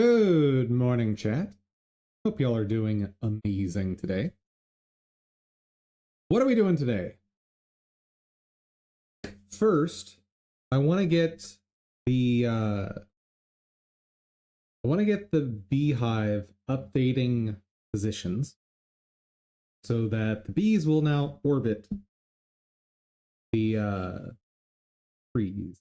Good morning, chat. Hope y'all are doing amazing today. What are we doing today? First, I want to get the beehive updating positions so that the bees will now orbit the trees.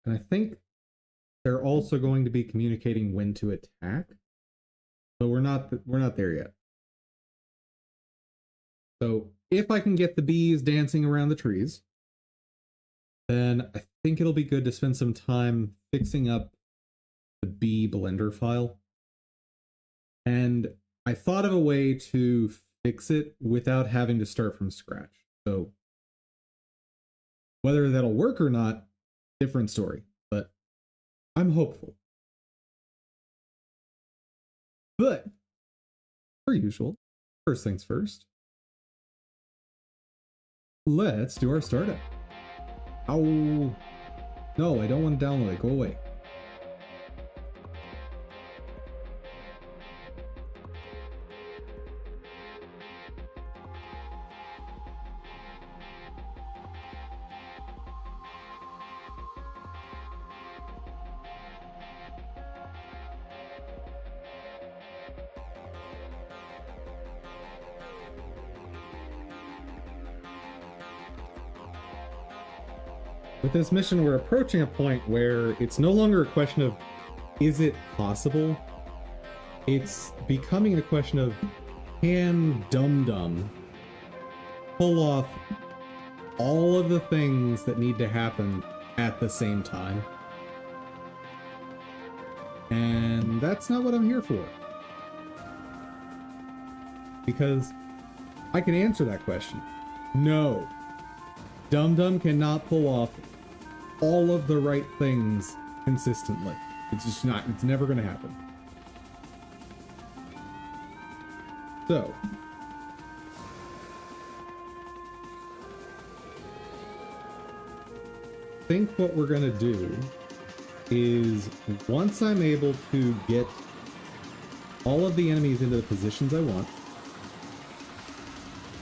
And I think they're also going to be communicating when to attack. But we're not there yet. So if I can get the bees dancing around the trees, then I think it'll be good to spend some time fixing up the bee blender file. And I thought of a way to fix it without having to start from scratch. So whether that'll work or not, different story, but I'm hopeful. But, per usual, first things first, let's do our startup. Ow. No, I don't want to download it. Go away. With this mission, we're approaching a point where it's no longer a question of, is it possible? It's becoming a question of, can Dum Dum pull off all of the things that need to happen at the same time? And that's not what I'm here for. Because I can answer that question. No. Dum Dum cannot pull off all of the right things consistently. It's just not, it's never going to happen. So, I think what we're going to do is, once I'm able to get all of the enemies into the positions I want,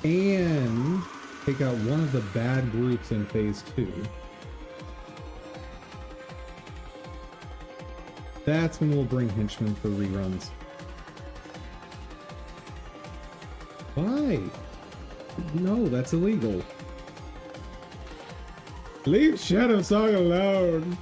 and take out one of the bad groups in phase 2, that's when we'll bring henchmen for reruns. Why? No, that's illegal. Leave Shadow Song alone!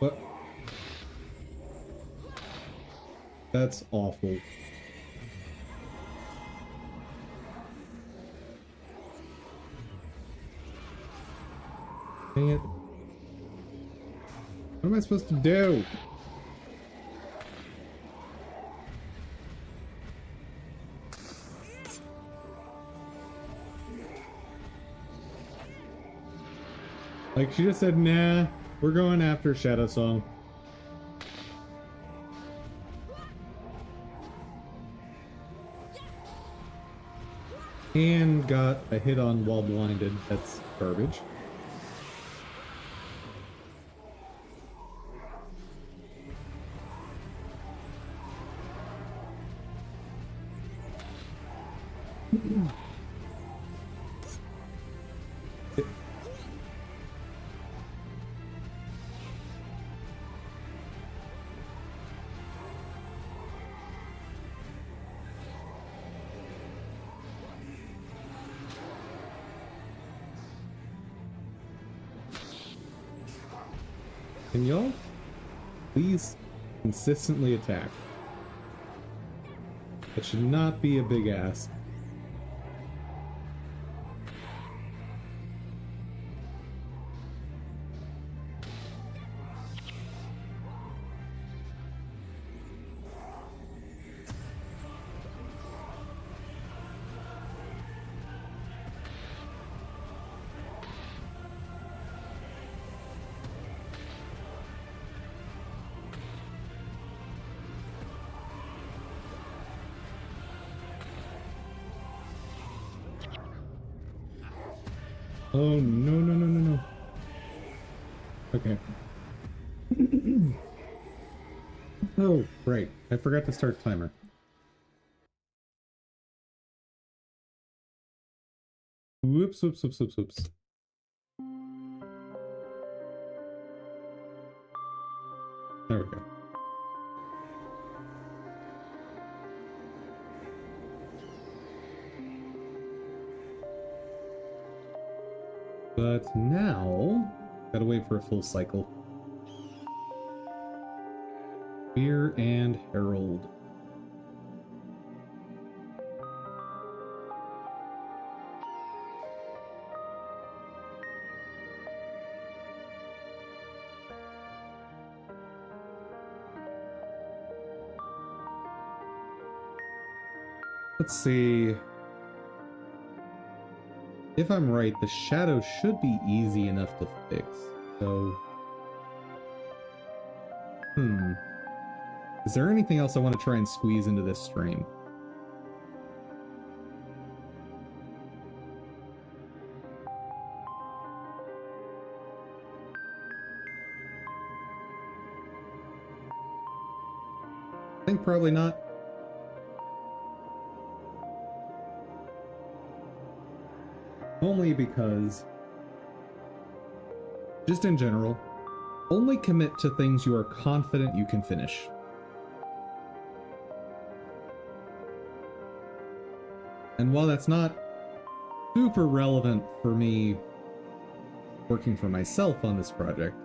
What? That's awful. Dang it. What am I supposed to do? Like, she just said, nah, we're going after Shadow Song. And got a hit on while blinded. That's garbage. Can y'all please consistently attack? That should not be a big ask. Oh, no, no, no, no, no. Okay. Oh, right. I forgot to start timer. Whoops, whoops, whoops, whoops, whoops. There we go. But now, gotta wait for a full cycle. Fear and Herald. Let's see. If I'm right, the shadow should be easy enough to fix. So... Is there anything else I want to try and squeeze into this stream? I think probably not. Only because, just in general, only commit to things you are confident you can finish. And while that's not super relevant for me working for myself on this project,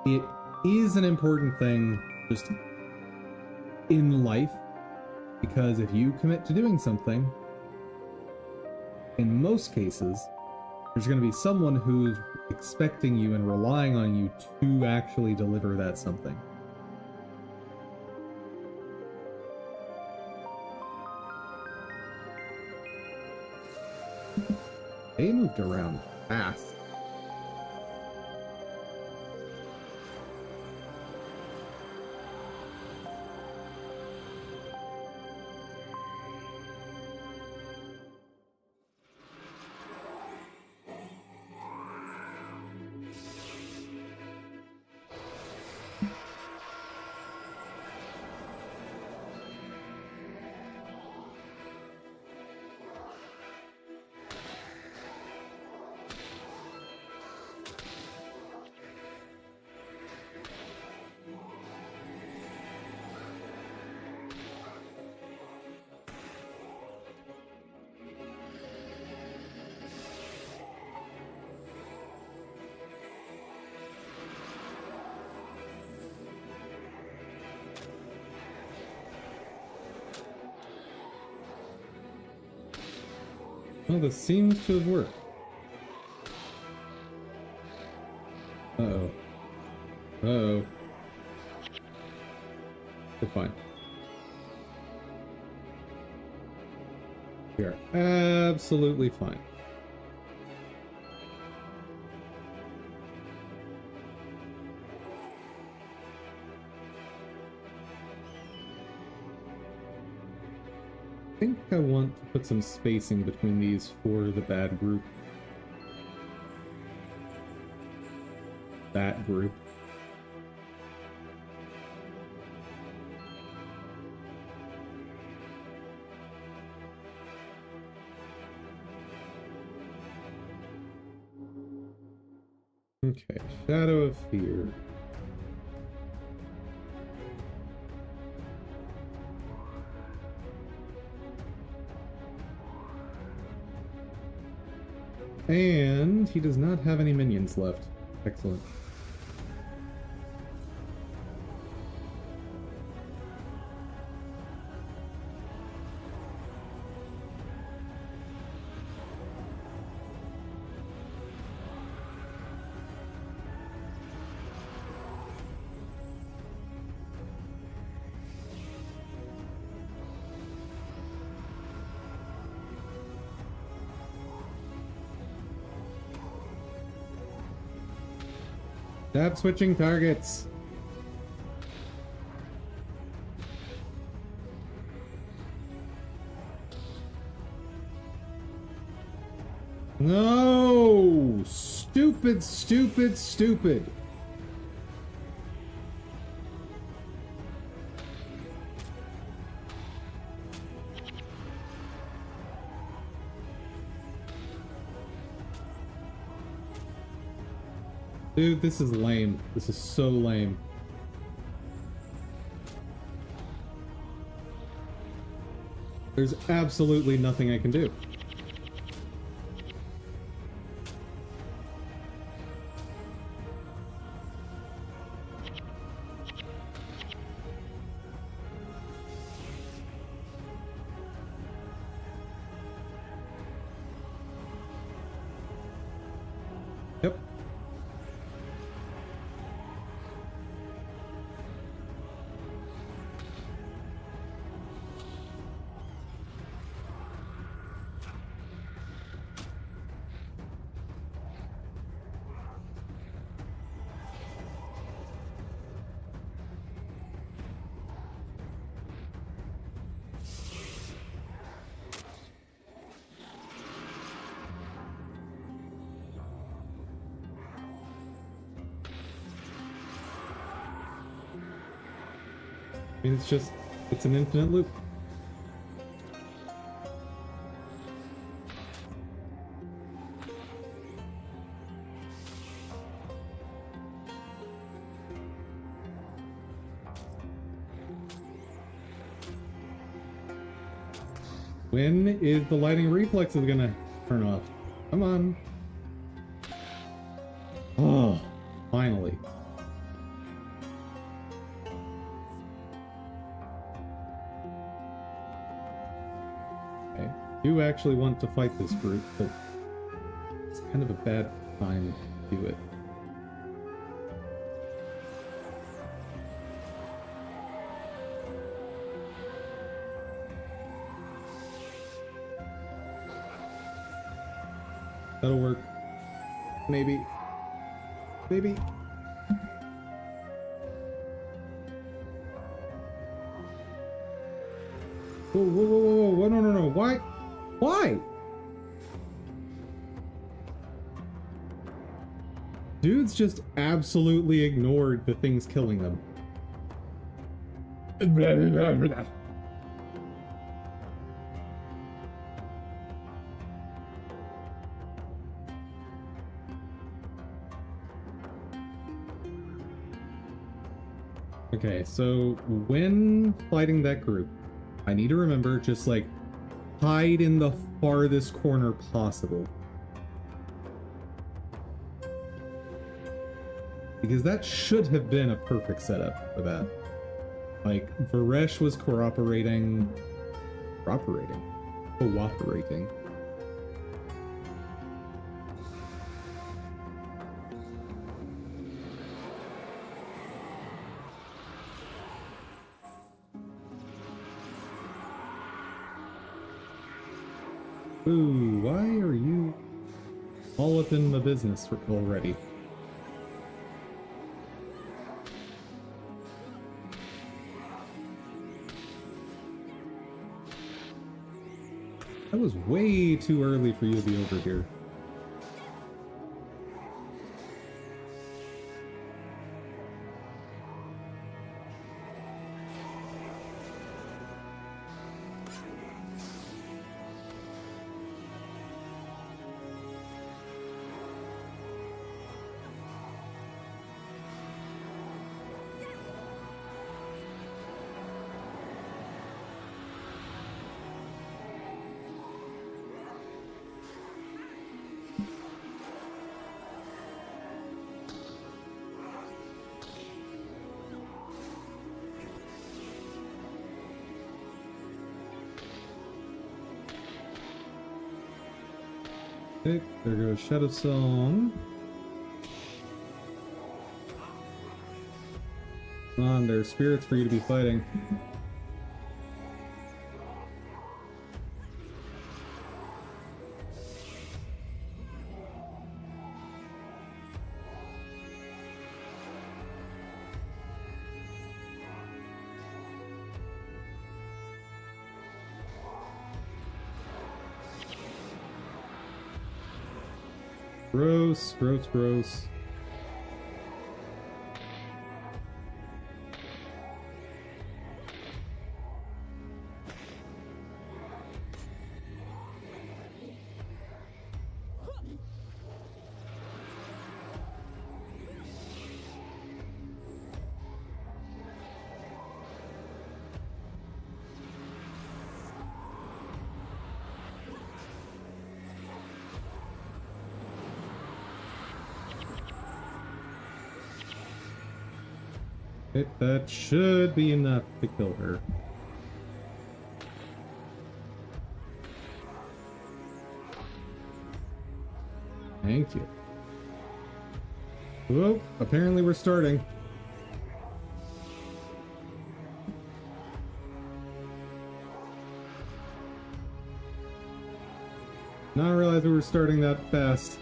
it is an important thing just in life, because if you commit to doing something, in most cases, there's going to be someone who's expecting you and relying on you to actually deliver that something. They moved around fast. Well, this seems to have worked. Uh-oh. Uh-oh. We're fine. We are absolutely fine. I think I want to put some spacing between these for the bad group. That group. Okay, Shadow of Fear. And he does not have any minions left. Excellent. Tab switching targets. No! Stupid, stupid, stupid. Dude, this is lame. This is so lame. There's absolutely nothing I can do. Yep. I mean, it's an infinite loop. When is the lighting reflexes gonna turn off? Come on. Oh, finally. Okay. I do actually want to fight this group, but it's kind of a bad time to do it. That'll work. Maybe. Maybe. Whoa, whoa, whoa, whoa, whoa, no, no, no, why? Why? Dudes just absolutely ignored the things killing them. Okay, so when fighting that group, I need to remember just like hide in the farthest corner possible. Because that should have been a perfect setup for that. Like, Varesh was cooperating. Ooh, why are you all up in the business already? That was way too early for you to be over here. Okay, there goes Shadow Song. Come on, there's spirits for you to be fighting. Gross, gross, gross. That should be enough to kill her. Thank you. Whoa, apparently we're starting. Not realize we were starting that fast.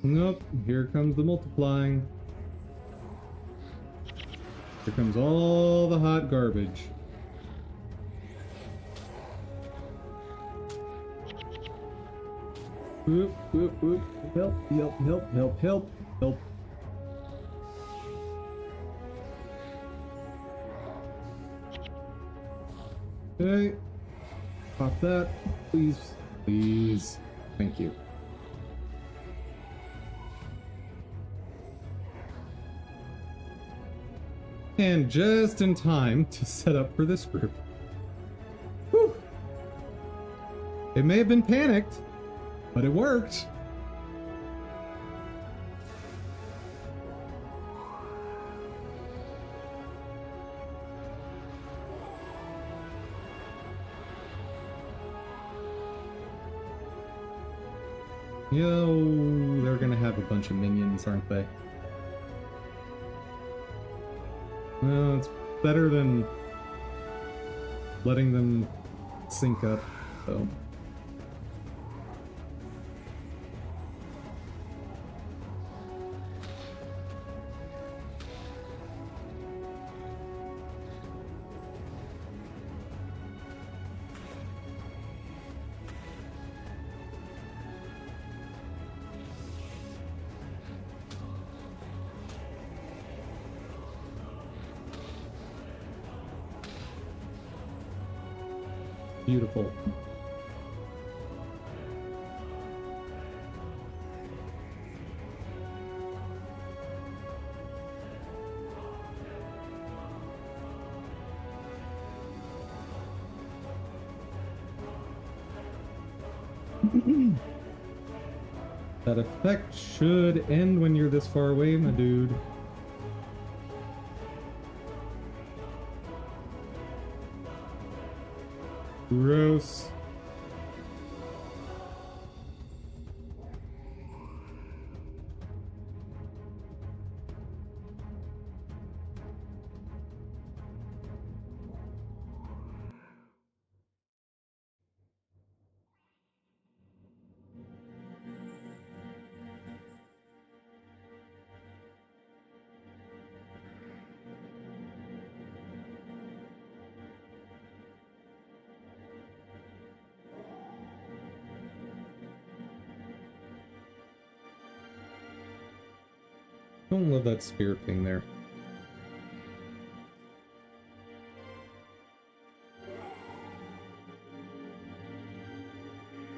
Nope, here comes the multiplying. Here comes all the hot garbage. Whoop, whoop, whoop. Help, help, help, help, help, help. Okay. Pop that, please. Please. Thank you. And just in time to set up for this group. Whew. It may have been panicked, but it worked. Yo, they're gonna have a bunch of minions, aren't they? Well, it's better than letting them sync up, so. Beautiful. That effect should end when you're this far away, my dude. Gross. Don't love that spear thing there.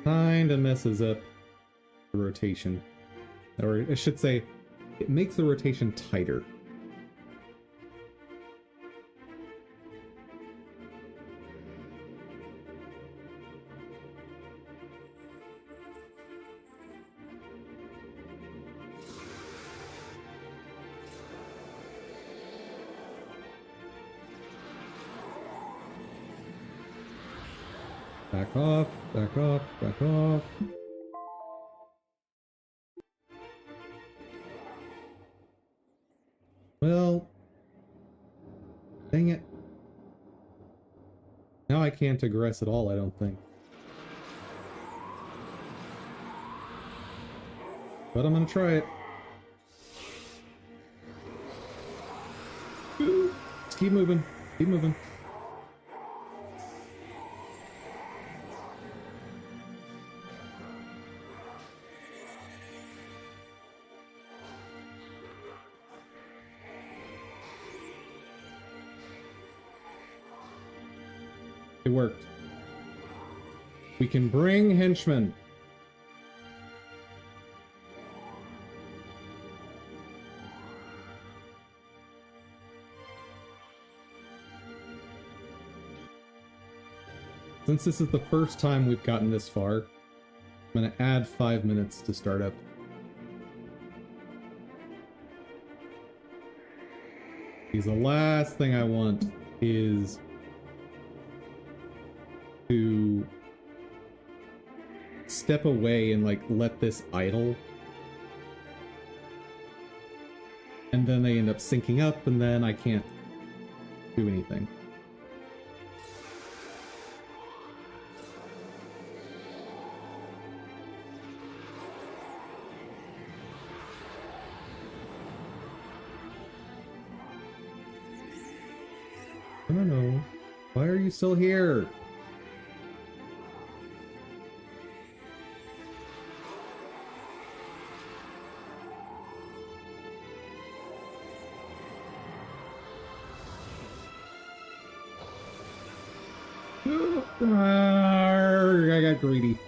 Kinda messes up the rotation. Or I should say, it makes the rotation tighter. Back off, back off, back off. Well, dang it. Now I can't aggress at all, I don't think. But I'm gonna try it. Just keep moving. Keep moving. It worked. We can bring henchmen. Since this is the first time we've gotten this far, I'm going to add 5 minutes to start up. Because the last thing I want is to step away and like let this idle. And then they end up syncing up and then I can't do anything. I don't know. Why are you still here? I got greedy.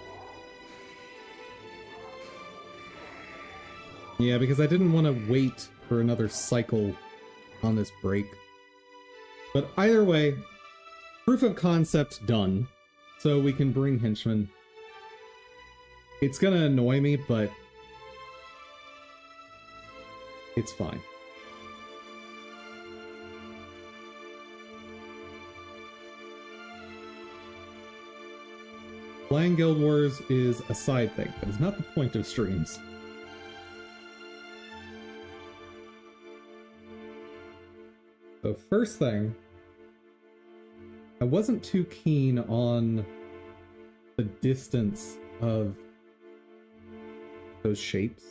Yeah, because I didn't want to wait for another cycle on this break. But either way, proof of concept done. So we can bring henchmen. It's gonna annoy me, but it's fine. Playing Guild Wars is a side thing, but it's not the point of streams. So first thing, I wasn't too keen on the distance of those shapes.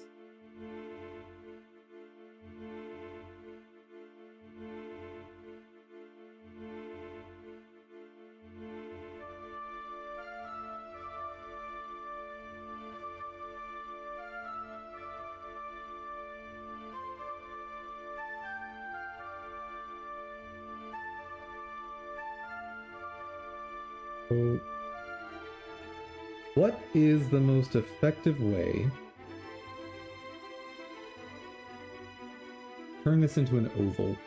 So, what is the most effective way to turn this into an oval?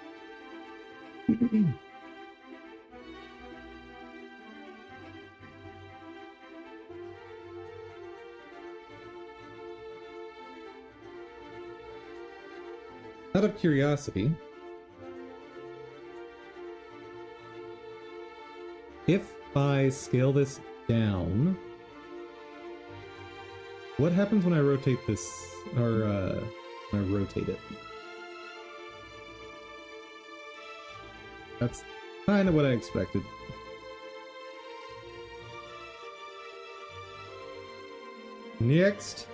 Out of curiosity, if I scale this down, what happens when I rotate this, or when I rotate it? That's kind of what I expected. Next.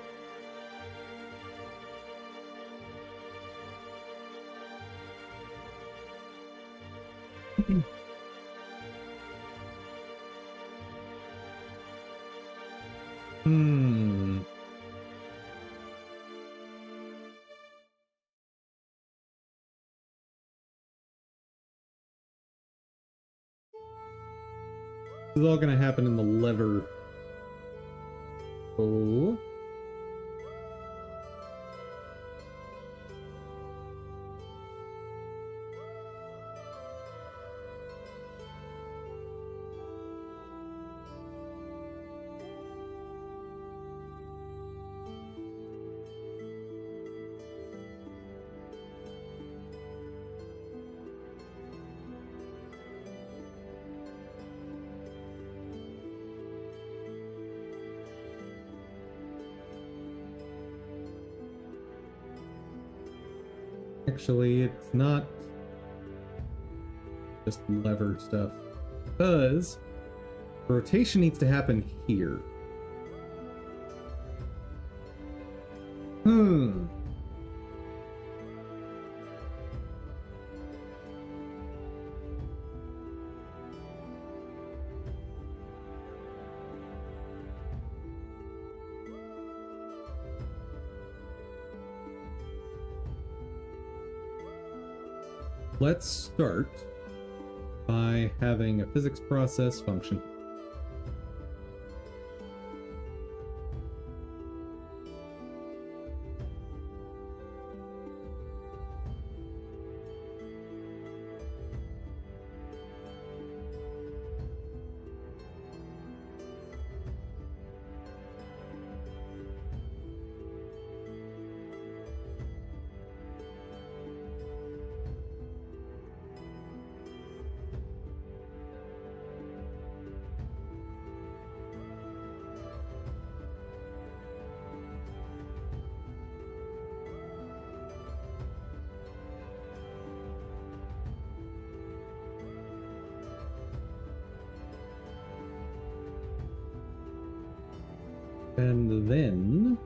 This is all gonna happen in the lever. Oh. Actually, it's not just lever stuff. Because rotation needs to happen here. Let's start by having a physics process function. And then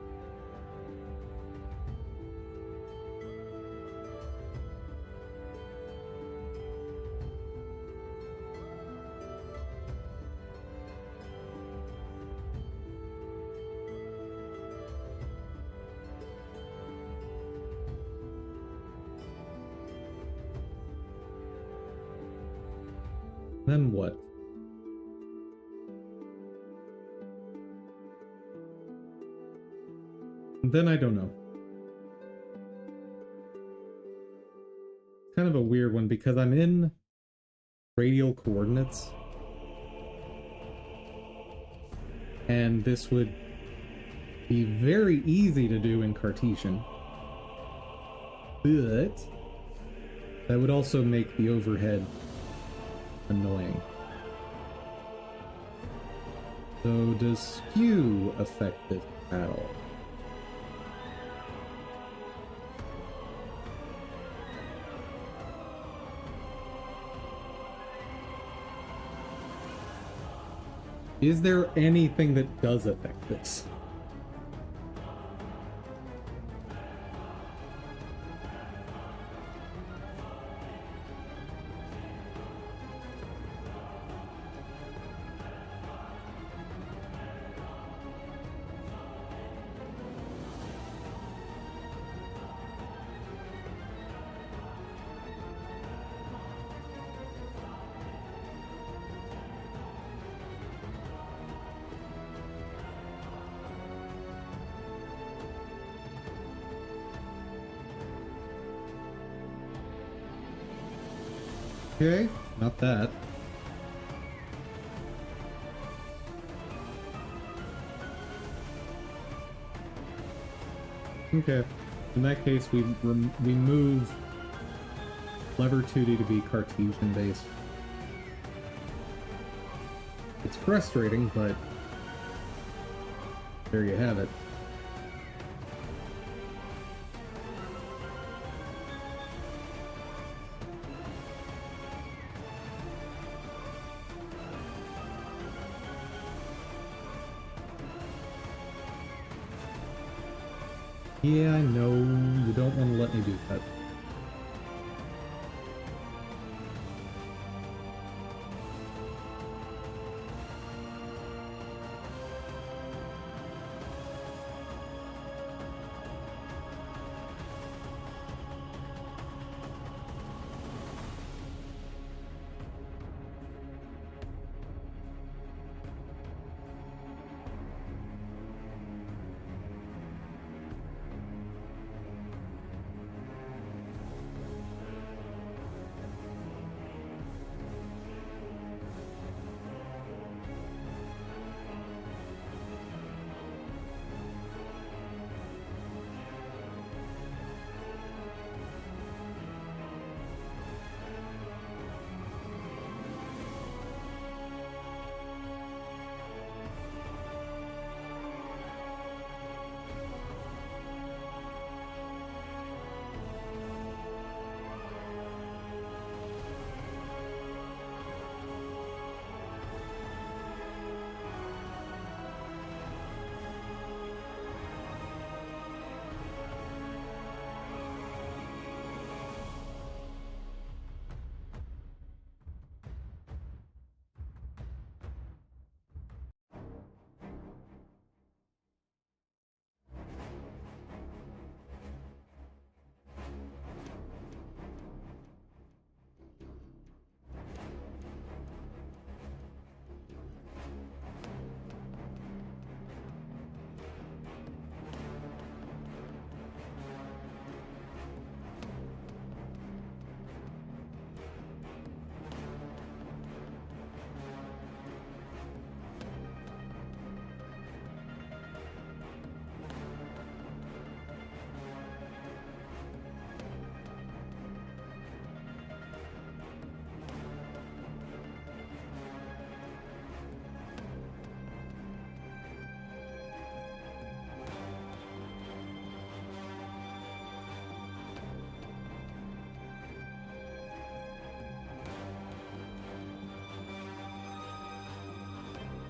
what? Then I don't know. It's kind of a weird one because I'm in radial coordinates. And this would be very easy to do in Cartesian. But that would also make the overhead annoying. So does skew affect this at all? Is there anything that does affect this? Okay, not that. Okay, in that case, we move lever 2D to be Cartesian based. It's frustrating, but there you have it. Yeah, I know. You don't want to let me do that.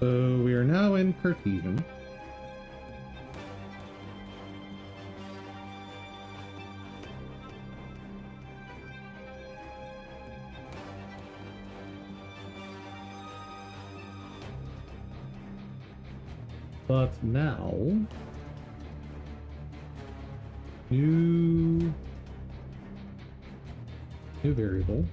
So we are now in Cartesian. But now, new variable.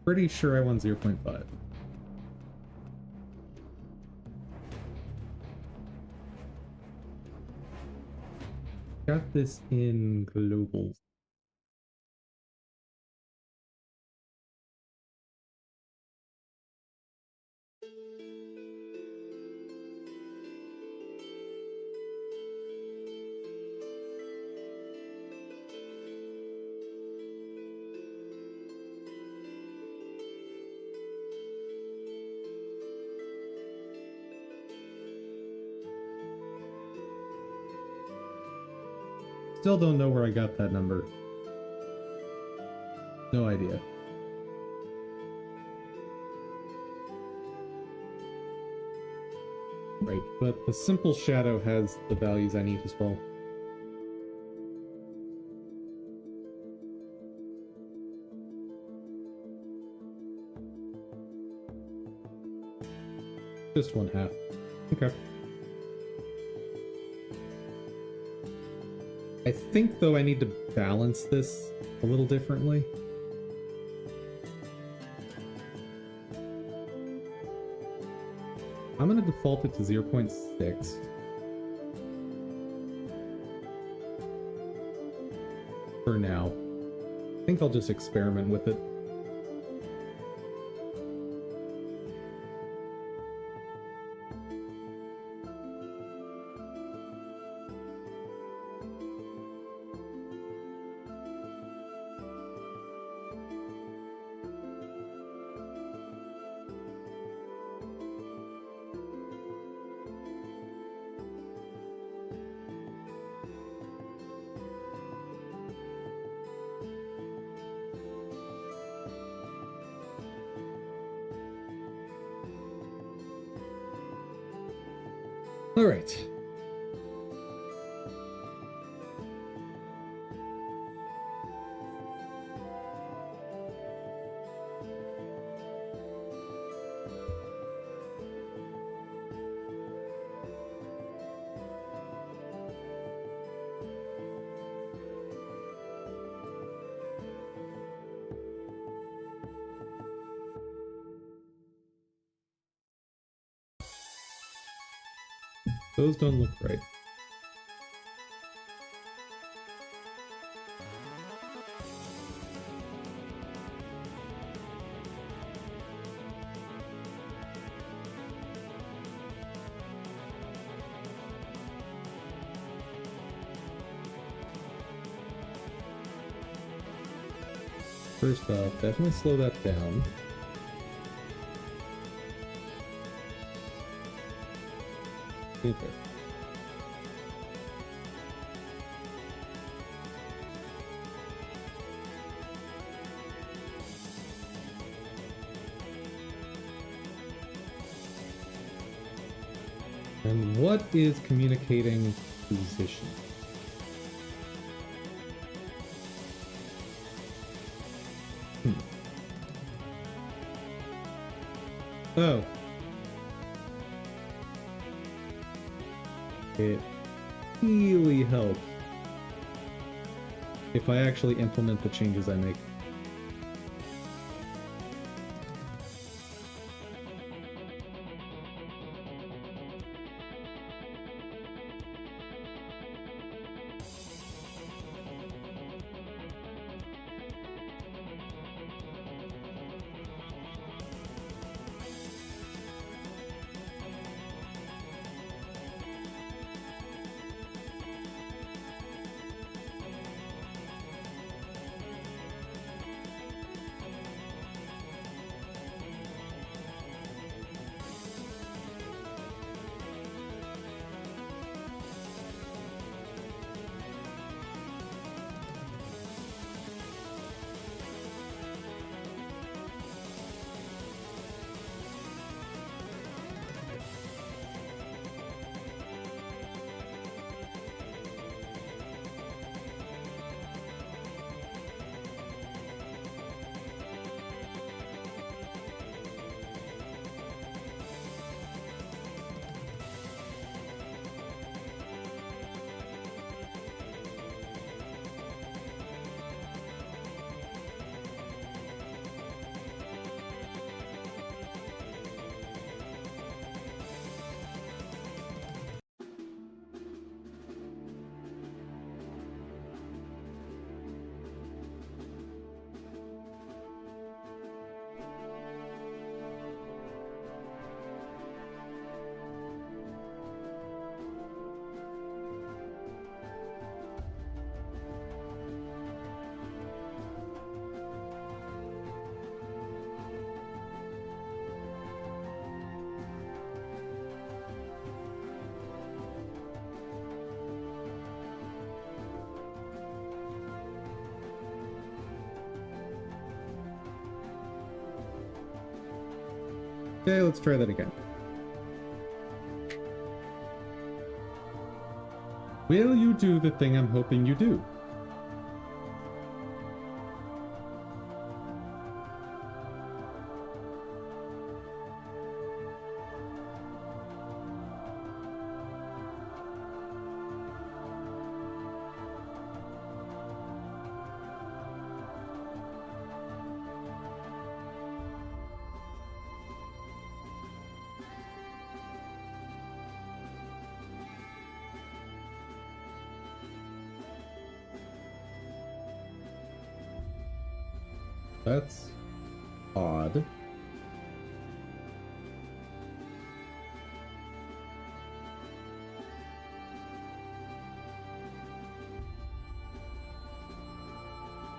Pretty sure I want 0.5. Got this in globals. Still don't know where I got that number. No idea. Right, but the simple shadow has the values I need as well. Just 1/2. Okay. I think, though, I need to balance this a little differently. I'm going to default it to 0.6. For now. I think I'll just experiment with it. All right. Those don't look right. First off, definitely slow that down. Okay. And what is communicating position? Oh. It really helps if I actually implement the changes I make. Okay, let's try that again. Will you do the thing I'm hoping you do? That's odd.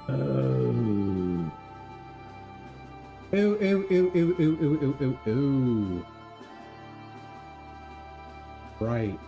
Oh. Ew, ew, ew, ew, ew, ew, ew, ew, ew. Right.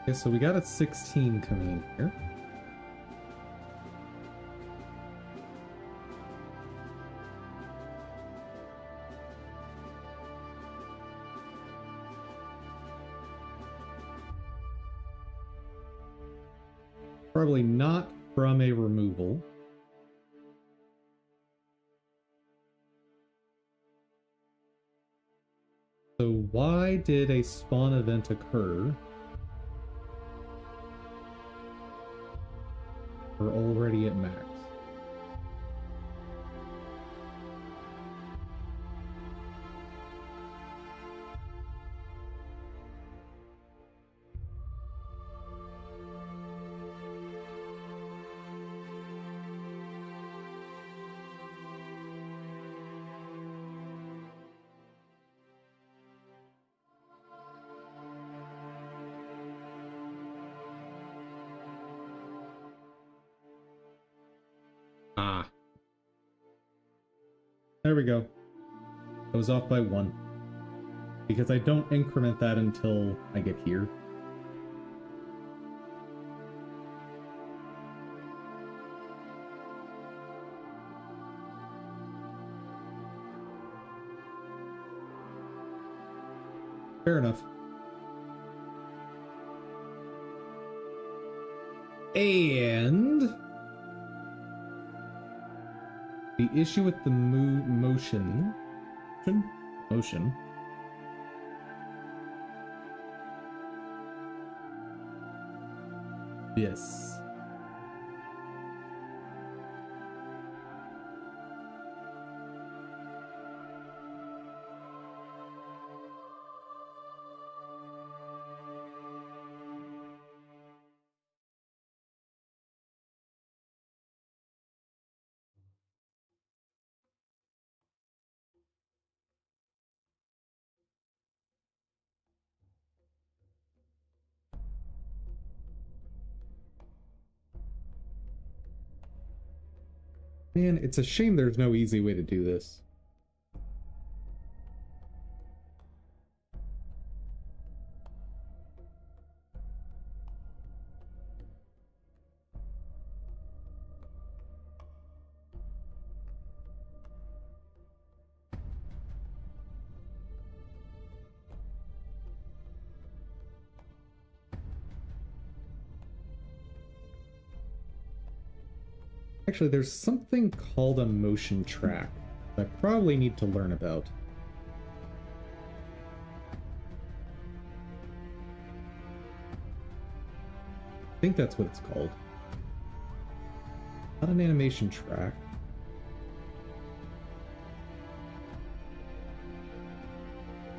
Okay, so we got a 16 coming in here. Probably not from a removal. So why did a spawn event occur? We're already at max. Ah. There we go. I was off by 1. Because I don't increment that until I get here. Fair enough. And the issue with the motion. Yes. Man, it's a shame there's no easy way to do this. Actually, there's something called a motion track that I probably need to learn about. I think that's what it's called. Not an animation track.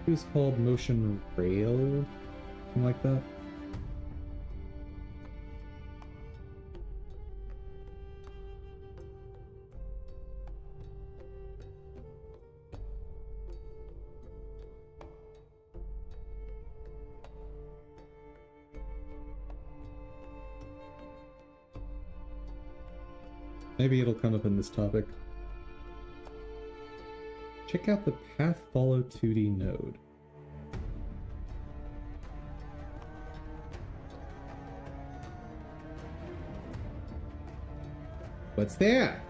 It was called motion rail, something like that. Maybe it'll come up in this topic. Check out the Path Follow 2D node. What's that?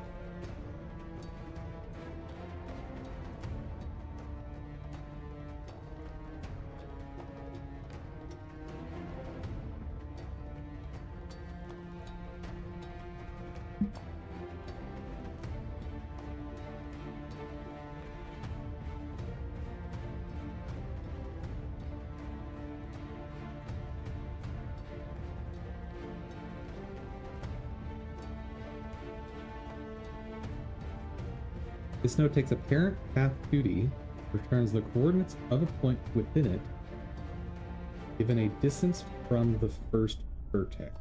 This node takes a parent path 2D, returns the coordinates of a point within it, given a distance from the first vertex.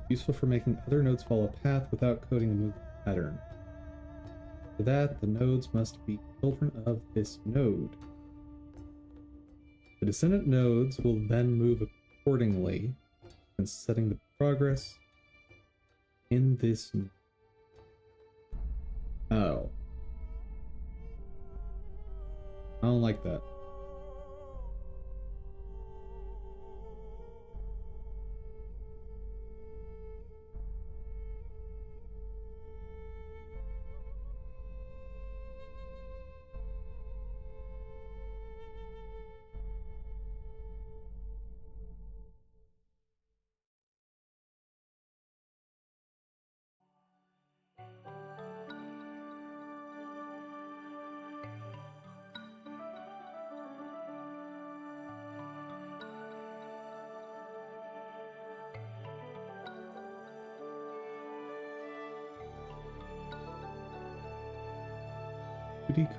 Useful for making other nodes follow a path without coding the movement pattern. For that, the nodes must be children of this node. The descendant nodes will then move accordingly, and setting the progress in this node. Oh. I don't like that.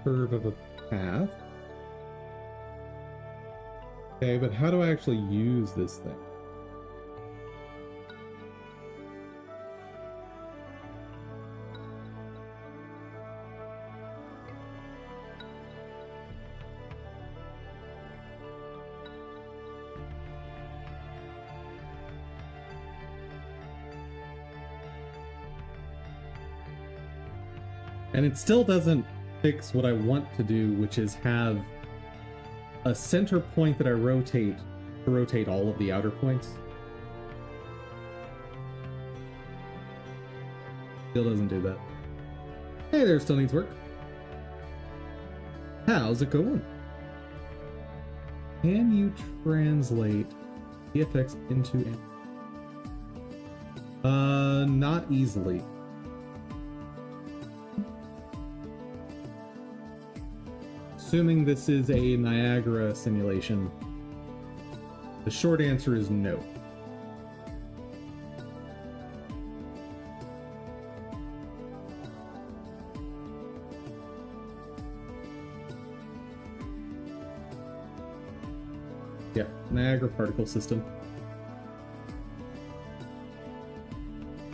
Curve of a path. Okay, but how do I actually use this thing? And it still doesn't fix what I want to do, which is have a center point that I rotate to rotate all of the outer points. Still doesn't do that. Hey there, still needs work. How's it going? Can you translate VFX into not easily. Assuming this is a Niagara simulation, the short answer is no. Yeah, Niagara particle system.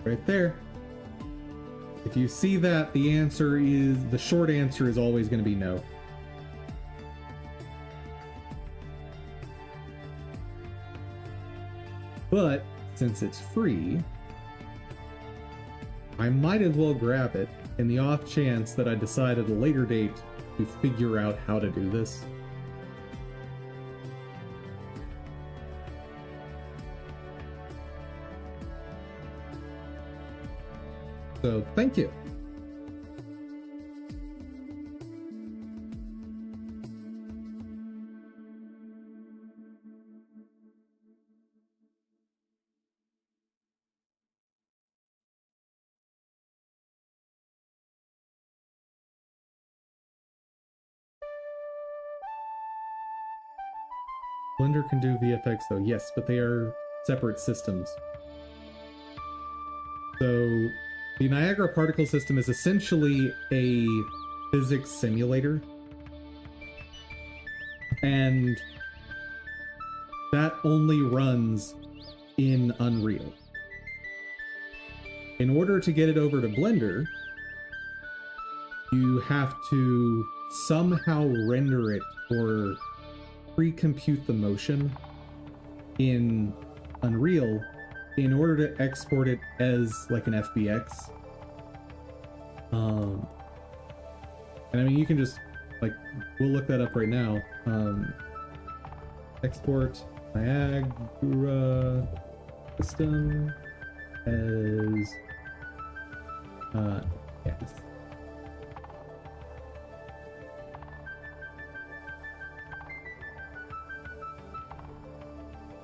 Right there. If you see that, the short answer is always going to be no. But since it's free, I might as well grab it in the off chance that I decide at a later date to figure out how to do this. So, thank you. Blender can do VFX though, yes, but they are separate systems. So, the Niagara particle system is essentially a physics simulator. And that only runs in Unreal. In order to get it over to Blender, you have to somehow render it or pre-compute the motion in Unreal in order to export it as like an FBX. Um, and I mean, you can just, like, we'll look that up right now. Export Niagara system as, yes.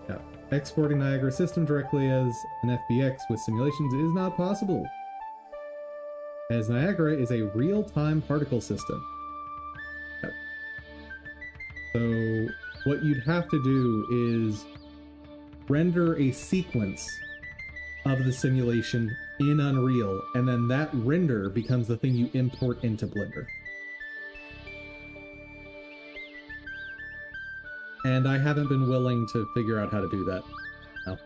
Yeah. Exporting Niagara system directly as an FBX with simulations is not possible, as Niagara is a real-time particle system. Yep. So what you'd have to do is render a sequence of the simulation in Unreal, and then that render becomes the thing you import into Blender. And I haven't been willing to figure out how to do that. No.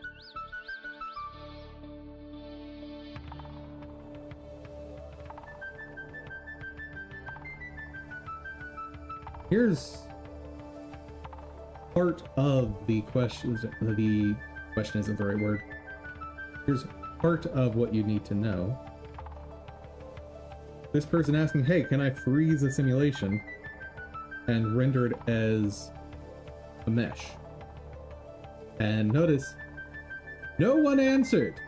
Here's part of the question. The question isn't the right word. Here's part of what you need to know. This person asking, hey, can I freeze a simulation and render it as a mesh? And notice, no one answered.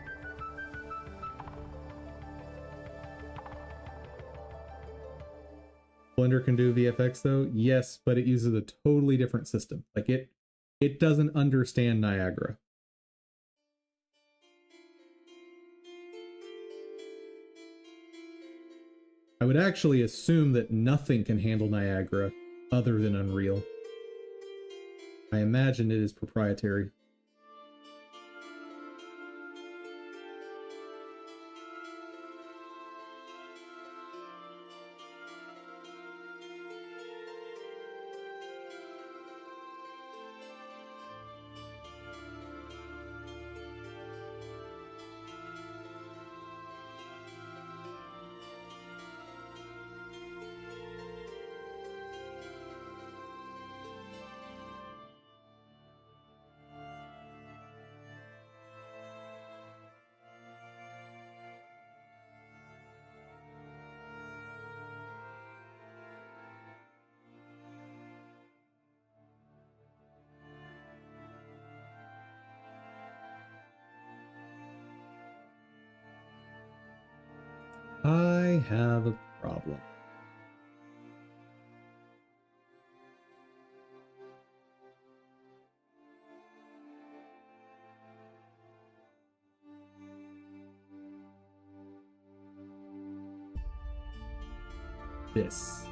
Blender can do VFX though? Yes, but it uses a totally different system. Like it doesn't understand Niagara. I would actually assume that nothing can handle Niagara other than Unreal. I imagine it is proprietary. I have a problem. This.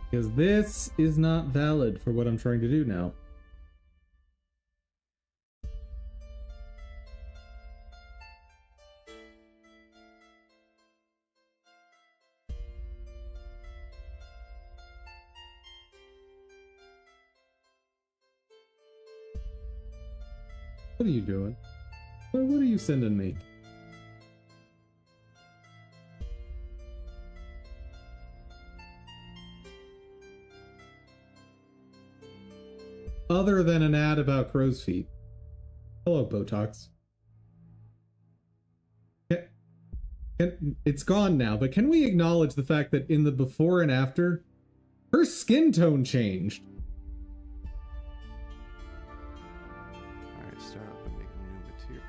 Because this is not valid for what I'm trying to do now. What are you doing? What are you sending me? Other than an ad about crow's feet. Hello, Botox. It's gone now, but can we acknowledge the fact that in the before and after, her skin tone changed? Alright, start up and make a new material.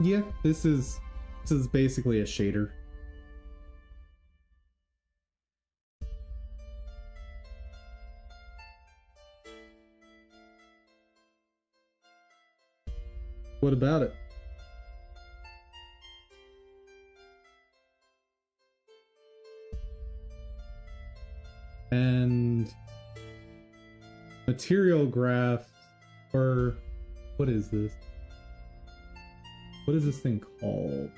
Yeah, this is basically a shader. What about it? material graph, or what is this? What is this thing called?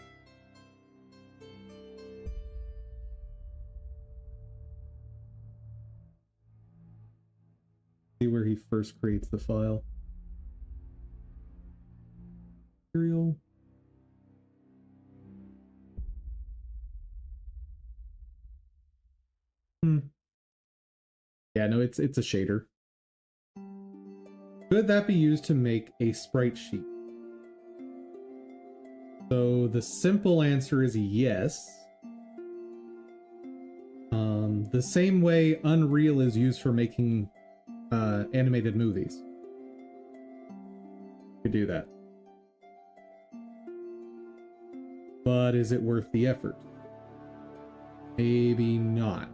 See where he first creates the file. Material. Yeah, no, it's a shader. Could that be used to make a sprite sheet? So the simple answer is yes. The same way Unreal is used for making animated movies. Could do that. But is it worth the effort? Maybe not.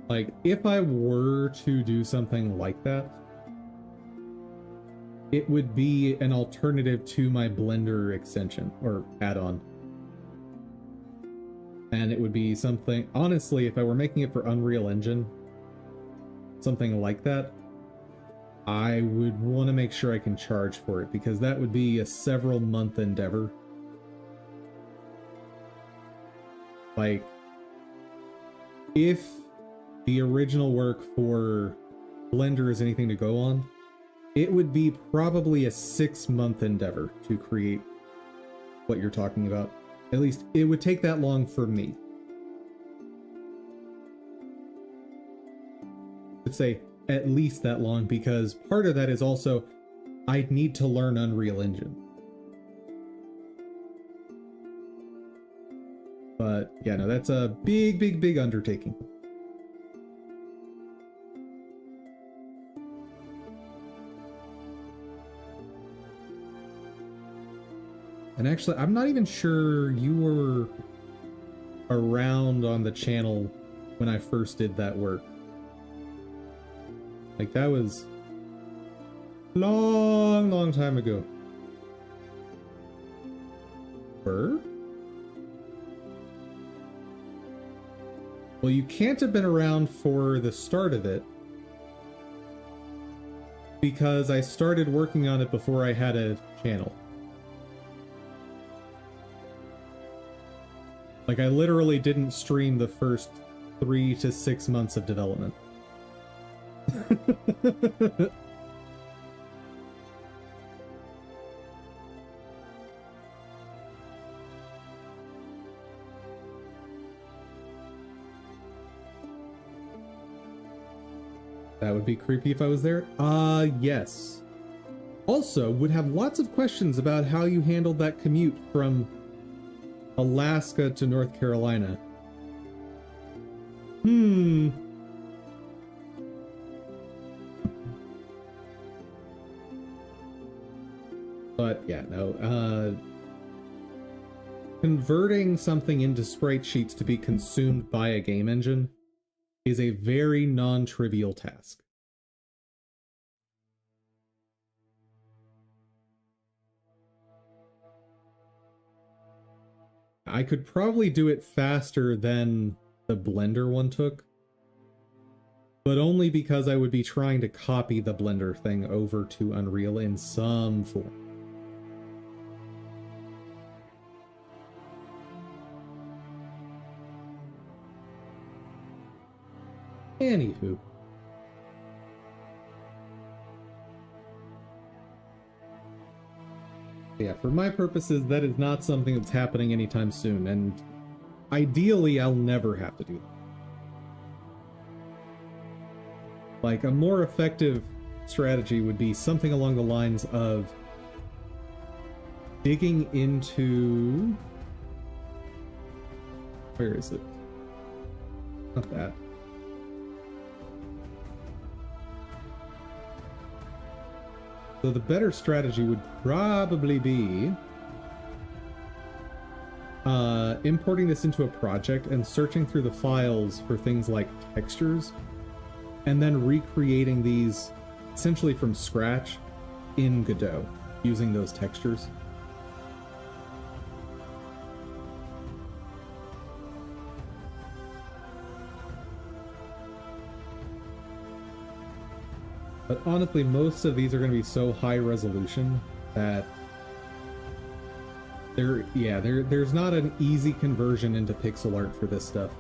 Like, if I were to do something like that, it would be an alternative to my Blender extension or add-on. And it would be something, honestly, if I were making it for Unreal Engine, something like that, I would want to make sure I can charge for it, because that would be a several month endeavor. Like, if the original work for Blender is anything to go on, it would be probably a 6-month endeavor to create what you're talking about. At least it would take that long for me. I'd say at least that long, because part of that is also I'd need to learn Unreal Engine. But yeah, no, that's a big undertaking. And actually, I'm not even sure you were around on the channel when I first did that work. Like, that was long time ago. Well, you can't have been around for the start of it, because I started working on it before I had a channel. Like, I literally didn't stream the first 3 to 6 months of development. That would be creepy if I was there. Yes. Also, would have lots of questions about how you handled that commute from Alaska to North Carolina. But yeah, no. Converting something into sprite sheets to be consumed by a game engine is a very non-trivial task. I could probably do it faster than the Blender one took, but only because I would be trying to copy the Blender thing over to Unreal in some form. Anywho. Yeah, for my purposes, that is not something that's happening anytime soon, and ideally, I'll never have to do that. Like, a more effective strategy would be something along the lines of digging into... Where is it? Not that. So the better strategy would probably be importing this into a project and searching through the files for things like textures, and then recreating these essentially from scratch in Godot using those textures. But honestly, most of these are going to be so high resolution that there's not an easy conversion into pixel art for this stuff.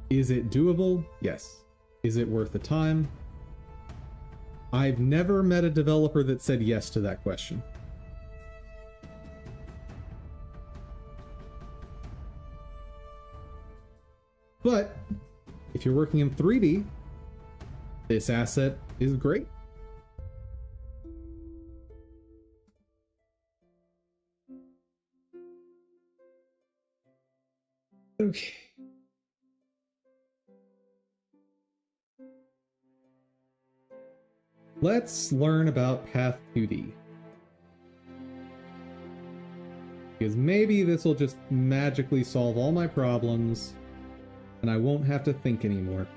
Is it doable? Yes. Is it worth the time? I've never met a developer that said yes to that question. But if you're working in 3D, this asset is great. Okay. Let's learn about Path 2D. Because maybe this will just magically solve all my problems and I won't have to think anymore.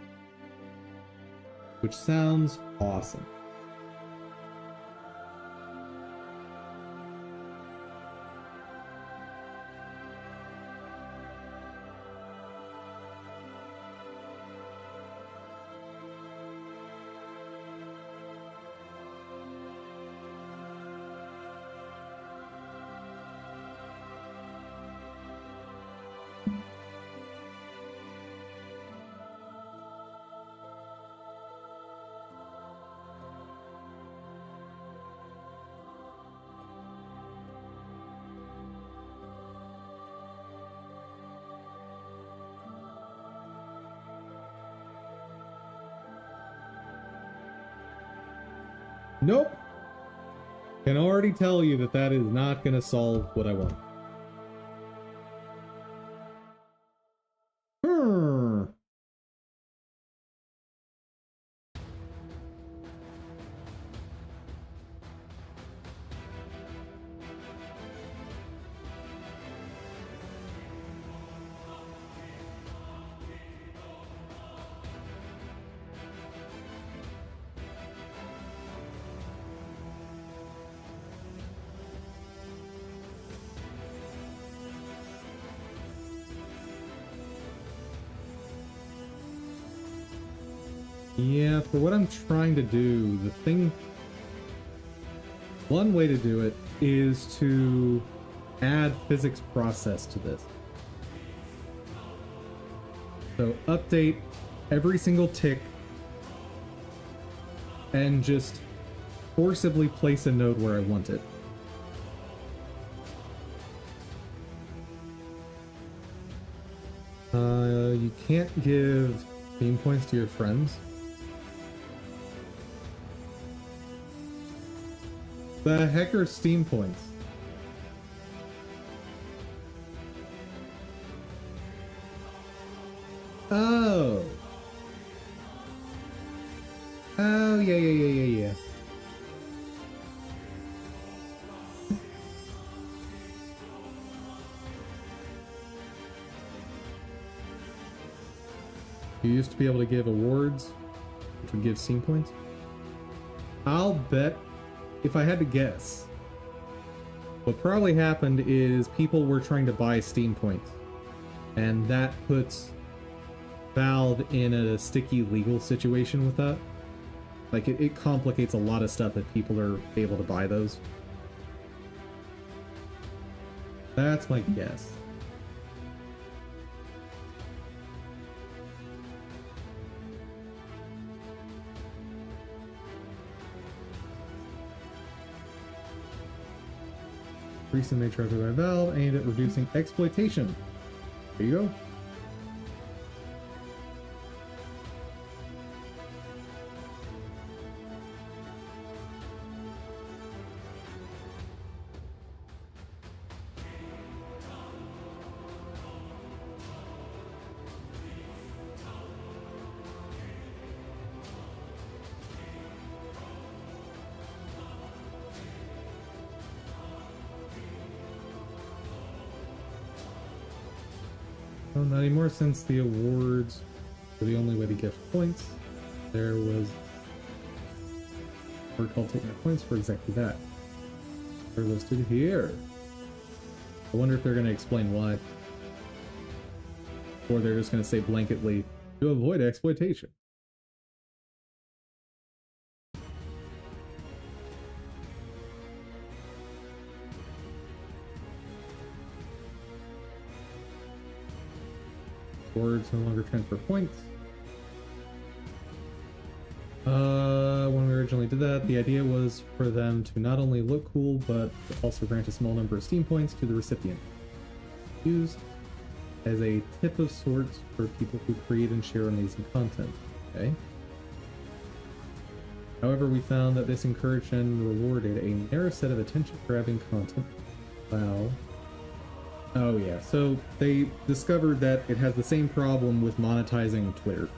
Which sounds awesome. Nope. Can already tell you that that is not going to solve what I want. Yeah, for what I'm trying to do, one way to do it is to add physics process to this. So update every single tick and just forcibly place a node where I want it. You can't give theme points to your friends. The heck are Steam points? Oh. Oh, yeah. You used to be able to give awards, which would give Steam points. I'll bet, if I had to guess, what probably happened is people were trying to buy Steam points, and that puts Valve in a sticky legal situation with that. Like, it complicates a lot of stuff if people are able to buy those. That's my guess. Recent made trophy by Valve aimed at reducing exploitation. There you go. Well, not anymore, since the awards were the only way to get points. There was a word called Take My Points for exactly that. They're listed here. I wonder if they're going to explain why. Or they're just going to say blanketly, to avoid exploitation. Words no longer transfer points. When we originally did that, the idea was for them to not only look cool, but also grant a small number of Steam points to the recipient. Used as a tip of sorts for people who create and share amazing content. Okay. However, we found that this encouraged and rewarded a narrow set of attention-grabbing content. Wow. Oh yeah, so they discovered that it has the same problem with monetizing Twitter.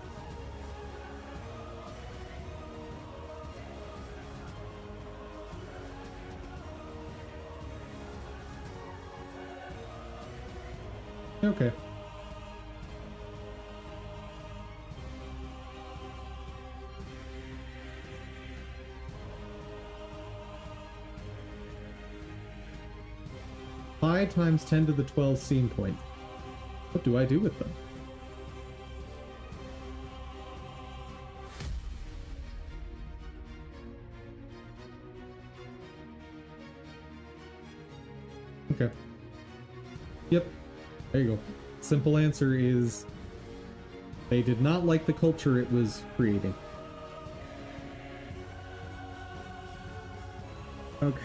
Okay. Pi times 10 to the 12 scene points. What do I do with them? Okay. Yep. There you go. Simple answer is they did not like the culture it was creating. Okay.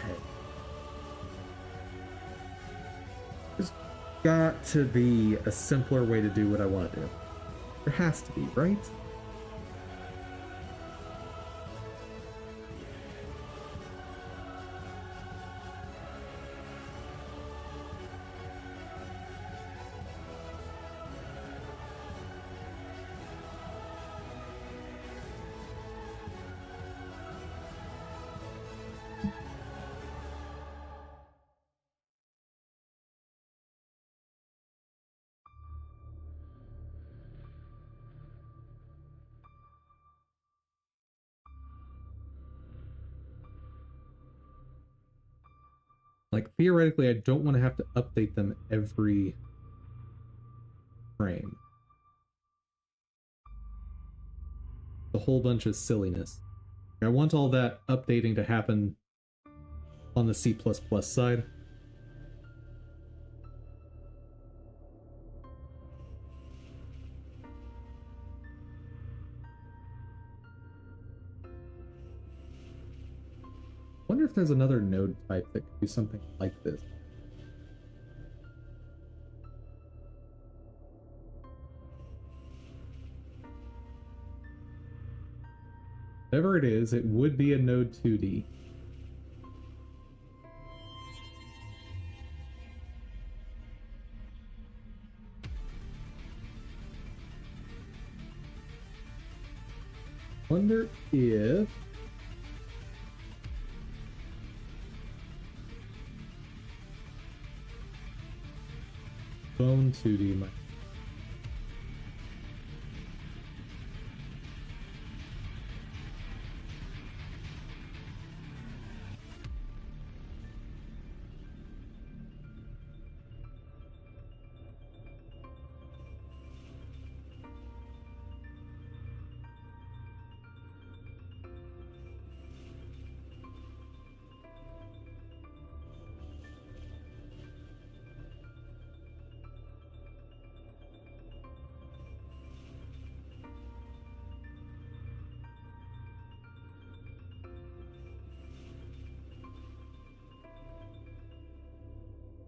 There's got to be a simpler way to do what I want to do. There has to be, right? Like, theoretically, I don't want to have to update them every frame. A whole bunch of silliness. I want all that updating to happen on the C++ side. Wonder if there's another node type that could do something like this. Whatever it is, it would be a node 2D. Wonder if Bone 2D might.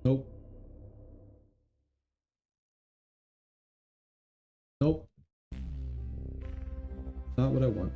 Nope. Nope. Not what I want.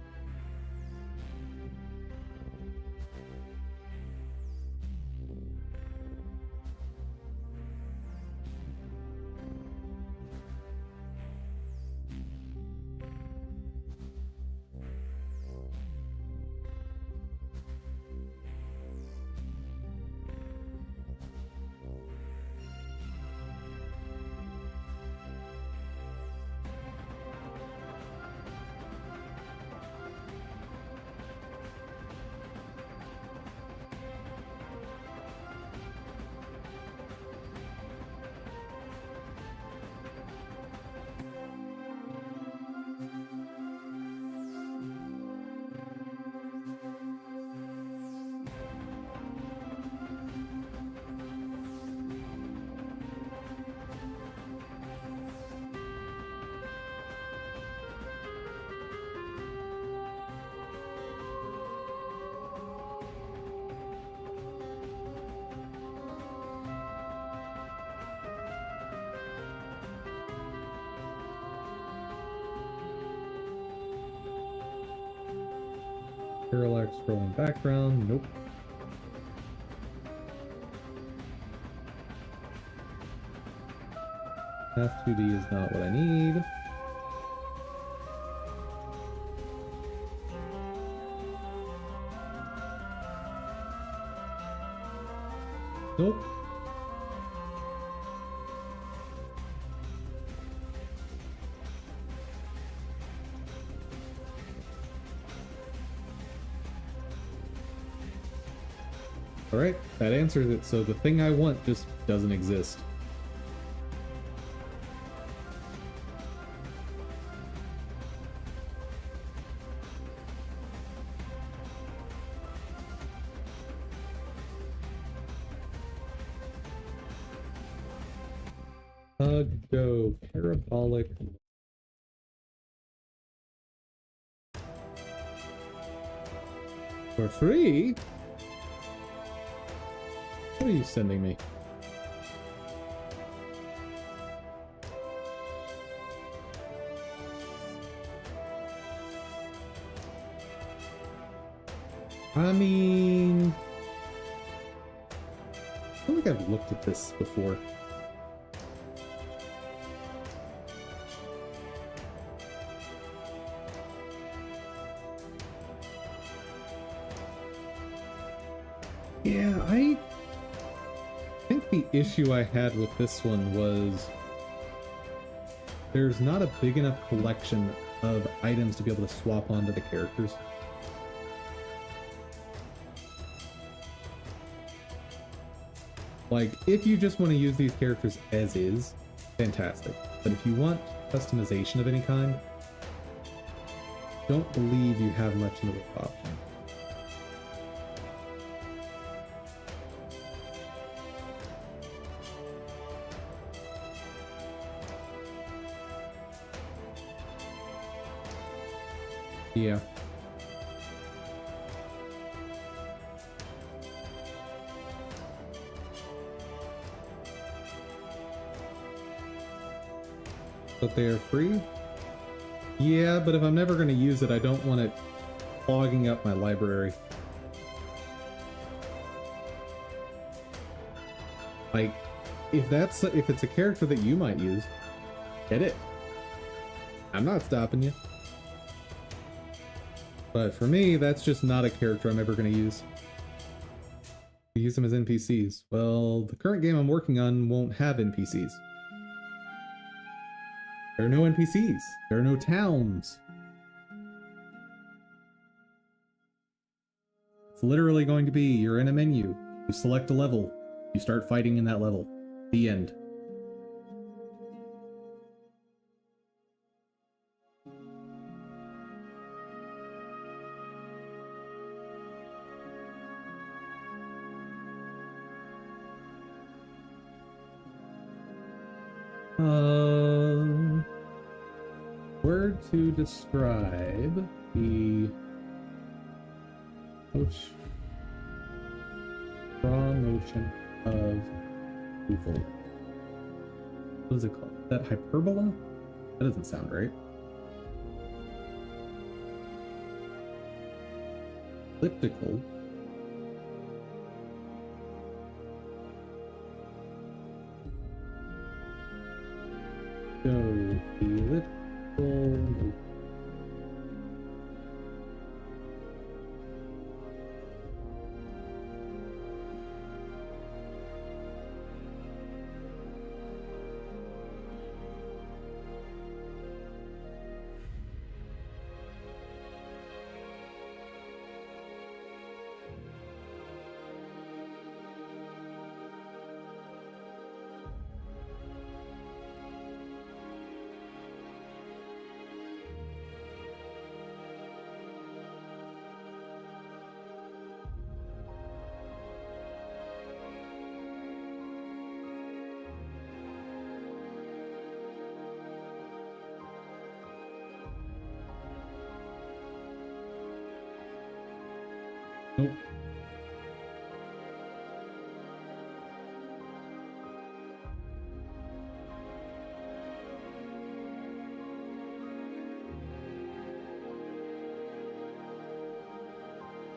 Parallax scrolling background. Nope. Path 2D is not what I need. Nope. Alright, that answers it, so the thing I want just doesn't exist. Go parabolic. For free? What are you sending me? I mean, I feel like I've looked at this before. Yeah, I think the issue I had with this one was there's not a big enough collection of items to be able to swap onto the characters. Like, if you just want to use these characters as is, fantastic. But if you want customization of any kind, don't believe you have much in the way of options. Yeah. But they are free? Yeah, but if I'm never going to use it, I don't want it clogging up my library. Like, if it's a character that you might use, get it. I'm not stopping you. But for me, that's just not a character I'm ever going to use. We use them as NPCs. Well, the current game I'm working on won't have NPCs. There are no NPCs. There are no towns. It's literally going to be, you're in a menu, you select a level, you start fighting in that level. The end. Word to describe the raw motion of Google. What is it called? Is that hyperbola? That doesn't sound right. Elliptical. So elliptical.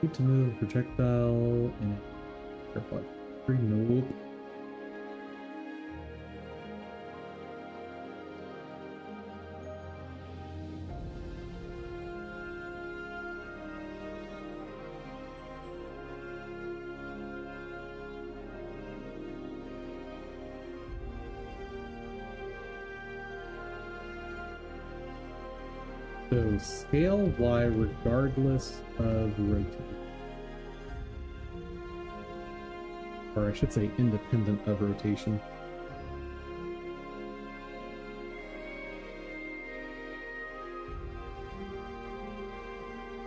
Need to move projectile and airplane. Nope. So scale Y regardless of rotation. Or I should say independent of rotation.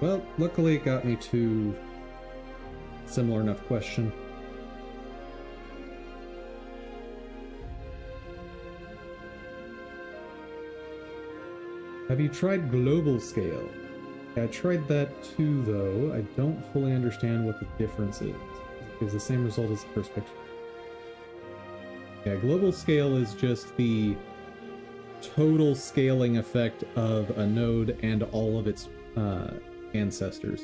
Well, luckily it got me to similar enough question. Have you tried global scale? Yeah, I tried that too, though. I don't fully understand what the difference is. It gives the same result as the first picture. Yeah, global scale is just the total scaling effect of a node and all of its ancestors.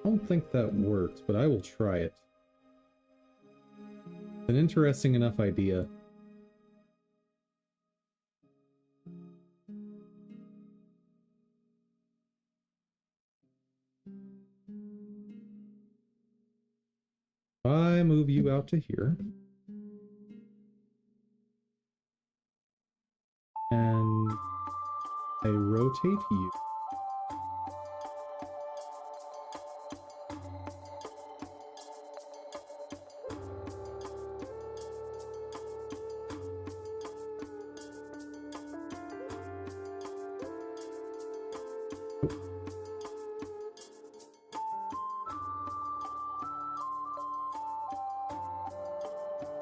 I don't think that works, but I will try it. It's an interesting enough idea. I move you out to here. And I rotate you.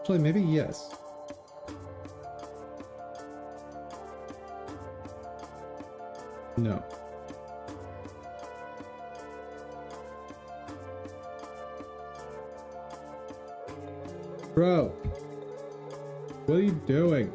Actually, maybe yes. No. Bro, what are you doing?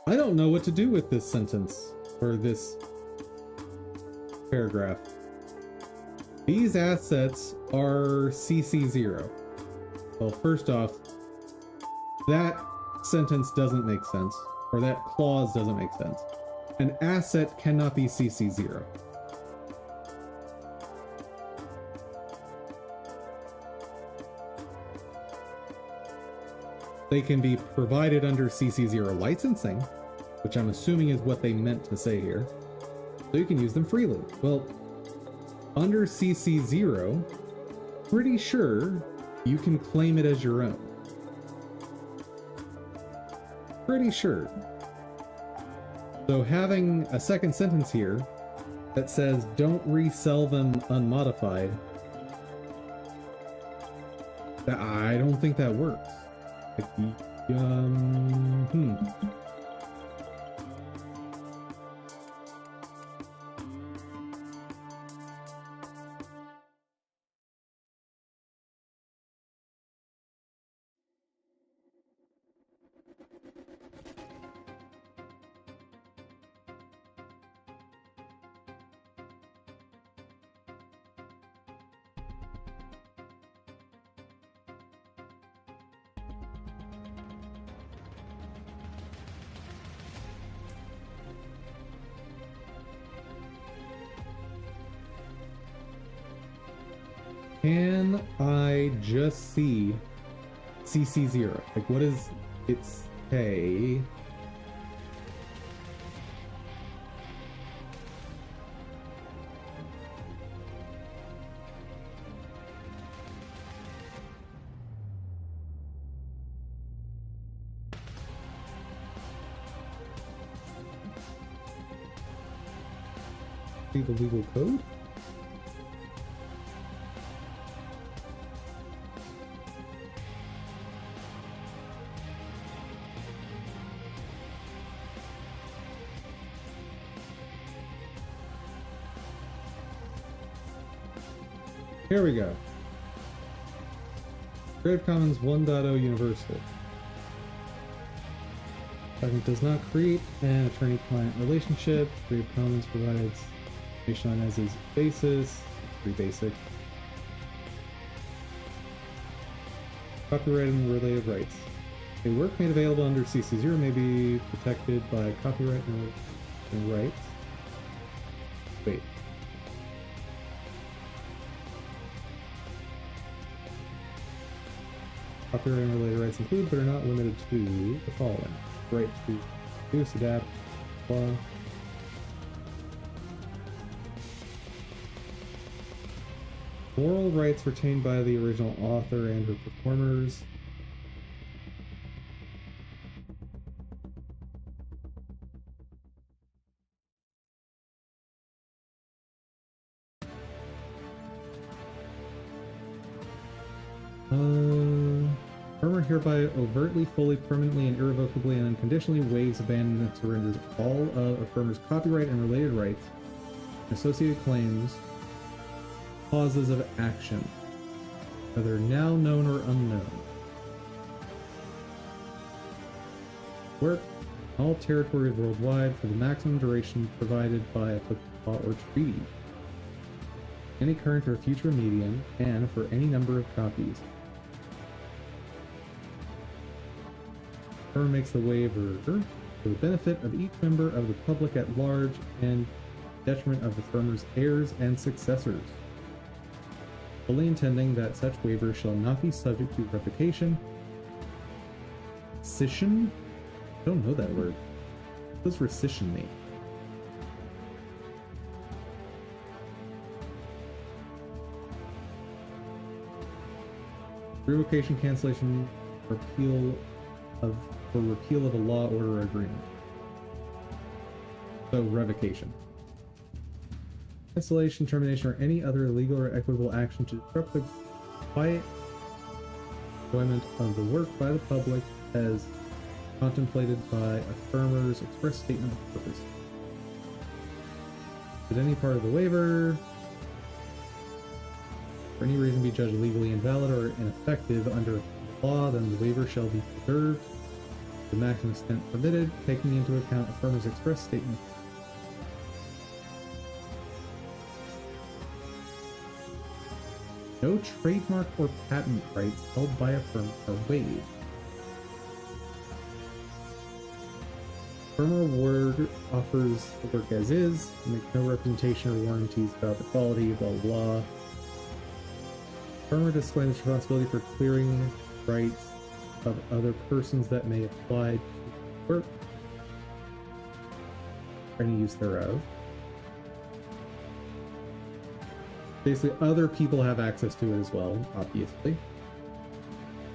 I don't know what to do with this sentence, or this paragraph. These assets are CC0. Well, first off, that sentence doesn't make sense, or that clause doesn't make sense. An asset cannot be CC0. They can be provided under CC0 licensing, which I'm assuming is what they meant to say here, so you can use them freely. Well, under CC0, pretty sure you can claim it as your own. Pretty sure. So having a second sentence here that says don't resell them unmodified, I don't think that works. Can I just see CC0? Like, what does it say? See the legal code? Here we go. Creative Commons 1.0 Universal. It does not create an attorney-client relationship. Creative Commons provides information on as is basis. It's pretty basic. Copyright and related rights. A work made available under CC0 may be protected by copyright and rights. Wait. Copyright and related rights include, but are not limited to, the following. Right to use, adapt, blah. Moral rights retained by the original author and her performers. Firmer hereby overtly, fully, permanently, and irrevocably and unconditionally waives, abandons, and surrenders all of a firmer's copyright and related rights, associated claims, causes of action, whether now known or unknown. Work in all territories worldwide for the maximum duration provided by applicable law or treaty, any current or future medium, and for any number of copies. Firm makes the waiver for the benefit of each member of the public at large and detriment of the firm's heirs and successors, fully intending that such waiver shall not be subject to revocation, rescission. I don't know that word. What does rescission mean? Revocation, cancellation, repeal of a law, order, or agreement. So revocation. Cancellation, termination, or any other legal or equitable action to disrupt the quiet enjoyment of the work by the public as contemplated by a firmer's express statement of purpose. Should any part of the waiver for any reason be judged legally invalid or ineffective under law, then the waiver shall be preserved to the maximum extent permitted, taking into account a firmer's express statement. No trademark or patent rights held by a firm are waived. Firm or word offers the work as is, make no representation or warranties about the quality, blah blah blah. Firm disclaims responsibility for clearing rights of other persons that may apply to work or any use thereof. Basically, other people have access to it as well, obviously.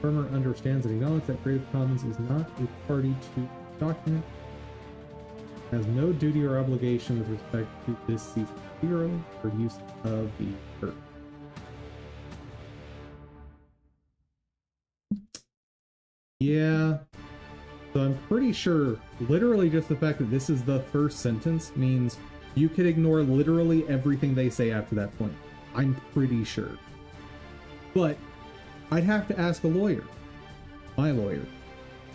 Firmer understands and acknowledges that Creative Commons is not a party to the document, has no duty or obligation with respect to this C0 for use of the work. Yeah, so I'm pretty sure literally just the fact that this is the first sentence means you could ignore literally everything they say after that point. I'm pretty sure. But I'd have to ask a lawyer, my lawyer,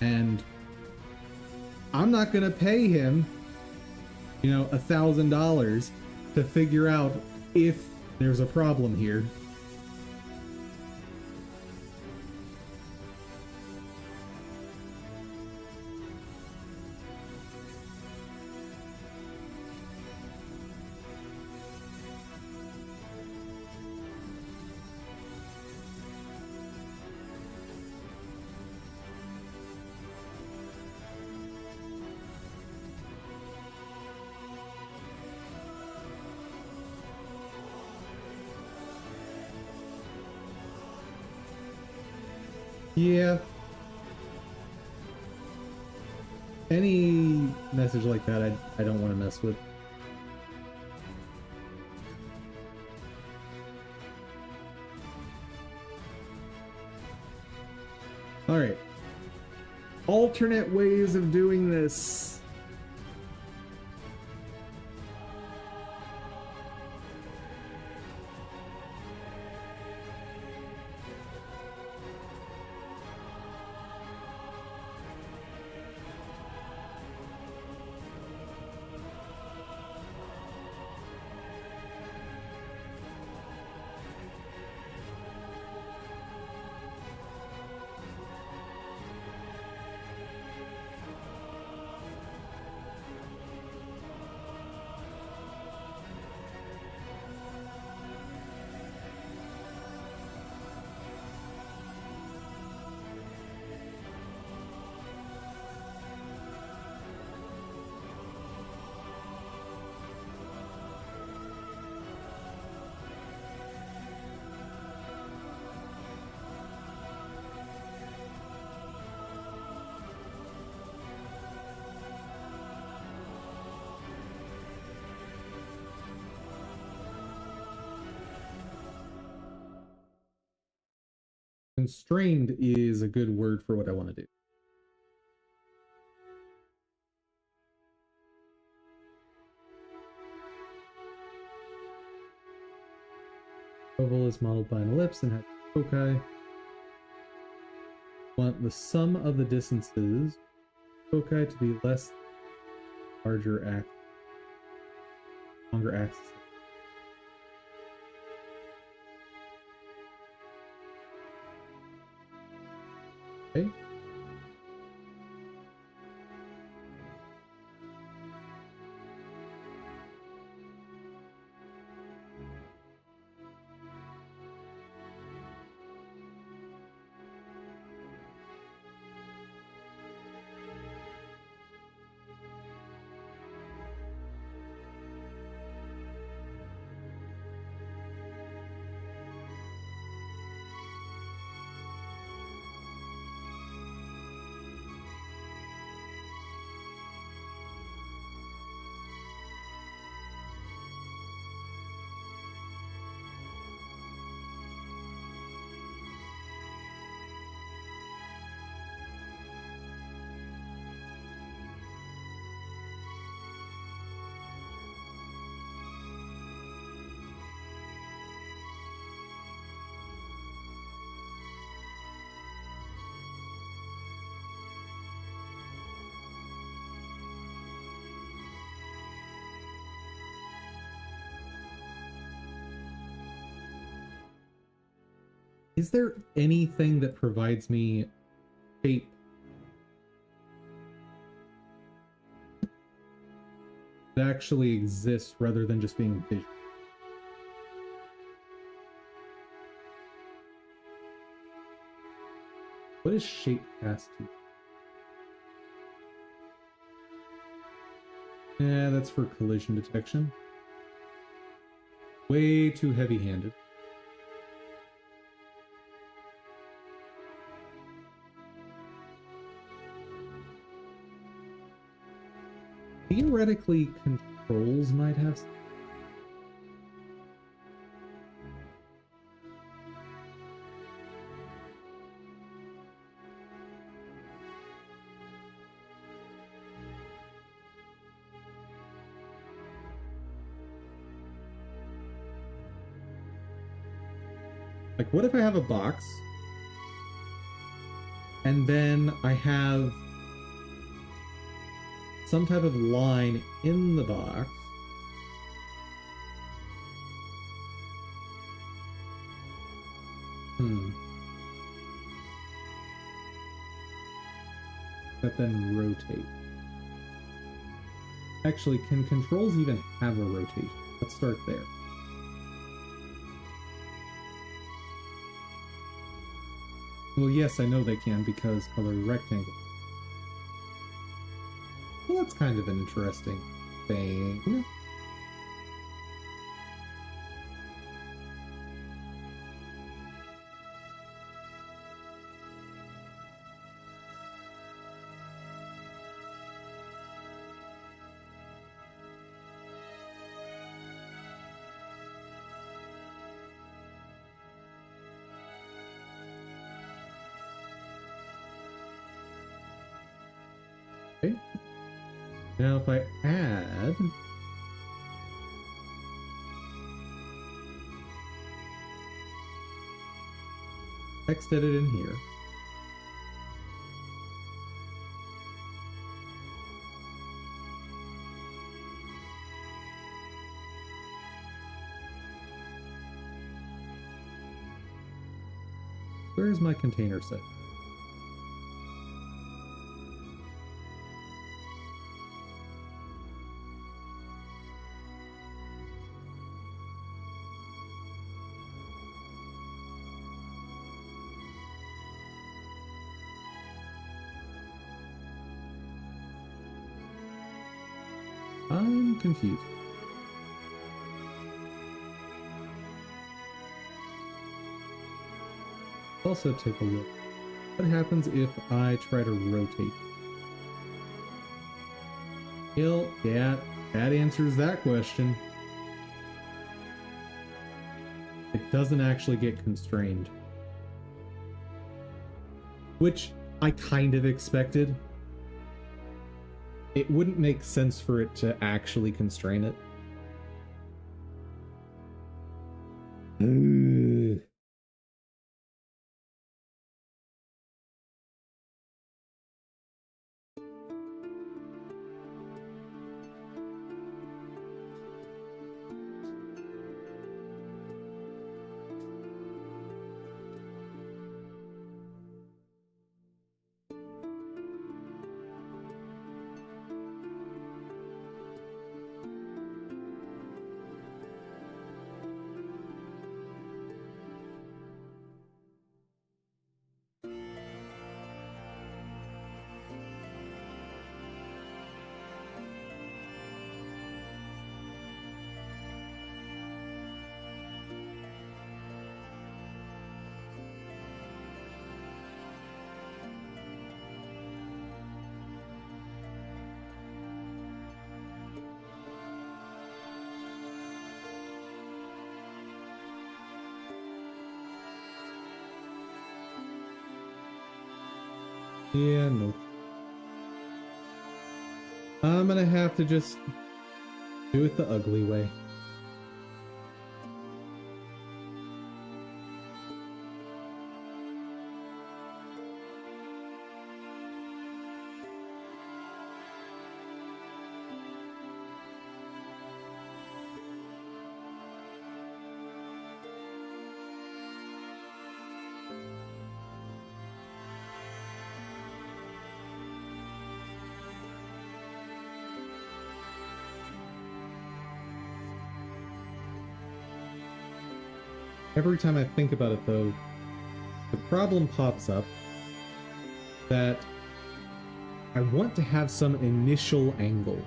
and I'm not gonna pay him, you know, $1,000 to figure out if there's a problem here. Yeah. Any message like that, I don't want to mess with. All right. Alternate ways of doing this. Constrained is a good word for what I want to do. Oval is modeled by an ellipse and has foci. Want the sum of the distances foci to be less larger axis, longer axis. Okay. Is there anything that provides me shape that actually exists rather than just being visual? What is shape cast to? Yeah, that's for collision detection. Way too heavy-handed. Theoretically, controls might have. Like, what if I have a box and then I have some type of line in the box that then rotate? Actually, can controls even have a rotation? Let's start there. Well, yes, I know they can because color rectangle. Well, that's kind of an interesting thing. Now if I add text edit in here, where's my container set? I'm confused. Also take a look. What happens if I try to rotate? Well, yeah, that answers that question. It doesn't actually get constrained. Which I kind of expected. It wouldn't make sense for it to actually constrain it. Yeah, no. I'm gonna have to just do it the ugly way. Every time I think about it, though, the problem pops up that I want to have some initial angle.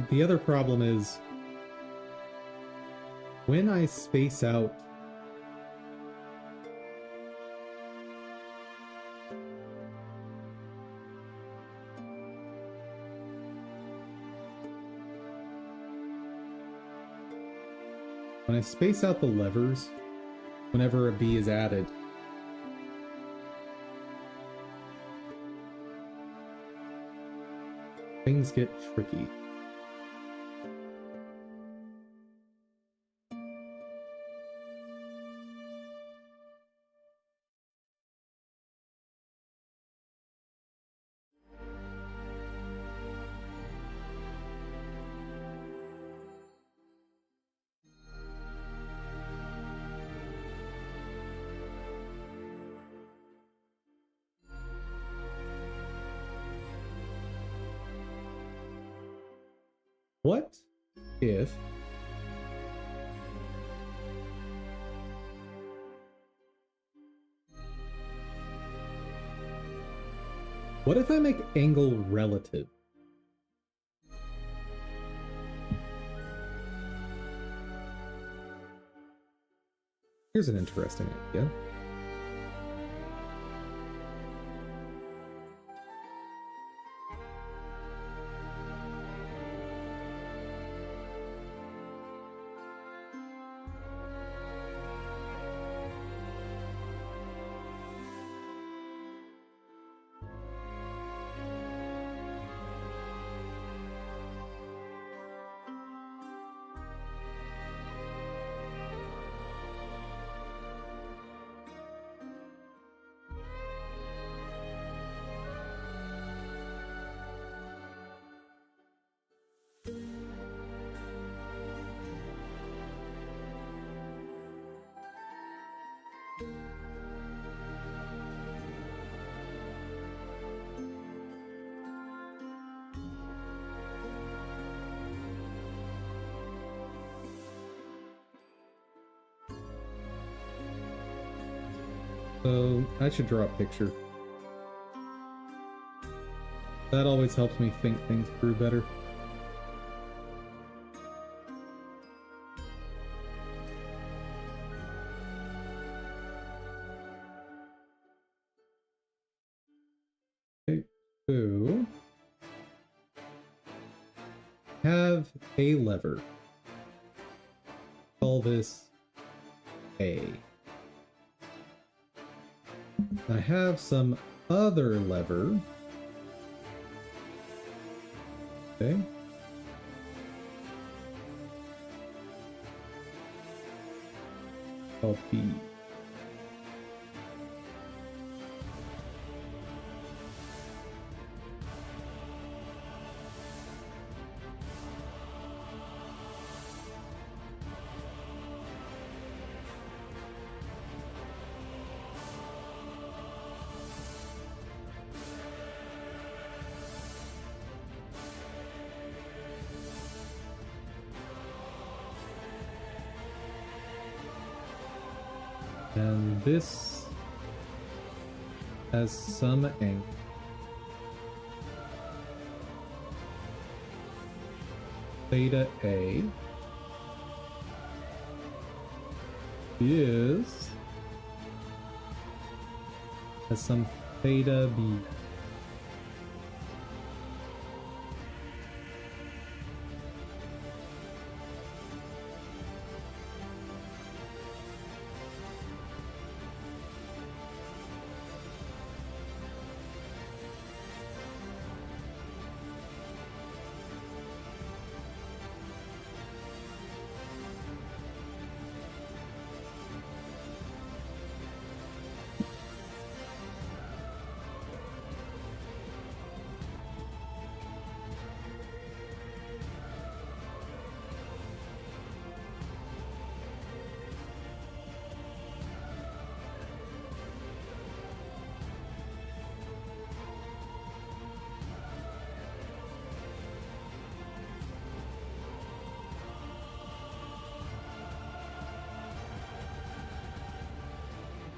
The other problem is when I space out the levers whenever a B is added, things get tricky. What if I make angle relative? Here's an interesting idea. So I should draw a picture. That always helps me think things through better. Okay, so have a lever. Call this A. I have some other lever. Okay. Called B. And this has some angle. Theta A has some theta B.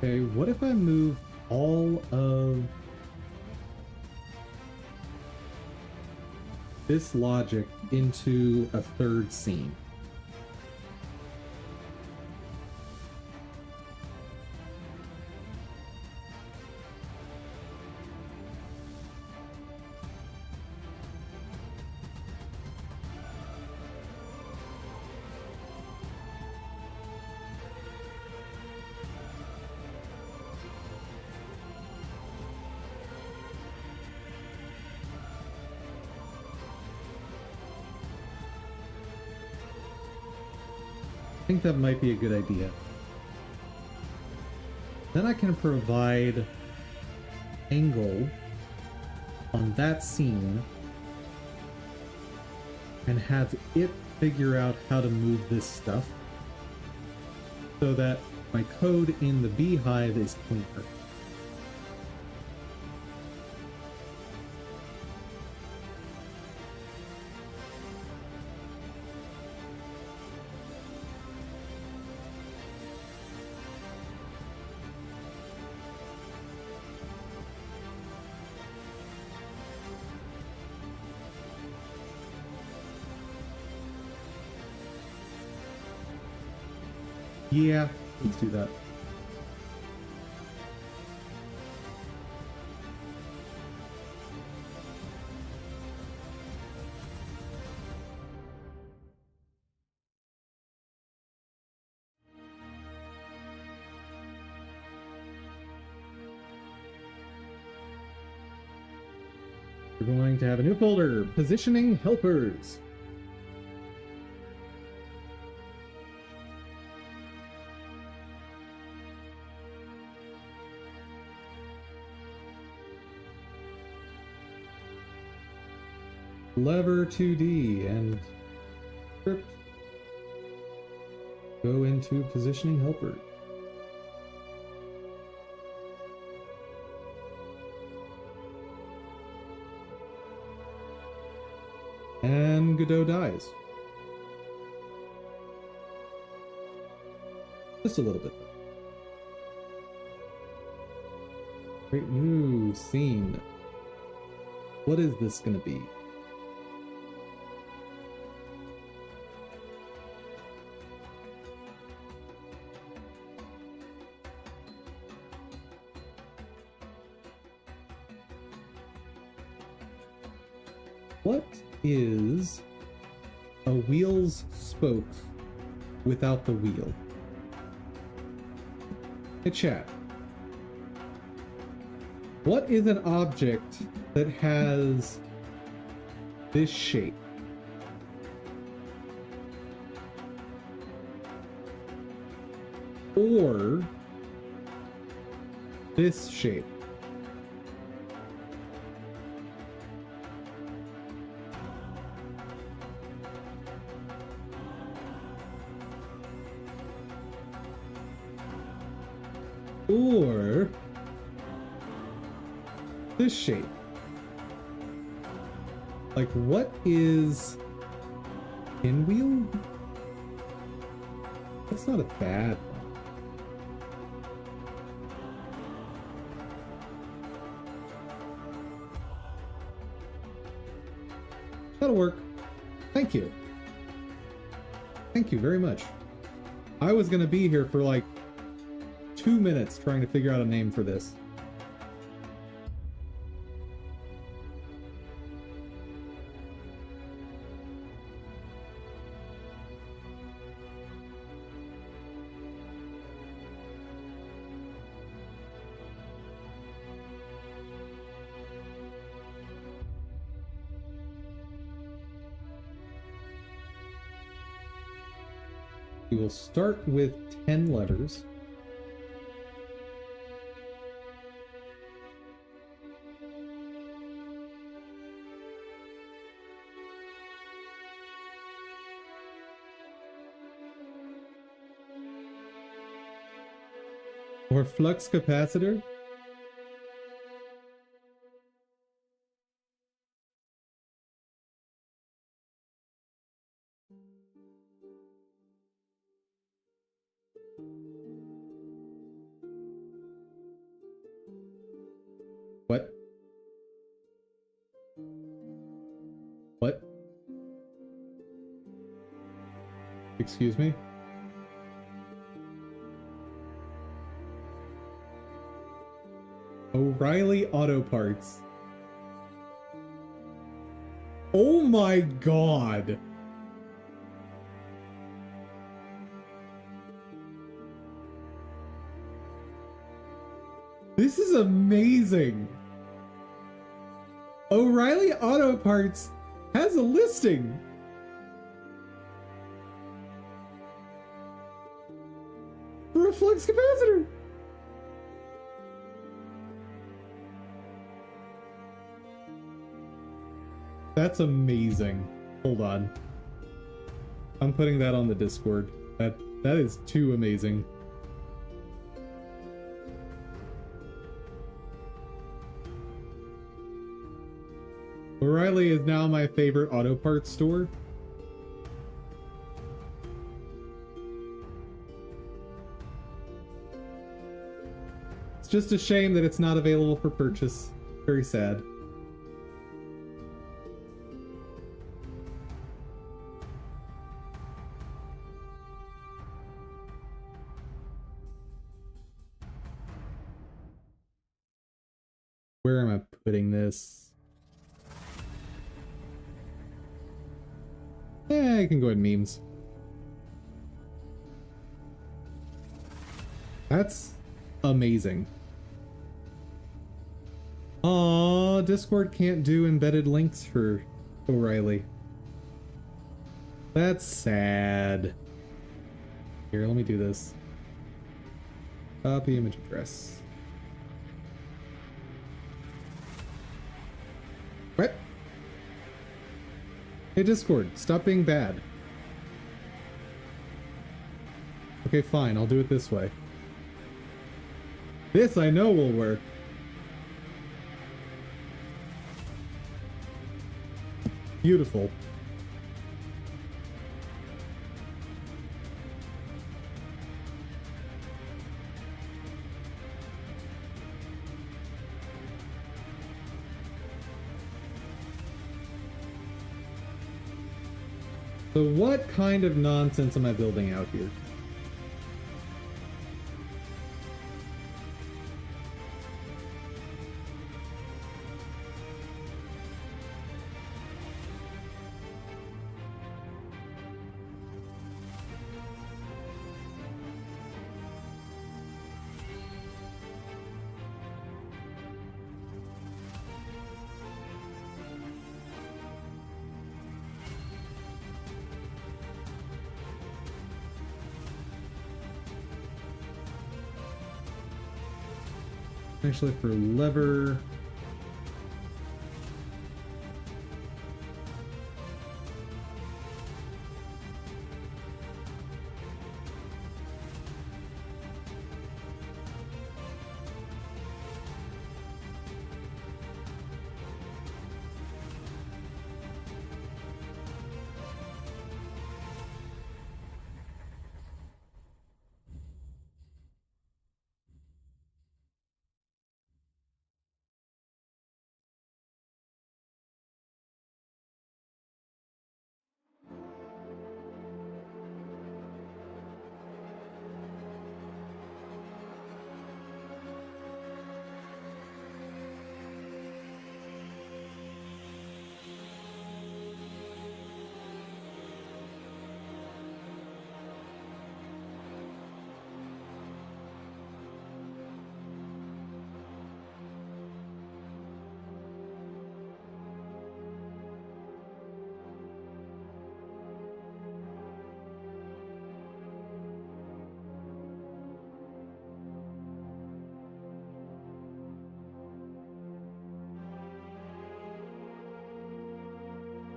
Okay, what if I move all of this logic into a third scene? I think that might be a good idea. Then I can provide angle on that scene and have it figure out how to move this stuff so that my code in the beehive is cleaner. Yeah, let's do that. We're going to have a new folder, Positioning Helpers. Lever 2D and script. Go into Positioning Helper. And Godot dies. Just a little bit. Great new scene. What is this gonna be? What is a wheel's spoke without the wheel? Hey chat. What is an object that has this shape? Or this shape? Or this shape? Like, what is pinwheel? That's not a bad one. That'll work. Thank you. Thank you very much. I was gonna be here for like 2 minutes trying to figure out a name for this. We will start with 10 letters. Or flux capacitor. What? What? Excuse me? O'Reilly Auto Parts. Oh my god! This is amazing! O'Reilly Auto Parts has a listing! For a flux capacitor! That's amazing. Hold on. I'm putting that on the Discord. That is too amazing. O'Reilly is now my favorite auto parts store. It's just a shame that it's not available for purchase. Very sad. Where am I putting this? Yeah, I can go ahead and memes. That's amazing. Aw, Discord can't do embedded links for O'Reilly. That's sad. Here, let me do this. Copy image address. What? Hey Discord, stop being bad. Okay, fine, I'll do it this way. This I know will work. Beautiful. So what kind of nonsense am I building out here? Actually, for lever.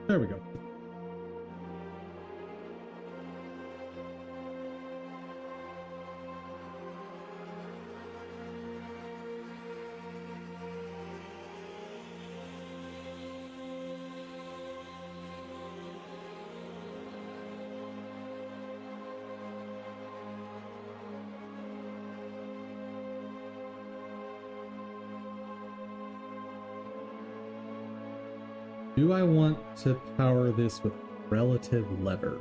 There we go. Do I want to power this with relative lever?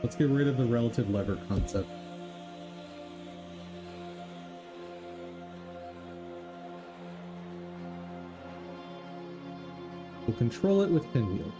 Let's get rid of the relative lever concept. We'll control it with Pinwheels.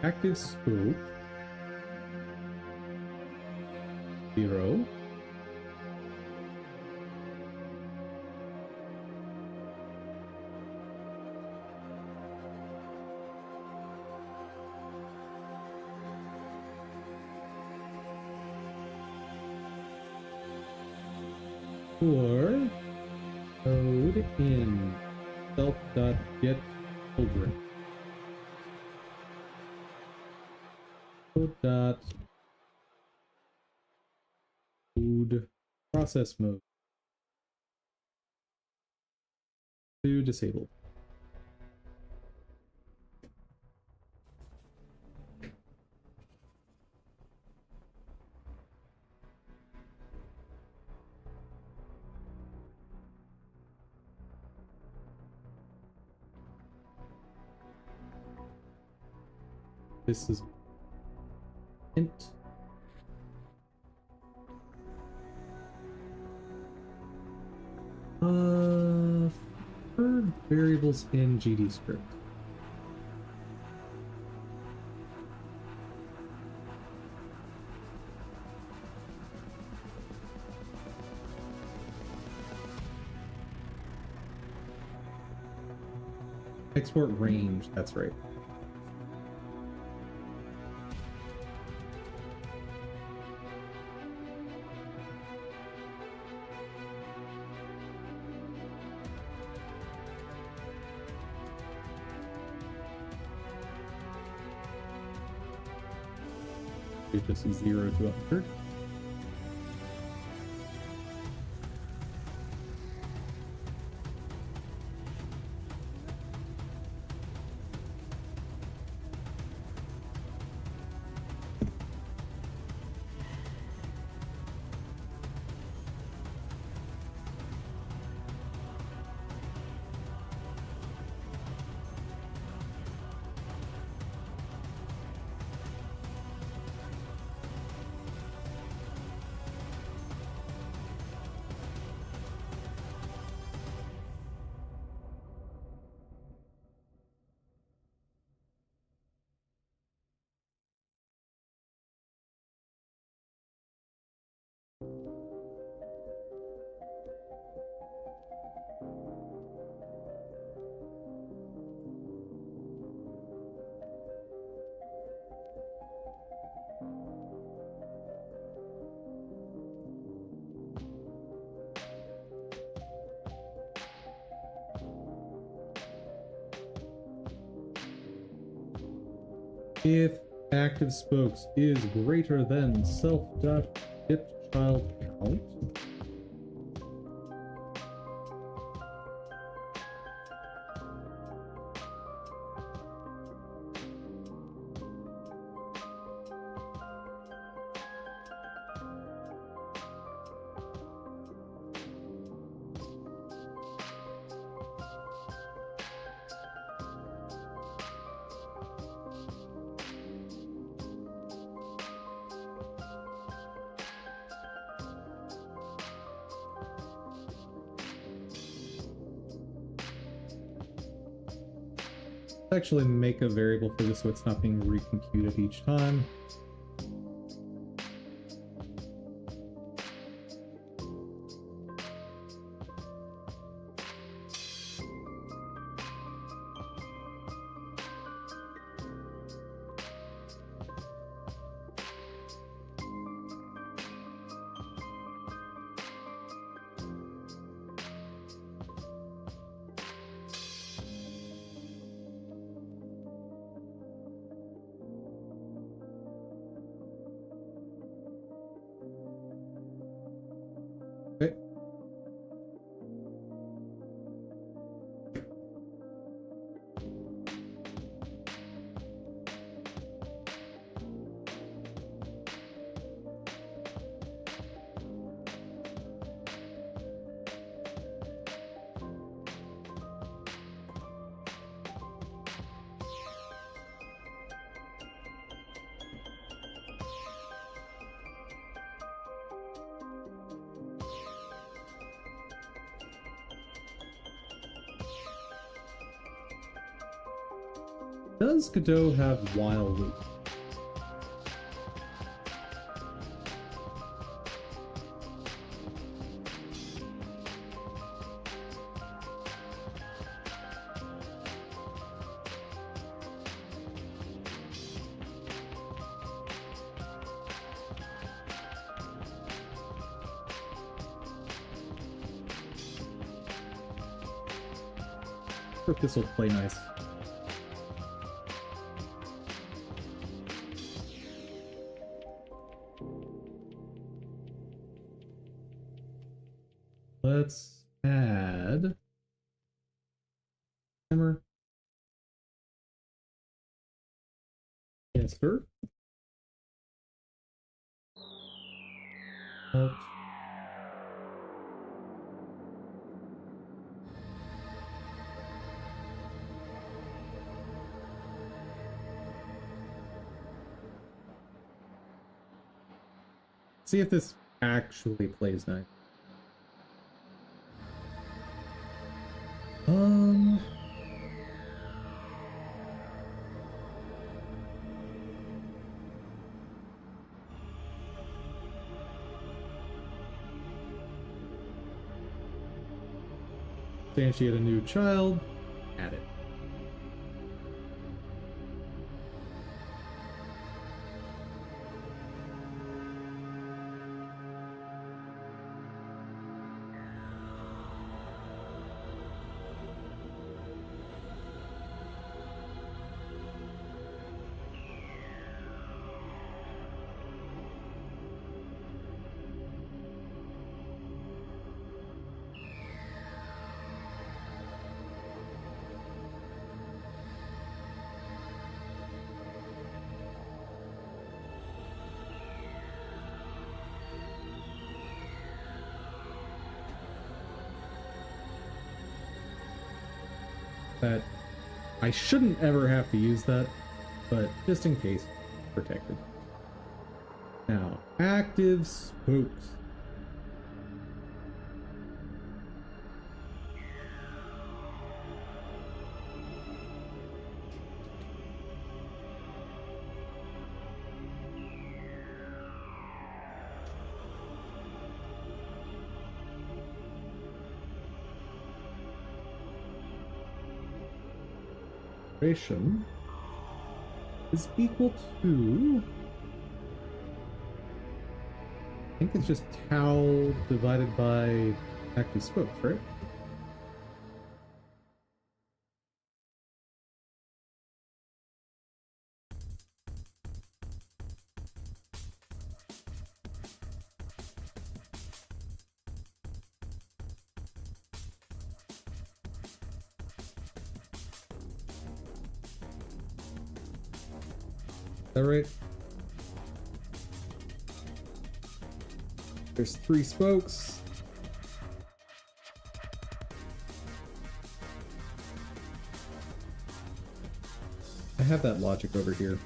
Active scope 0. for code in self.get children. Code dot food process mode to disabled. This is int. For variables in GD script. Export range, that's right. Just 0 to 100. If active spokes is greater than self.getChildCount, actually make a variable for this so it's not being recomputed each time. Okay. Does Godot have while loop? Hope this will play nice. Let's add hammer. Transfer. Out. See if this actually plays nice. Instantiate a new child, add it. That I shouldn't ever have to use that, but just in case, protected. Now, active spokes. Is equal to, I think it's just tau divided by active spokes, right? Is that right? There's 3 spokes. I have that logic over here.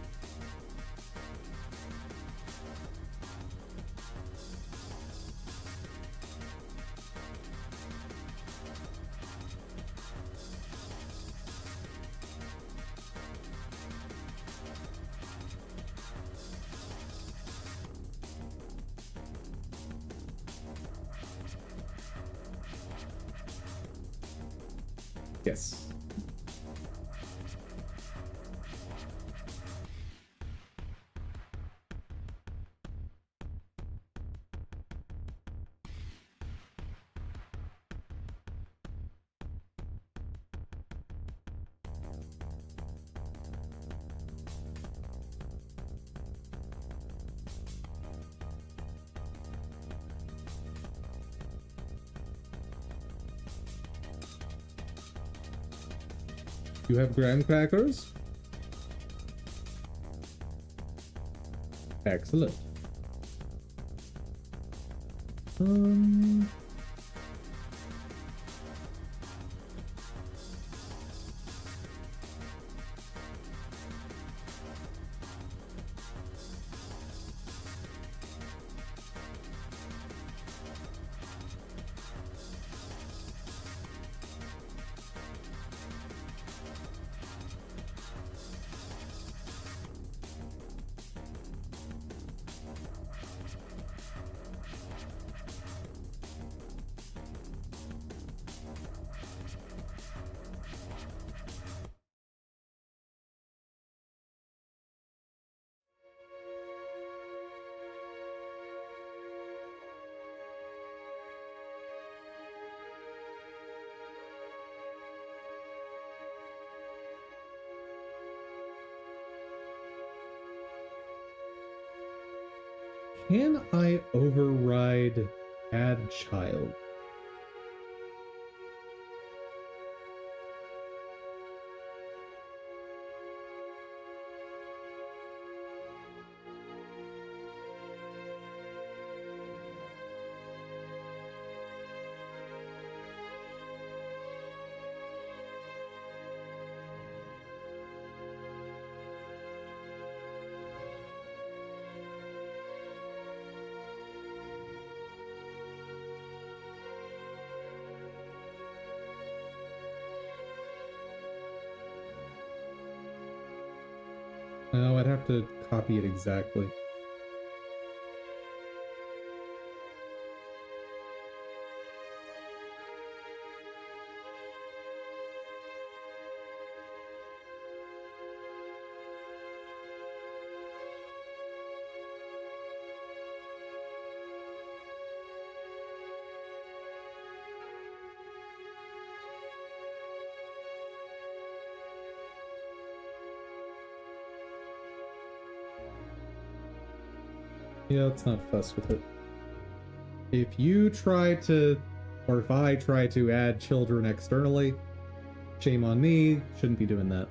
Yes. You have graham crackers? Excellent. Can I override add child? No, I'd have to copy it exactly. Yeah, let's not fuss with it. If you try to, or if I try to add children externally, shame on me, shouldn't be doing that.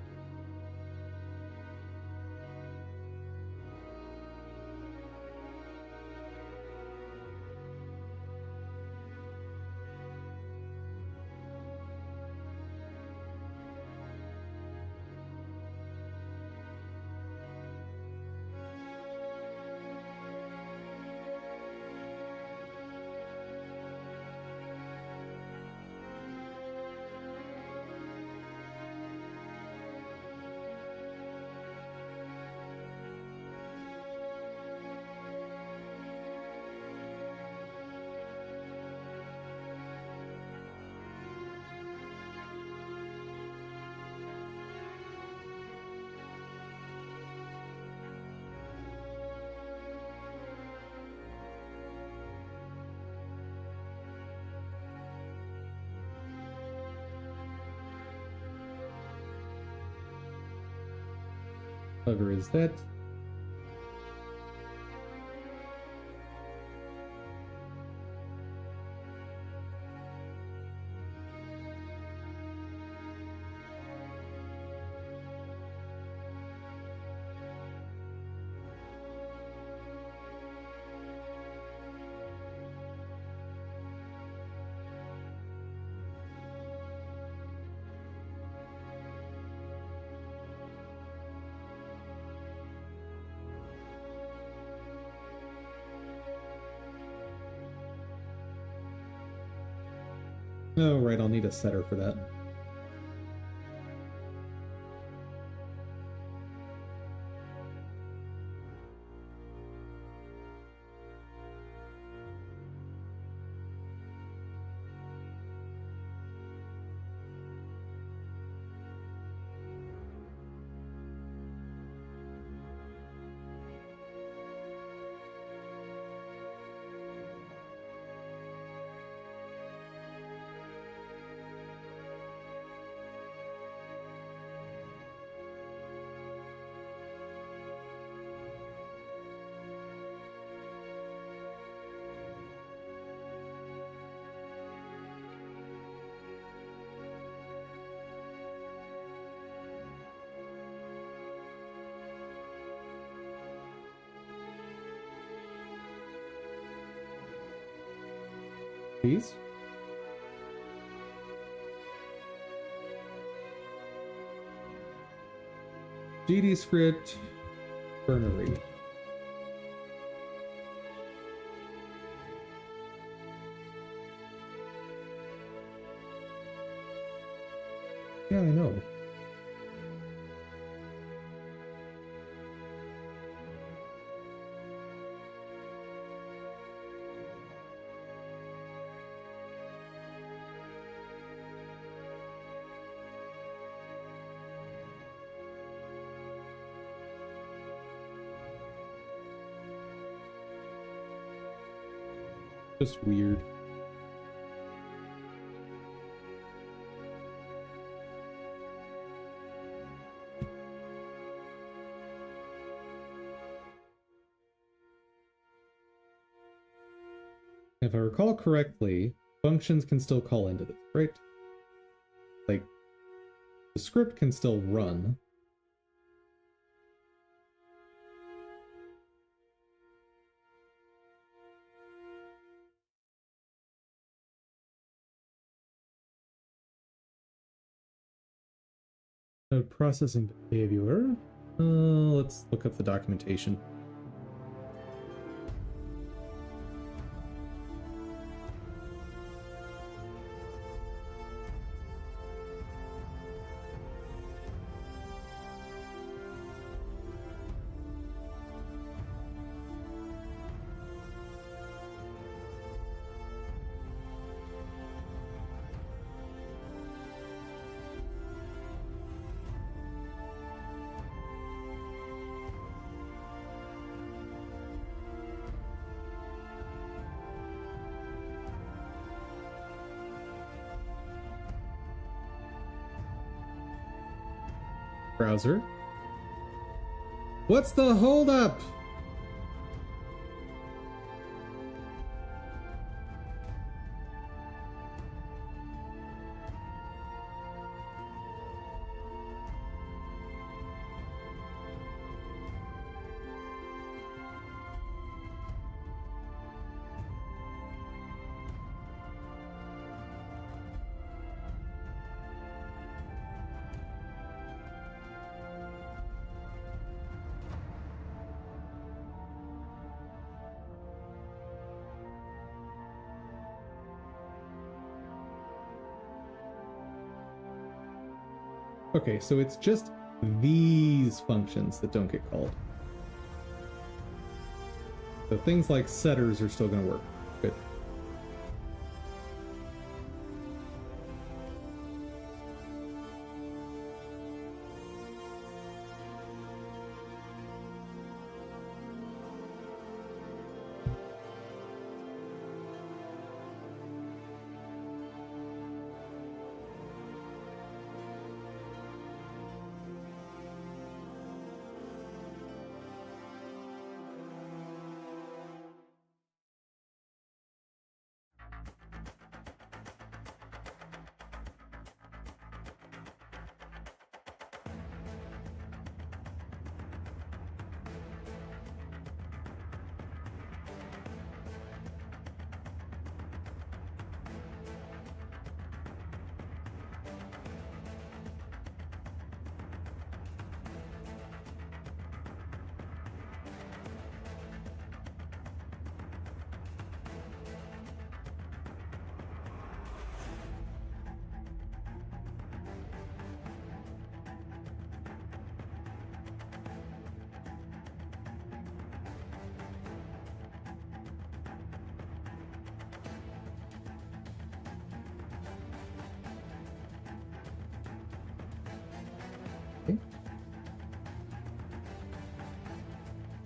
Clever is that. Oh, right, I'll need a setter for that. Please? GD script, burnery. Yeah, I know. Just weird. If I recall correctly, functions can still call into this, right? Like, the script can still run. Node processing behavior. Let's look up the documentation. Browser. What's the holdup? Okay, so it's just these functions that don't get called. So things like setters are still going to work. Good.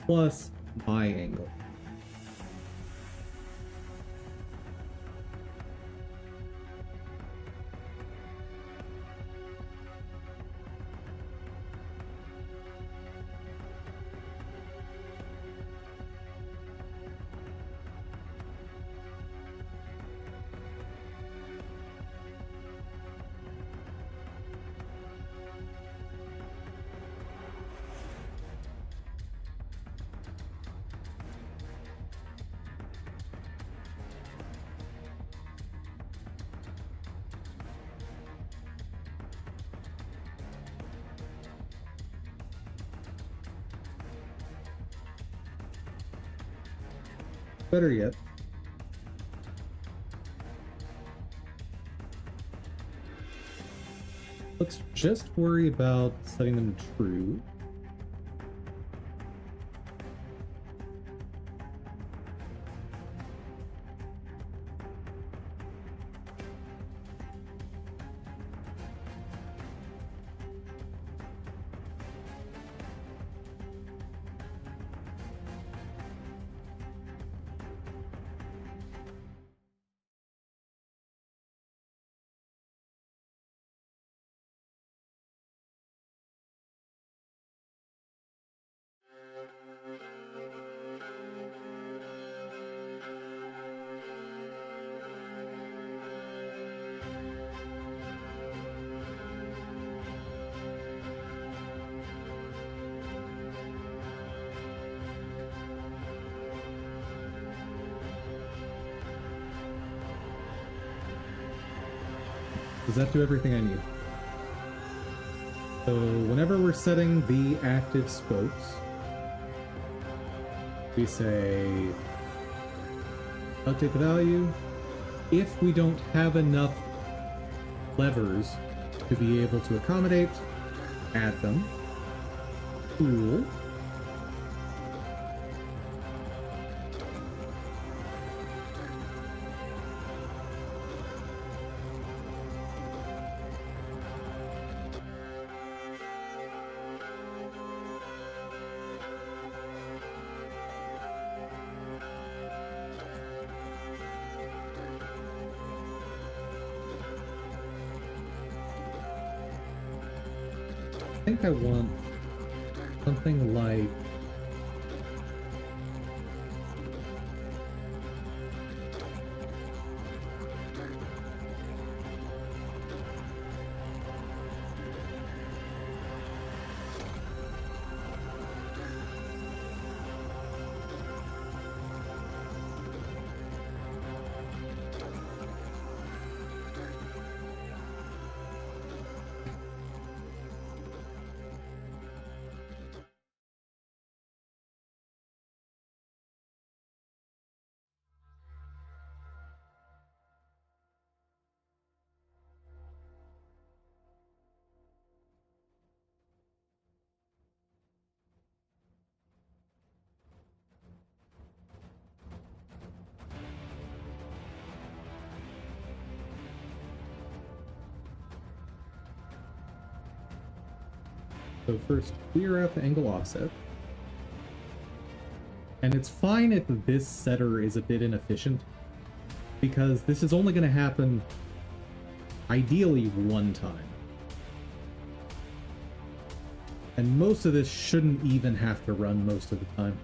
Plus my angle. Better yet, let's just worry about setting them true. Does that do everything I need? So whenever we're setting the active spokes, we say update the value. If we don't have enough levers to be able to accommodate, add them. Cool. I think I want something like so first clear out the angle offset. And it's fine if this setter is a bit inefficient, because this is only going to happen ideally one time. And most of this shouldn't even have to run most of the time.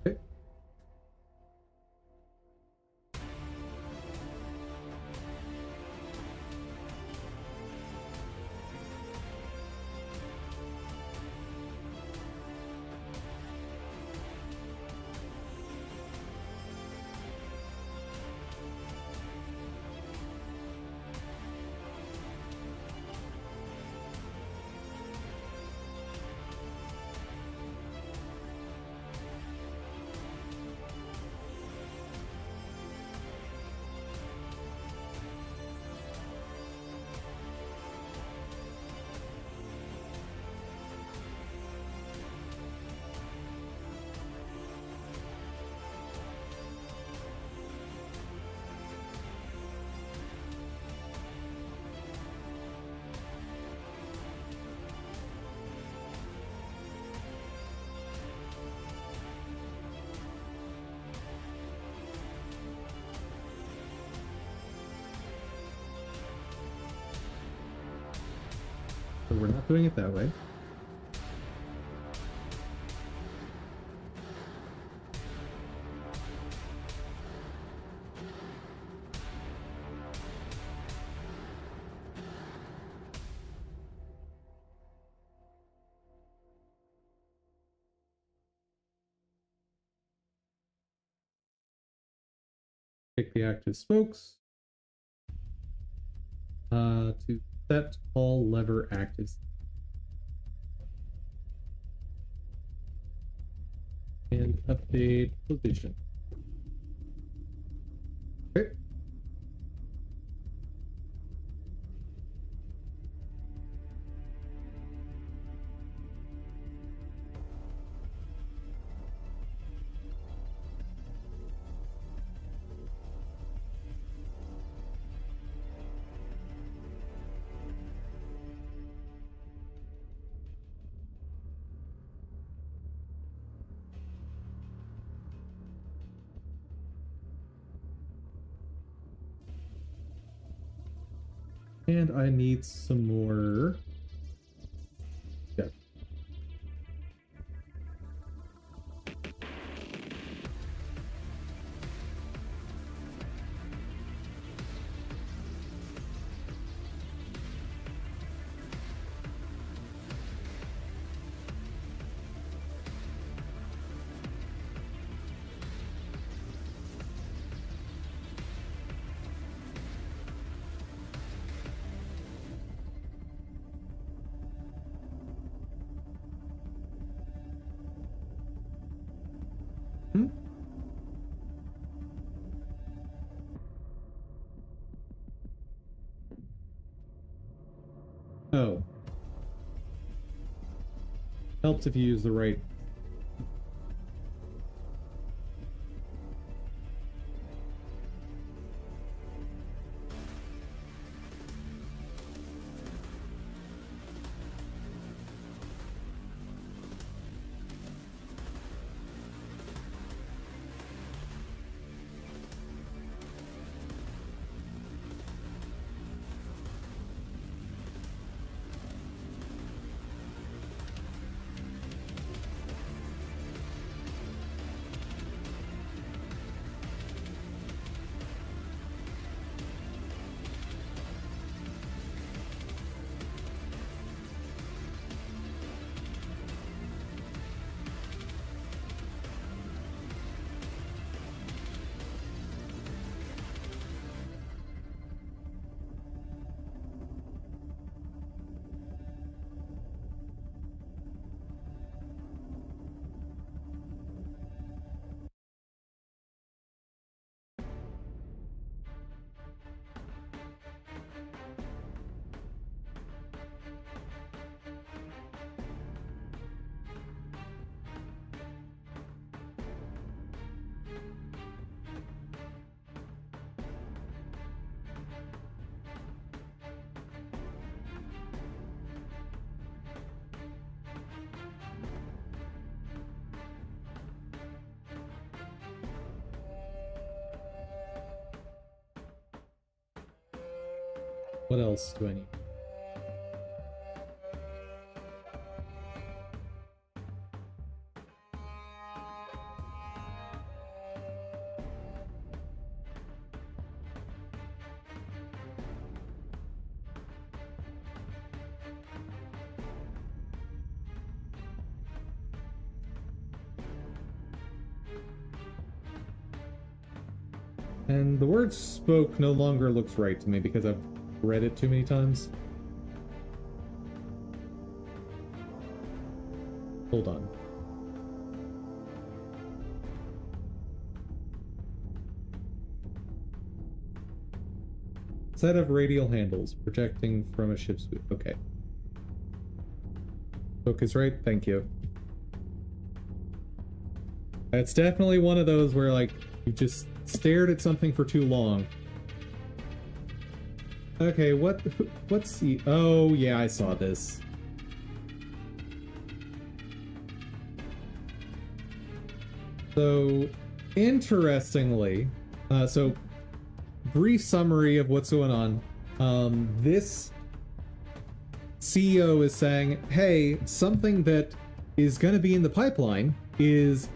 Okay. So we're not doing it that way. Pick the active spokes to set all lever actives. And update position. Okay. And I need some more. Yeah. Hmm? Oh. Helps if you use the right. What else do I need? And the word spoke no longer looks right to me because I've read it too many times. Hold on. Set of radial handles projecting from a ship's wheel. Okay. Focus right. Thank you. That's definitely one of those where, like, you just stared at something for too long. Okay, what's the... Oh, yeah, I saw this. So, interestingly, so brief summary of what's going on. This CEO is saying, hey, something that is going to be in the pipeline is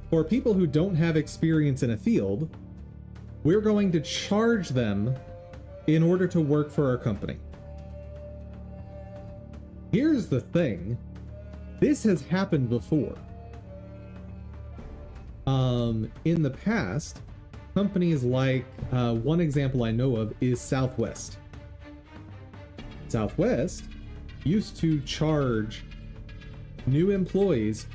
for people who don't have experience in a field, we're going to charge them in order to work for our company. Here's the thing. This has happened before. In the past, companies like, one example I know of is Southwest. Southwest used to charge new employees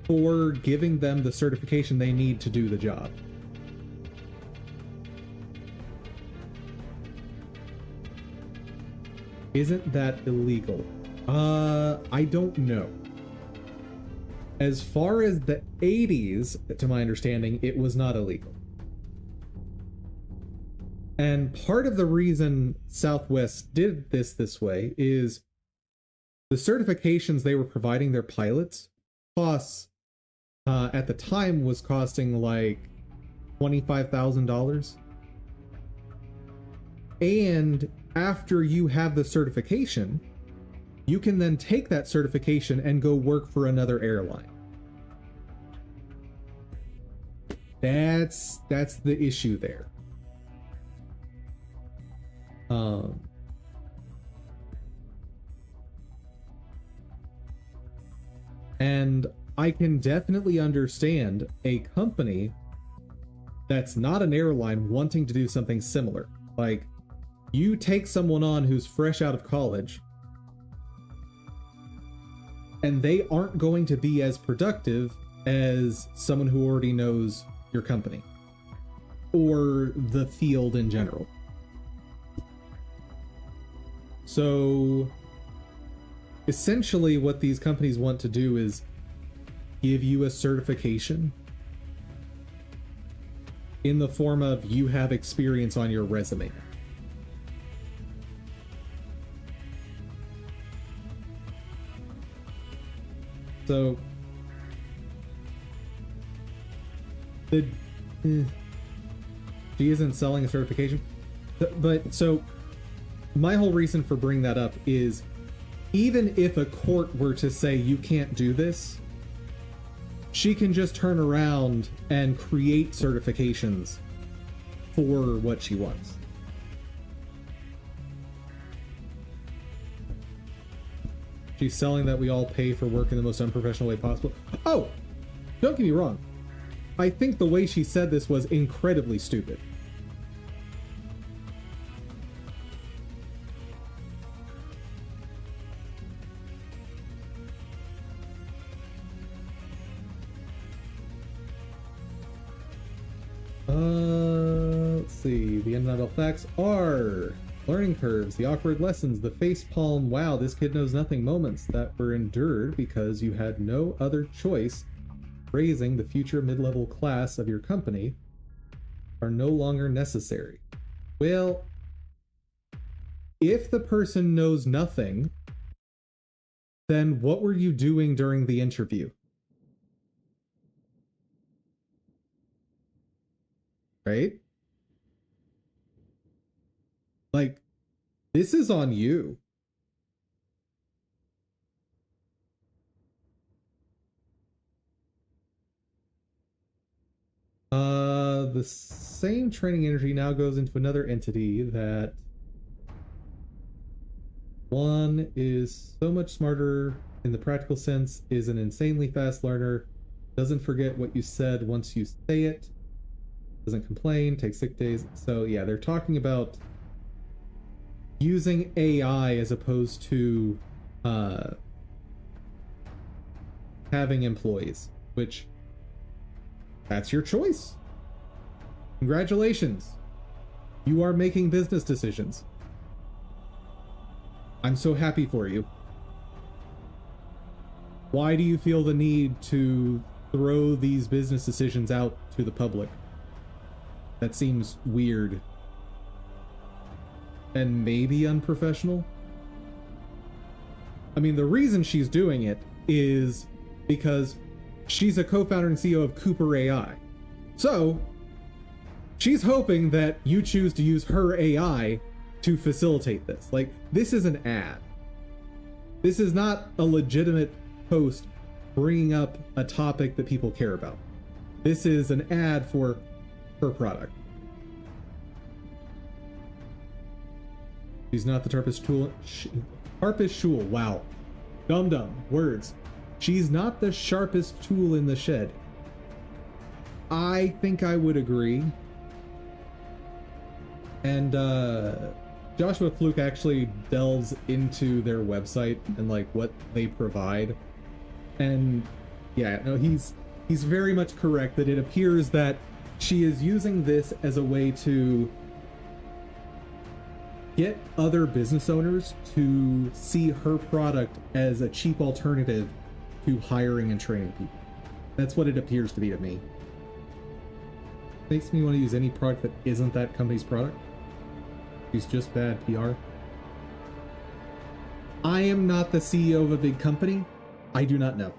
for giving them the certification they need to do the job. Isn't that illegal? I don't know. As far as the 80s, to my understanding, it was not illegal. And part of the reason Southwest did this way is the certifications they were providing their pilots costs, at the time was costing like $25,000. And after you have the certification, you can then take that certification and go work for another airline. That's the issue there. And I can definitely understand a company that's not an airline wanting to do something similar. Like, you take someone on who's fresh out of college, and they aren't going to be as productive as someone who already knows your company or the field in general. So essentially what these companies want to do is give you a certification in the form of you have experience on your resume. So she isn't selling a certification, but so my whole reason for bringing that up is, even if a court were to say you can't do this, she can just turn around and create certifications for what she wants. She's selling that we all pay for work in the most unprofessional way possible. Oh, don't get me wrong. I think the way she said this was incredibly stupid. Let's see. The undeniable facts are learning curves, the awkward lessons, the face palm, wow, this kid knows nothing moments that were endured because you had no other choice. Raising the future mid-level class of your company are no longer necessary. Well, if the person knows nothing, then what were you doing during the interview? Right? Like, this is on you. The same training energy now goes into another entity that one is so much smarter in the practical sense, is an insanely fast learner, doesn't forget what you said once you say it, doesn't complain, takes sick days. So yeah, they're talking about using AI as opposed to having employees, which that's your choice. Congratulations. You are making business decisions. I'm so happy for you. Why do you feel the need to throw these business decisions out to the public? That seems weird. And maybe unprofessional? I mean, the reason she's doing it is because she's a co-founder and CEO of Cooper AI. So, she's hoping that you choose to use her AI to facilitate this. Like, this is an ad. This is not a legitimate post bringing up a topic that people care about. This is an ad for her product. She's not the sharpest tool. Sharpest tool. Wow. Dumb. Words. She's not the sharpest tool in the shed. I think I would agree. And Joshua Fluke actually delves into their website and like what they provide. And yeah, no, he's very much correct that it appears that she is using this as a way to get other business owners to see her product as a cheap alternative to hiring and training people. That's what it appears to be to me. Makes me want to use any product that isn't that company's product. She's just bad PR. I am not the CEO of a big company. I do not know.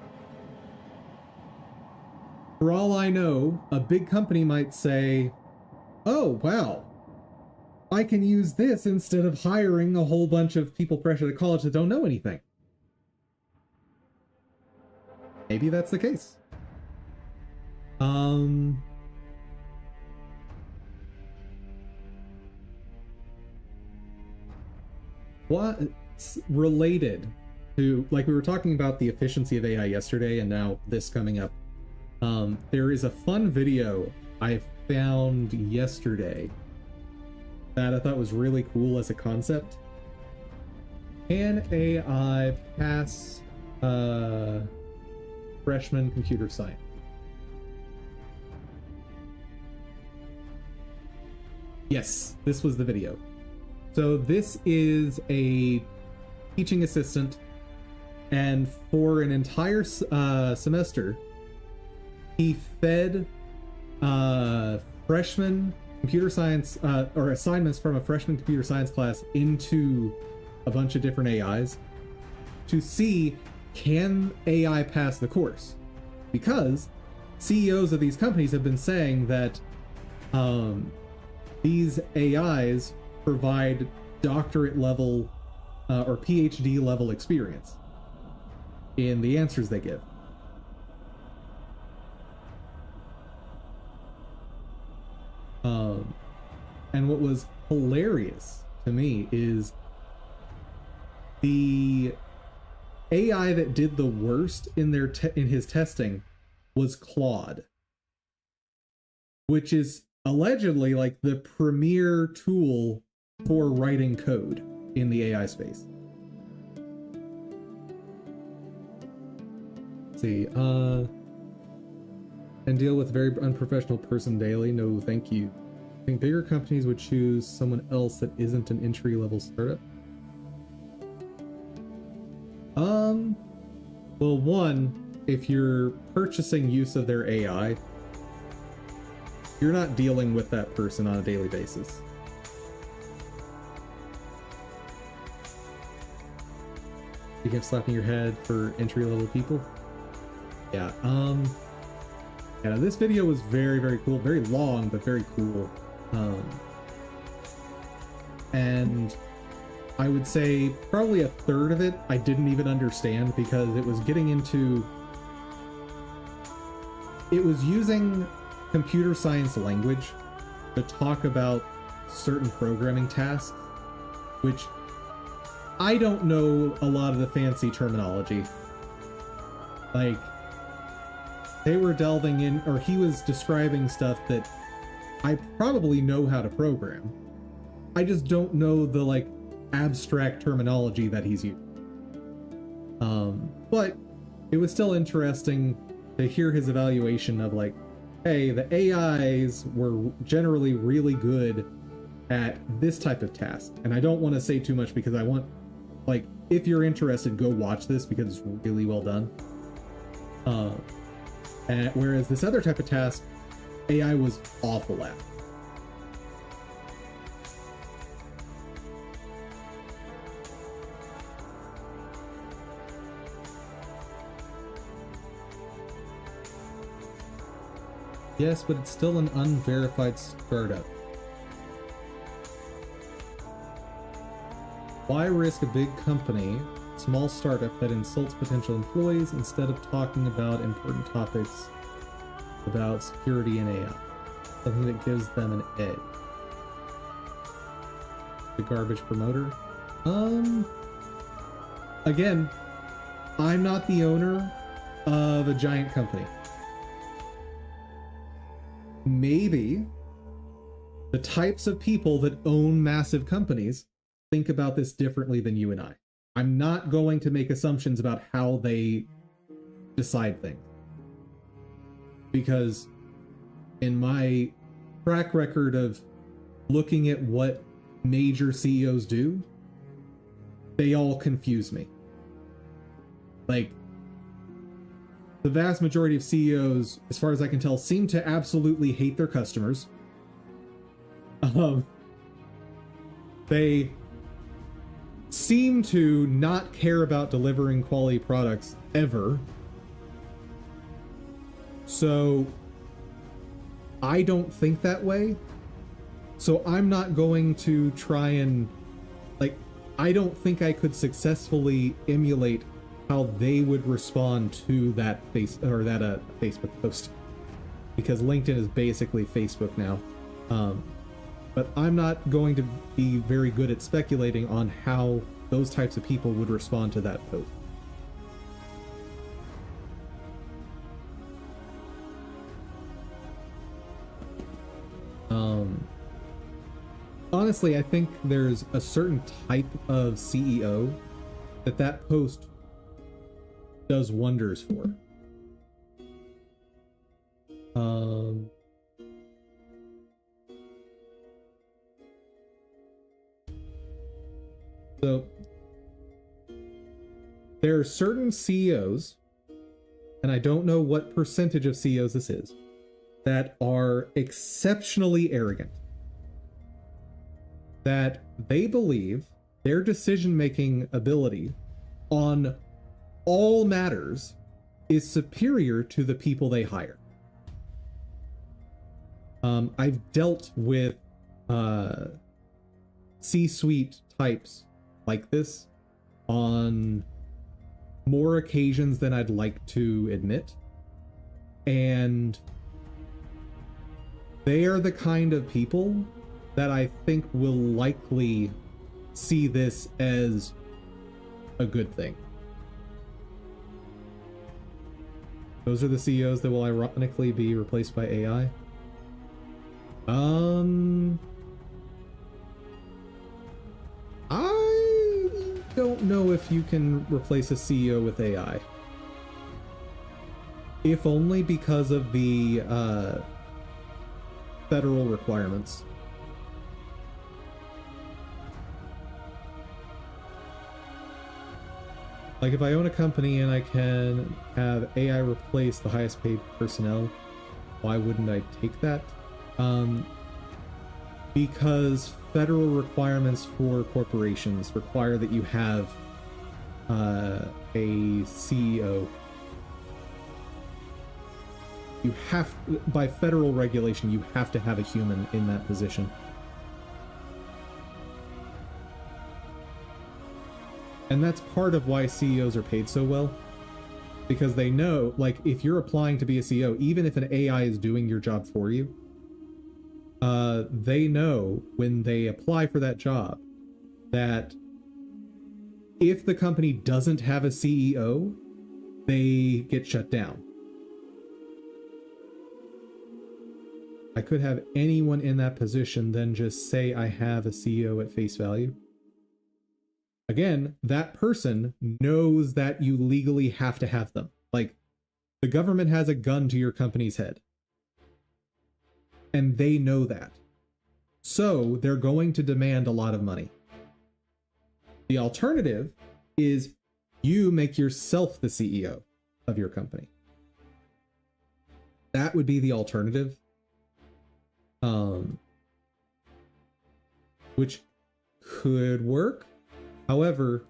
For all I know, a big company might say, oh, wow, I can use this instead of hiring a whole bunch of people fresh out of college that don't know anything. Maybe that's the case. What's related to, like, we were talking about the efficiency of AI yesterday, and now this coming up. There is a fun video I found yesterday that I thought was really cool as a concept. Can AI pass freshman computer science? Yes, this was the video. So this is a teaching assistant, and for an entire semester, he fed freshman computer science or assignments from a freshman computer science class into a bunch of different AIs to see, can AI pass the course? Because CEOs of these companies have been saying that these AIs provide doctorate level or PhD level experience in the answers they give. And what was hilarious to me is the AI that did the worst in his testing was Claude, which is allegedly like the premier tool for writing code in the AI space. Let's see, and deal with a very unprofessional person daily. No, thank you. I think bigger companies would choose someone else that isn't an entry-level startup. Well, one, if you're purchasing use of their AI, you're not dealing with that person on a daily basis. You keep slapping your head for entry-level people? Yeah, yeah, this video was very, very cool. Very long, but very cool. And I would say probably a third of it I didn't even understand, because it was getting into... It was using computer science language to talk about certain programming tasks, which I don't know a lot of the fancy terminology. Like, they were delving in, or he was describing stuff that I probably know how to program. I just don't know the, like, abstract terminology that he's using. But it was still interesting to hear his evaluation of, like, hey, the AIs were generally really good at this type of task. And I don't want to say too much because I want, like, if you're interested, go watch this because it's really well done. And whereas this other type of task, AI was awful at. Yes, but it's still an unverified startup. Why risk a big company, small startup that insults potential employees instead of talking about important topics about security and AI? Something that gives them an edge. The garbage promoter? Again, I'm not the owner of a giant company. Maybe the types of people that own massive companies think about this differently than you and I. I'm not going to make assumptions about how they decide things, because in my track record of looking at what major CEOs do, they all confuse me. Like, the vast majority of CEOs, as far as I can tell, seem to absolutely hate their customers. They seem to not care about delivering quality products ever. So I don't think that way. So I'm not going to try and, like, I don't think I could successfully emulate how they would respond to that Facebook post, because LinkedIn is basically Facebook now. But I'm not going to be very good at speculating on how those types of people would respond to that post. Honestly, I think there's a certain type of CEO that post does wonders for. So there are certain CEOs, and I don't know what percentage of CEOs this is, that are exceptionally arrogant. That they believe their decision-making ability on all matters is superior to the people they hire. I've dealt with C-suite types like this on more occasions than I'd like to admit. And they are the kind of people that I think will likely see this as a good thing. Those are the CEOs that will ironically be replaced by AI. I don't know if you can replace a CEO with AI. If only because of the federal requirements. Like, if I own a company and I can have AI replace the highest paid personnel, why wouldn't I take that? Because federal requirements for corporations require that you have a CEO. You have, by federal regulation, you have to have a human in that position. And that's part of why CEOs are paid so well, because they know, like, if you're applying to be a CEO, even if an AI is doing your job for you, they know when they apply for that job that if the company doesn't have a CEO, they get shut down. I could have anyone in that position then just say I have a CEO at face value. Again, that person knows that you legally have to have them. Like, the government has a gun to your company's head. And they know that. So they're going to demand a lot of money. The alternative is you make yourself the CEO of your company. That would be the alternative. Which could work. However,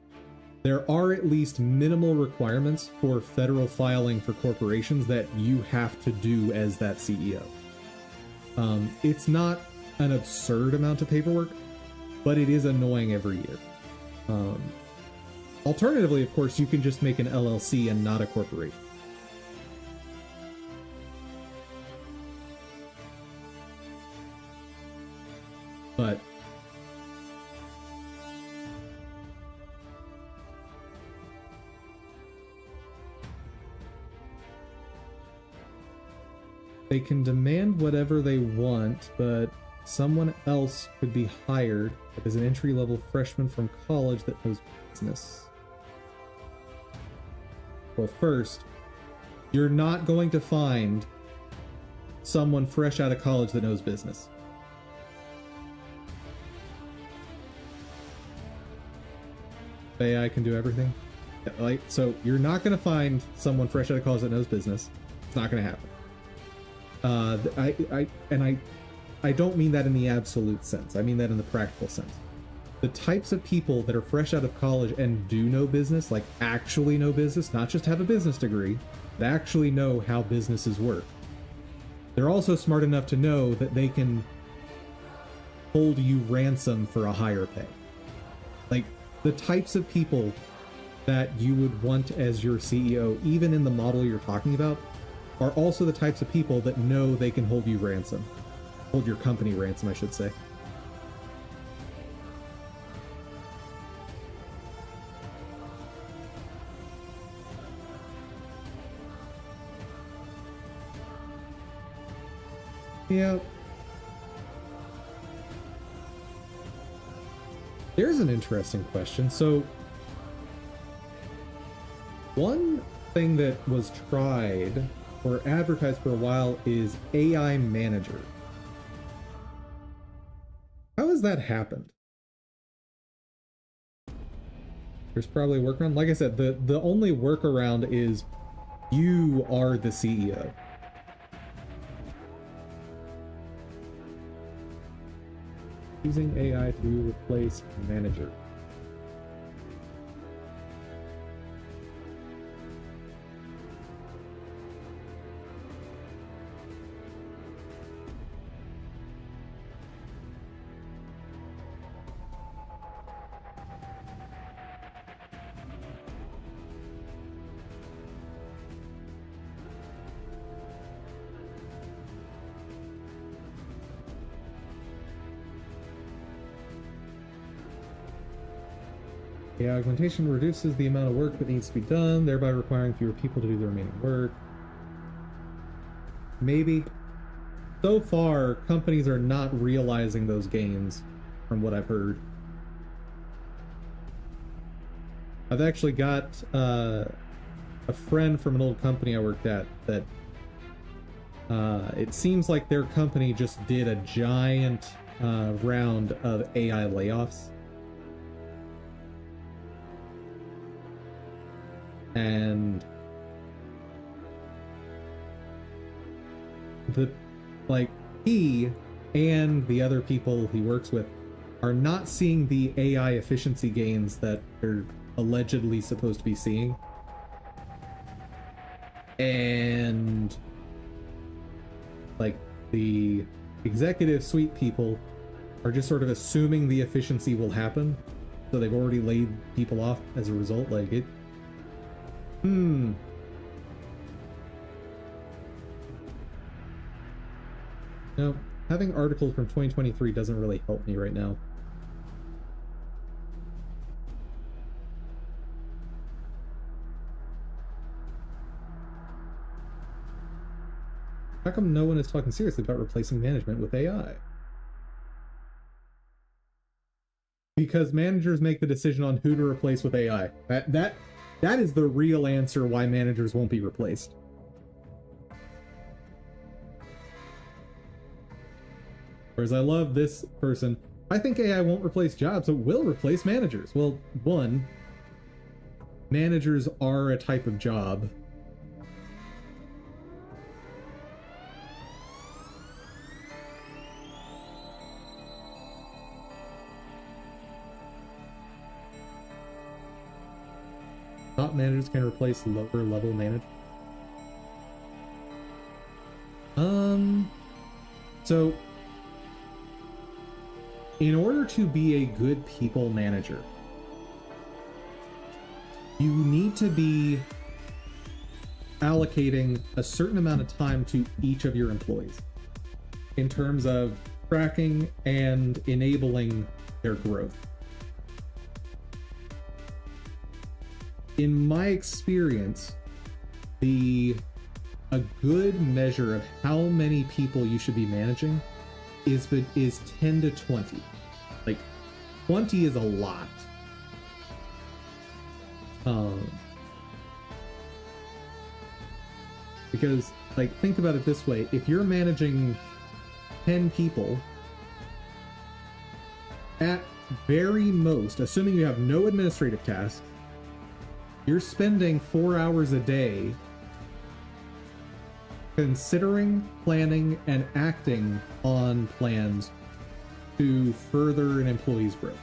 there are at least minimal requirements for federal filing for corporations that you have to do as that CEO. It's not an absurd amount of paperwork, but it is annoying every year. Alternatively, of course, you can just make an LLC and not a corporation. But they can demand whatever they want, but someone else could be hired as an entry-level freshman from college that knows business. Well, first, you're not going to find someone fresh out of college that knows business. AI can do everything. Like, so you're not going to find someone fresh out of college that knows business. It's not going to happen. I don't mean that in the absolute sense. I mean that in the practical sense. The types of people that are fresh out of college and do know business, like actually know business, not just have a business degree, but actually know how businesses work. They're also smart enough to know that they can hold you ransom for a higher pay. Like, the types of people that you would want as your CEO, even in the model you're talking about, are also the types of people that know they can hold you ransom. Hold your company ransom, I should say. Yeah. There's an interesting question. So, one thing that was tried or advertised for a while is AI Manager. How has that happened? There's probably a workaround. Like I said, the only workaround is you are the CEO. Using AI to replace manager. The augmentation reduces the amount of work that needs to be done, thereby requiring fewer people to do the remaining work. Maybe. So far, companies are not realizing those gains, from what I've heard. I've actually got a friend from an old company I worked at that it seems like their company just did a giant round of AI layoffs. And he and the other people he works with are not seeing the AI efficiency gains that they're allegedly supposed to be seeing. And like the executive suite people are just sort of assuming the efficiency will happen. So they've already laid people off as a result. Like it. No, having articles from 2023 doesn't really help me right now. How come no one is talking seriously about replacing management with AI? Because managers make the decision on who to replace with AI. That is the real answer why managers won't be replaced. Whereas I love this person. I think AI won't replace jobs, it will replace managers. Well, one, managers are a type of job. Top managers can replace lower level managers. So in order to be a good people manager, you need to be allocating a certain amount of time to each of your employees in terms of tracking and enabling their growth. In my experience, a good measure of how many people you should be managing is 10 to 20. Like 20 is a lot. Because like think about it this way, if you're managing 10 people, at very most, assuming you have no administrative tasks, you're spending 4 hours a day considering, planning, and acting on plans to further an employee's growth.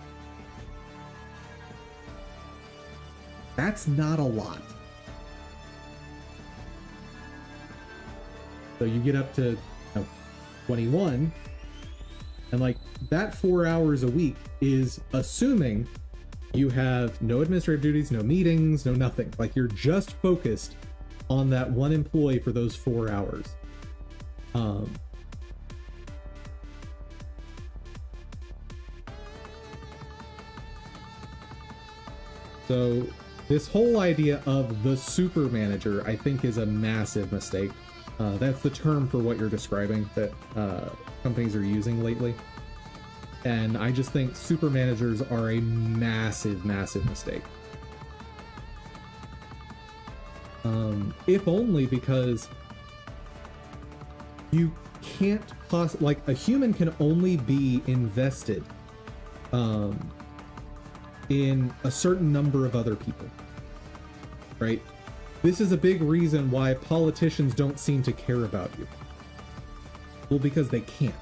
That's not a lot. So you get up to 21, And like that 4 hours a week is assuming you have no administrative duties, no meetings, no nothing. Like you're just focused on that one employee for those 4 hours. So this whole idea of the super manager, I think, is a massive mistake. That's the term for what you're describing that companies are using lately. And I just think super managers are a massive, massive mistake. If only because you can't like a human can only be invested in a certain number of other people, right? This is a big reason why politicians don't seem to care about you. Well, because they can't.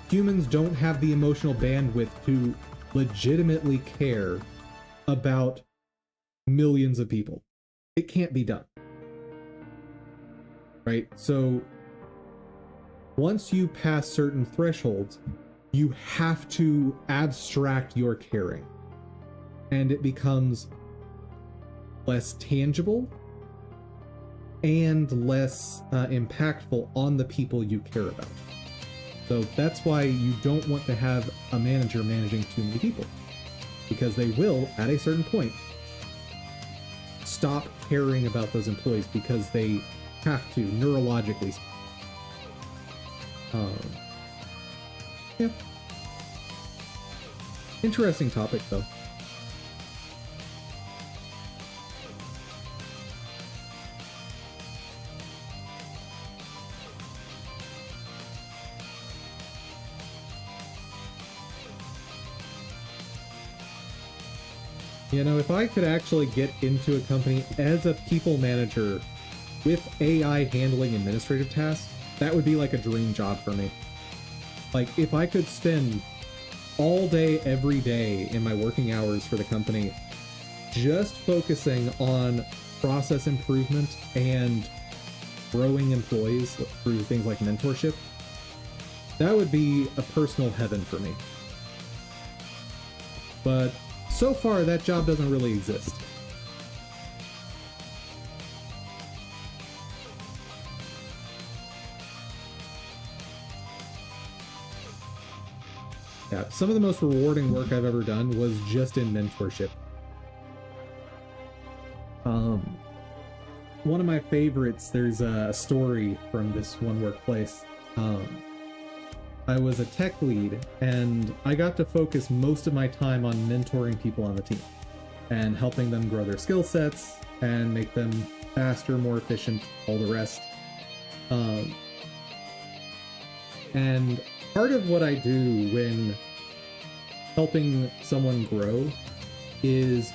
Humans don't have the emotional bandwidth to legitimately care about millions of people. It can't be done. Right? So once you pass certain thresholds, you have to abstract your caring. And it becomes less tangible and less impactful on the people you care about. So that's why you don't want to have a manager managing too many people, because they will, at a certain point, stop caring about those employees because they have to, neurologically. Yeah. Interesting topic, though. You know, if I could actually get into a company as a people manager with AI handling administrative tasks, that would be like a dream job for me. Like, if I could spend all day, every day in my working hours for the company just focusing on process improvement and growing employees through things like mentorship, that would be a personal heaven for me. But so far, that job doesn't really exist. Yeah, some of the most rewarding work I've ever done was just in mentorship. One of my favorites, there's a story from this one workplace. I was a tech lead, and I got to focus most of my time on mentoring people on the team and helping them grow their skill sets and make them faster, more efficient, all the rest. And part of what I do when helping someone grow is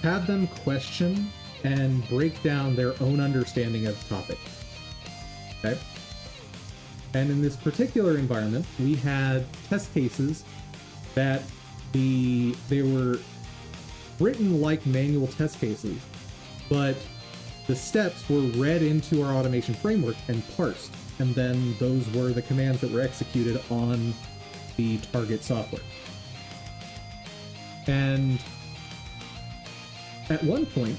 have them question and break down their own understanding of the topic. Okay? And in this particular environment, we had test cases that they were written like manual test cases, but the steps were read into our automation framework and parsed, and then those were the commands that were executed on the target software. And at one point,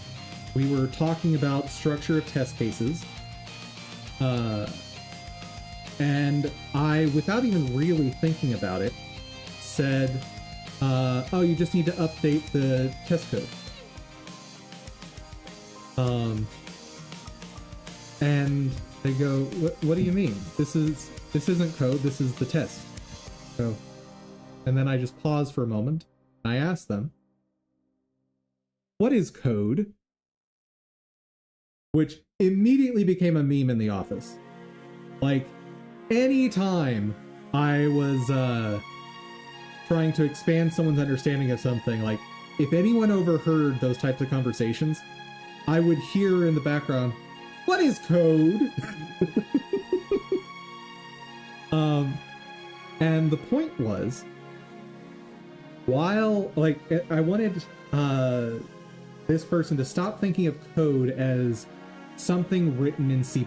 we were talking about structure of test cases, and I, without even really thinking about it, said, oh, you just need to update the test code. And they go, what do you mean? This isn't code, this is the test. So, and then I just paused for a moment. I asked them, what is code? Which immediately became a meme in the office. Like, anytime I was trying to expand someone's understanding of something, like if anyone overheard those types of conversations, I would hear in the background, what is code? And the point was, while like I wanted this person to stop thinking of code as something written in C++.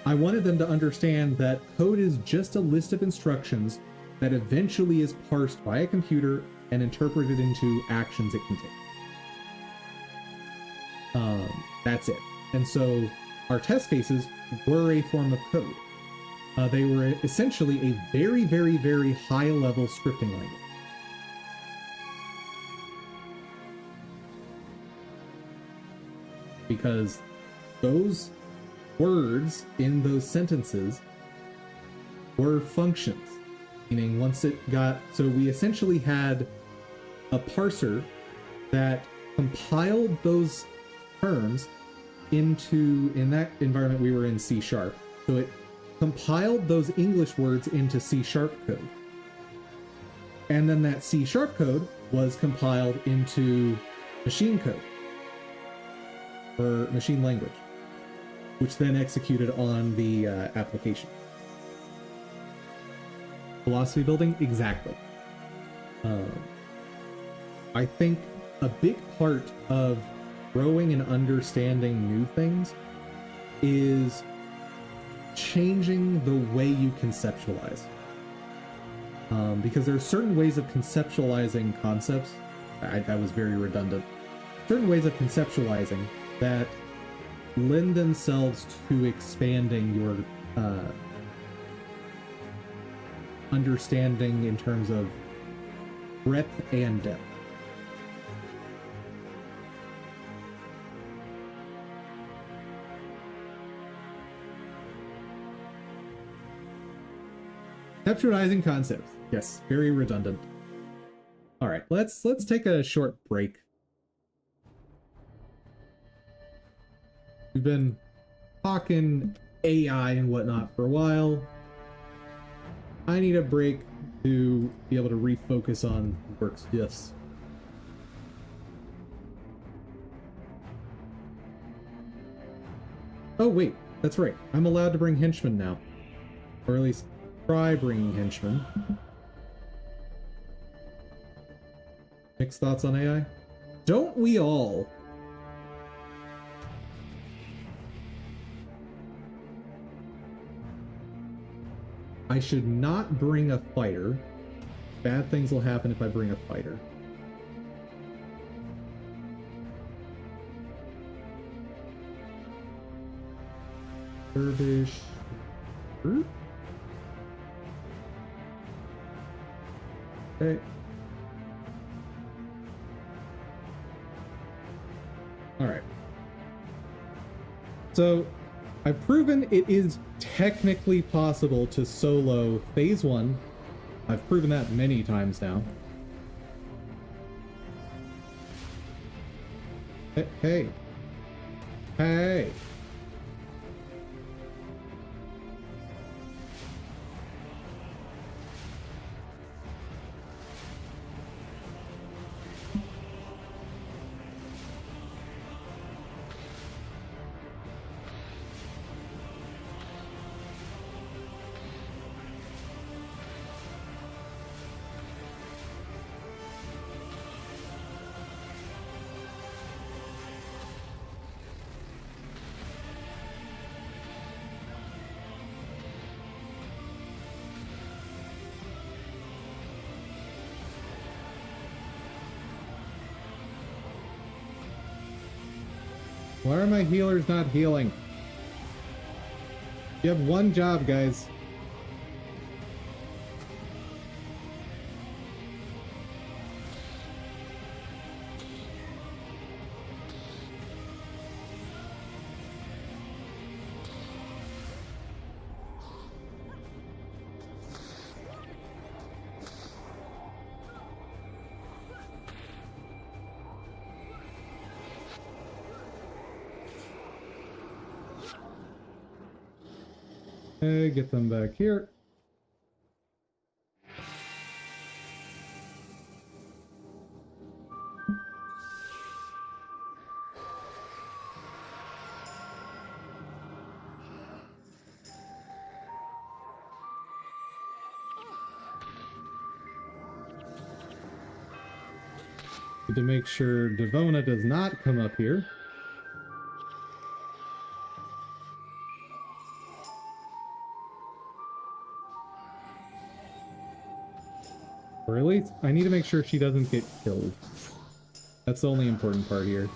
I wanted them to understand that code is just a list of instructions that eventually is parsed by a computer and interpreted into actions it can take. That's it. And so our test cases were a form of code. They were essentially a very, very, very high-level scripting language. Because those words in those sentences were functions. Meaning once it got... So we essentially had a parser that compiled those terms into... In that environment, we were in C#. So it compiled those English words into C# code. And then that C# code was compiled into machine code. Or machine language. Which then executed on the application. Philosophy building? Exactly. I think a big part of growing and understanding new things is changing the way you conceptualize. Because there are certain ways of conceptualizing concepts. That was very redundant. Certain ways of conceptualizing that lend themselves to expanding your understanding in terms of breadth and depth. Conceptualizing concepts. Yes, very redundant. All right, let's take a short break. We've been talking AI and whatnot for a while. I need a break to be able to refocus on work stuffs. Oh wait, that's right. I'm allowed to bring henchmen now. Or at least try bringing henchmen. Mixed thoughts on AI? Don't we all? I should not bring a fighter. Bad things will happen if I bring a fighter. Dervish group? Okay. Alright. So, I've proven it is technically possible to solo Phase 1. I've proven that many times now. Hey. Hey. Why are my healers not healing? You have one job, guys. Okay, get them back here. Need to make sure Devona does not come up here. Or at least I need to make sure she doesn't get killed. That's the only important part here.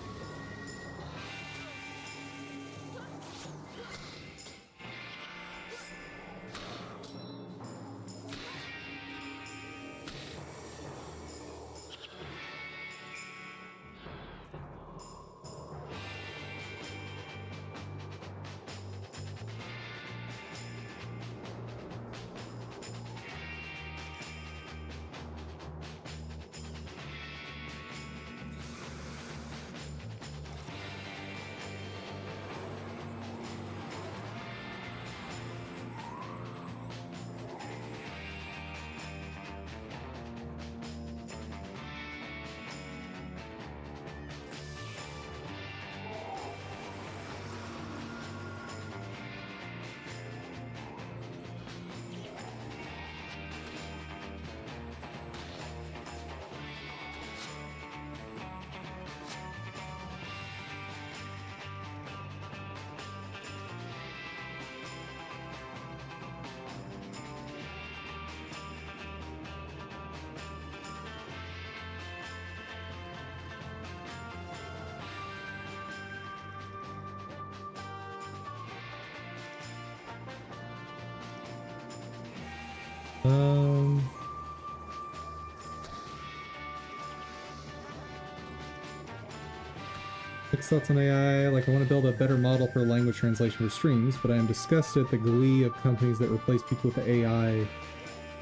Quick thoughts on AI, like I want to build a better model for language translation for streams, but I am disgusted at the glee of companies that replace people with the AI in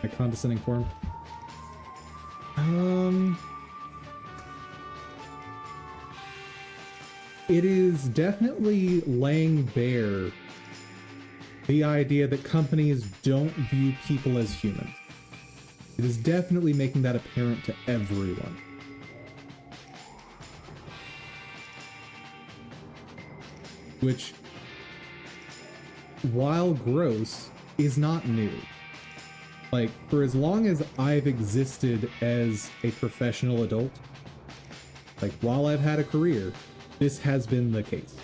a condescending form. It is definitely laying bare the idea that companies don't view people as humans. It is definitely making that apparent to everyone. Which, while gross, is not new. Like, for as long as I've existed as a professional adult, like, while I've had a career, this has been the case.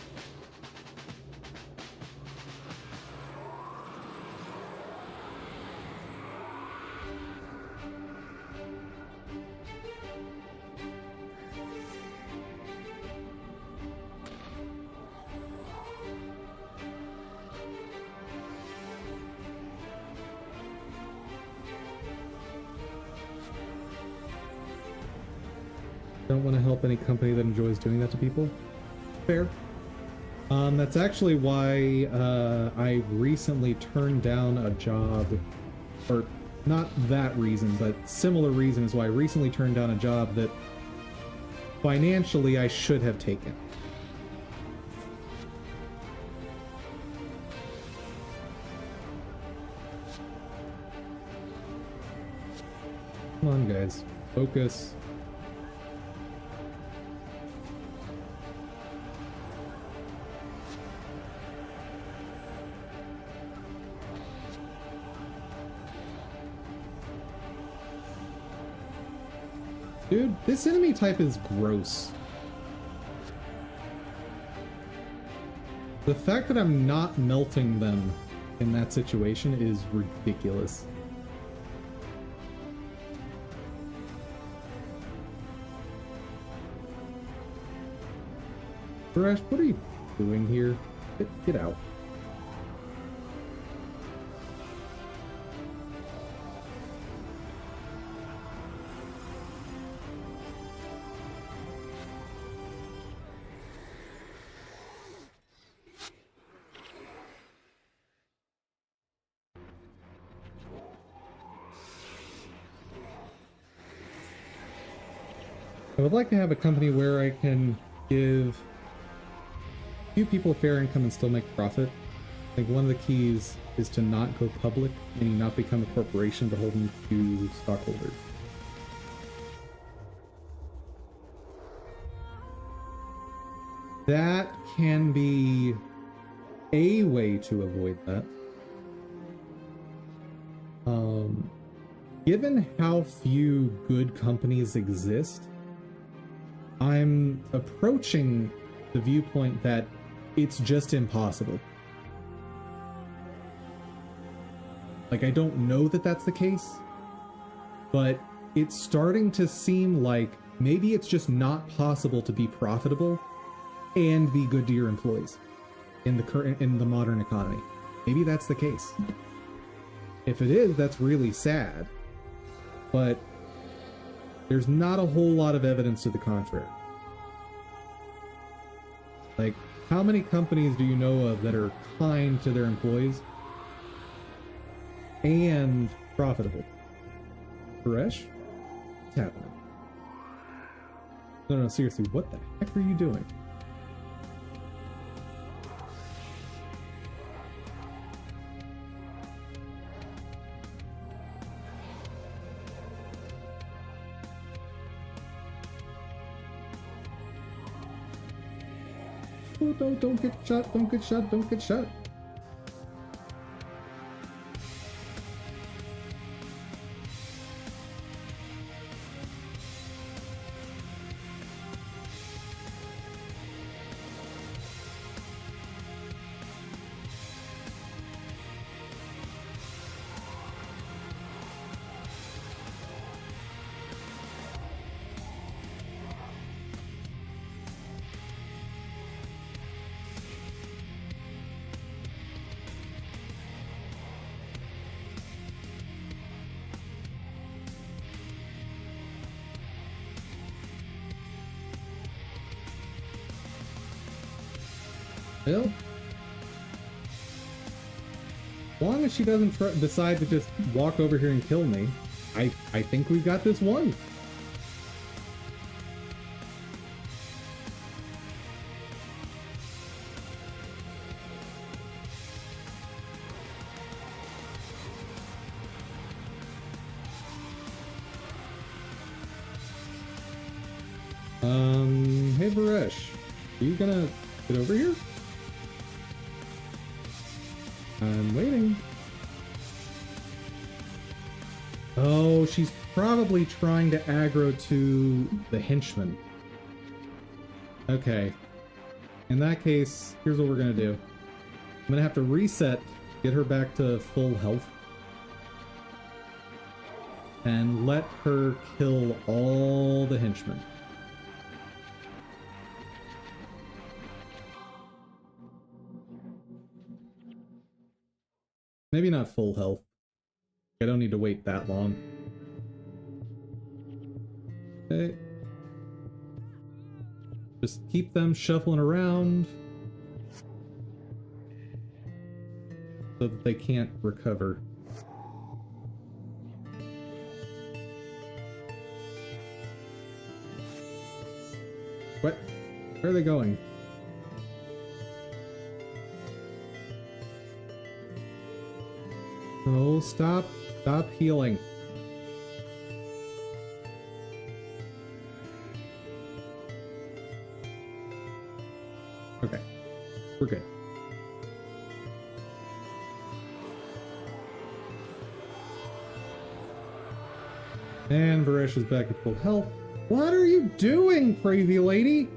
Don't want to help any company that enjoys doing that to people. Fair. That's actually why I recently turned down a job, or not that reason, but similar reason is why I recently turned down a job that financially I should have taken. Come on, guys. Focus. Dude, this enemy type is gross. The fact that I'm not melting them in that situation is ridiculous. Thresh, what are you doing here? Get out. I would like to have a company where I can give a few people fair income and still make profit. I think one of the keys is to not go public, meaning not become a corporation beholden to stockholders. That can be a way to avoid that. Given how few good companies exist, I'm approaching the viewpoint that it's just impossible. Like, I don't know that that's the case, but it's starting to seem like maybe it's just not possible to be profitable and be good to your employees in the modern economy. Maybe that's the case. If it is, that's really sad. But there's not a whole lot of evidence to the contrary. Like, how many companies do you know of that are kind to their employees and profitable? Paresh? What's happening? No, seriously, what the heck are you doing? Oh, don't get shot, don't get shot, don't get shot. Well, as long as she doesn't decide to just walk over here and kill me, I think we've got this one. Hey Varesh, are you gonna get over here? I'm waiting. Oh, she's probably trying to aggro to the henchman. Okay. In that case, here's what we're gonna do. I'm gonna have to reset, get her back to full health, and let her kill all the henchmen. Maybe not full health. I don't need to wait that long. Okay. Just keep them shuffling around so that they can't recover. What? Where are they going? Oh, stop healing. Okay, we're good. And Varesh is back at full health. What are you doing, crazy lady?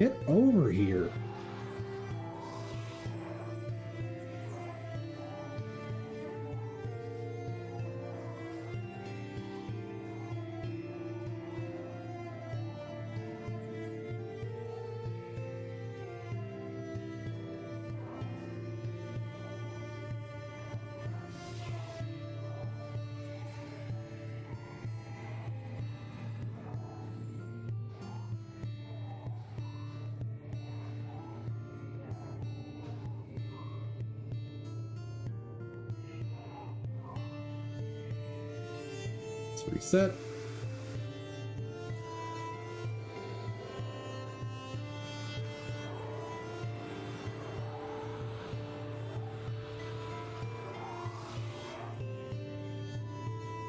Get over here. Reset.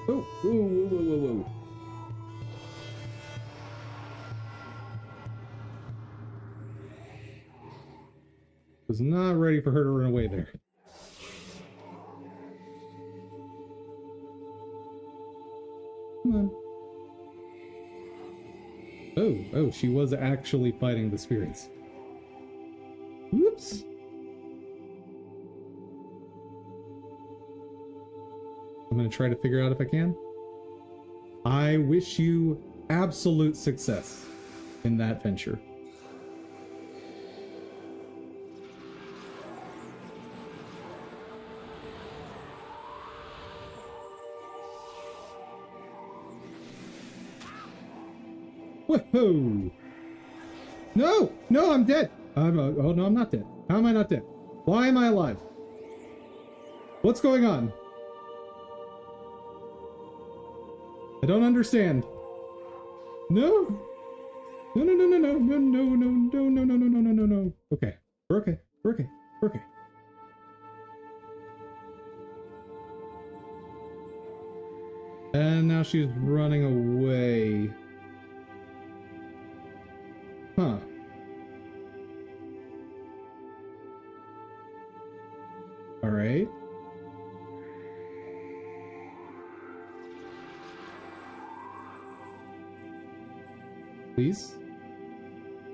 Oh, whoa. Was not ready for her to run away there. Come on. Oh, she was actually fighting the spirits. Whoops. I'm going to try to figure out if I can. I wish you absolute success in that venture. Whoa! No! No, I'm dead! Oh no, I'm not dead. How am I not dead? Why am I alive? What's going on? I don't understand. No! No, no, no, no, no, no, no, no, no, no, no, no, no, no, no, no. Okay. We're okay. We're okay. We're okay. And now she's running away. Huh. All right. Please.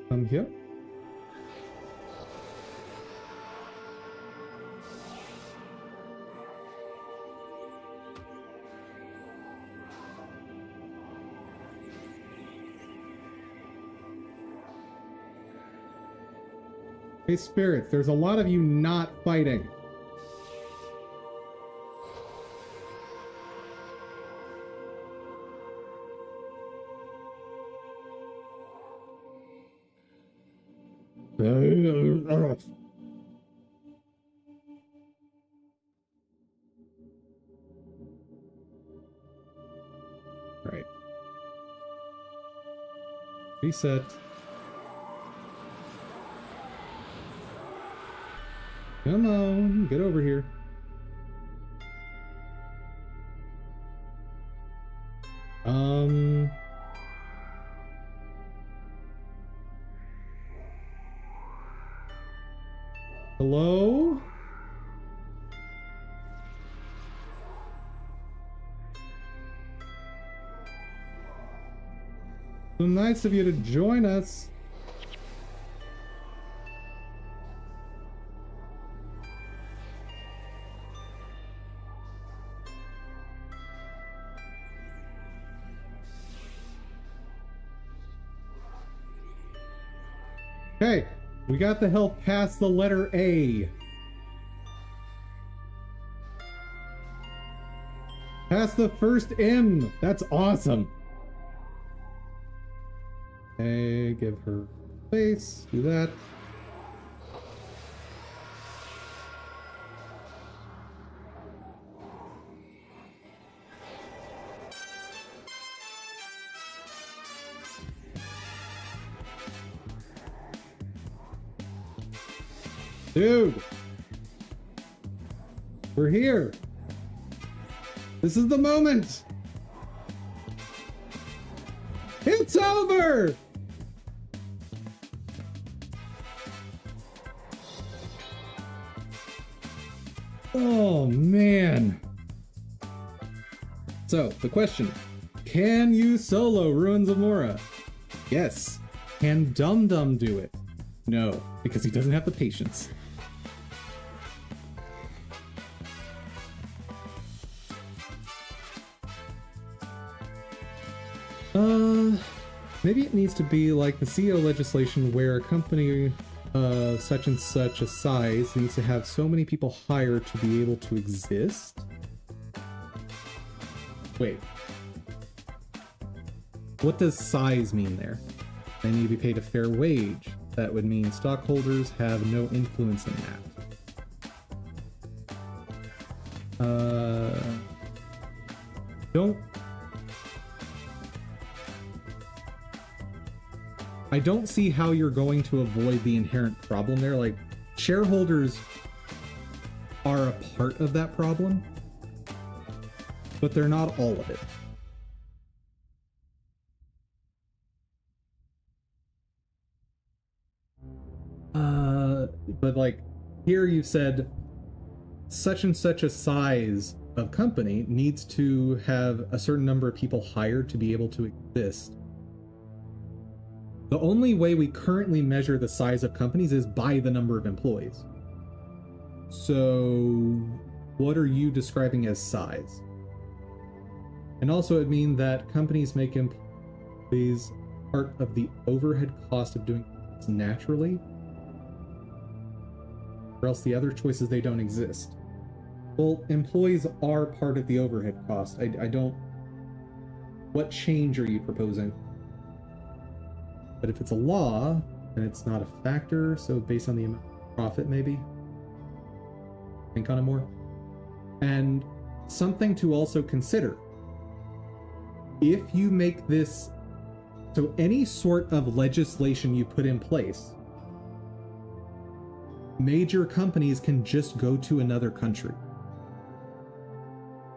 Come here. Hey, spirits, there's a lot of you not fighting. Right. Reset. Come on, get over here. Hello? So nice of you to join us. Okay, we got the health past the letter A. Past the first M. That's awesome. Okay, give her space. Do that. Dude, we're here. This is the moment. It's over. Oh, man. So, the question. Can you solo Ruins of Mora? Yes. Can Dum Dum do it? No, because he doesn't have the patience. Maybe it needs to be like the CEO legislation where a company such and such a size needs to have so many people hired to be able to exist. Wait. What does size mean there? They need to be paid a fair wage. That would mean stockholders have no influence in that. I don't see how you're going to avoid the inherent problem there. Like, shareholders are a part of that problem, but they're not all of it. But like, here you've said such and such a size of company needs to have a certain number of people hired to be able to exist. The only way we currently measure the size of companies is by the number of employees. So what are you describing as size? And also it means that companies make employees part of the overhead cost of doing things naturally, or else the other choices, they don't exist. Well, employees are part of the overhead cost. I don't... What change are you proposing? But if it's a law, then it's not a factor, so based on the amount of profit, maybe? Think on it more. And something to also consider. If you make this... So any sort of legislation you put in place, major companies can just go to another country.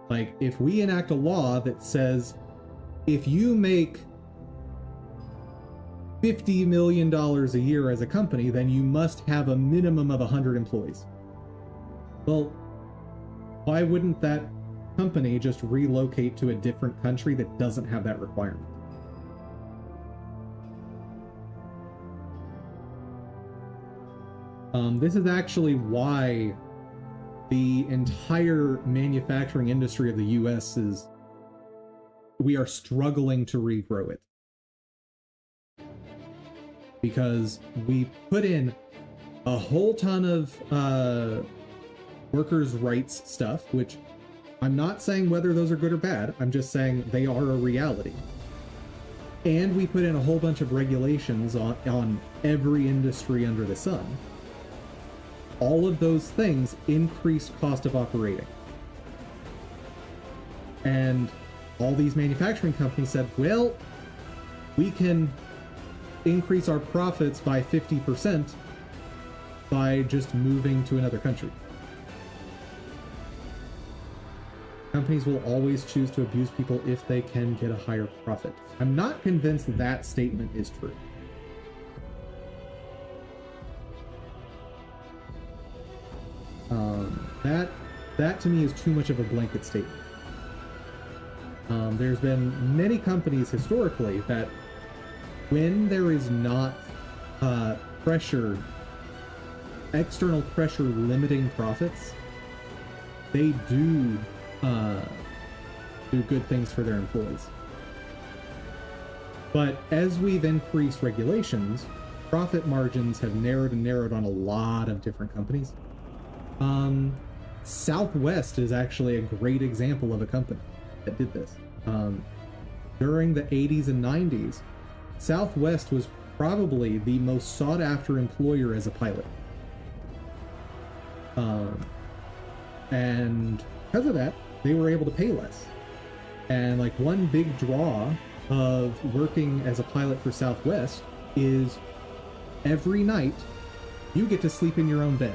Like, if we enact a law that says, if you make $50 million a year as a company, then you must have a minimum of 100 employees. Well, why wouldn't that company just relocate to a different country that doesn't have that requirement? This is actually why the entire manufacturing industry of the US is... we are struggling to regrow it. Because we put in a whole ton of workers' rights stuff, which I'm not saying whether those are good or bad, I'm just saying they are a reality. And we put in a whole bunch of regulations on every industry under the sun. All of those things increase cost of operating. And all these manufacturing companies said, well, we can increase our profits by 50% by just moving to another country. Companies will always choose to abuse people if they can get a higher profit. I'm not convinced that statement is true. That to me is too much of a blanket statement. There's been many companies historically that when there is not external pressure limiting profits, they do good things for their employees. But as we've increased regulations, profit margins have narrowed and narrowed on a lot of different companies. Southwest is actually a great example of a company that did this. During the 80s and 90s, Southwest was probably the most sought after employer as a pilot. And because of that, they were able to pay less. And like one big draw of working as a pilot for Southwest is every night you get to sleep in your own bed.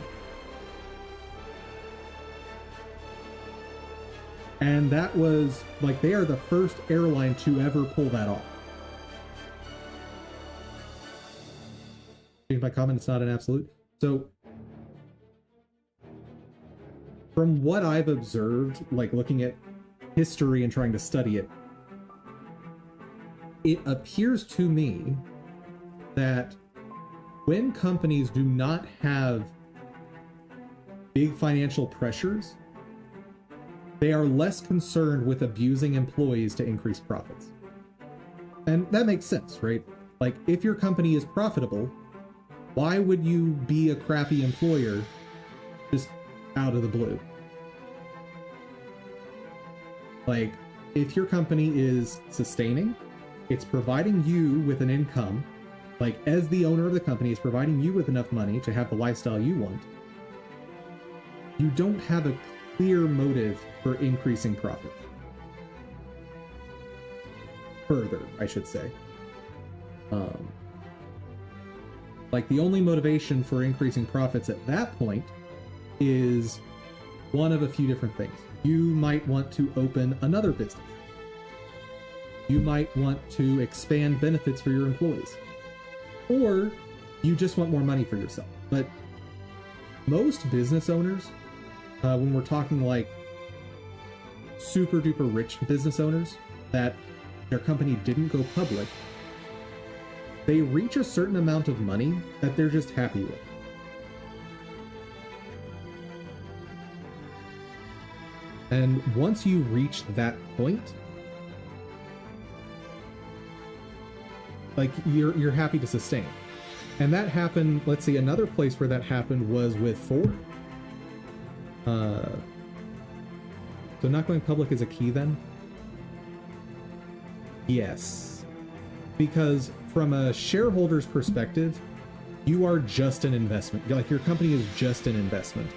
And that was like, they are the first airline to ever pull that off. Change my comment, it's not an absolute. So from what I've observed, like looking at history and trying to study it, it appears to me that when companies do not have big financial pressures, they are less concerned with abusing employees to increase profits. And that makes sense, right? Like, if your company is profitable, why would you be a crappy employer just out of the blue? Like, if your company is sustaining, it's providing you with an income, like as the owner of the company, it's providing you with enough money to have the lifestyle you want, you don't have a clear motive for increasing profit. Further, I should say. Like, the only motivation for increasing profits at that point is one of a few different things. You might want to open another business. You might want to expand benefits for your employees. Or you just want more money for yourself. But most business owners, when we're talking like super duper rich business owners that their company didn't go public, they reach a certain amount of money that they're just happy with. And once you reach that point, like you're happy to sustain. And that happened, let's see, another place where that happened was with Ford. So not going public is a key then? Yes. Because from a shareholder's perspective, you are just an investment. Like your company is just an investment.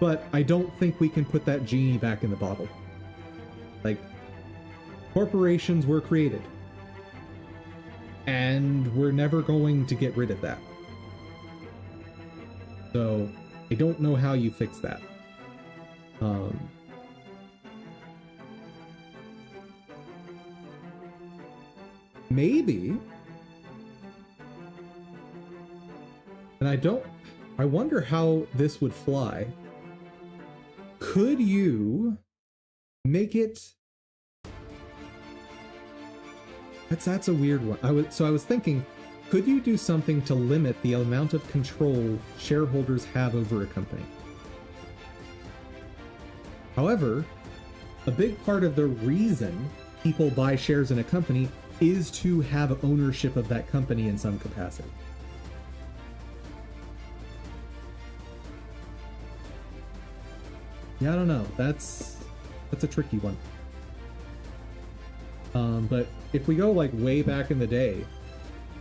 But I don't think we can put that genie back in the bottle. Like, corporations were created. And we're never going to get rid of that. So, I don't know how you fix that. Maybe. And I wonder how this would fly. Could you make it... That's a weird one. I was thinking, could you do something to limit the amount of control shareholders have over a company? However, a big part of the reason people buy shares in a company is to have ownership of that company in some capacity. Yeah, I don't know. That's a tricky one. But if we go like way back in the day,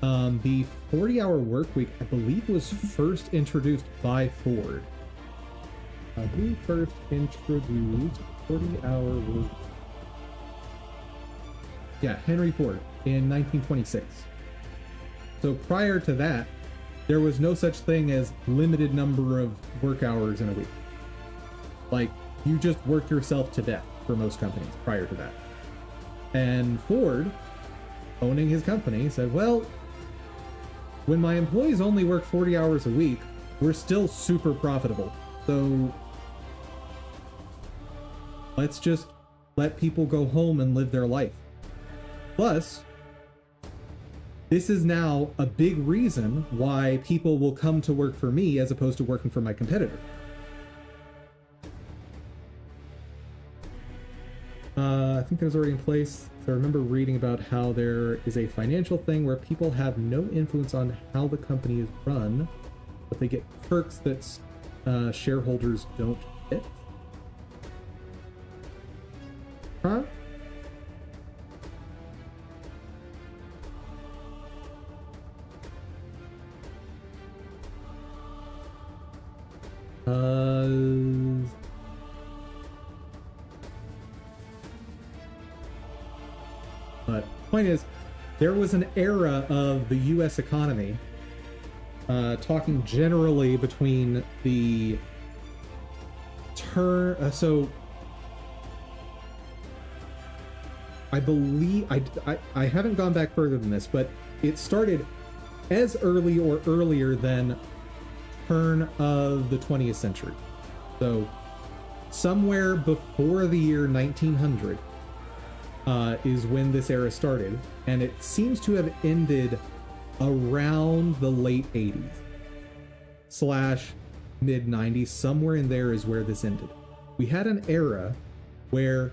the 40-hour work week, I believe, was first introduced by Ford. Who first introduced 40-hour work? Yeah, Henry Ford in 1926. So prior to that, there was no such thing as limited number of work hours in a week. Like, you just worked yourself to death for most companies prior to that. And Ford, owning his company, said, well, when my employees only work 40 hours a week, we're still super profitable. So let's just let people go home and live their life. Plus, this is now a big reason why people will come to work for me as opposed to working for my competitor. I think that was already in place. So I remember reading about how there is a financial thing where people have no influence on how the company is run, but they get perks that shareholders don't get. Huh? But point is, there was an era of the U.S. economy, talking generally between the so I believe I haven't gone back further than this, but it started as early or earlier than turn of the 20th century. So somewhere before the year 1900 is when this era started, and it seems to have ended around the late 80s / mid 90s. Somewhere in there is where this ended. We had an era where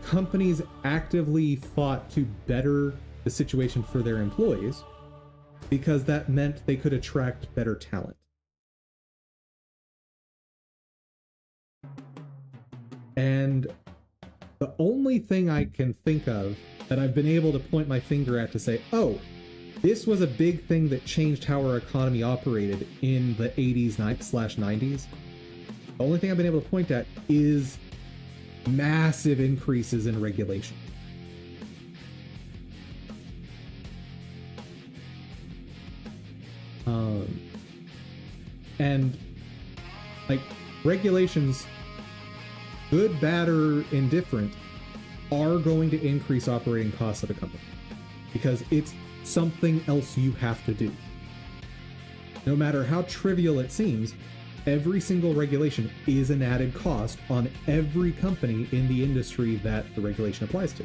companies actively fought to better the situation for their employees because that meant they could attract better talent. And the only thing I can think of that I've been able to point my finger at to say, oh, this was a big thing that changed how our economy operated in the 80s / 90s. The only thing I've been able to point at is massive increases in regulation. And like regulations, good, bad, or indifferent, are going to increase operating costs of a company because it's something else you have to do. No matter how trivial it seems, every single regulation is an added cost on every company in the industry that the regulation applies to.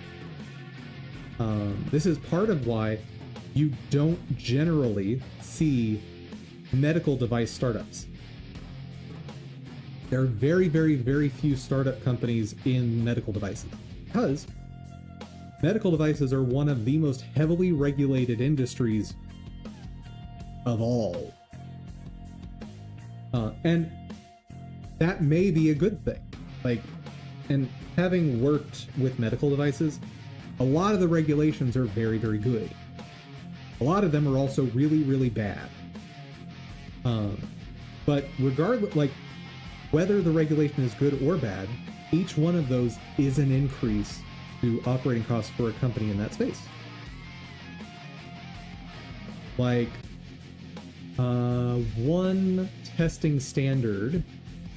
This is part of why you don't generally see medical device startups. There are very, very, very few startup companies in medical devices because medical devices are one of the most heavily regulated industries of all. And that may be a good thing. Like, and having worked with medical devices, a lot of the regulations are very, very good. A lot of them are also really, really bad. But regardless, like, whether the regulation is good or bad, each one of those is an increase to operating costs for a company in that space. Like, one testing standard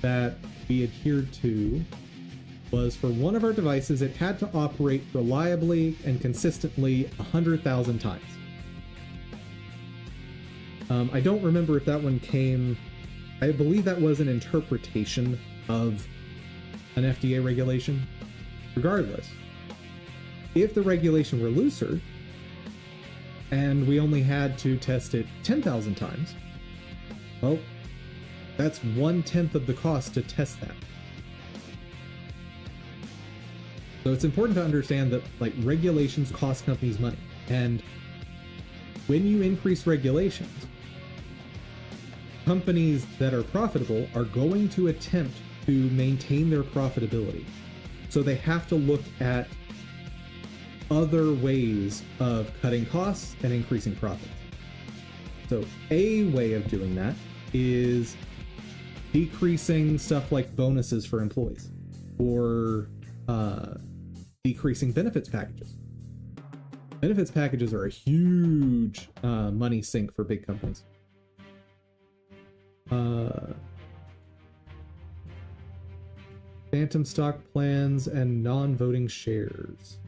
that we adhered to was for one of our devices, it had to operate reliably and consistently 100,000 times. I don't remember if that one came, I believe that was an interpretation of an FDA regulation. Regardless, if the regulation were looser and we only had to test it 10,000 times, well, that's 1/10 of the cost to test that. So it's important to understand that, like, regulations cost companies money, and when you increase regulations, companies that are profitable are going to attempt to maintain their profitability. So they have to look at other ways of cutting costs and increasing profits. So a way of doing that is decreasing stuff like bonuses for employees, or decreasing benefits packages. Benefits packages are a huge money sink for big companies. Phantom stock plans and non-voting shares.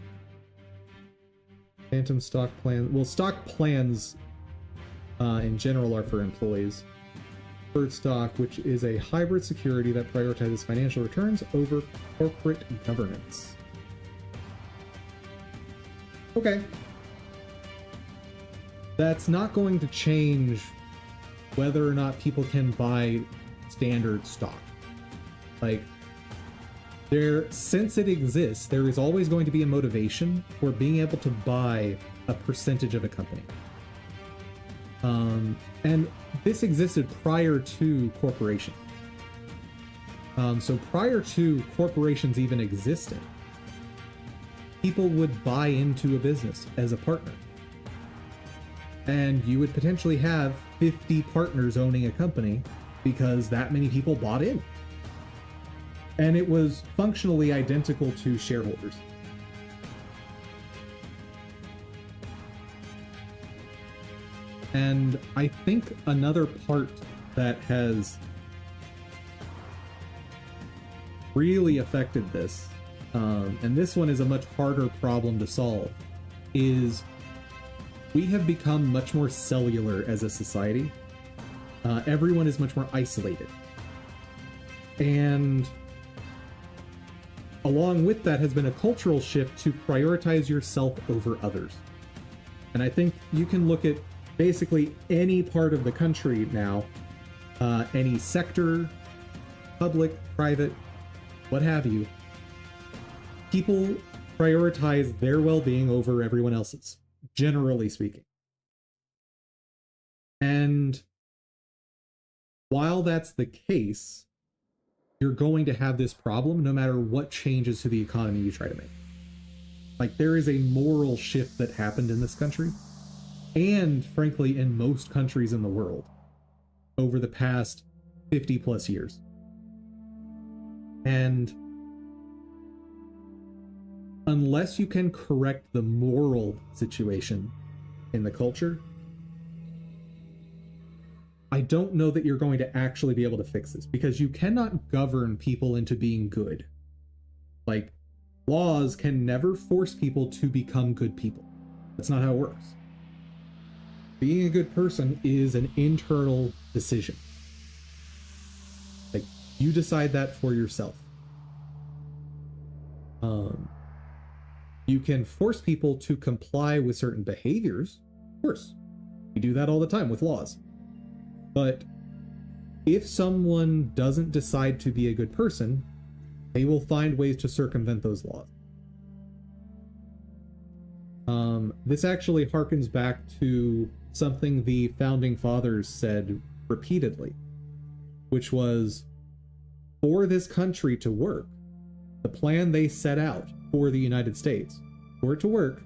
Phantom stock plan. Well, stock plans in general are for employees. Preferred stock, which is a hybrid security that prioritizes financial returns over corporate governance. Okay. That's not going to change whether or not people can buy standard stock. Like, since it exists, there is always going to be a motivation for being able to buy a percentage of a company. And this existed prior to corporation. So prior to corporations even existing, people would buy into a business as a partner. And you would potentially have 50 partners owning a company because that many people bought in. And it was functionally identical to shareholders. And I think another part that has really affected this, and this one is a much harder problem to solve, is we have become much more cellular as a society. Everyone is much more isolated. And along with that has been a cultural shift to prioritize yourself over others. And I think you can look at basically any part of the country now, any sector, public, private, what have you, people prioritize their well-being over everyone else's, generally speaking. And while that's the case, you're going to have this problem no matter what changes to the economy you try to make. Like, there is a moral shift that happened in this country, and frankly in most countries in the world, over the past 50 plus years. And unless you can correct the moral situation in the culture, I don't know that you're going to actually be able to fix this, because you cannot govern people into being good. Like, laws can never force people to become good people. That's not how it works. Being a good person is an internal decision. Like, you decide that for yourself. You can force people to comply with certain behaviors. Of course, we do that all the time with laws. But if someone doesn't decide to be a good person, they will find ways to circumvent those laws. This actually harkens back to something the founding fathers said repeatedly, which was, for this country to work, the plan they set out for the United States, for it to work,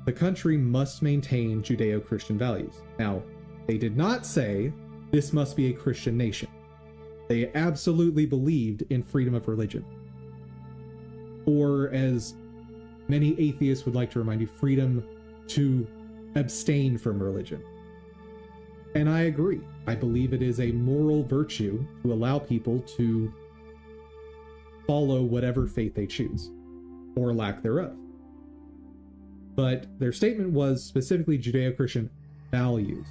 the country must maintain Judeo-Christian values. Now, they did not say this must be a Christian nation. They absolutely believed in freedom of religion. Or, as many atheists would like to remind you, freedom to abstain from religion. And I agree. I believe it is a moral virtue to allow people to follow whatever faith they choose, or lack thereof. But their statement was specifically Judeo-Christian values.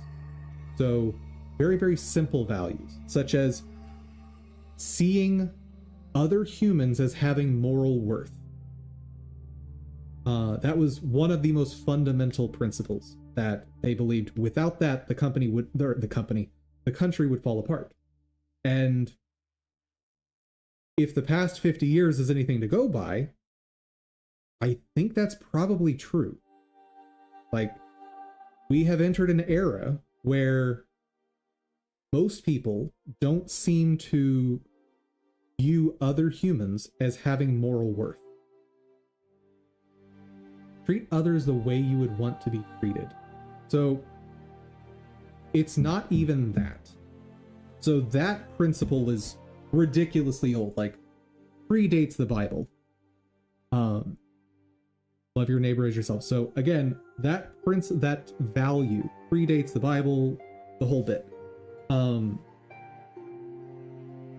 So very, very simple values, such as seeing other humans as having moral worth. That was one of the most fundamental principles that they believed. Without that, the country would fall apart. And if the past 50 years is anything to go by, I think that's probably true. Like, we have entered an era where most people don't seem to view other humans as having moral worth. Treat others the way you would want to be treated. So it's not even that. So that principle is ridiculously old, like predates the Bible. Love your neighbor as yourself. So again, that value predates the Bible, the whole bit. And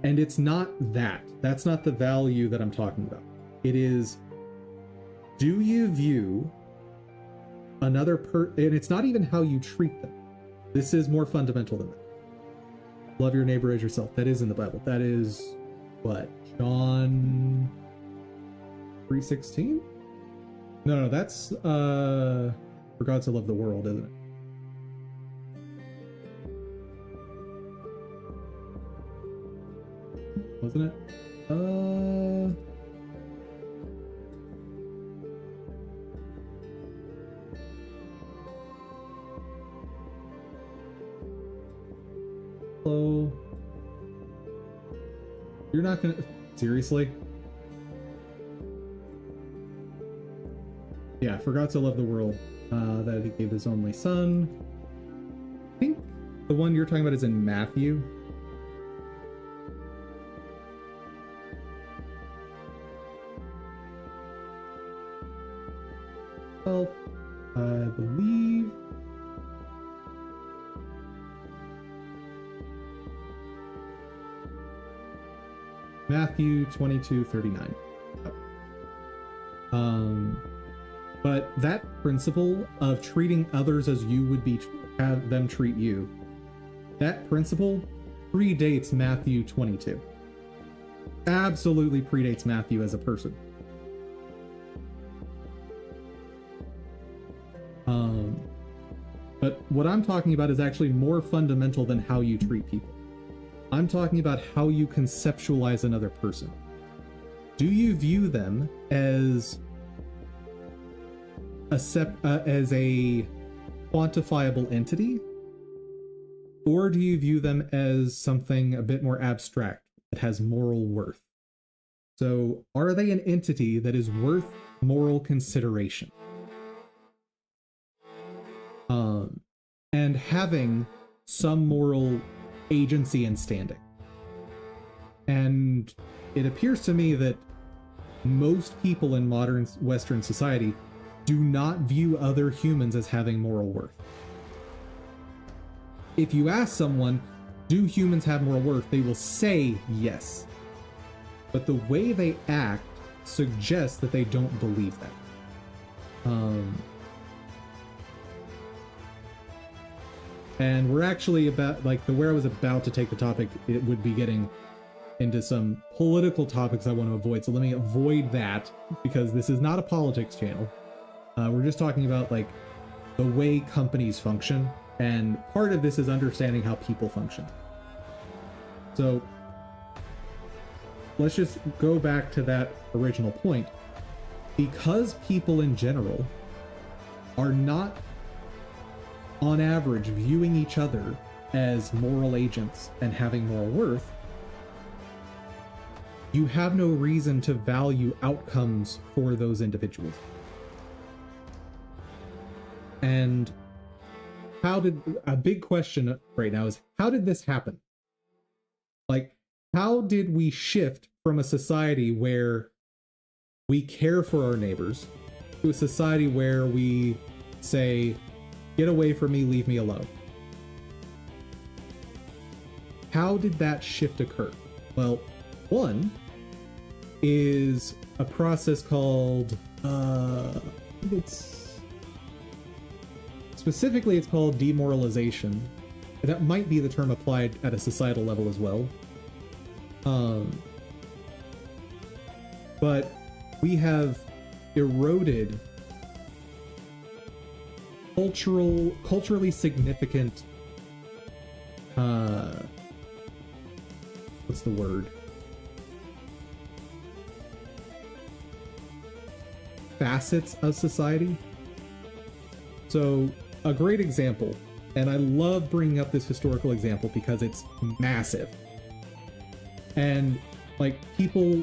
it's not that. That's not the value that I'm talking about. It is, do you view another and it's not even how you treat them. This is more fundamental than that. Love your neighbor as yourself. That is in the Bible. That is what? John 3:16? No, that's for God so loved the world, isn't it? Wasn't it? Hello. You're not gonna... Seriously? Yeah, for God so loved the world, that he gave his only son. I think the one you're talking about is in Matthew. Well, I believe... Matthew 22:39. But that principle of treating others as you would have them treat you, that principle predates Matthew 22. Absolutely predates Matthew as a person. But what I'm talking about is actually more fundamental than how you treat people. I'm talking about how you conceptualize another person. Do you view them as a quantifiable entity? Or do you view them as something a bit more abstract that has moral worth? So are they an entity that is worth moral consideration? And having some moral agency and standing. And it appears to me that most people in modern Western society do not view other humans as having moral worth. If you ask someone, do humans have moral worth? They will say yes. But the way they act suggests that they don't believe that. And we're actually about, like, where I was about to take the topic, it would be getting into some political topics I want to avoid. So let me avoid that, because this is not a politics channel. We're just talking about, like, the way companies function. And part of this is understanding how people function. So let's just go back to that original point. because people in general are not, on average, viewing each other as moral agents and having moral worth, you have no reason to value outcomes for those individuals. And a big question right now is, how did this happen? Like, how did we shift from a society where we care for our neighbors to a society where we say, get away from me, leave me alone? How did that shift occur? Well, one is a process called, specifically it's called demoralization. That might be the term applied at a societal level as well. But we have eroded culturally significant, what's the word? Facets of society. So a great example, and I love bringing up this historical example because it's massive. And like, people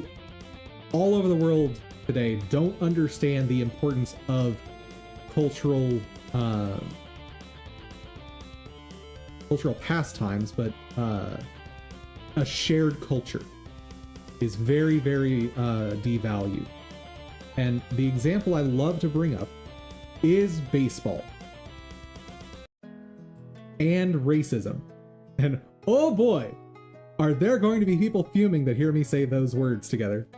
all over the world today don't understand the importance of cultural pastimes, but a shared culture is very, very devalued. And the example I love to bring up is baseball and racism. And oh boy, are there going to be people fuming that hear me say those words together.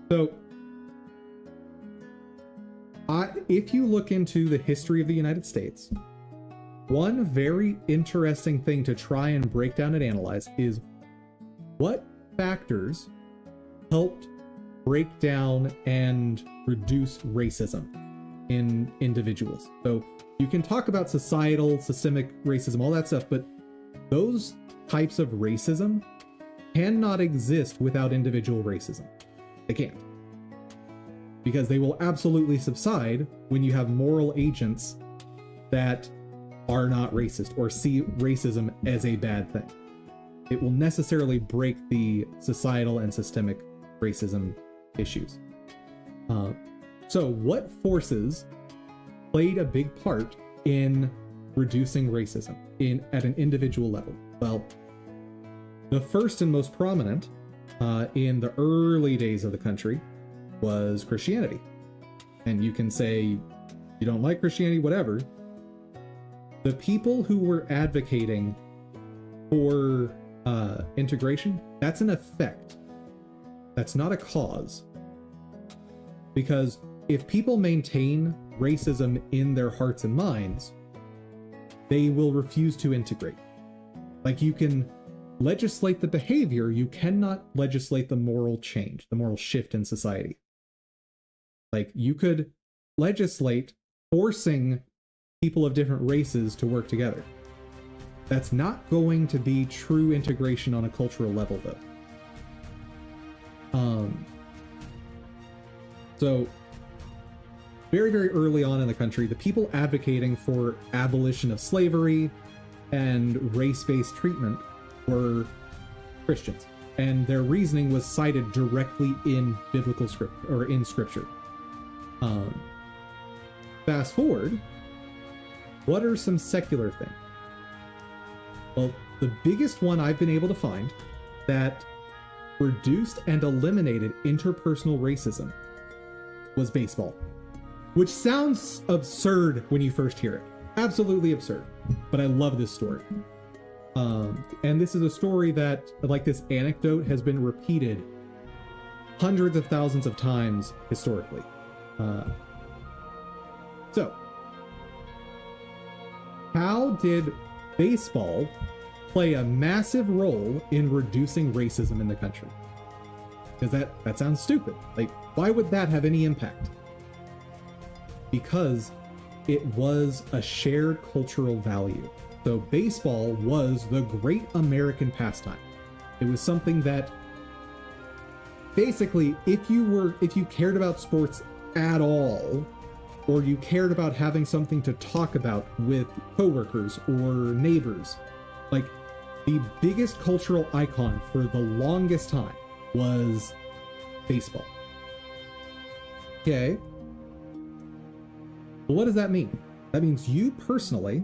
So, if you look into the history of the United States, one very interesting thing to try and break down and analyze is what factors helped break down and reduce racism in individuals. So you can talk about societal, systemic racism, all that stuff, but those types of racism cannot exist without individual racism. They can't. Because they will absolutely subside when you have moral agents that are not racist or see racism as a bad thing. It will necessarily break the societal and systemic racism issues. So what forces played a big part in reducing racism at an individual level? Well, the first and most prominent in the early days of the country was Christianity. And you can say you don't like Christianity, whatever. The people who were advocating for integration, that's an effect. That's not a cause. Because if people maintain racism in their hearts and minds, they will refuse to integrate. Like, you can legislate the behavior, you cannot legislate the moral change, the moral shift in society. Like, you could legislate forcing people of different races to work together. That's not going to be true integration on a cultural level, though. So, very, very early on in the country, the people advocating for abolition of slavery and race-based treatment were Christians, and their reasoning was cited directly in biblical script or in scripture. Fast forward, what are some secular things? Well, the biggest one I've been able to find that reduced and eliminated interpersonal racism was baseball, which sounds absurd when you first hear it. Absolutely absurd, but I love this story. And this is a story that, like this anecdote, has been repeated hundreds of thousands of times historically. So, how did baseball play a massive role in reducing racism in the country? Because that sounds stupid. Like, why would that have any impact? Because it was a shared cultural value. So baseball was the great American pastime. It was something that basically, if you cared about sports at all, or you cared about having something to talk about with coworkers or neighbors, like the biggest cultural icon for the longest time was baseball. Okay. Well, what does that mean? That means you personally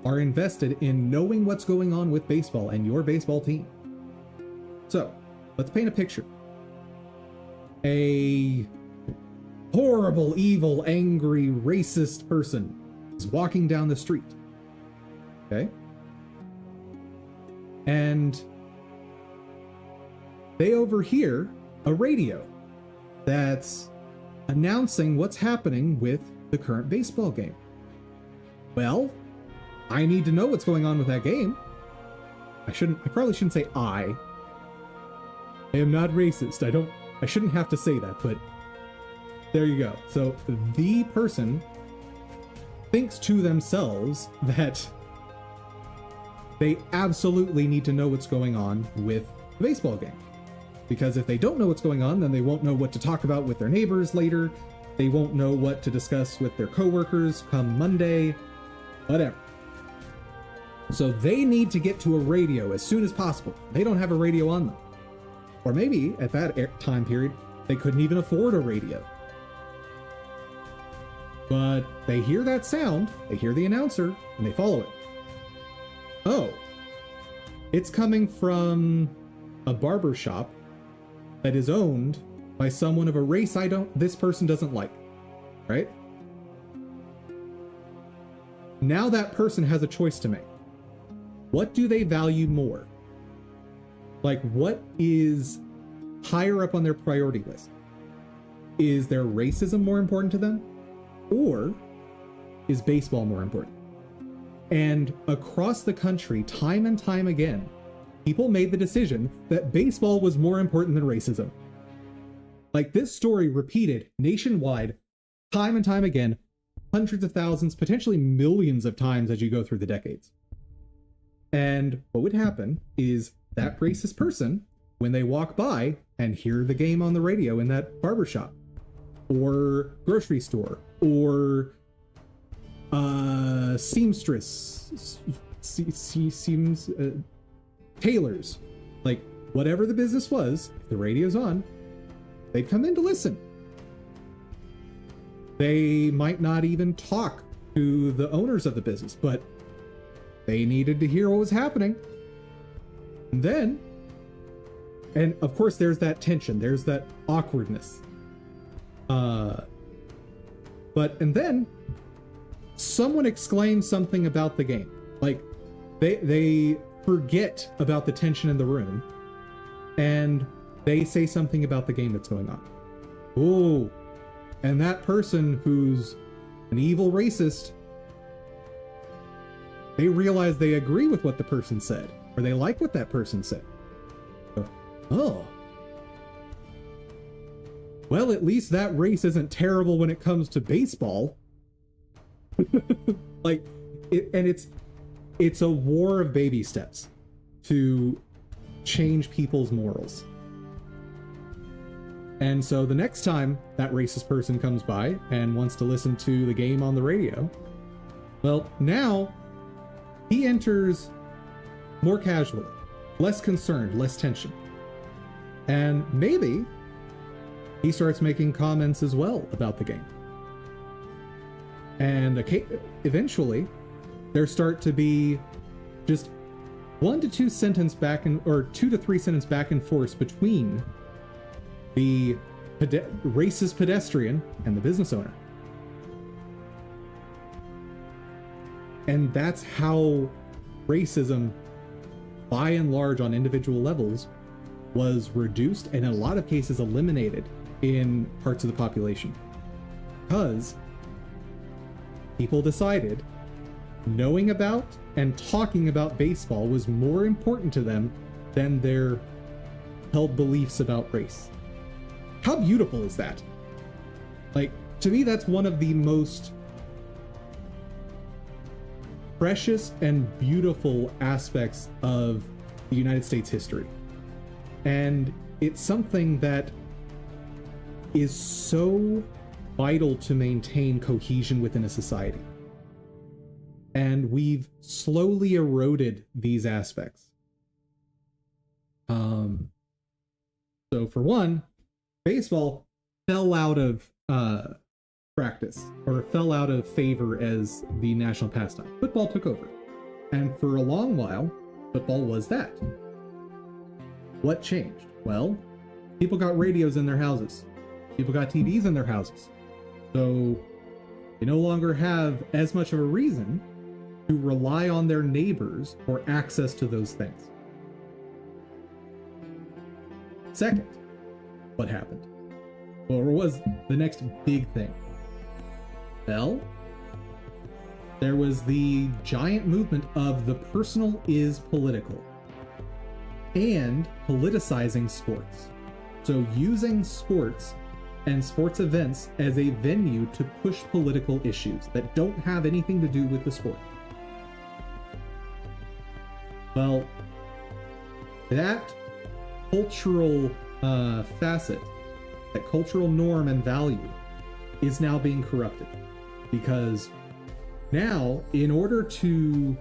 are invested in knowing what's going on with baseball and your baseball team. So, let's paint a picture. A horrible, evil, angry, racist person is walking down the street. Okay? And they overhear a radio that's announcing what's happening with the current baseball game. Well, I need to know what's going on with that game. I probably shouldn't say I am not racist. I shouldn't have to say that, but there you go. So the person thinks to themselves that they absolutely need to know what's going on with the baseball game. Because if they don't know what's going on, then they won't know what to talk about with their neighbors later. They won't know what to discuss with their coworkers come Monday, whatever. So they need to get to a radio as soon as possible. They don't have a radio on them. Or maybe at that time period, they couldn't even afford a radio. But they hear that sound, they hear the announcer, and they follow it. Oh, it's coming from a barber shop that is owned by someone of a race this person doesn't like, right? Now that person has a choice to make. What do they value more? Like, what is higher up on their priority list? Is their racism more important to them? Or is baseball more important? And across the country, time and time again, people made the decision that baseball was more important than racism. Like, this story repeated nationwide, time and time again, hundreds of thousands, potentially millions of times as you go through the decades. And what would happen is that racist person, when they walk by and hear the game on the radio in that barbershop, or grocery store, or seamstress, tailors, like whatever the business was, if the radio's on, they'd come in to listen. They might not even talk to the owners of the business, but they needed to hear what was happening. And of course there's that tension, there's that awkwardness. And then someone exclaims something about the game. Like, they forget about the tension in the room and they say something about the game that's going on. Oh, and that person who's an evil racist, they realize they agree with what the person said, or they like what that person said. Oh. Well, at least that race isn't terrible when it comes to baseball. Like, it's a war of baby steps to change people's morals. And so the next time that racist person comes by and wants to listen to the game on the radio, well, now he enters more casually, less concerned, less tension. And maybe he starts making comments as well about the game. And eventually, there start to be just 1 to 2 sentence back and, or 2 to 3 sentence back and forth between the racist pedestrian and the business owner. And that's how racism, by and large on individual levels, was reduced and in a lot of cases eliminated in parts of the population. Because people decided knowing about and talking about baseball was more important to them than their held beliefs about race. How beautiful is that? Like, to me, that's one of the most precious and beautiful aspects of the United States history. And it's something that is so vital to maintain cohesion within a society. And we've slowly eroded these aspects. So for one, baseball fell out of practice, or fell out of favor as the national pastime. Football took over. And for a long while, football was that. What changed? Well, people got radios in their houses. People got TVs in their houses. So they no longer have as much of a reason to rely on their neighbors for access to those things. Second, what happened? Or was the next big thing? Well, there was the giant movement of the personal is political and politicizing sports. So using sports and sports events as a venue to push political issues that don't have anything to do with the sport. Well, that cultural facet, that cultural norm and value is now being corrupted. Because now, in order to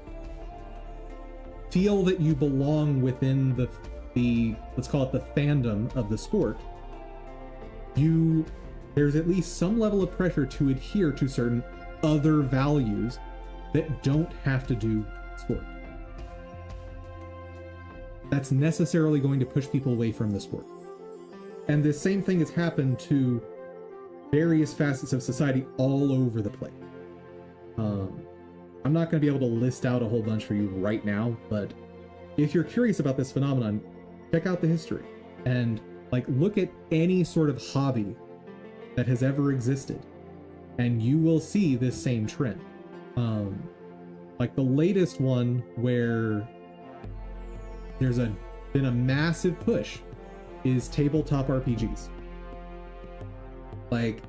feel that you belong within the let's call it the fandom of the sport, there's at least some level of pressure to adhere to certain other values that don't have to do with sport. That's necessarily going to push people away from the sport. And the same thing has happened to various facets of society all over the place. I'm not going to be able to list out a whole bunch for you right now, but if you're curious about this phenomenon, check out the history and look at any sort of hobby that has ever existed, and you will see this same trend. Like the latest one where there's been a massive push is tabletop RPGs. Like,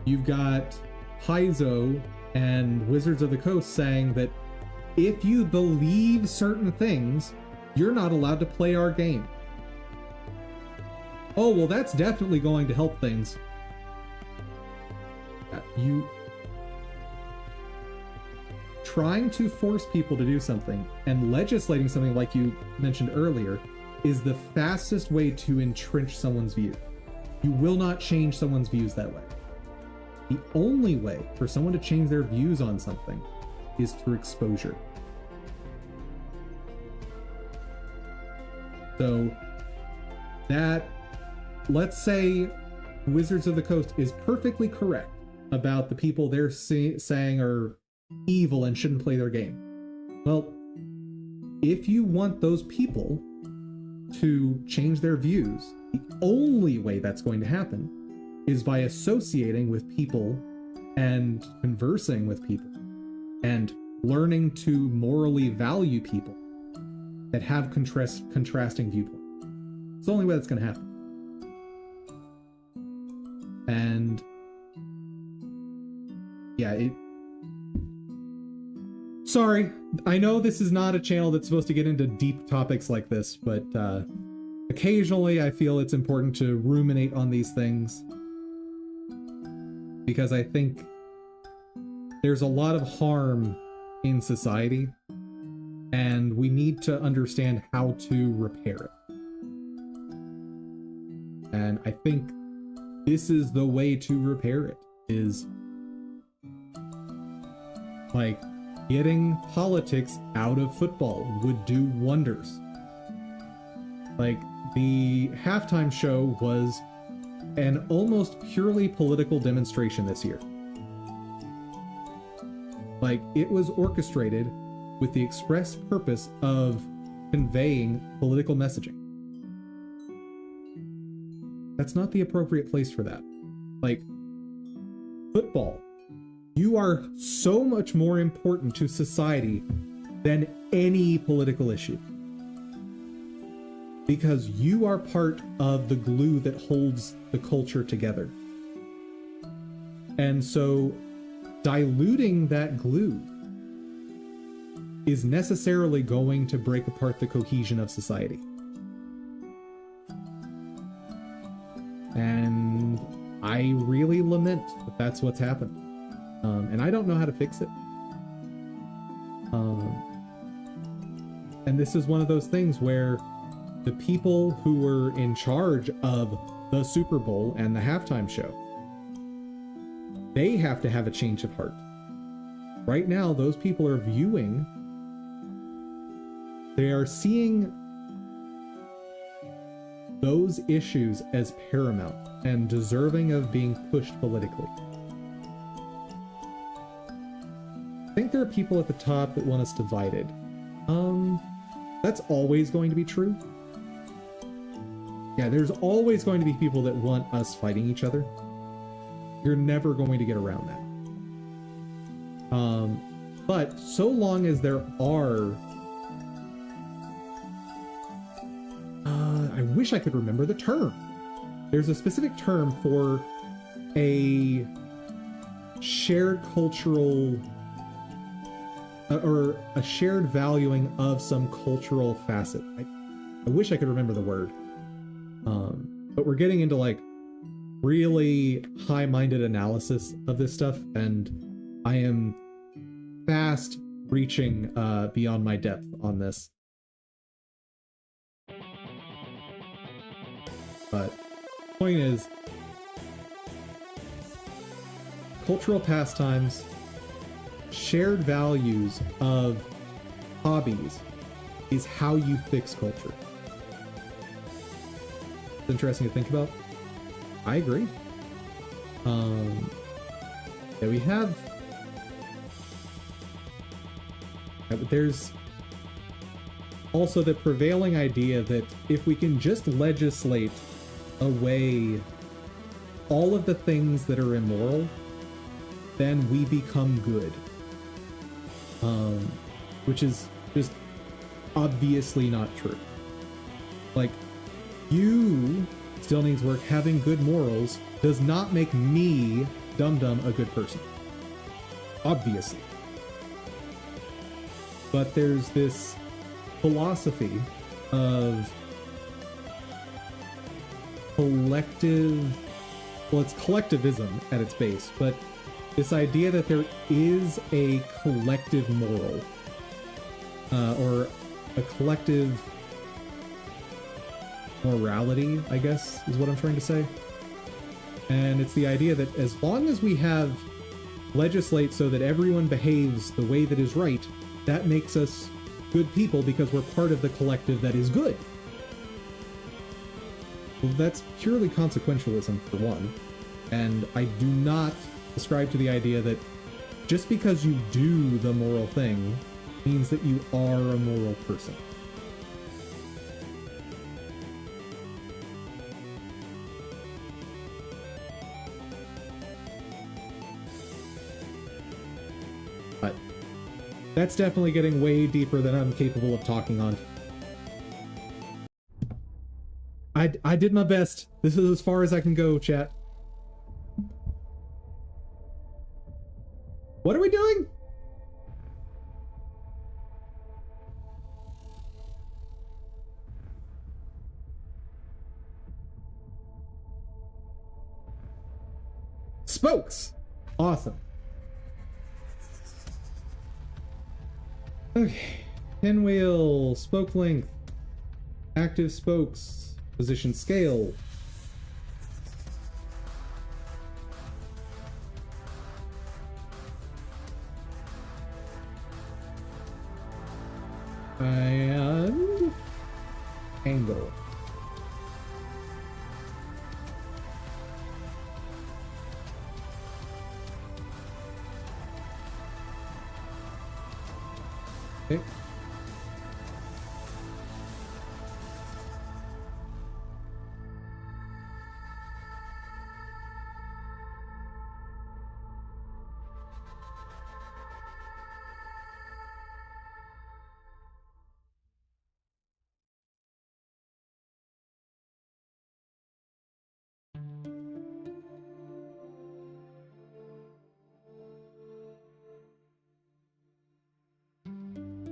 you've got Paizo and Wizards of the Coast saying that if you believe certain things, you're not allowed to play our game. Oh, well, that's definitely going to help things. Trying to force people to do something and legislating something like you mentioned earlier is the fastest way to entrench someone's view. You will not change someone's views that way. The only way for someone to change their views on something is through exposure. So that, let's say Wizards of the Coast is perfectly correct about the people they're saying are evil and shouldn't play their game. Well, if you want those people to change their views, the only way that's going to happen is by associating with people and conversing with people and learning to morally value people that have contrasting viewpoints. It's the only way that's going to happen. And yeah, sorry, I know this is not a channel that's supposed to get into deep topics like this, but occasionally I feel it's important to ruminate on these things because I think there's a lot of harm in society and we need to understand how to repair it. And I think this is the way to repair it, is like getting politics out of football would do wonders. Like, the halftime show was an almost purely political demonstration this year. Like, it was orchestrated with the express purpose of conveying political messaging. That's not the appropriate place for that. Like, football, you are so much more important to society than any political issue. Because you are part of the glue that holds the culture together. And so diluting that glue is necessarily going to break apart the cohesion of society. And I really lament that that's what's happened. And I don't know how to fix it. And this is one of those things where the people who were in charge of the Super Bowl and the halftime show, they have to have a change of heart. Right now, those people are viewing, they are seeing those issues as paramount and deserving of being pushed politically. I think there are people at the top that want us divided. That's always going to be true. Yeah, there's always going to be people that want us fighting each other. You're never going to get around that. But so long as there are... I wish I could remember the term. There's a specific term for a shared cultural... or a shared valuing of some cultural facet. I wish I could remember the word. But we're getting into like really high-minded analysis of this stuff, and I am fast reaching beyond my depth on this. But the point is, cultural pastimes, shared values of hobbies is how you fix culture. It's interesting to think about. I agree. Yeah, we have... There's also the prevailing idea that if we can just legislate away all of the things that are immoral, then we become good. Which is just obviously not true. Like, you still needs work. Having good morals does not make me, Dum-Dum, a good person. Obviously. But there's this philosophy of collective... Well, it's collectivism at its base, but this idea that there is a collective moral, or a collective morality, I guess, is what I'm trying to say. And it's the idea that as long as we have legislate so that everyone behaves the way that is right, that makes us good people because we're part of the collective that is good. Well, that's purely consequentialism, for one. And I do not ascribe to the idea that just because you do the moral thing means that you are a moral person. But that's definitely getting way deeper than I'm capable of talking on. I did my best. This is as far as I can go, chat. What are we doing? Spokes! Awesome. Okay. Pinwheel, spoke length, active spokes, position scale. And angle. Okay.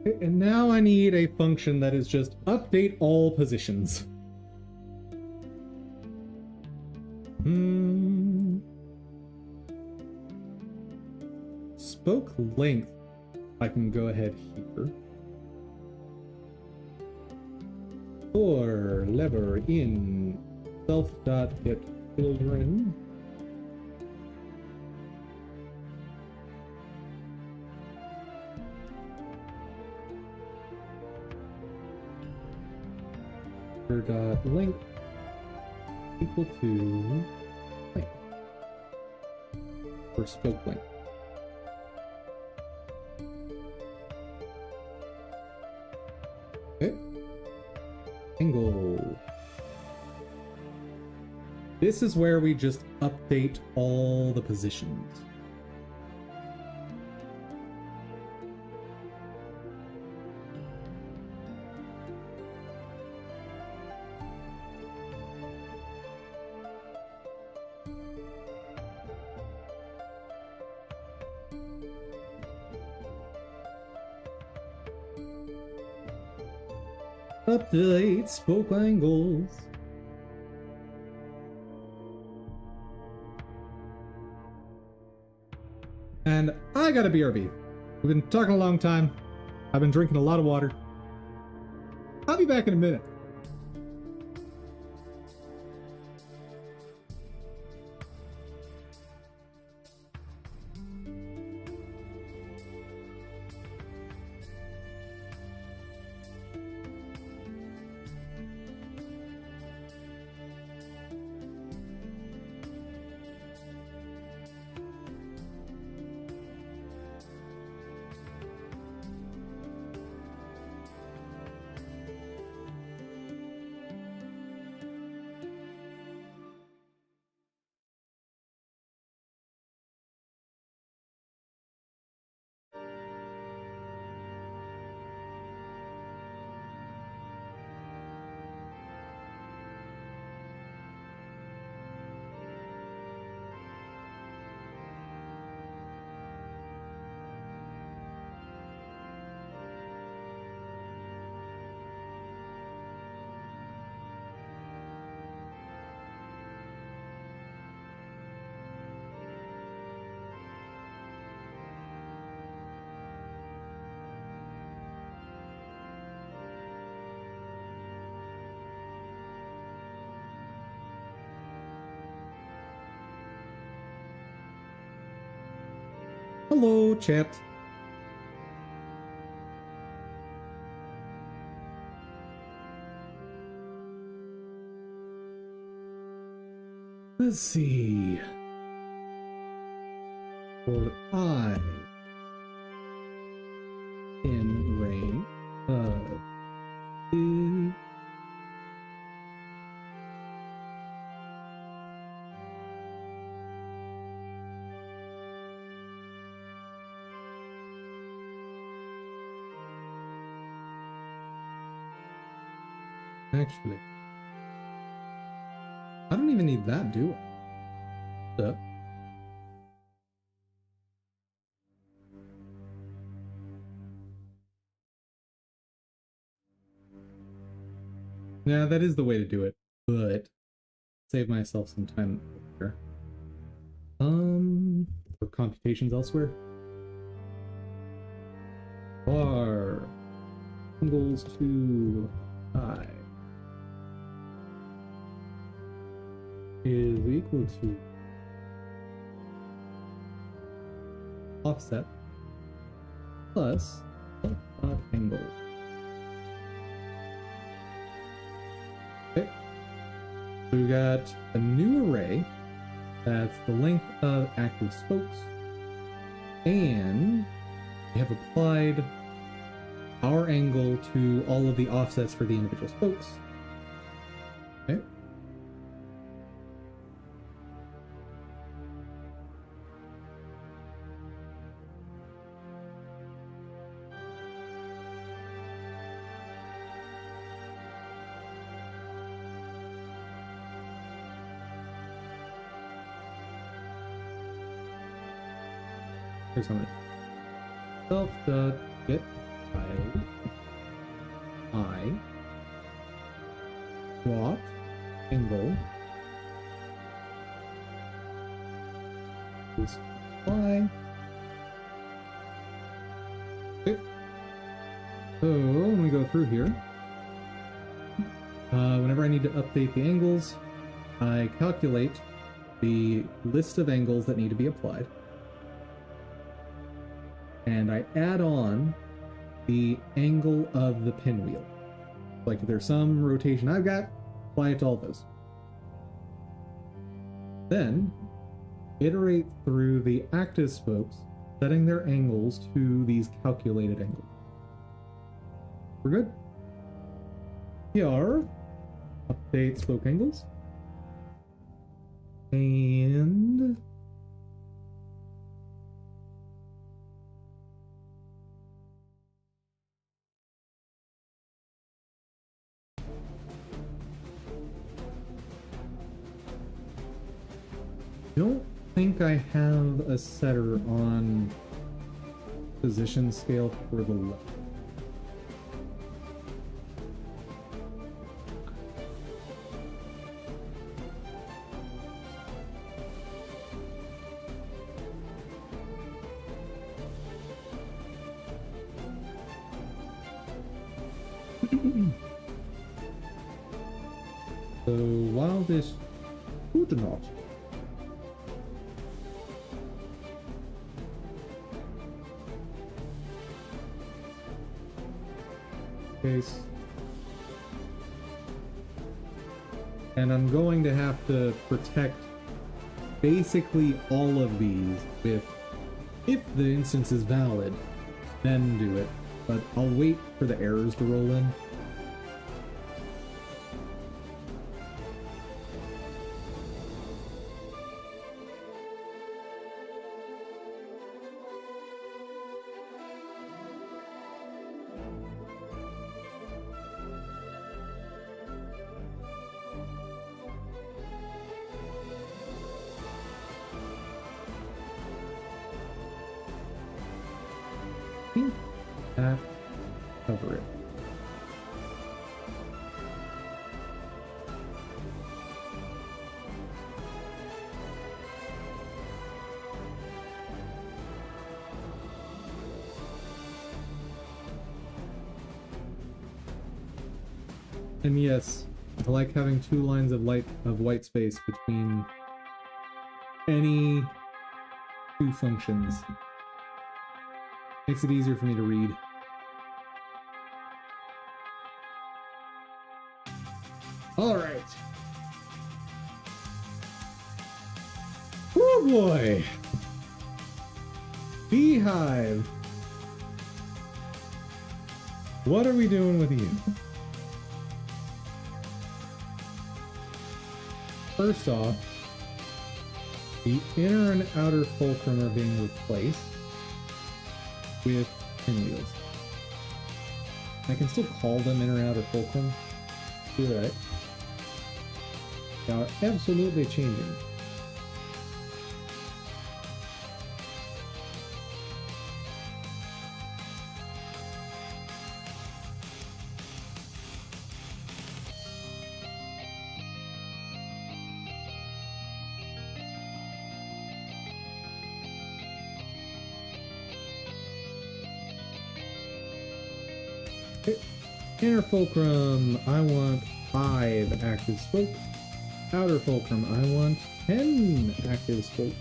And now I need a function that is just update all positions. Hmm. Spoke length. I can go ahead here. Or lever in self dot get children. Dot length equal to length for spoke length. Okay. Angle. This is where we just update all the positions. Update spoke angles. And I got a BRB. We've been talking a long time. I've been drinking a lot of water. I'll be back in a minute. Hello, chat. Let's see. For I in range of 2. Actually, I don't even need that, do I? Duh. Yeah, that is the way to do it, but save myself some time here. For computations elsewhere. Bar angles to I is equal to offset plus angle. Okay, so we got a new array that's the length of active spokes, and we have applied our angle to all of the offsets for the individual spokes. Okay. Here's something. Self dot get child I dot angle Just apply. Okay. So when we go through here, whenever I need to update the angles, I calculate the list of angles that need to be applied, and I add on the angle of the pinwheel. Like if there's some rotation I've got, apply it to all those. Then iterate through the active spokes, setting their angles to these calculated angles. We're good. Here, update spoke angles. And don't think I have a setter on position scale for the left. So while this would not case, and I'm going to have to protect basically all of these with, if the instance is valid, then do it, but I'll wait for the errors to roll in. That cover it. And yes, I like having two lines of white space between any two functions. Makes it easier for me to read. All right. Oh boy. Beehive. What are we doing with you? First off, the inner and outer fulcrum are being replaced with pinwheels. I can still call them inner and outer fulcrum. Do that. They are absolutely changing. Inner fulcrum, I want 5 active spokes. Outer fulcrum, I want 10 active spokes.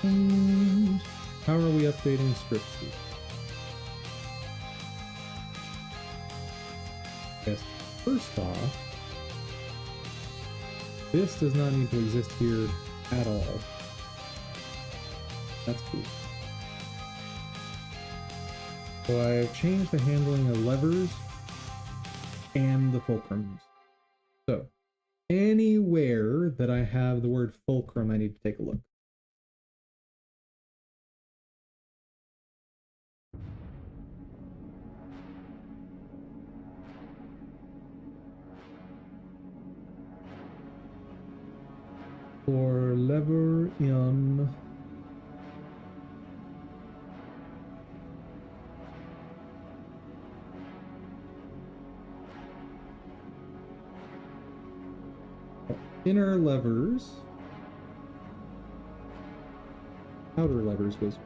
And how are we updating scripts here? Yes, first off, this does not need to exist here at all. That's cool. So I've changed the handling of levers and the fulcrums. So anywhere that I have the word fulcrum, I need to take a look. for lever in inner levers, outer levers goes.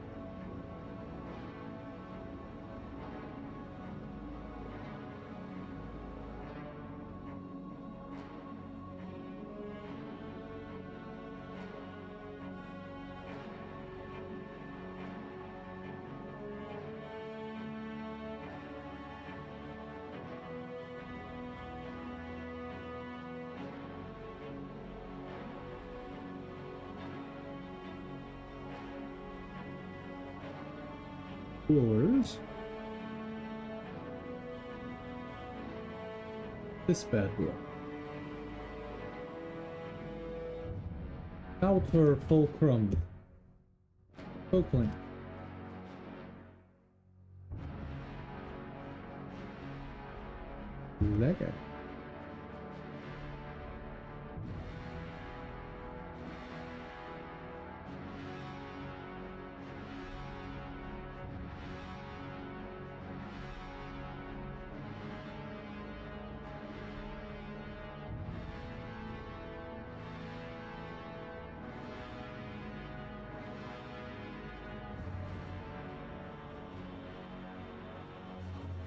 Coolers. This bad boy. Outer fulcrum. Oakland. Lego.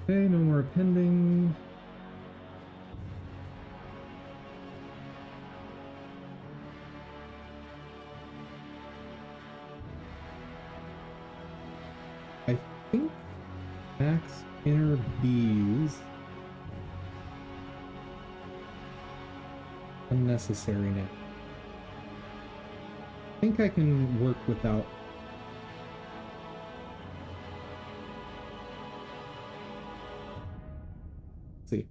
Okay, no more pending. I think max inner B's unnecessary now. I think I can work without. Let's see.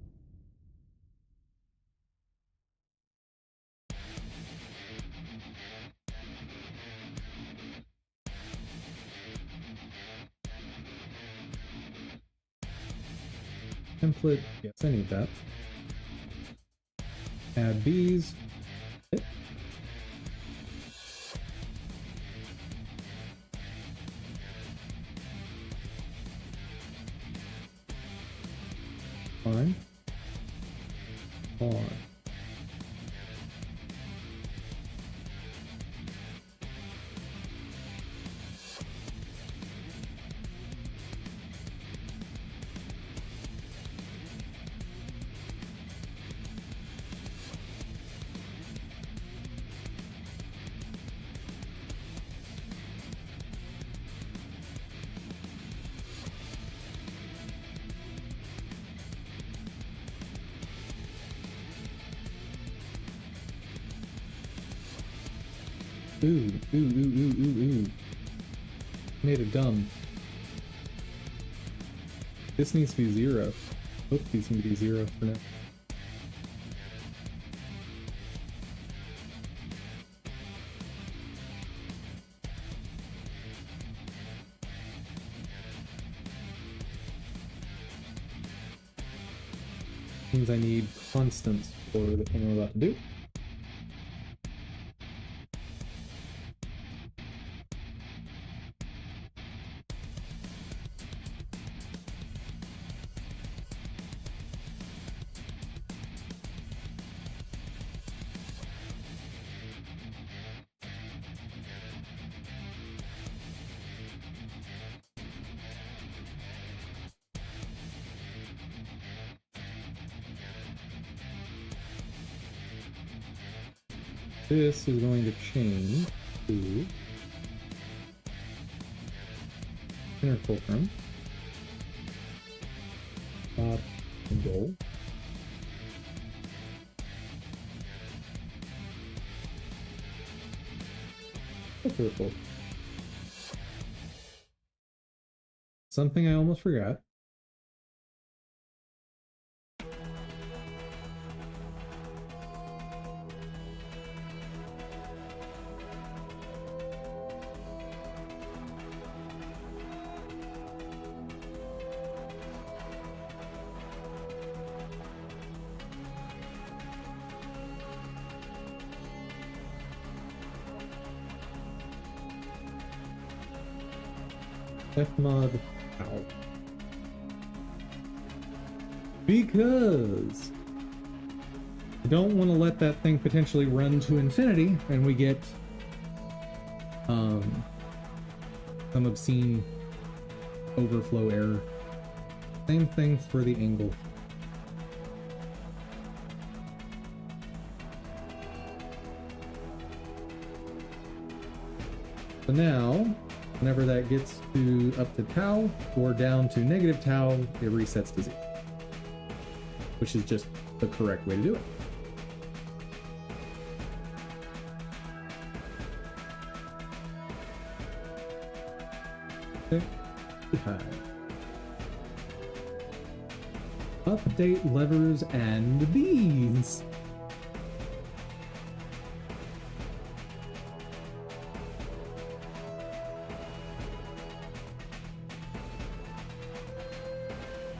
Template, yes, I need that. Add B's. Fine. On. Ooh. Made it dumb. This needs to be 0. Both these need to be 0 for now. Means I need constants for the thing I'm about to do. This is going to change to inner fulcrum, top and goal. Purple. Something I almost forgot. Fmod ow. Because I don't want to let that thing potentially run to infinity and we get some obscene overflow error. Same thing for the angle. So now, whenever that gets to up to tau or down to negative tau, it resets to 0, which is just the correct way to do it. Update levers and bees.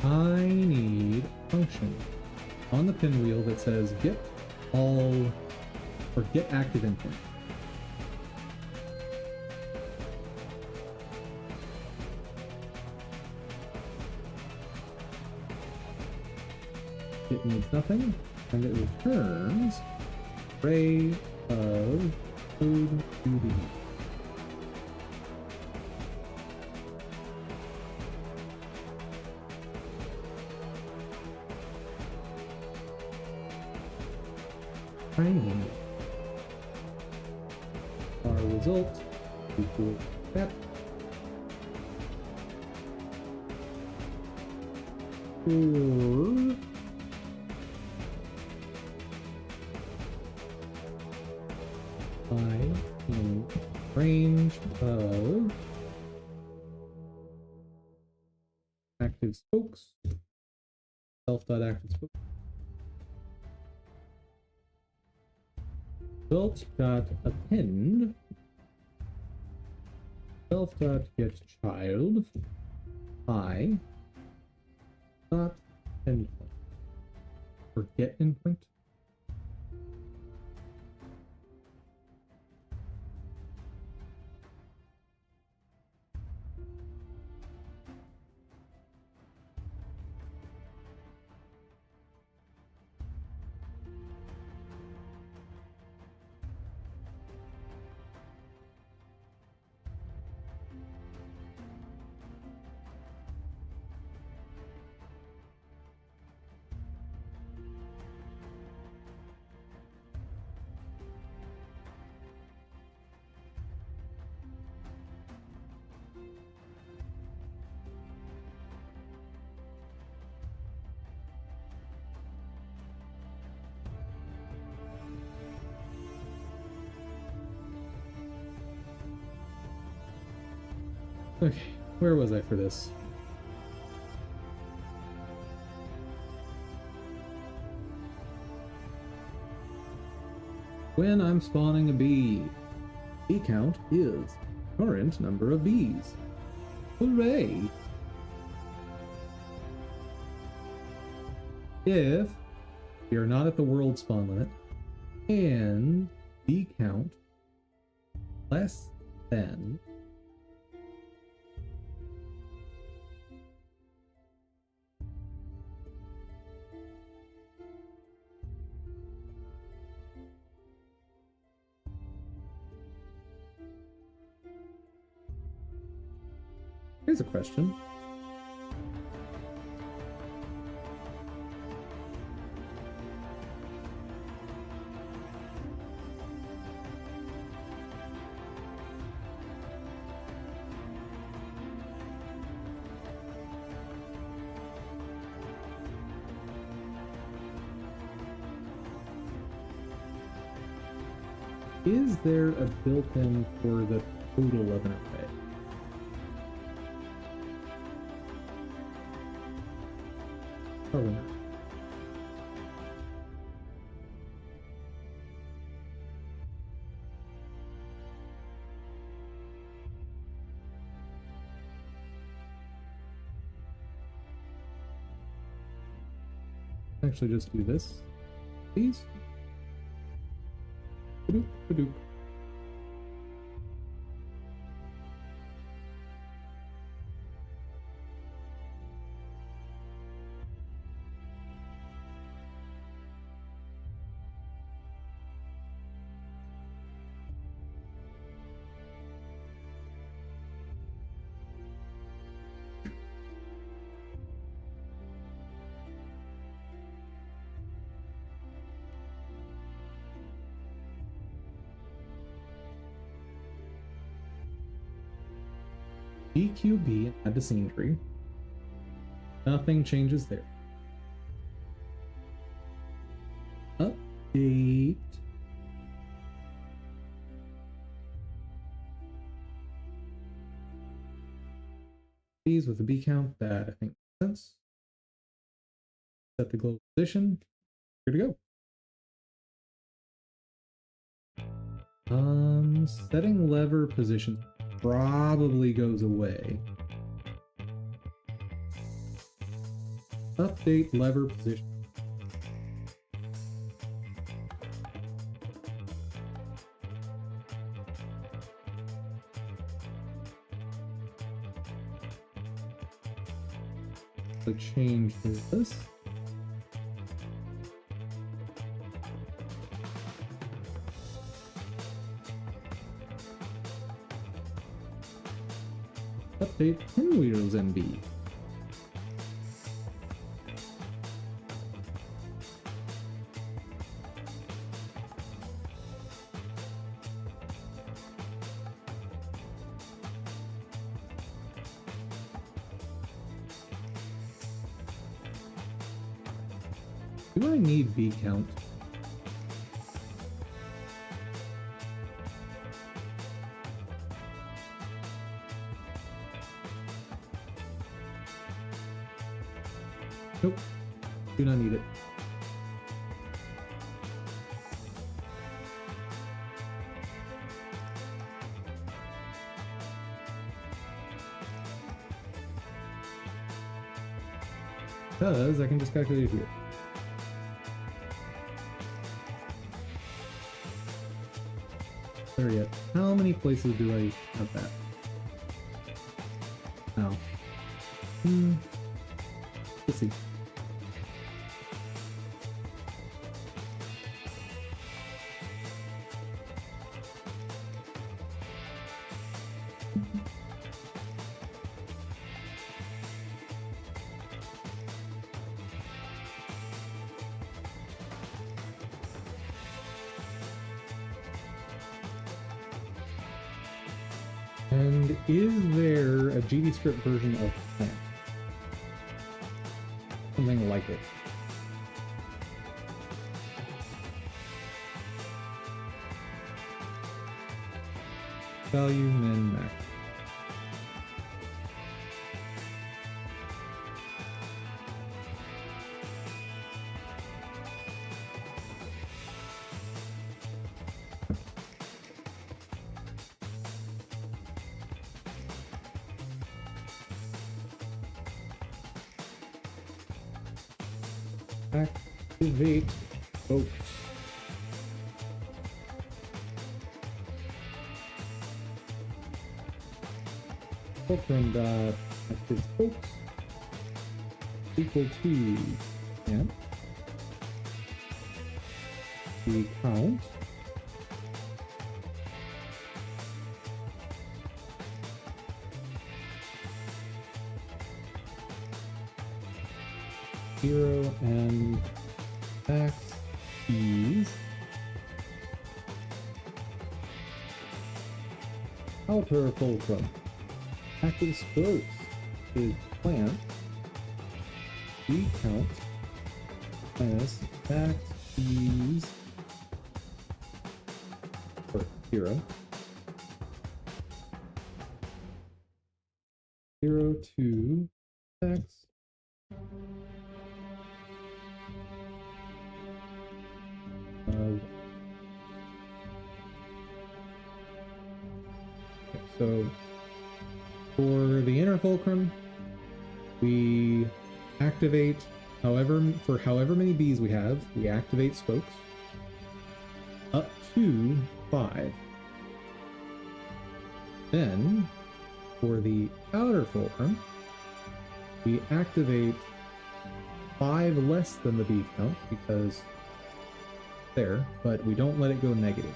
I need a function on the pinwheel that says get all or get active endpoint. It needs nothing, and it returns array of code UD. Tiny. Our result equals that. Or in range of active spokes, self.active spokes. Result.append self.getChild I dot endpoint or get endpoint. Okay, where was I for this? When I'm spawning a bee, bee count is current number of bees. Hooray! If we are not at the world spawn limit and bee count less than Here's a question. Is there a built-in for the total of an array? Probably not. Actually, just do this, please. Ba-doop, ba-doop. BQB and add to scene tree. Nothing changes there. Update. These with a B count that I think makes sense. Set the global position. Here to go. Setting lever position probably goes away. Update lever position. So change this. Update Pinwheels MB. Do I need V count? Nope, do not need it. Because I can just calculate it here. There yet. How many places do I have that? Now. Let's see. And is there a GDScript version of plant? Something like it. Value min max. Activate spokes. Fulcrum dot active spokes equal to the count zero and max keys outer fulcrum. Active spokes is plant V count minus max keys for 0 to max so for the inner fulcrum, we activate however many B's we have, we activate spokes up to 5. Then for the outer fulcrum, we activate 5 less than the B count because there, but we don't let it go negative.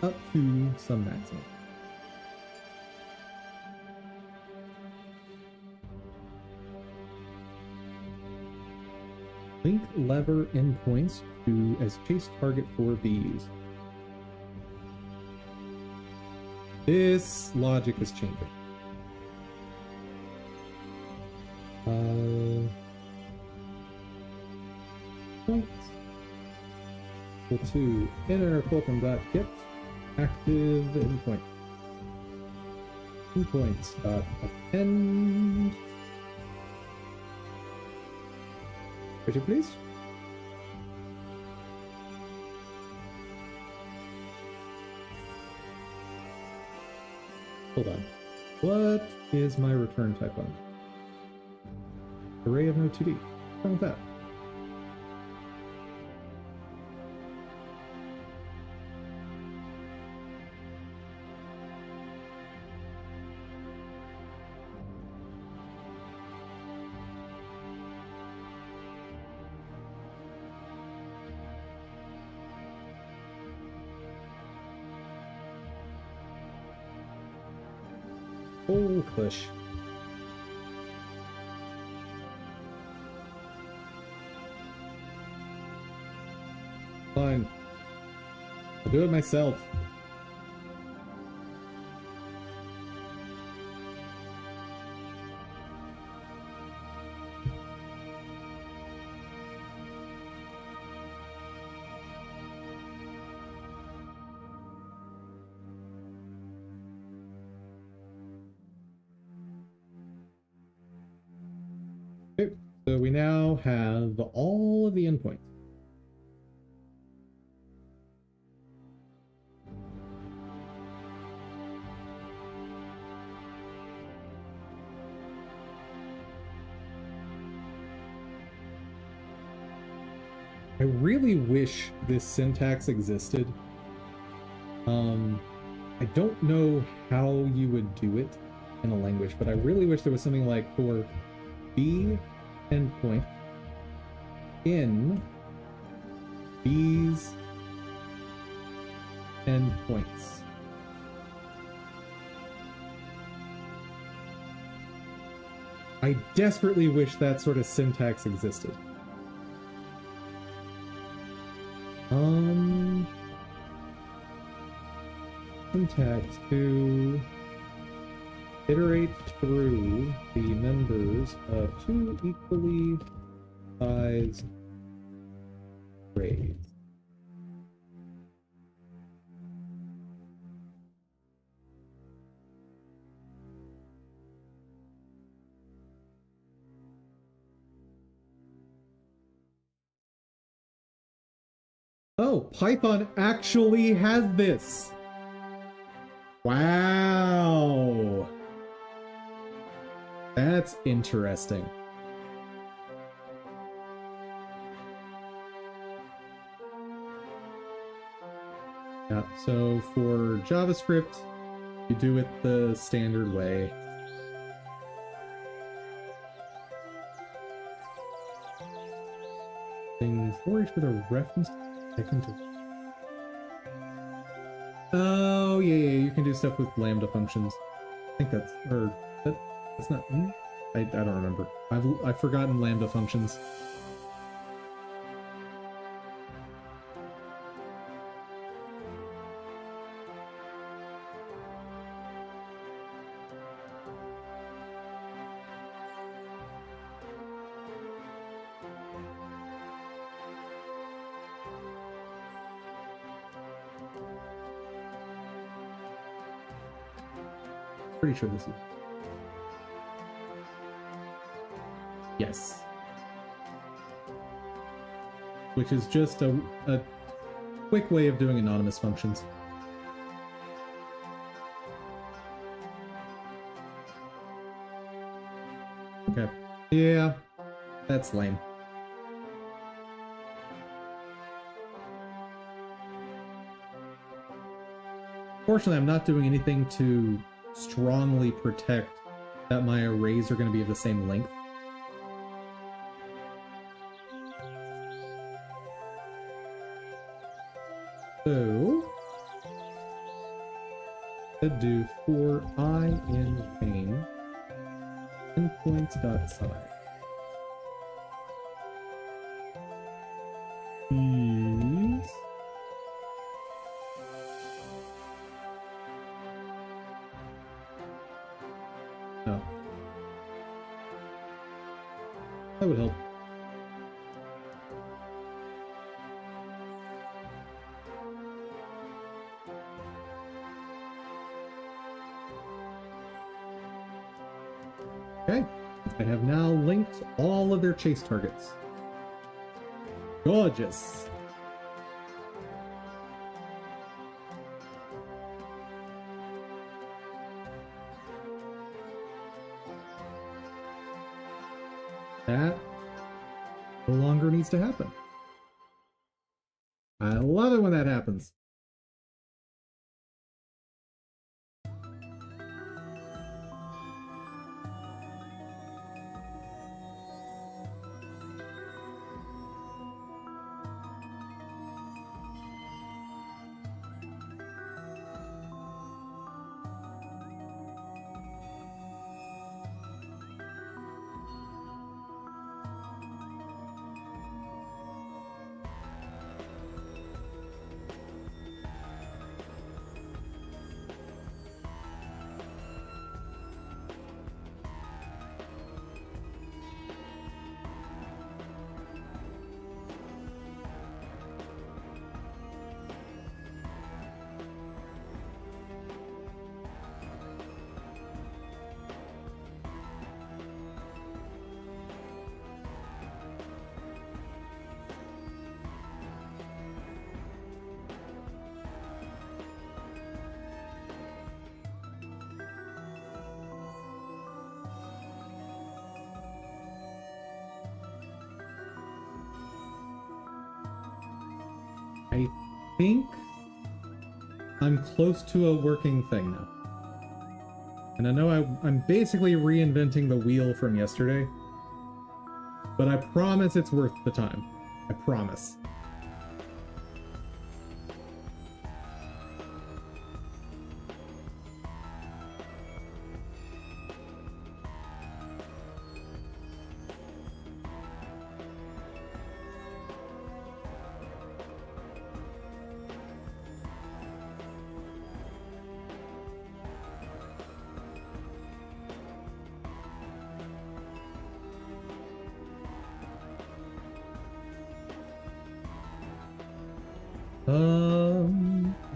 Up to some maximum. Link lever endpoints to as chase target for Bs. This logic is changing. Point. Equal to inner fulcrum.get active endpoint. Endpoints dot append. Would you please? Hold on. What is my return type on? Array of no 2D. What's wrong with that? Oh, push. Fine. I'll do it myself. Okay, so we now have all of the endpoints. I really wish this syntax existed. I don't know how you would do it in a language, but I really wish there was something like for B endpoint in these endpoints. I desperately wish that sort of syntax existed. Syntax to iterate through the members of two equally sized arrays. Oh, Python actually has this. Wow. That's interesting. Yeah, so for JavaScript, you do it the standard way. Things forage with a reference to. Oh yeah, you can do stuff with lambda functions. I think that's that's not. I don't remember. I've forgotten lambda functions. Pretty sure this is. Yes. Which is just a quick way of doing anonymous functions. Okay. Yeah, that's lame. Fortunately, I'm not doing anything to strongly protect that my arrays are going to be of the same length. So, I'd do for I in main endpoints.size. These That would help. Okay, I have now linked all of their chase targets. Gorgeous. That no longer needs to happen. I love it when that happens. I think I'm close to a working thing now. And I know I'm basically reinventing the wheel from yesterday, but I promise it's worth the time. I promise.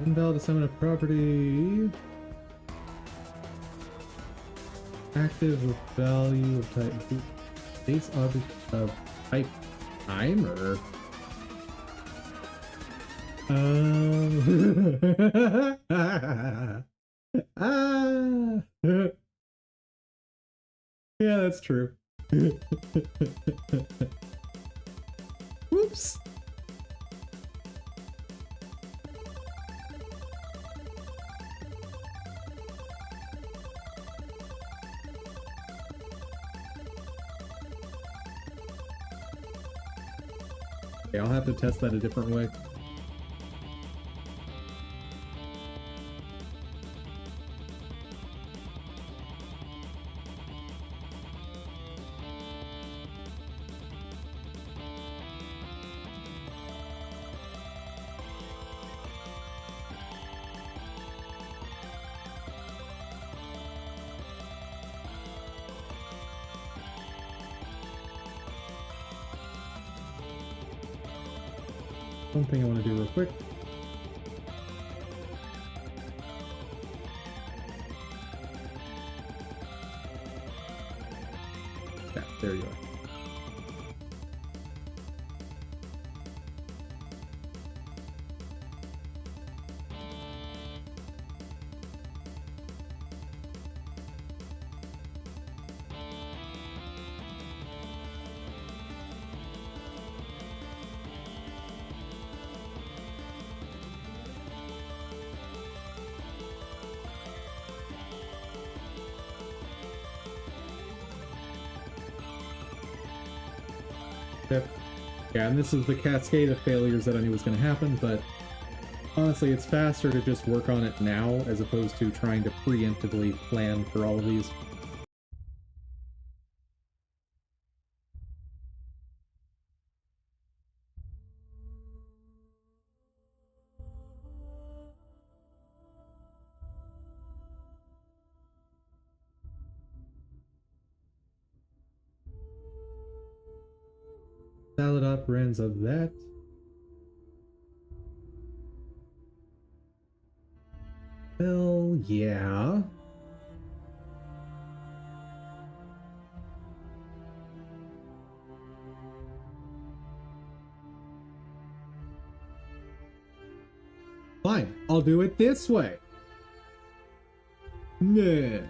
Invalid assignment of property. Active with value of type base object of type timer. Yeah, that's true. Whoops. Okay, I'll have to test that a different way. One thing I want to do real quick. Yeah, there you are. Yep. Yeah, and this is the cascade of failures that I knew was going to happen, but honestly, it's faster to just work on it now as opposed to trying to preemptively plan for all of these. Valid operands of that. Well, yeah. Fine, I'll do it this way. Nah.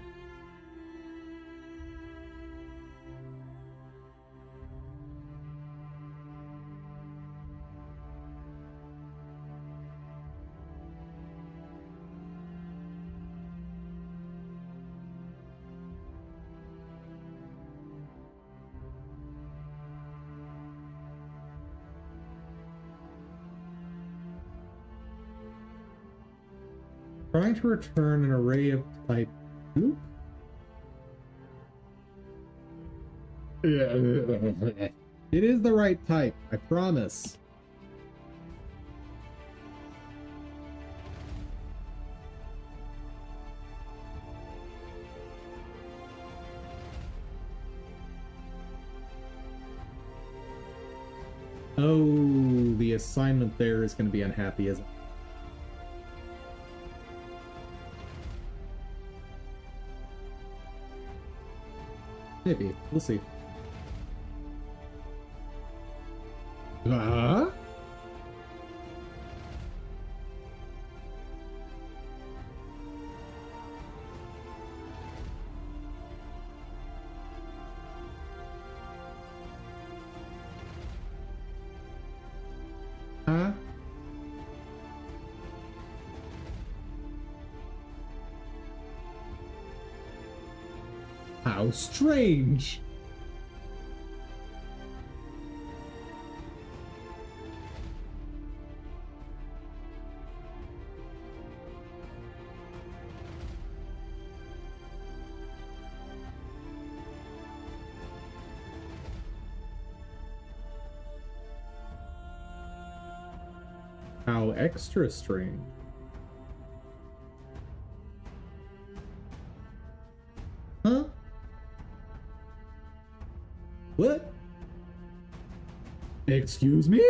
Trying to return an array of type goop? It is the right type, I promise. Oh, the assignment there is going to be unhappy, isn't it? Maybe. We'll see. Huh? How strange. How extra strange. Huh? What? Excuse me?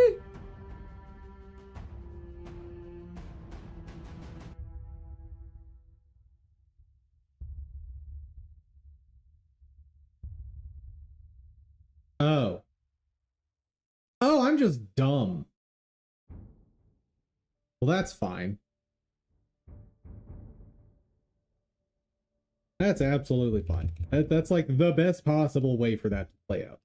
Oh. Oh, I'm just dumb. Well, that's fine. That's absolutely fine. That's like the best possible way for that to play out.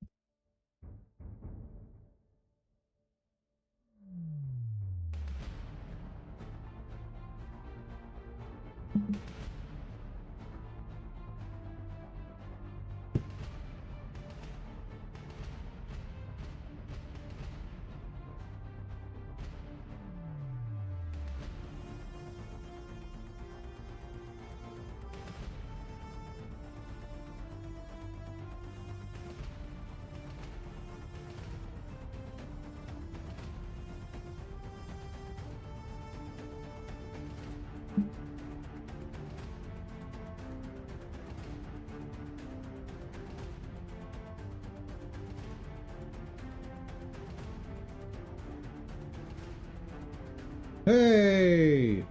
Hey!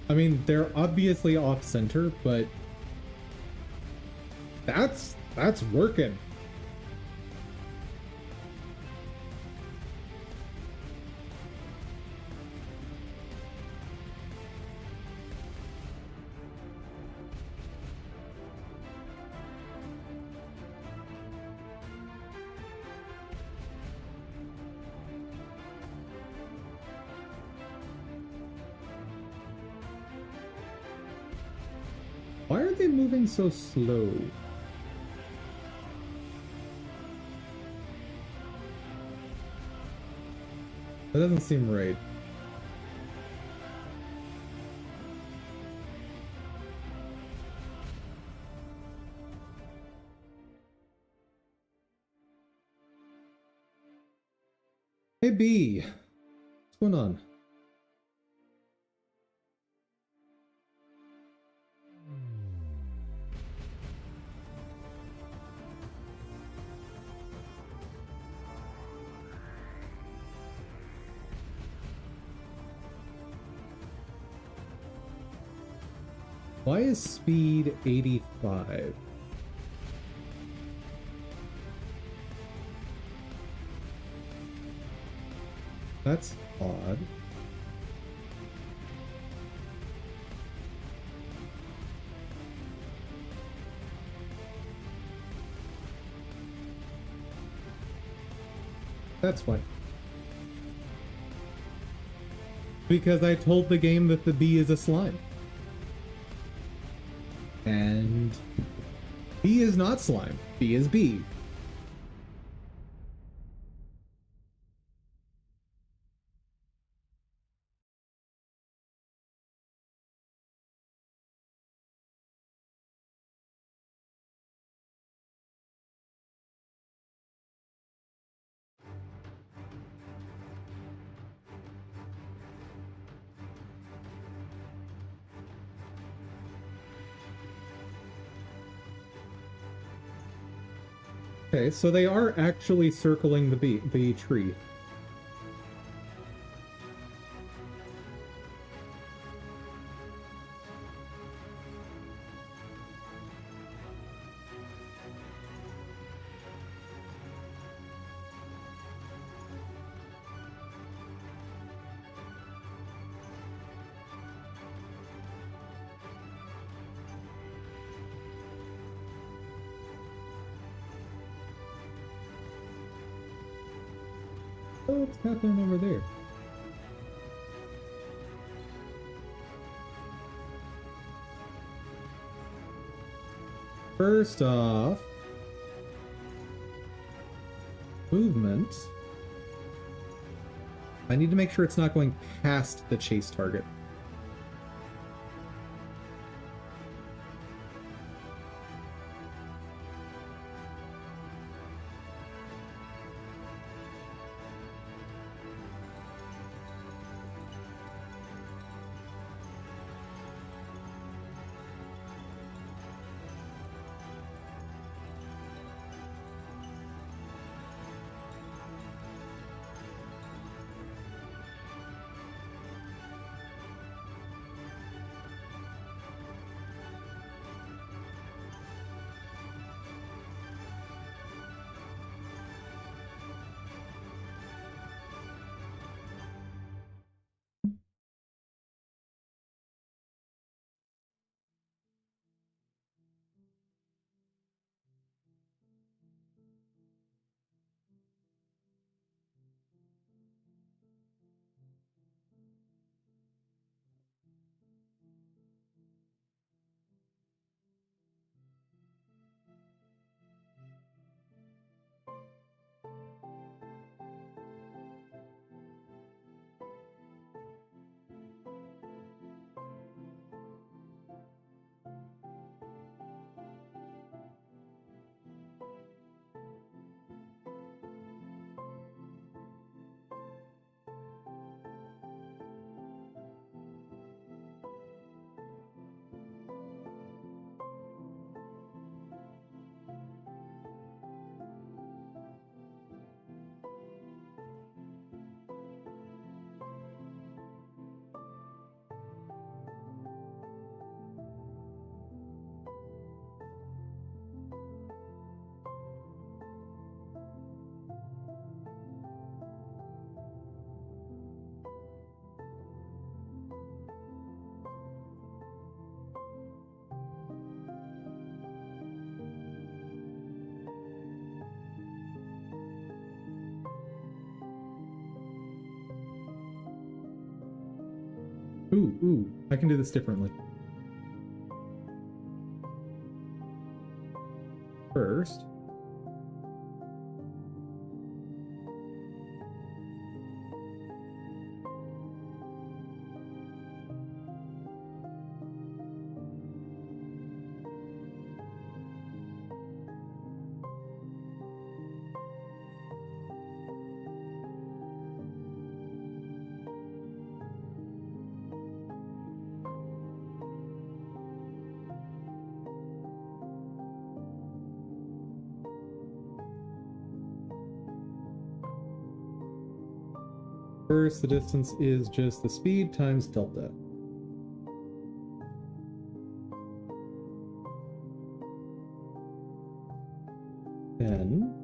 I mean, they're obviously off center, but that's working. Why are they moving so slow? That doesn't seem right. Hey B, what's going on? Why is speed 85? That's odd. That's why. Because I told the game that the bee is a slime. And bee is not slime. Bee is bee. Okay, so they are actually circling the tree. Oh, what's happening over there? First off, movement. I need to make sure it's not going past the chase target. Ooh, I can do this differently. First, the distance is just the speed times delta. Then,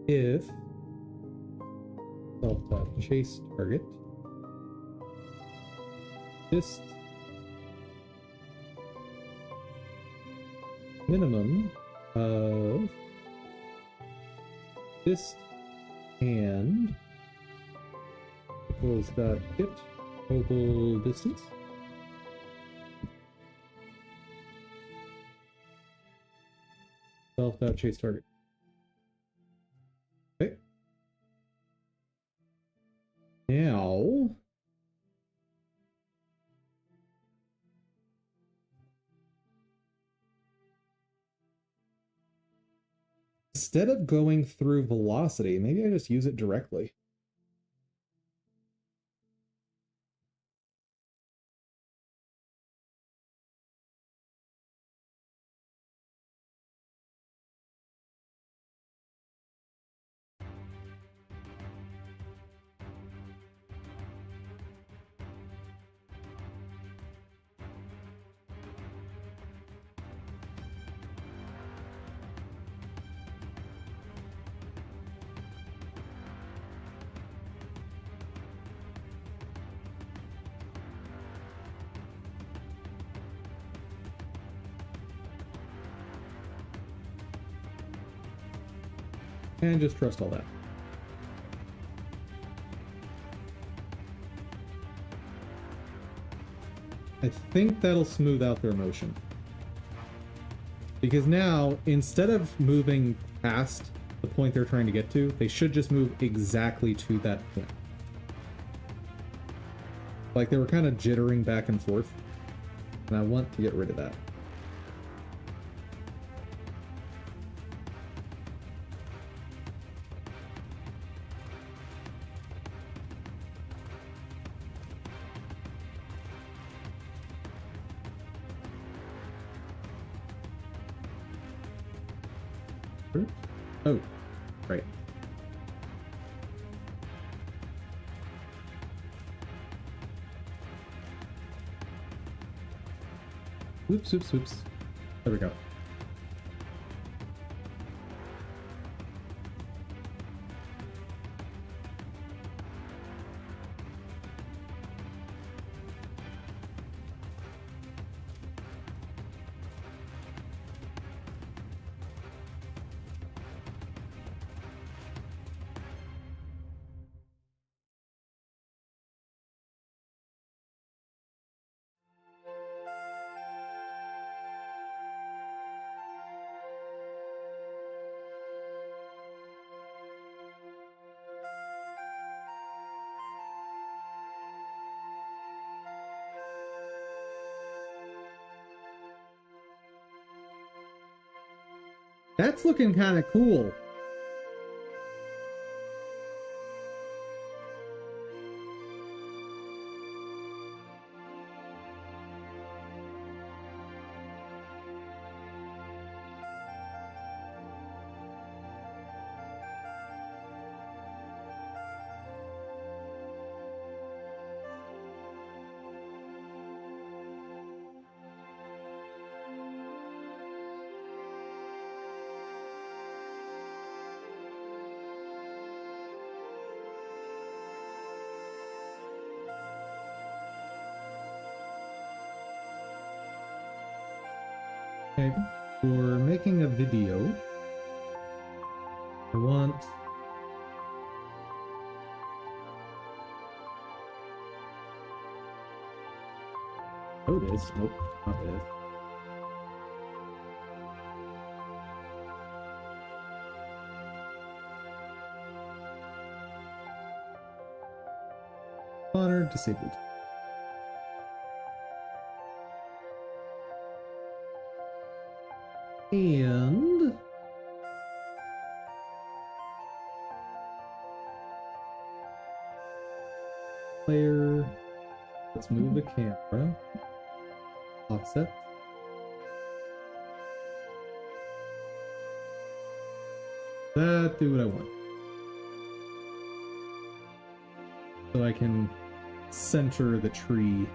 if chase target dist minimum of dist and equals hit mobile distance. Chase target. Okay. Now instead of going through velocity, maybe I just use it directly. And just trust all that. I think that'll smooth out their motion. Because now, instead of moving past the point they're trying to get to, they should just move exactly to that point. Like they were kind of jittering back and forth, and I want to get rid of that. Oh, right. Whoops, whoops, whoops. There we go. That's looking kind of cool. Okay, for making a video, I want oh, it is. Nope, not this. Honor disabled. And player, let's move the camera. Offset. That do what I want. So I can center the tree.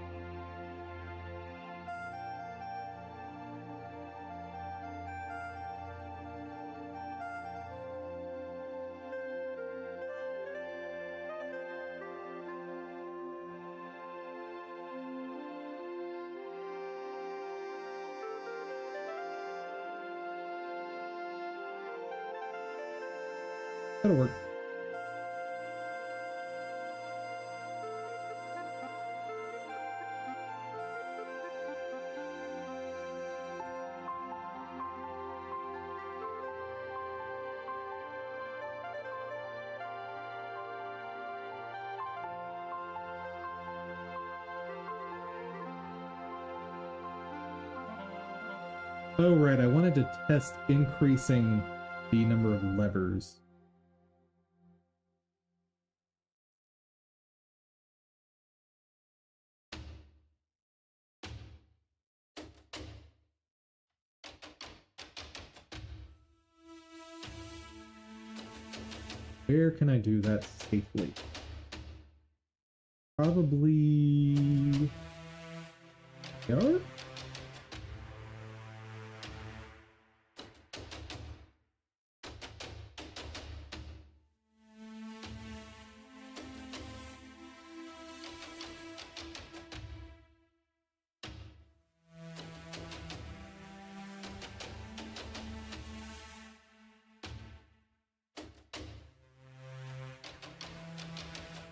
That'll work. Oh, right, I wanted to test increasing the number of levers. Where can I do that safely? Probably... Yard?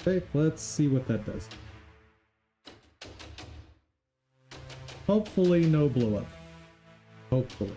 Okay, let's see what that does. Hopefully no blow up. Hopefully.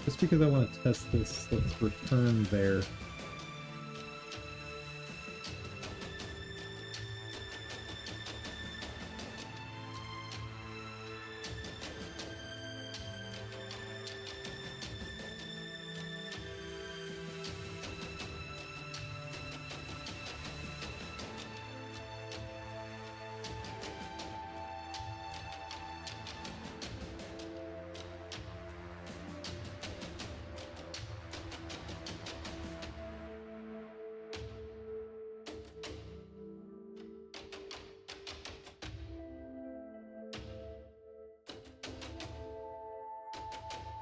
Just because I want to test this, let's return there.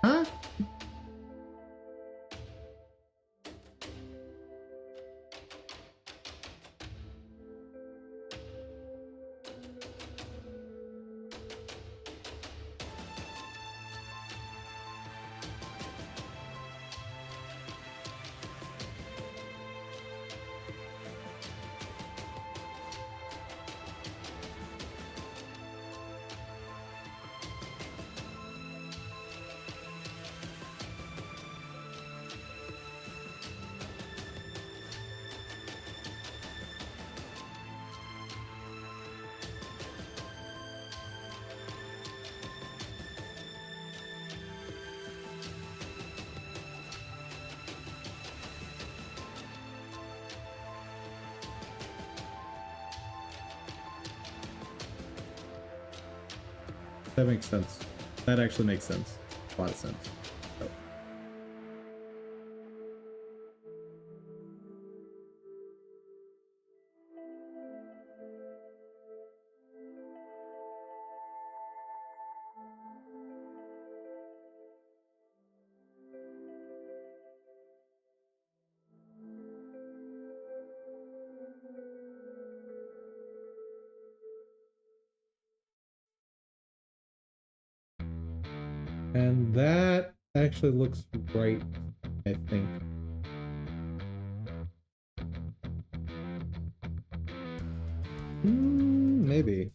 Huh? That makes sense. That actually makes sense. A lot of sense. Oh. And that actually looks right, I think. Maybe.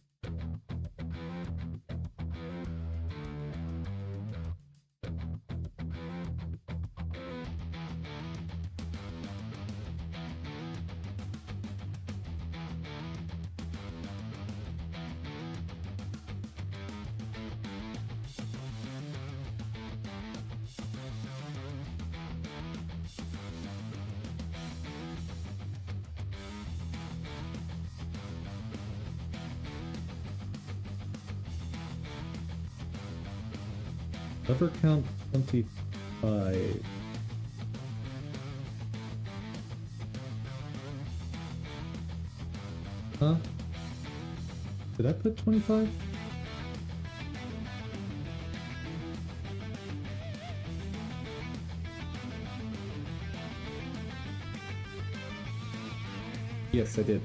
Lever count 25. Huh? Did I put 25? Yes, I did.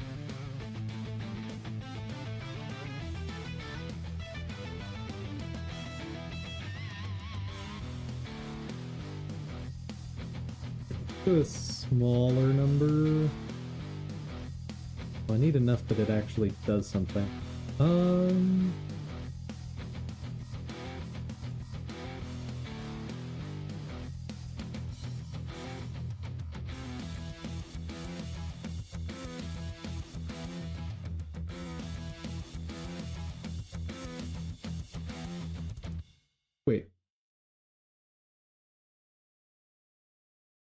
Do a smaller number. Well, I need enough that it actually does something. Wait.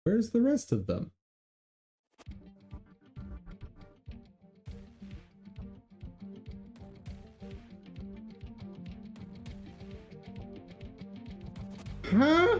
Where's the rest of them? Huh?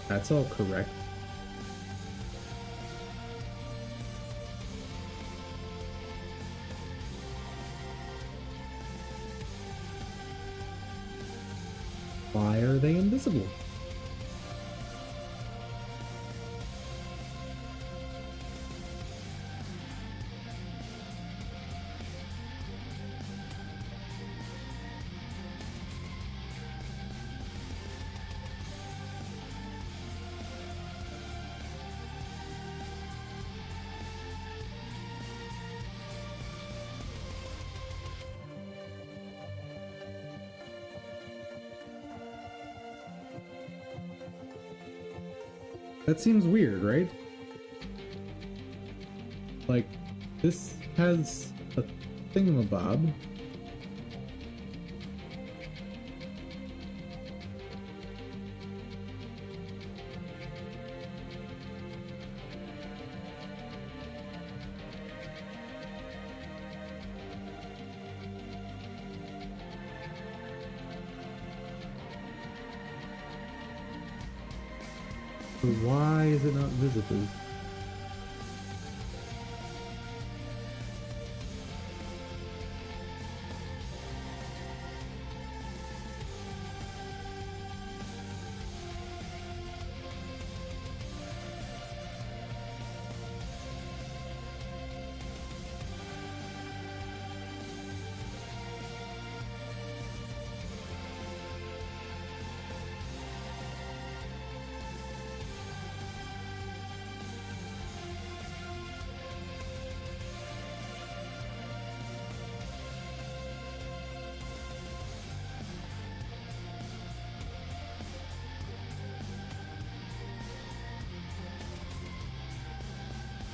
That's all correct. Why are they invisible? That seems weird, right? Like, this has a thingamabob. So why is it not visible?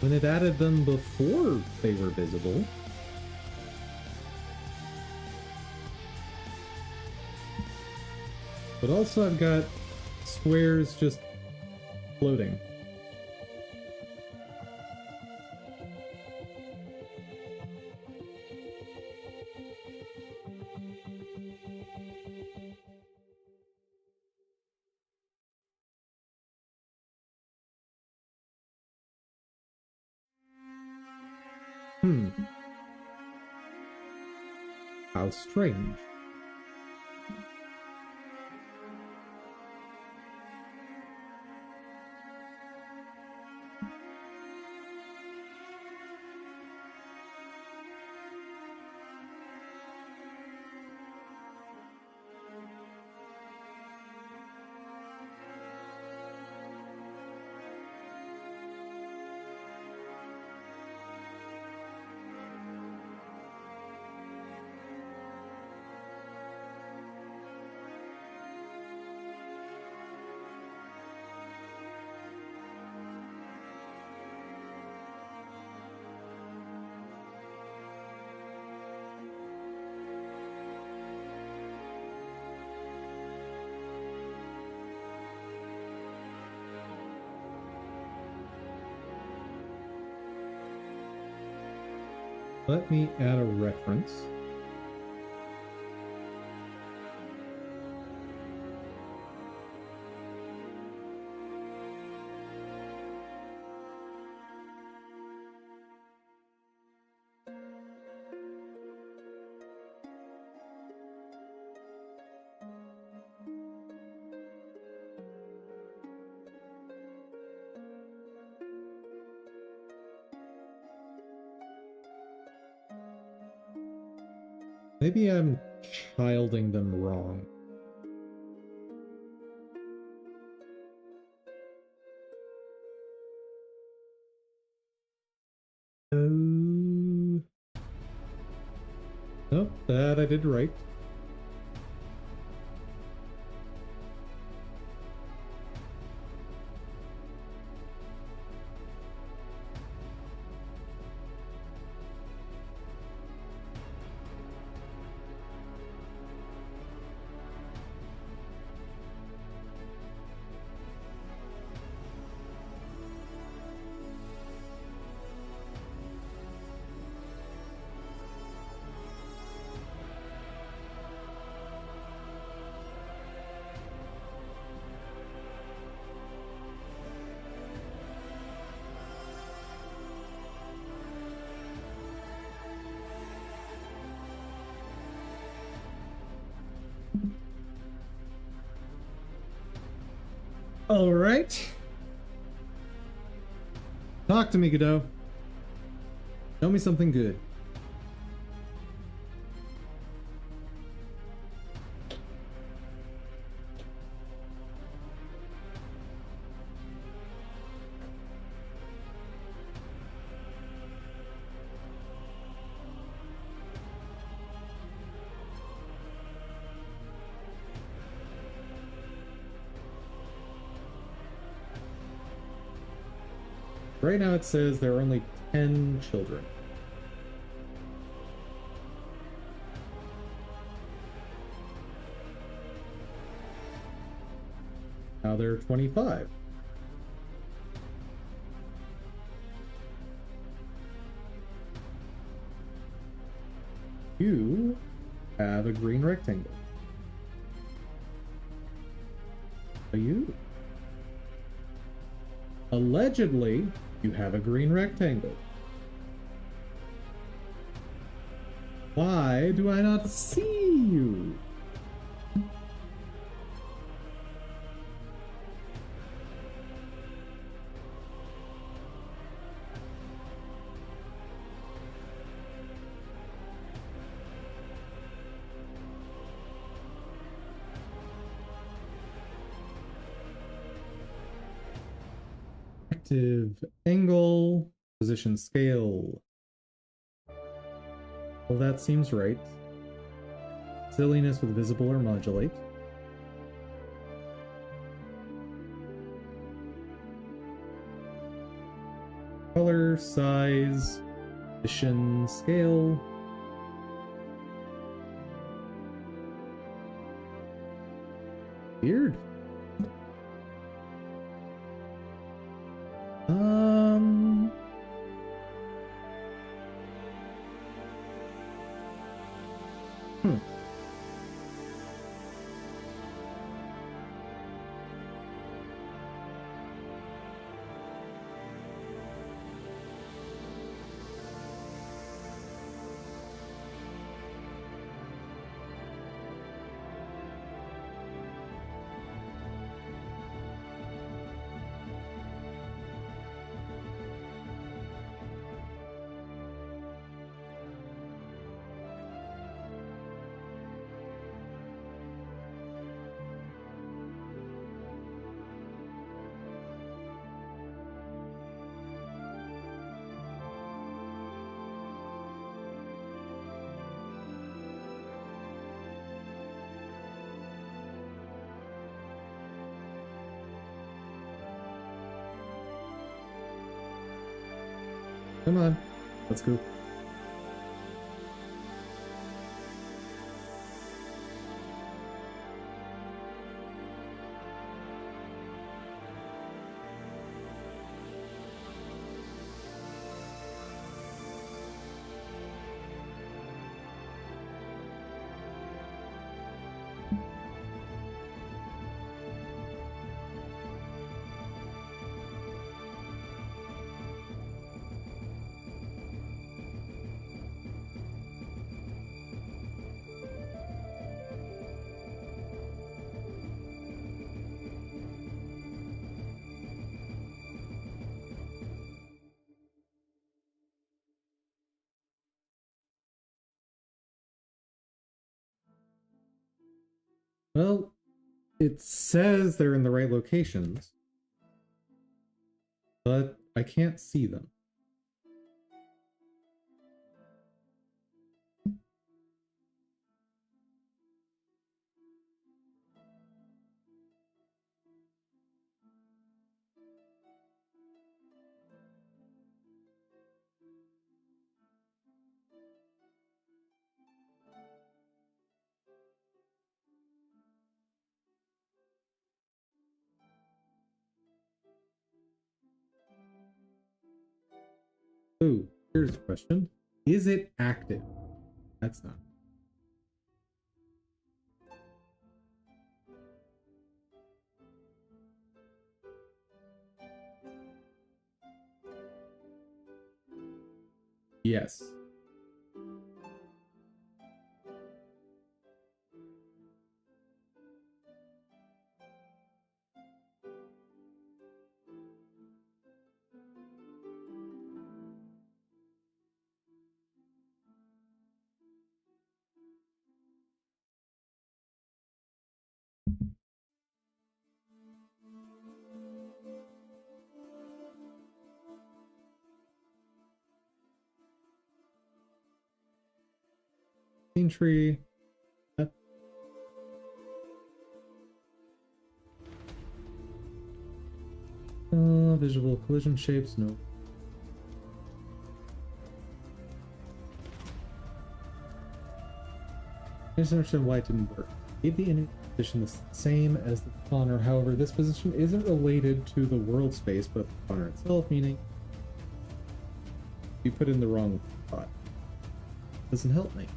When it added them before they were visible. But also I've got squares just floating. How strange. Let me add a reference. Maybe I'm childing them wrong. Nope, that I did right. All right. Talk to me, Godot. Show me something good. Right now it says there are only 10 children. Now there are 25. You have a green rectangle. Are you? Allegedly, you have a green rectangle. Why do I not see you? Active angle, position scale. Well, that seems right. Silliness with visible or modulate. Color, size, position, scale. Weird. Come on, let's go. Well, it says they're in the right locations, but I can't see them. Ooh, here's a question. Is it active? That's not. Yes. Tree. Visual collision shapes, no. I just understand why it didn't work. Gave the inner position the same as the spawner, however, this position isn't related to the world space, but the spawner itself, meaning you put in the wrong spot. Doesn't help me.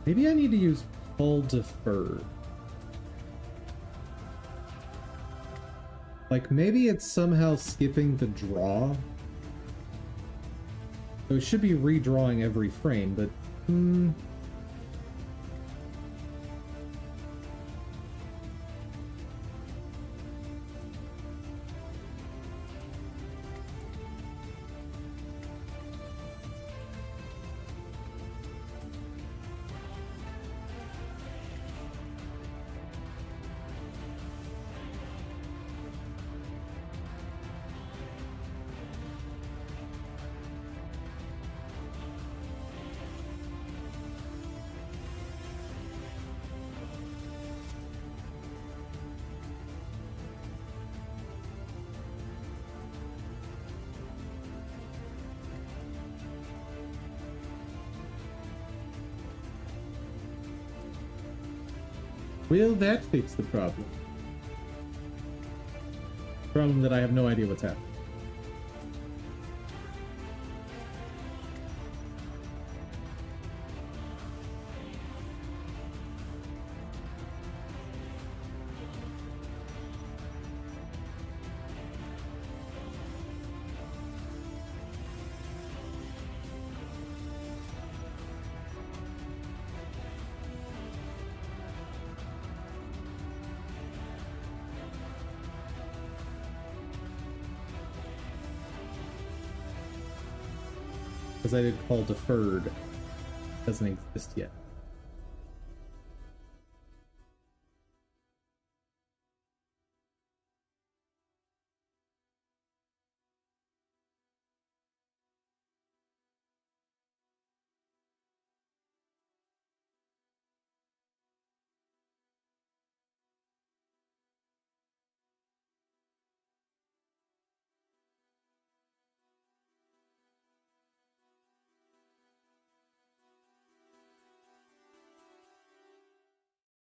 Maybe I need to use call deferred. Like maybe it's somehow skipping the draw. So it should be redrawing every frame, but will that fix the problem? Problem that I have no idea what's happening. Because I did call deferred. Doesn't exist yet.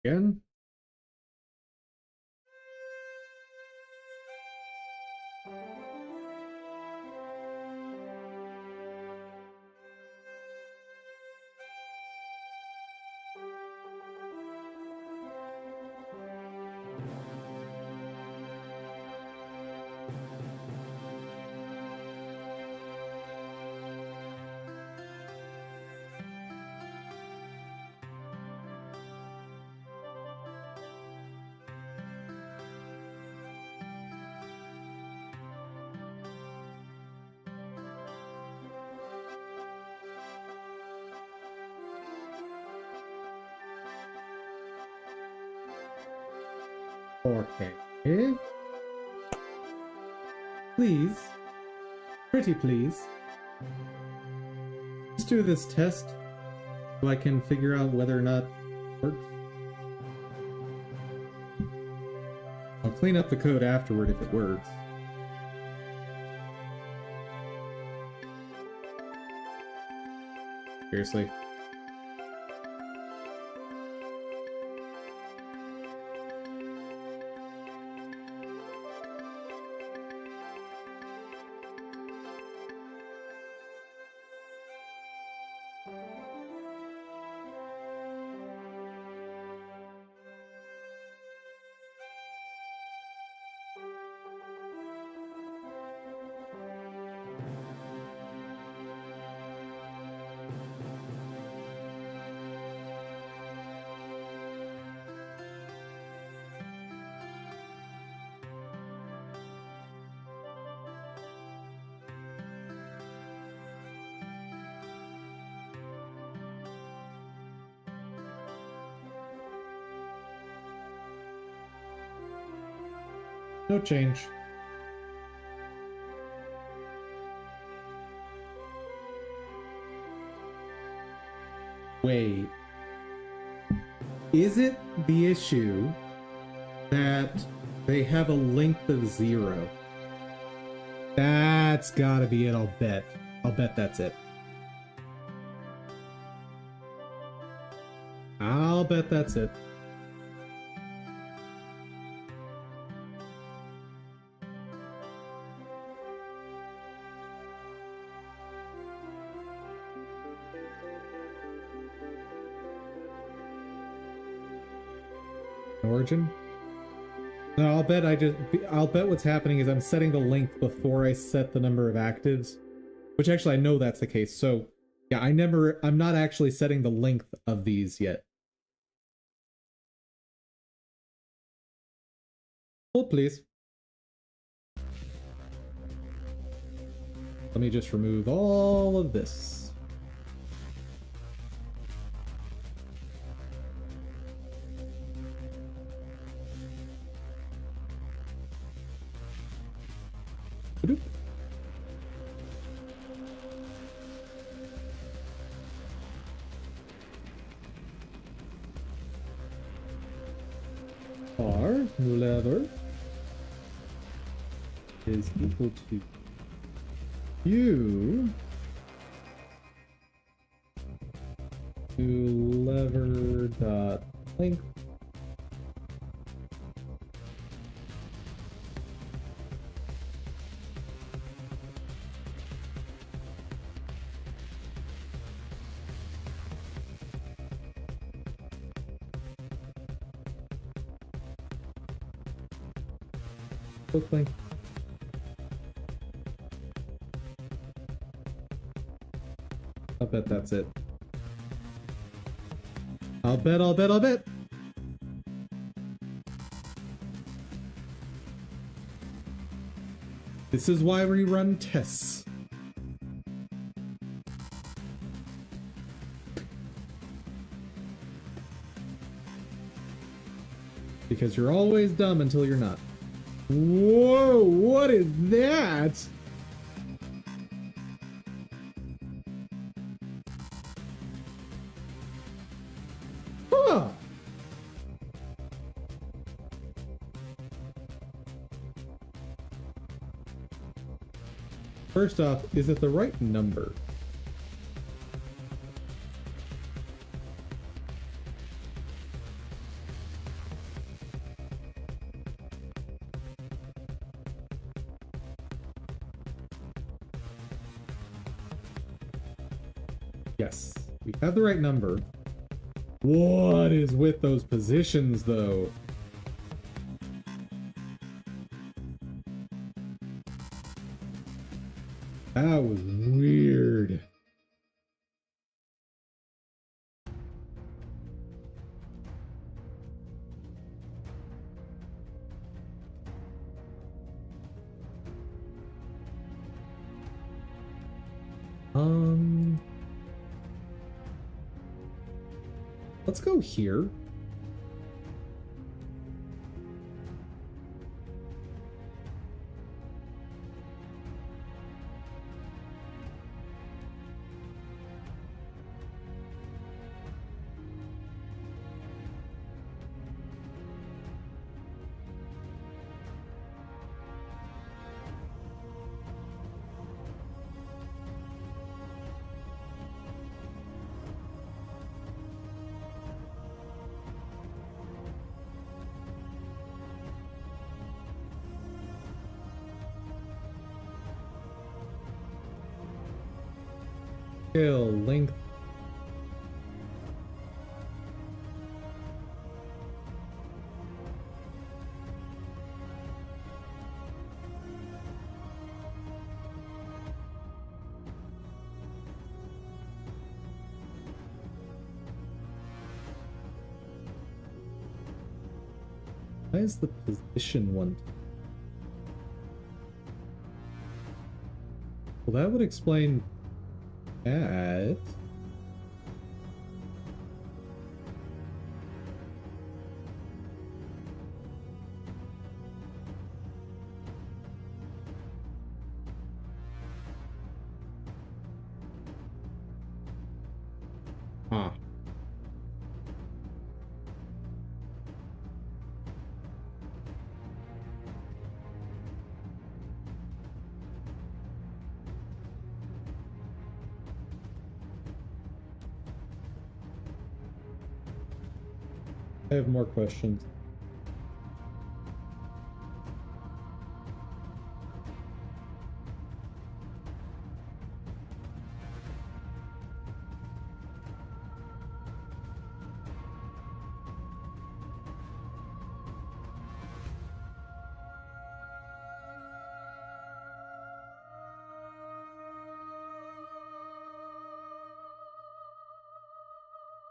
Again? Okay. Please. Pretty please. Let's do this test so I can figure out whether or not it works. I'll clean up the code afterward if it works. Seriously. No change. Wait. Is it the issue that they have a length of 0? That's gotta be it, I'll bet. I'll bet that's it. I'll bet that's it. Origin? No, I'll bet what's happening is I'm setting the length before I set the number of actives, which actually I know that's the case. So yeah, I'm not actually setting the length of these yet. Hold please. Let me just remove all of this. Ba-doop. R lever is equal to U to lever dot length book length. I'll bet that's it. I'll bet. This is why we run tests. Because you're always dumb until you're not. Whoa, what is that? Huh. First off, is it the right number? Yes, we have the right number. What is with those positions, though? That was weird. Let's go here. Scale, length. Why is the position one? Well, that would explain that. Huh. I have more questions.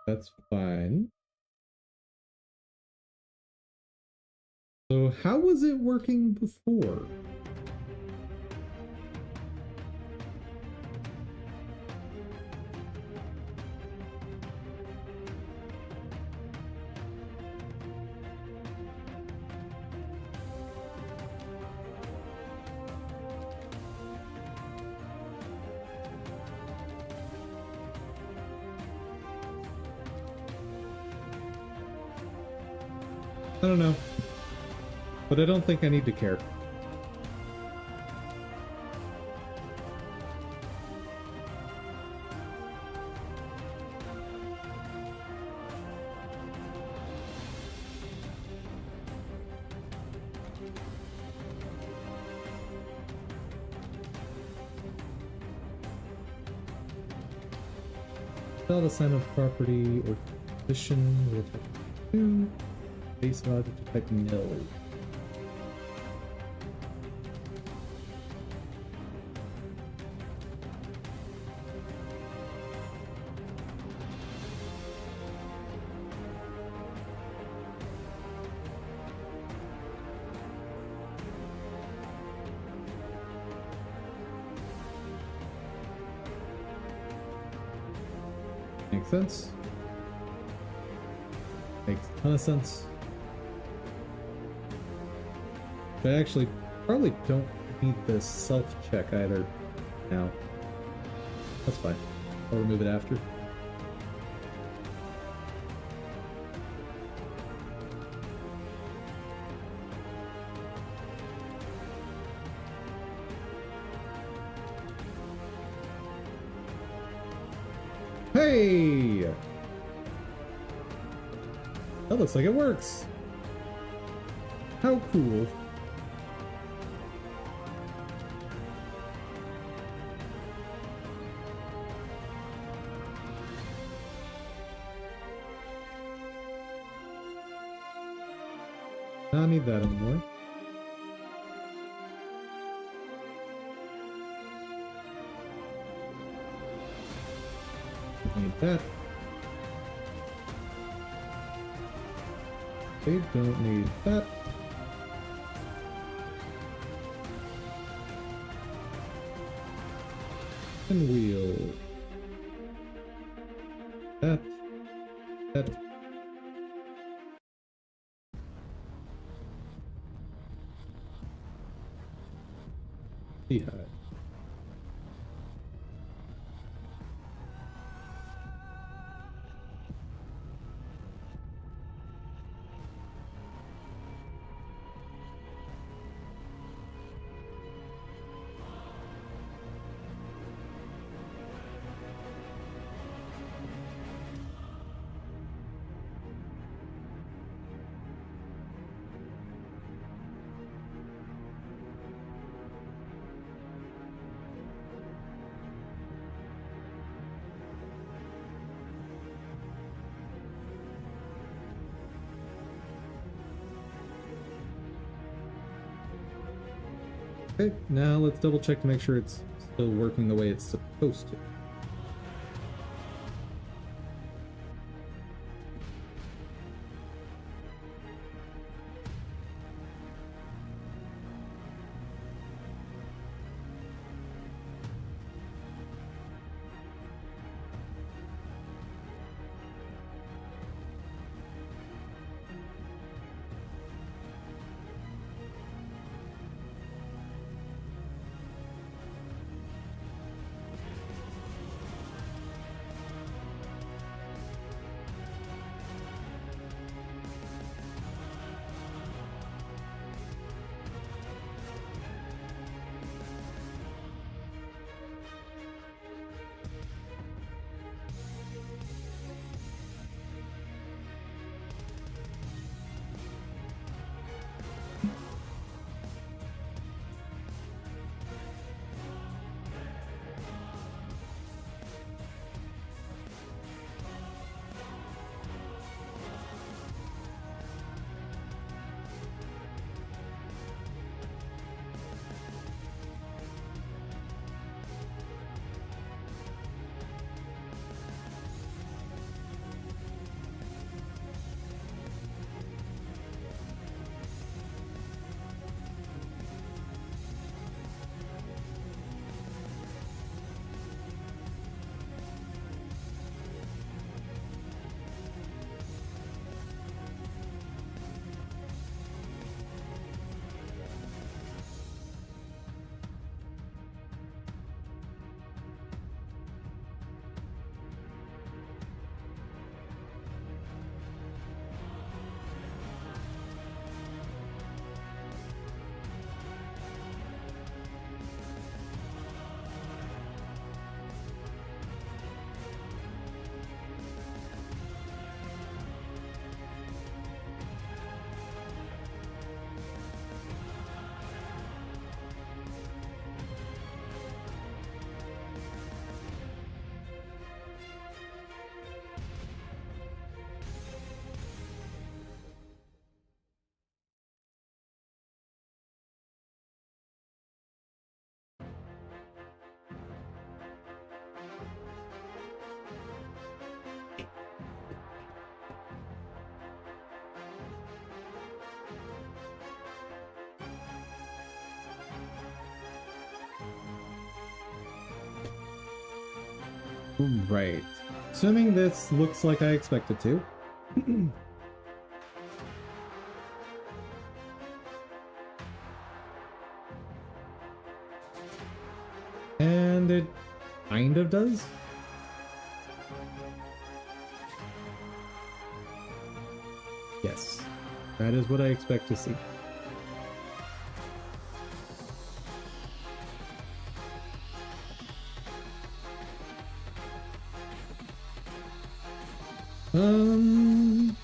That's fine. So how was it working before? I don't know. But I don't think I need to care. Sell the sign of property or position with type 2. Base value to type nil. Makes sense. Makes a ton of sense. But I actually probably don't need the self-check either now. That's fine. I'll remove it after. Hey! That looks like it works. How cool. I don't need that anymore. Need that. They don't need that. Pinwheels. That. Beehive. Okay, now let's double check to make sure it's still working the way it's supposed to. Right. Assuming this looks like I expect it to. And it kind of does. Yes, that is what I expect to see. Um,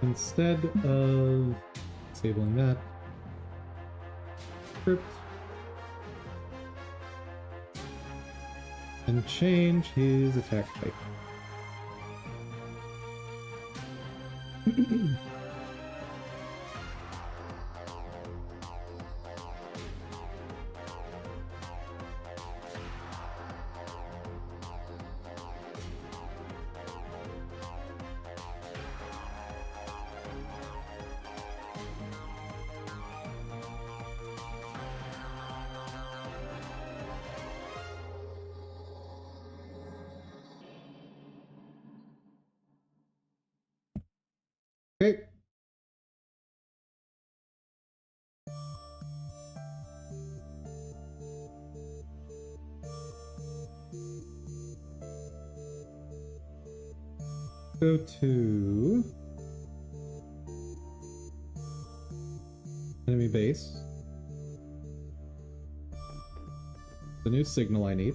instead of disabling that script and change his attack type. Okay. Go to enemy base. The new signal I need.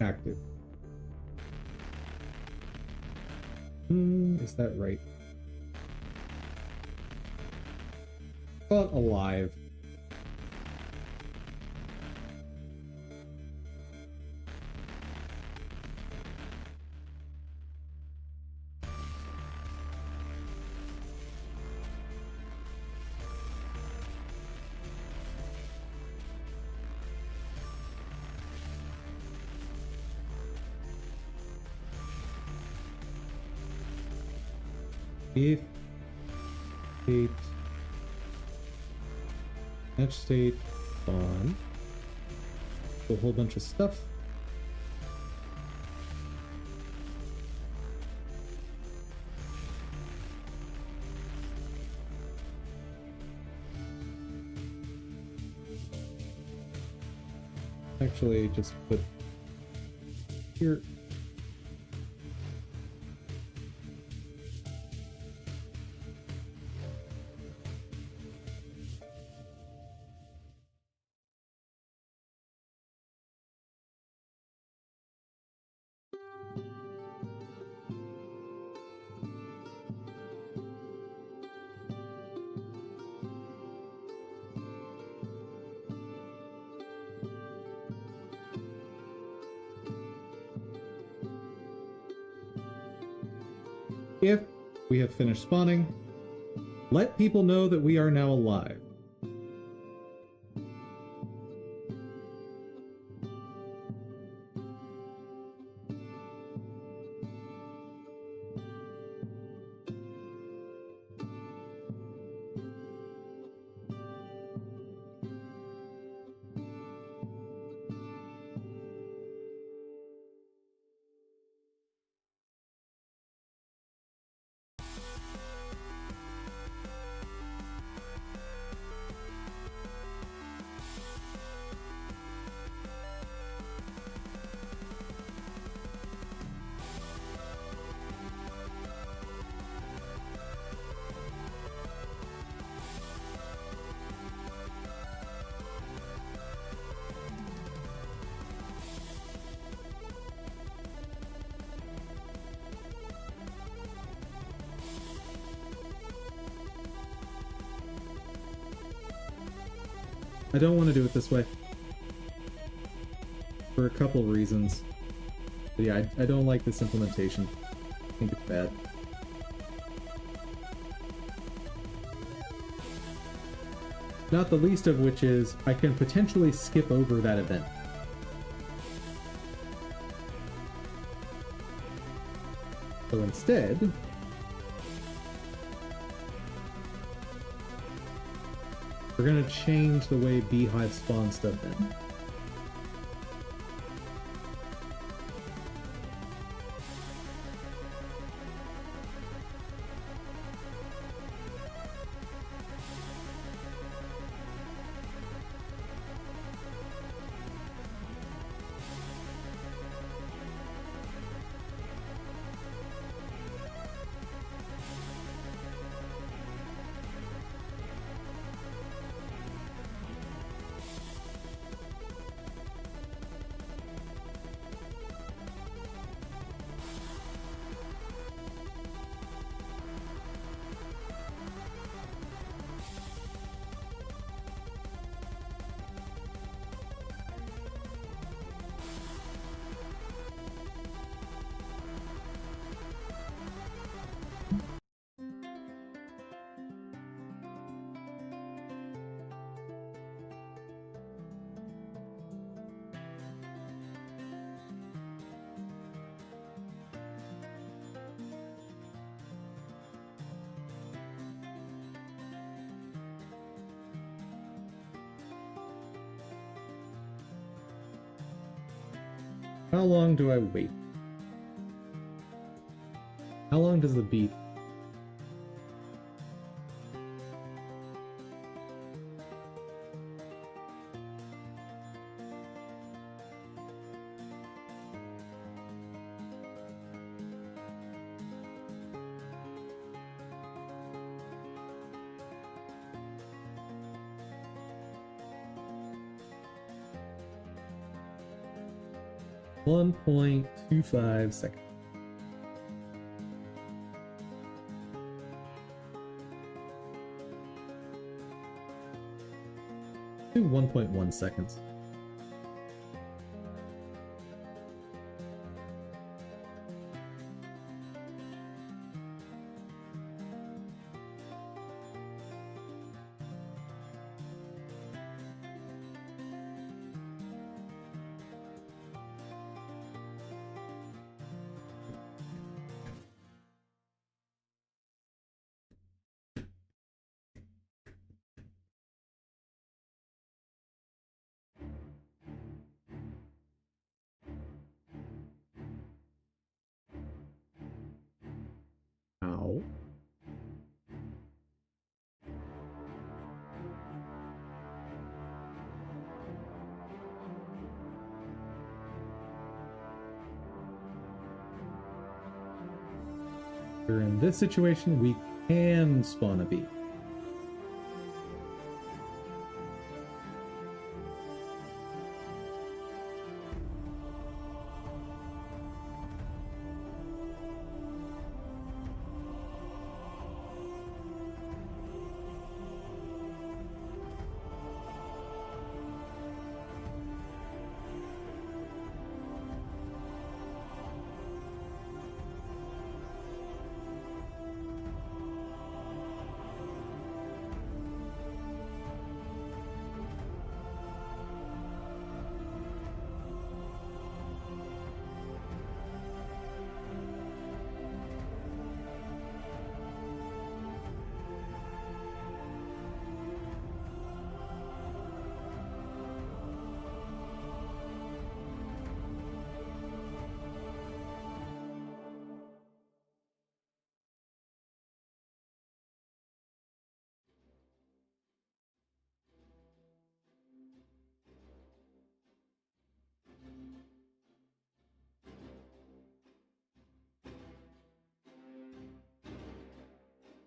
Active. Is that right? But alive. If state match state on a whole bunch of stuff. Actually, just put here. If we have finished spawning, let people know that we are now alive. I don't want to do it this way. For a couple reasons. But yeah, I don't like this implementation. I think it's bad. Not the least of which is, I can potentially skip over that event. So instead, we're gonna change the way Beehive spawns stuff in. How long do I wait? How long does the beat 1.25 seconds. Do 1.1 seconds. Ow. In this situation, we can spawn a bee.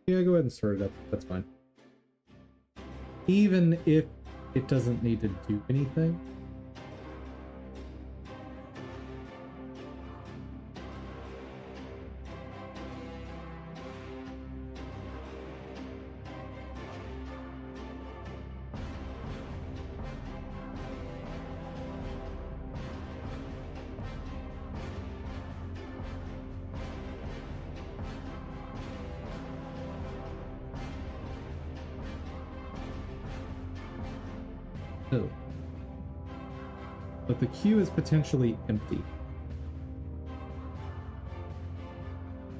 Yeah, go ahead and start it up. That's fine. Even if it doesn't need to do anything. Oh. But the queue is potentially empty.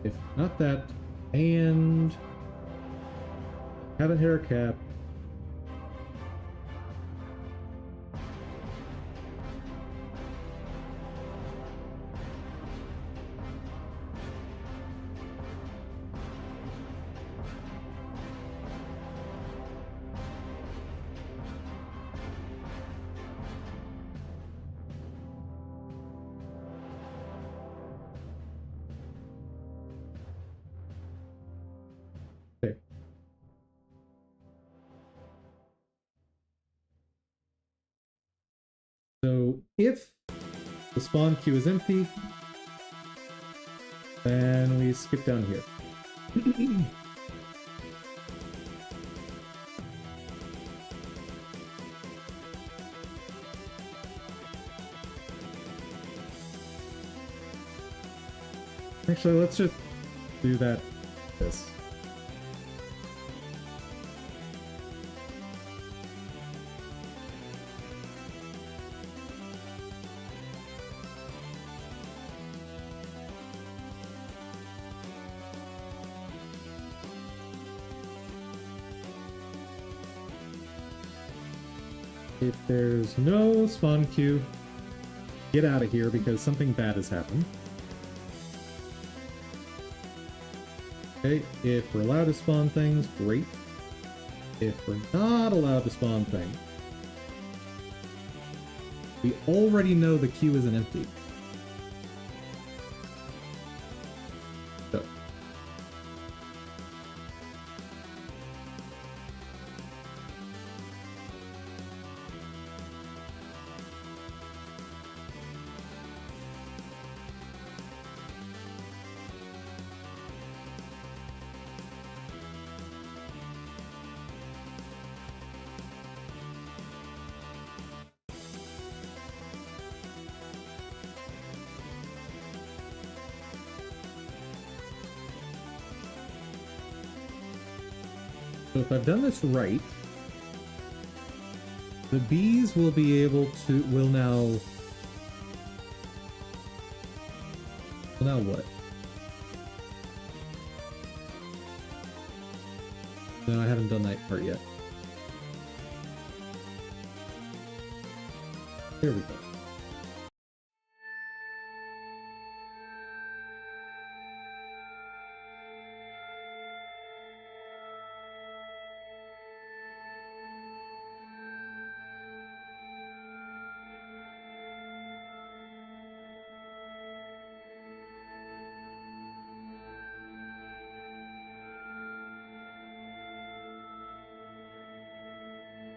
If not that, and have a hair cap. Okay. So if the spawn queue is empty, then we skip down here. Actually, let's just do that. This. If there's no spawn queue, get out of here because something bad has happened. Okay, if we're allowed to spawn things, great. If we're not allowed to spawn things, we already know the queue isn't empty. So. So if I've done this right, the bees will be able to, will now what? No, I haven't done that part yet. There we go.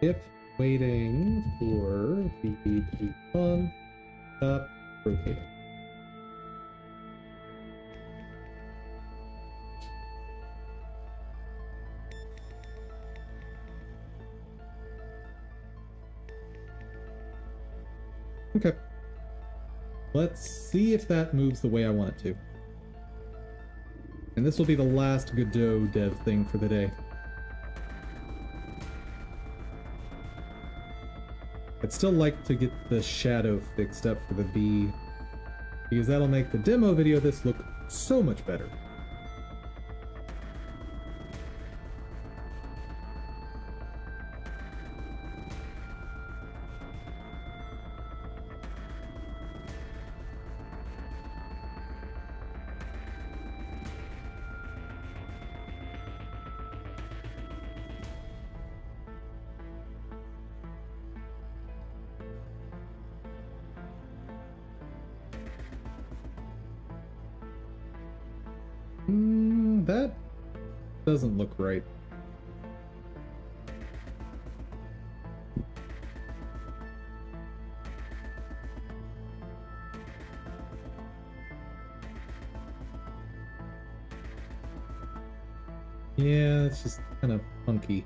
If waiting for the to be on, stop rotating. Okay. Let's see if that moves the way I want it to. And this will be the last Godot dev thing for the day. I'd still like to get the shadow fixed up for the bee, because that'll make the demo video of this look so much better. That doesn't look right. Yeah, it's just kind of funky.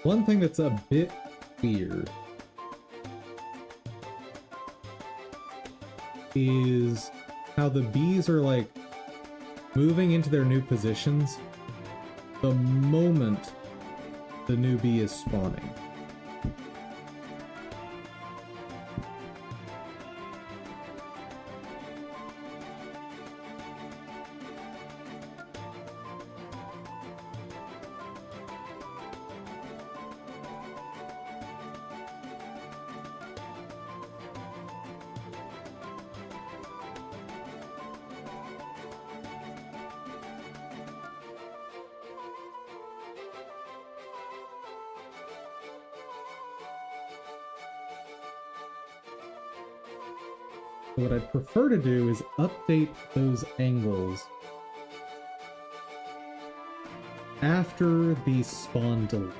One thing that's a bit weird is how the bees are like moving into their new positions the moment the new bee is spawning. What I'd prefer to do is update those angles after the spawn delete.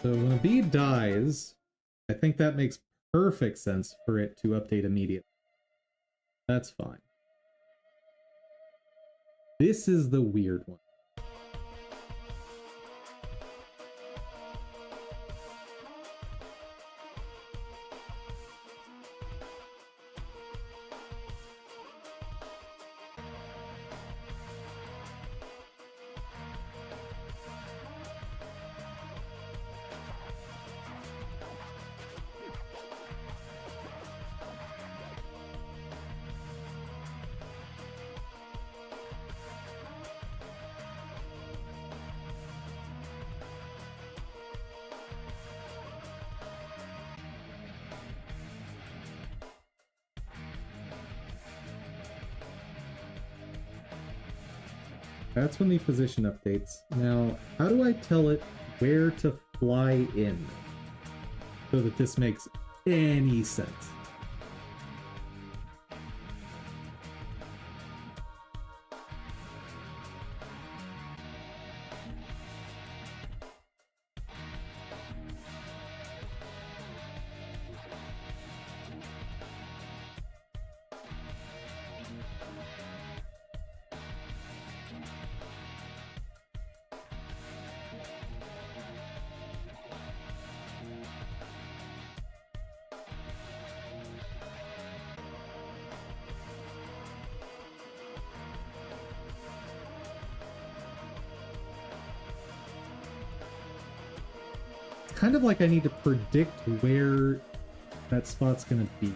So when a bee dies, I think that makes perfect sense for it to update immediately. That's fine. This is the weird one. That's when the position updates. Now, how do I tell it where to fly in so that this makes any sense? Kind of like I need to predict where that spot's gonna be.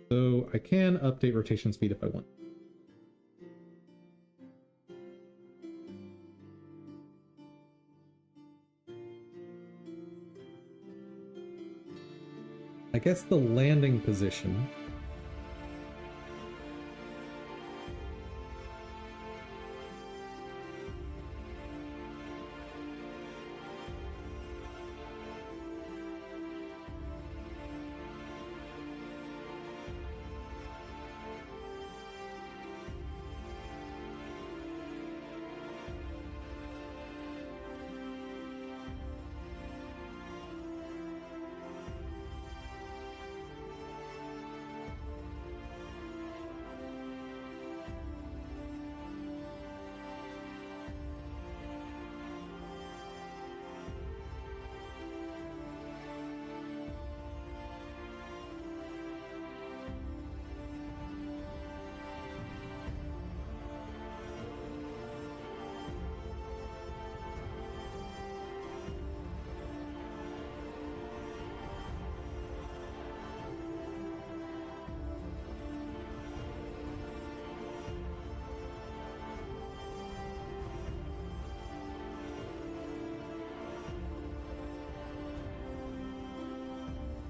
So I can update rotation speed if I want. I guess the landing position.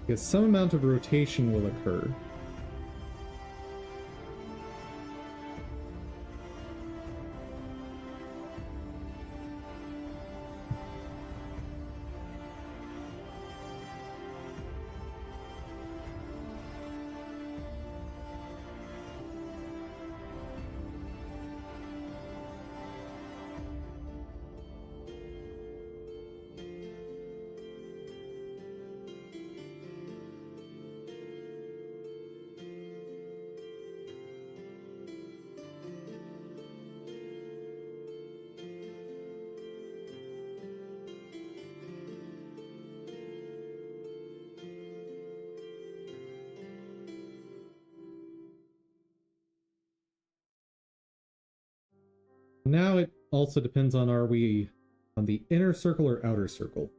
Because some amount of rotation will occur. Now it also depends on, are we on the inner circle or outer circle?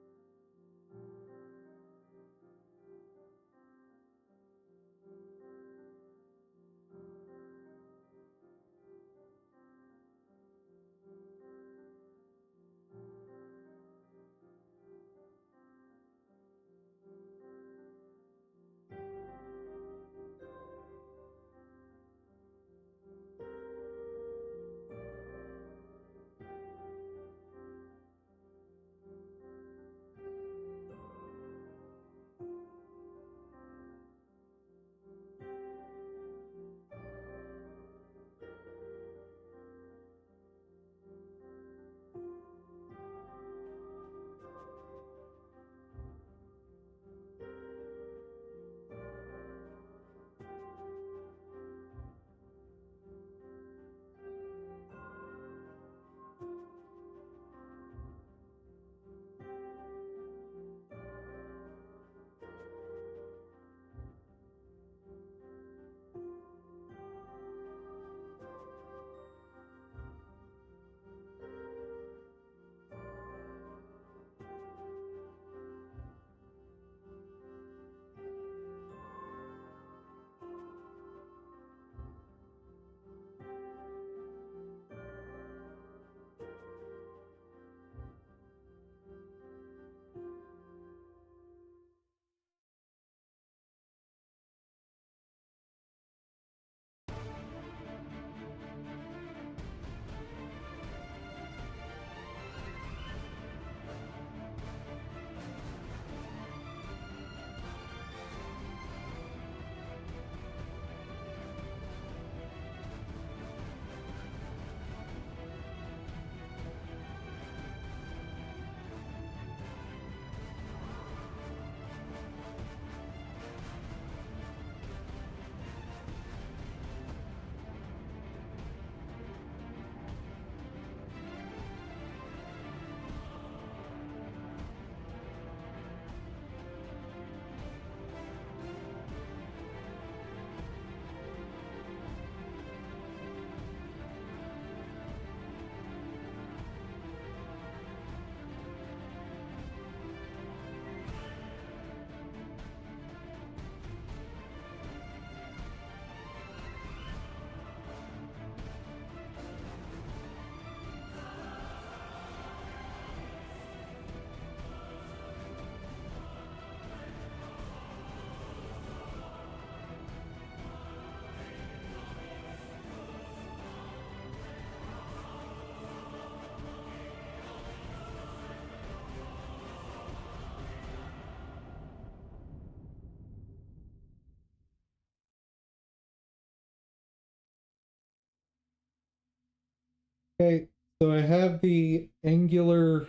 Okay, so I have the angular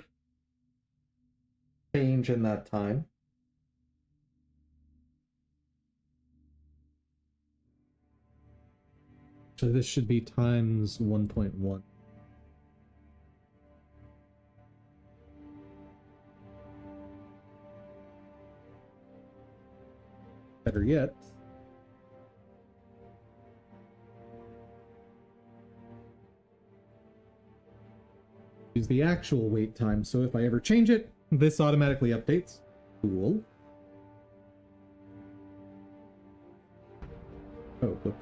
change in that time. So this should be times 1.1. Better yet, use the actual wait time. So if I ever change it, this automatically updates. Cool. Oh, look.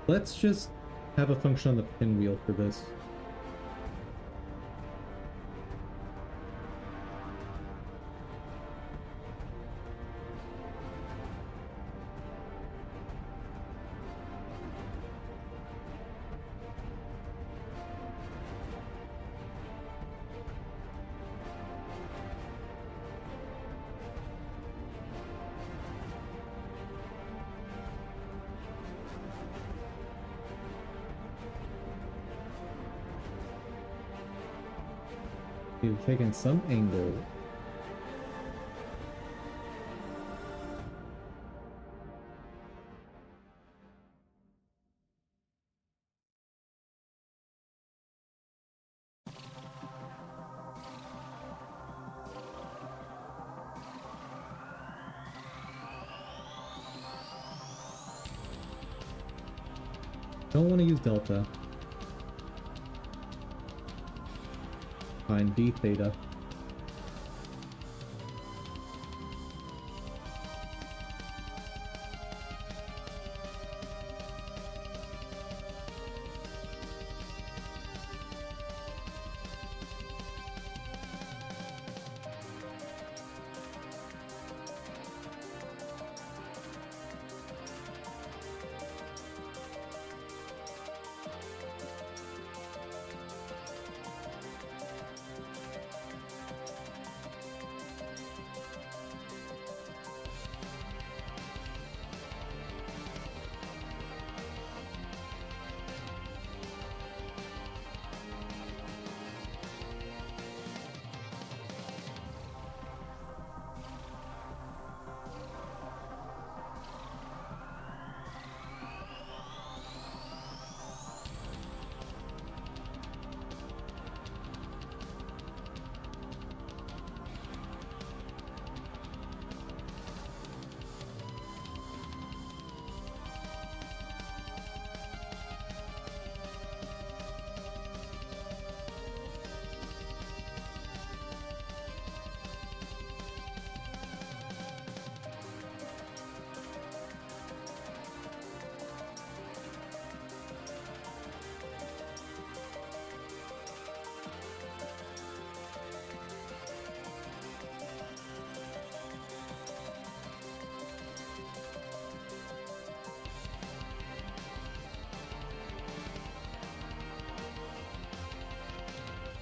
Let's just have a function on the pinwheel for this. You've taken some angle. Don't want to use delta. Fine, d theta.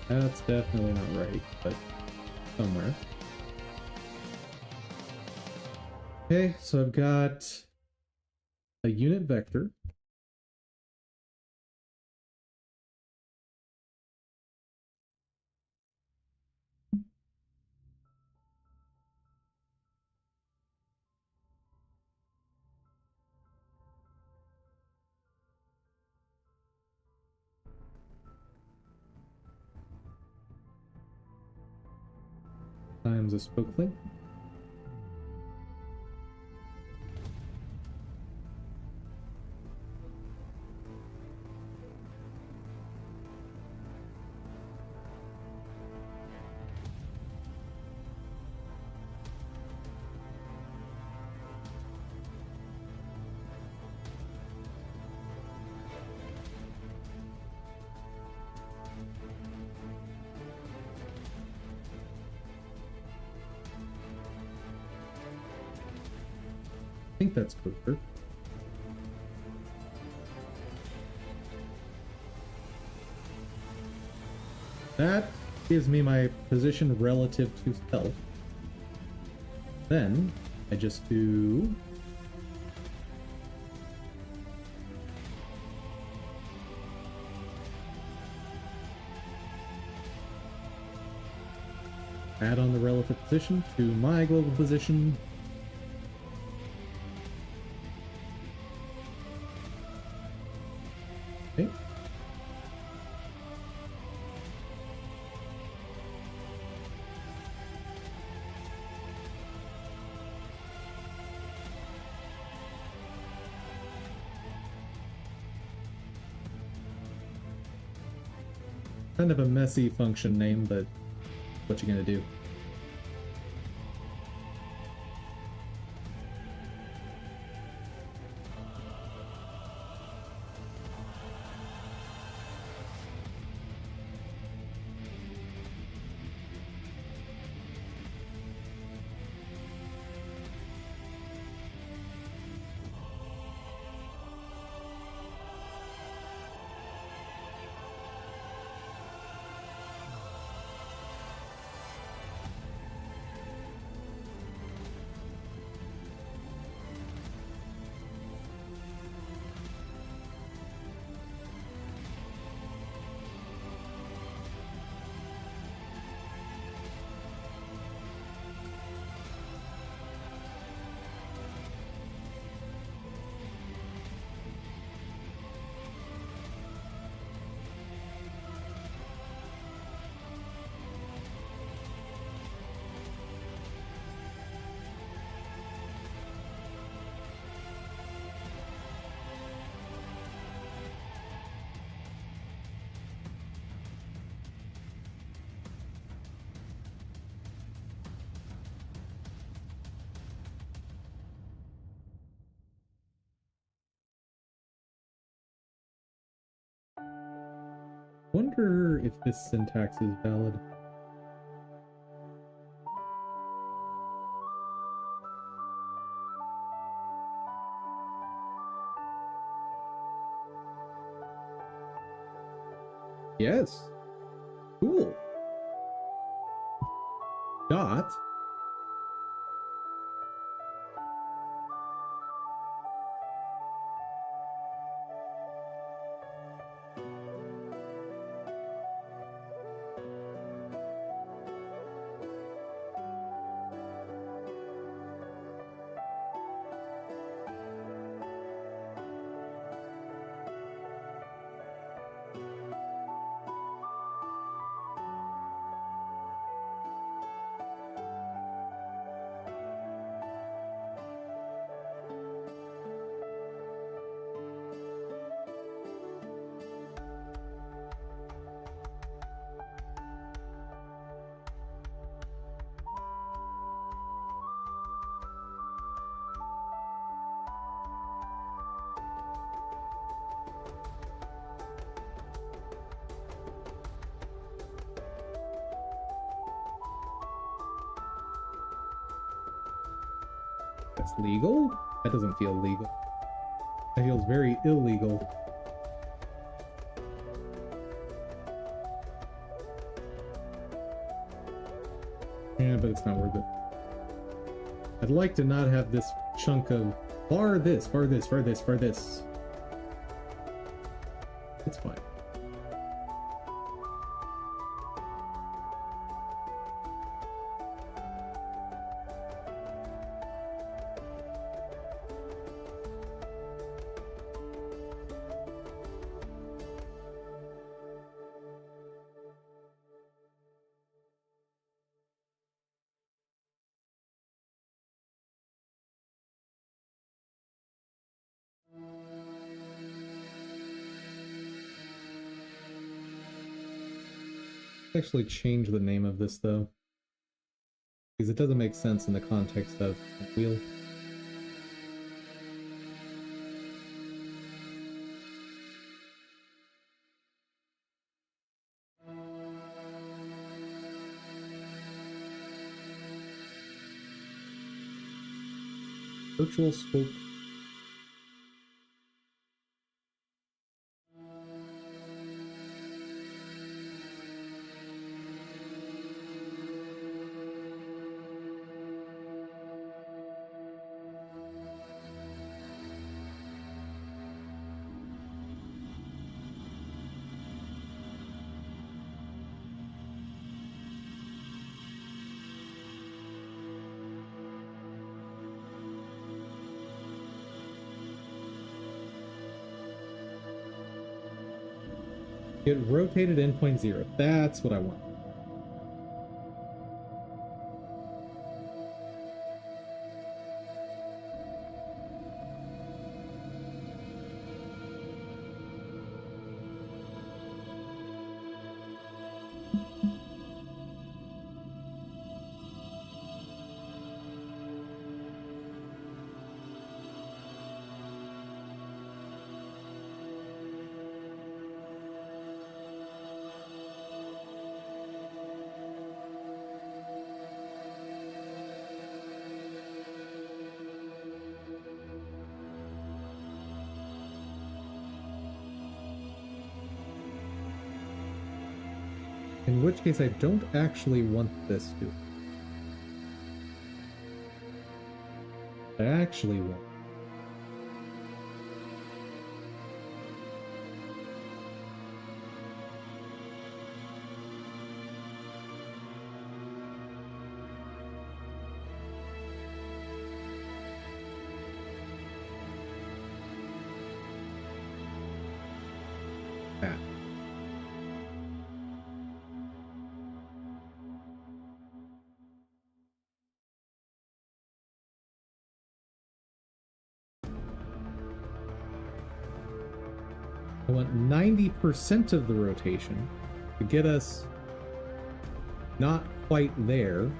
That's definitely not right, but somewhere. Okay, so I've got a unit vector. Times a spoke length. I think that's clear. That gives me my position relative to stealth. Then I just do add on the relative position to my global position. Okay. Kind of a messy function name, but what you gonna do? wonder if this syntax is valid. Yes. Cool. Dot. That's legal? That doesn't feel legal. That feels very illegal. Yeah, but it's not worth it. I'd like to not have this chunk of far this, far this, far this, far this. It's fine. Actually change the name of this though, because it doesn't make sense in the context of wheel. Virtual spoke. Get rotated endpoint 0. That's what I want. In which case I don't actually want this to. I actually want. That. I want 90% of the rotation to get us not quite there,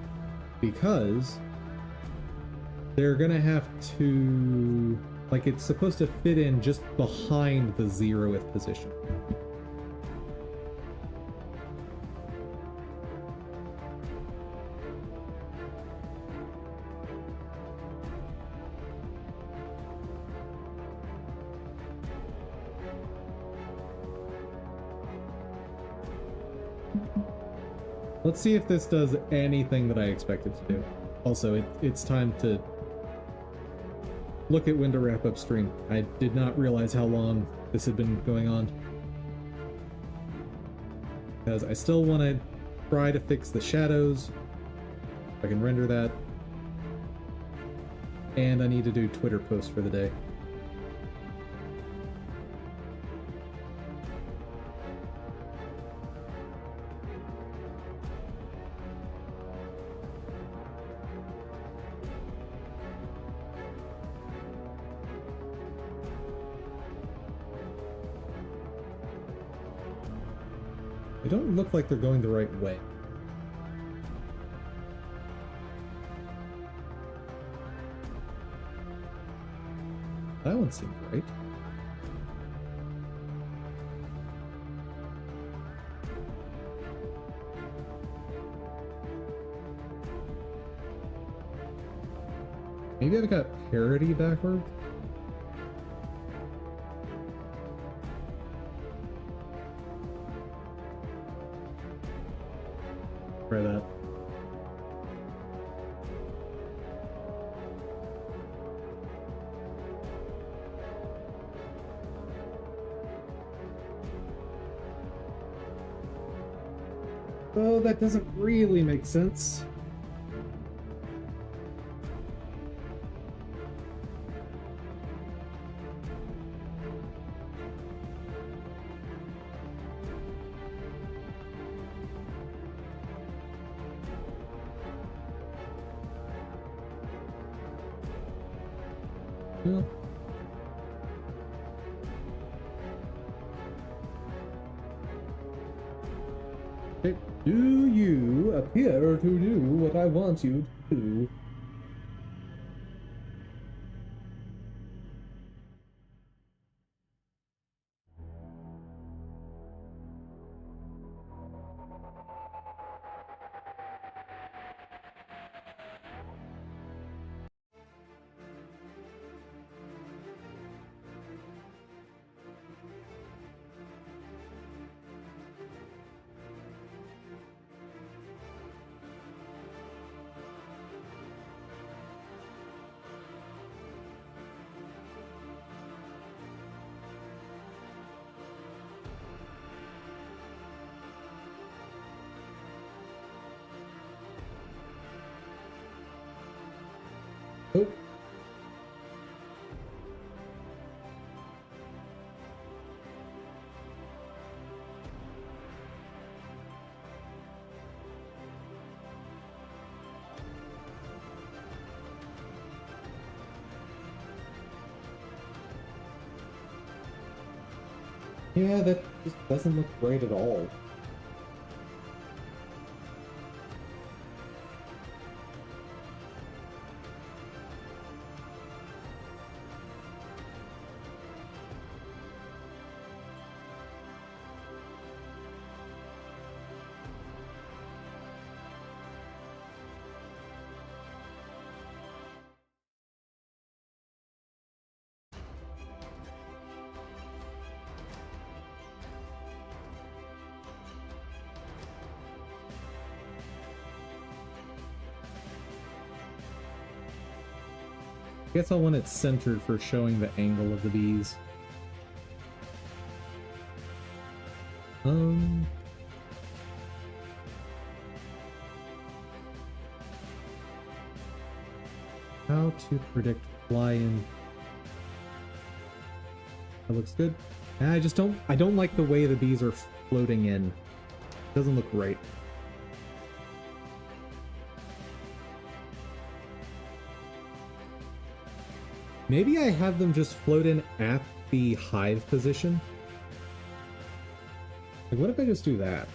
because they're gonna have to, like, it's supposed to fit in just behind the 0th position. Let's see if this does anything that I expect it to do. Also, it's time to look at when to wrap up stream. I did not realize how long this had been going on. Because I still want to try to fix the shadows. If I can render that. And I need to do Twitter posts for the day. They don't look like they're going the right way. That one seemed right. Maybe I've got parity backwards? Try that. Oh, that doesn't really make sense. Well, okay. Do you appear to do what I want you to do? Oh. Yeah, that just doesn't look right at all. I guess I'll want it centered for showing the angle of the bees. How to predict fly-in. That looks good. I don't like the way the bees are floating in. Doesn't look right. Maybe I have them just float in at the hive position. Like, what if I just do that?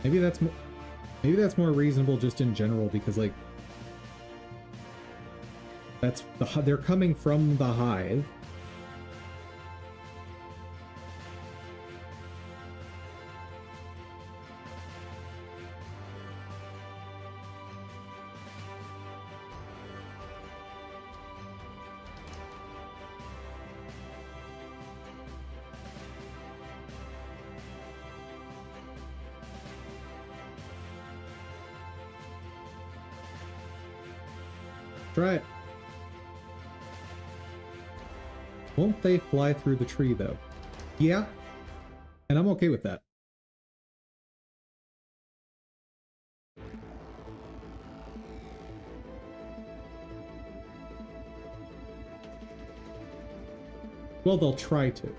Maybe that's more reasonable just in general, because like they're coming from the hive. Try it. Won't they fly through the tree, though? Yeah. And I'm okay with that. Well, they'll try to.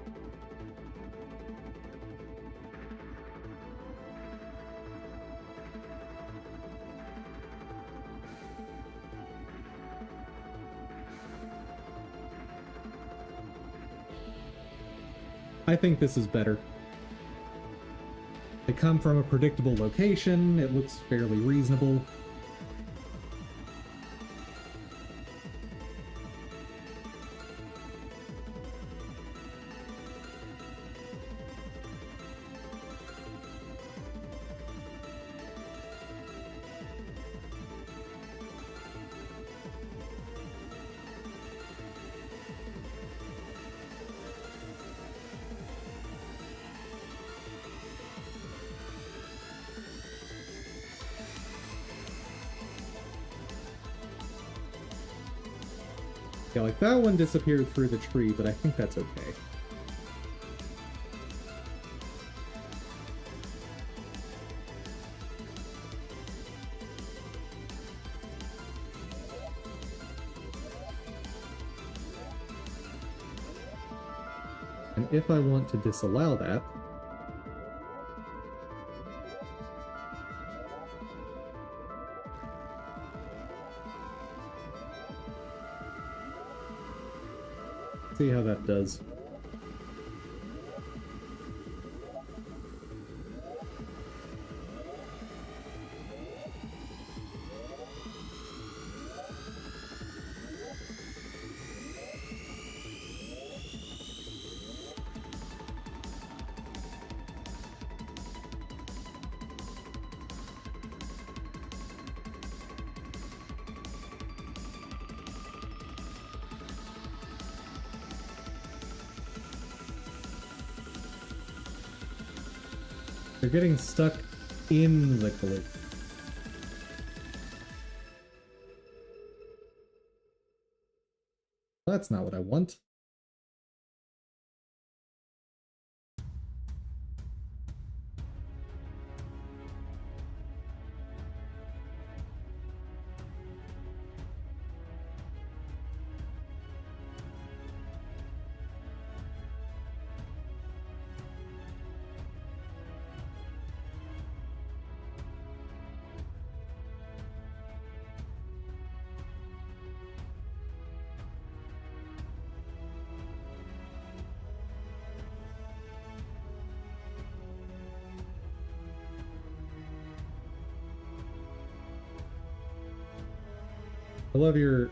I think this is better. They come from a predictable location. It looks fairly reasonable. Yeah, like that one disappeared through the tree, but I think that's okay. And if I want to disallow that, see how that does. They're getting stuck in the glue. That's not what I want. I love your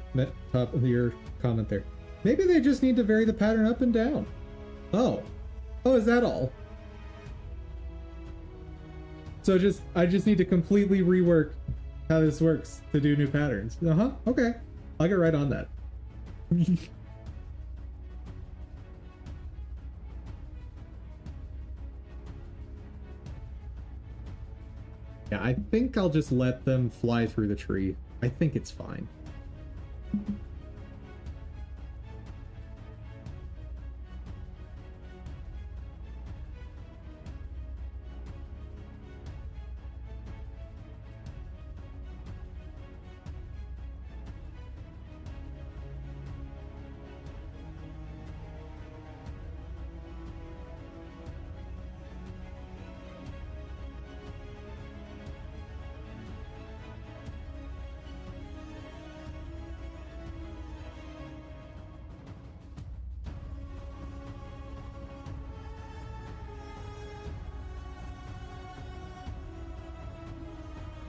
top of your comment there. Maybe they just need to vary the pattern up and down. Oh. Oh, is that all? So I just need to completely rework how this works to do new patterns. Uh-huh. Okay. I'll get right on that. Yeah, I think I'll just let them fly through the tree. I think it's fine.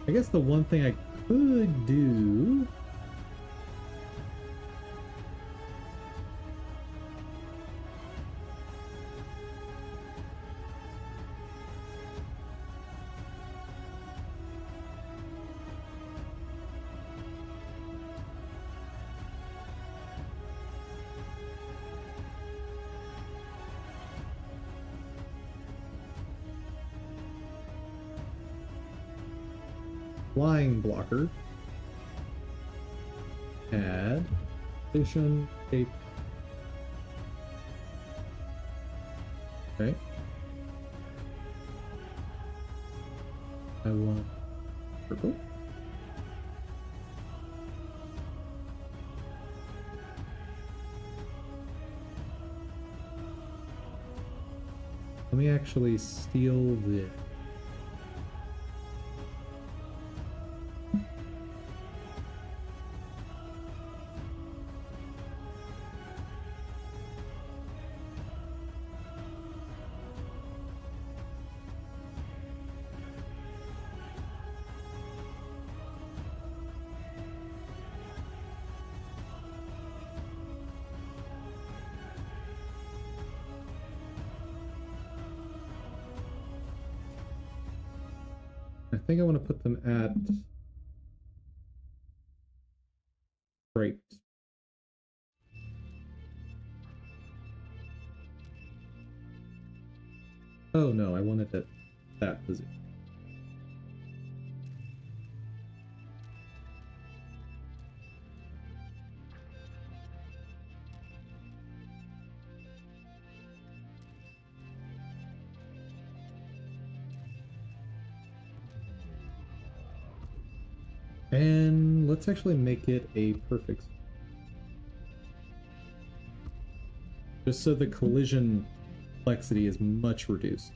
I guess the one thing I could do... flying blocker. add station tape. Okay. I want purple. Let me actually steal this. I think I want to put them at right. Oh no, I wanted it at that position. And let's actually make it a perfect. Just so the collision complexity is much reduced.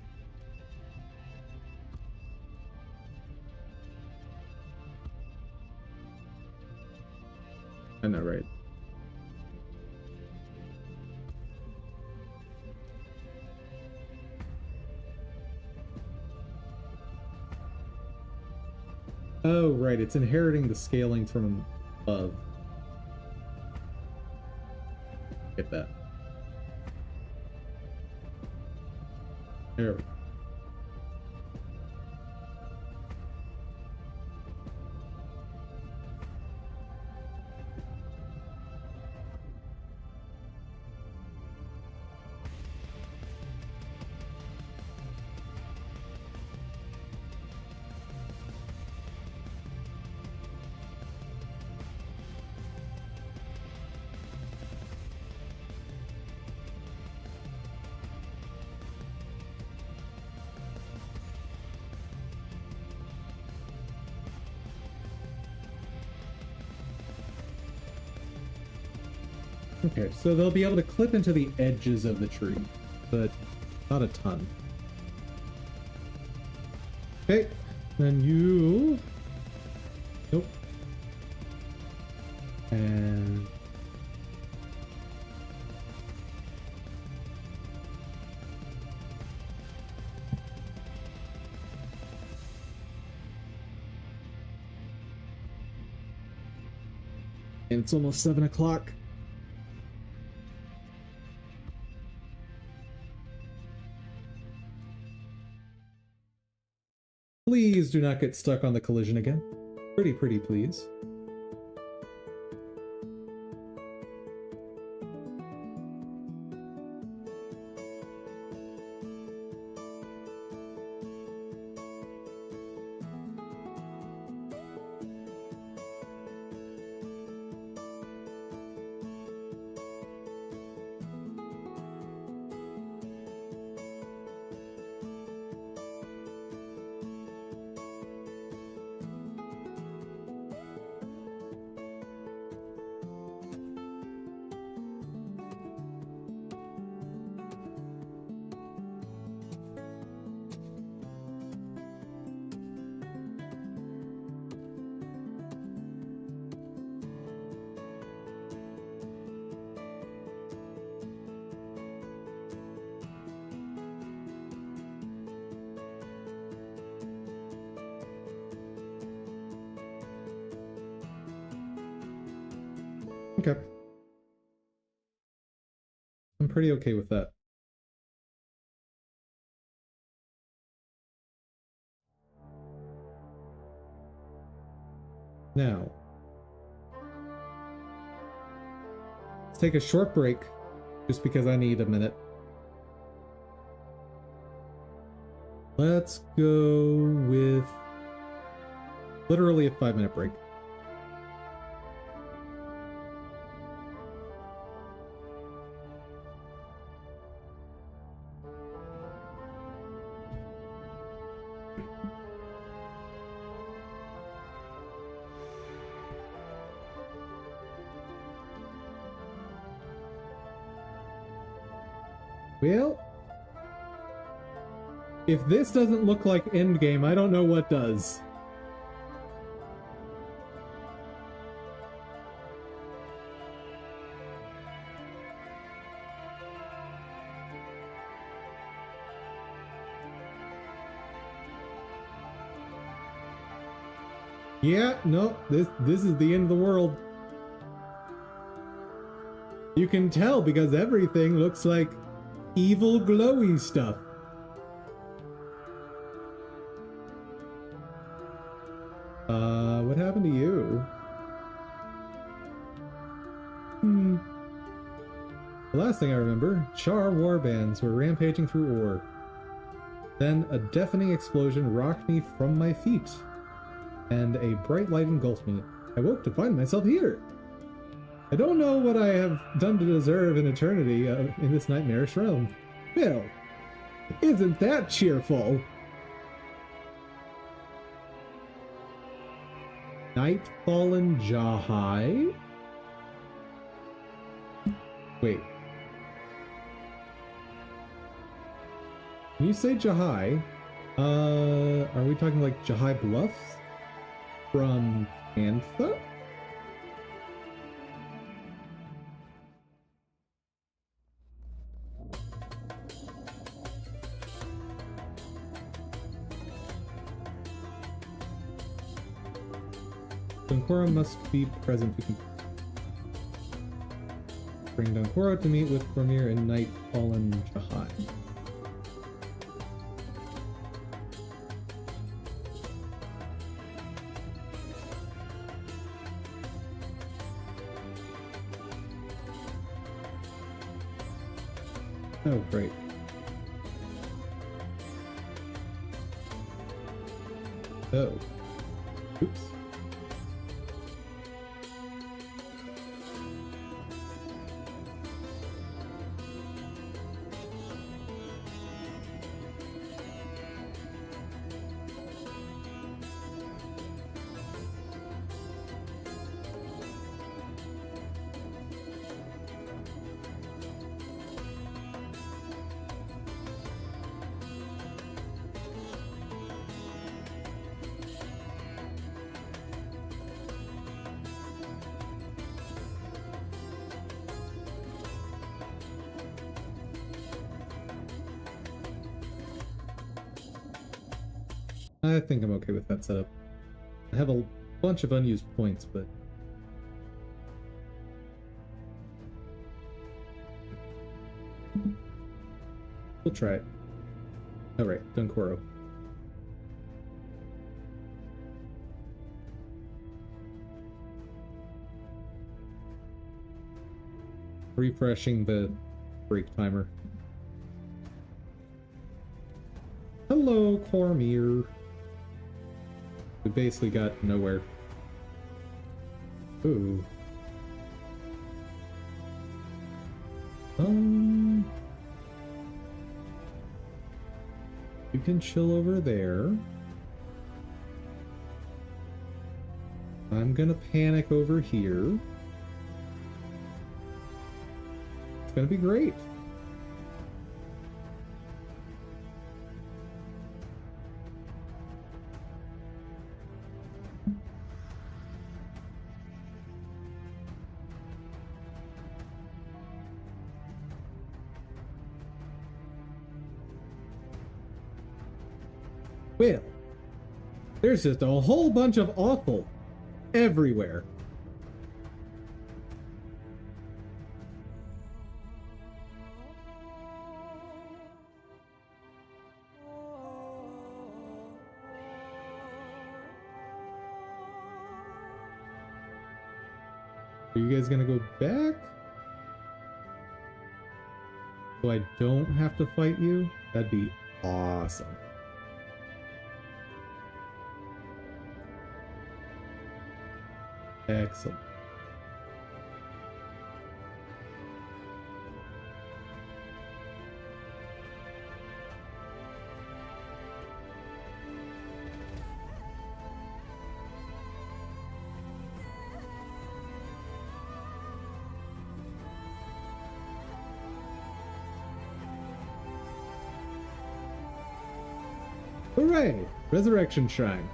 I know, right? Oh, right. It's inheriting the scaling from above. Get that. There we go. Okay, so they'll be able to clip into the edges of the tree, but not a ton. Okay, then you... Nope. And... And it's almost 7 o'clock. Please do not get stuck on the collision again. Pretty, please. Okay. I'm pretty okay with that. Now, let's take a short break, just because I need a minute. Let's go with literally a 5-minute break. Well, if this doesn't look like Endgame, I don't know what does. Yeah, no, this is the end of the world. You can tell because everything looks like evil glowy stuff. What happened to you? The last thing I remember, Char warbands were rampaging through ore. Then a deafening explosion rocked me from my feet, and a bright light engulfed me. I woke to find myself here. I don't know what I have done to deserve an eternity in this nightmarish realm. Well, isn't that cheerful? Nightfallen Jahai? Wait. When you say Jahai, are we talking like Jahai Bluffs? From Antha? Dunkora must be present. We can bring Dunkora to meet with Cormier and Nightfallen Jahai. Oh, great. Oh. Oops. I think I'm okay with that setup. I have a bunch of unused points, but we'll try it. Alright, Dunkoro. Refreshing the break timer. Hello, Cormier. We basically got nowhere. Ooh. You can chill over there. I'm gonna panic over here. It's gonna be great. Well, there's just a whole bunch of awful everywhere. Are you guys gonna go back? So I don't have to fight you? That'd be awesome. Excellent. Hooray! Resurrection Shrine.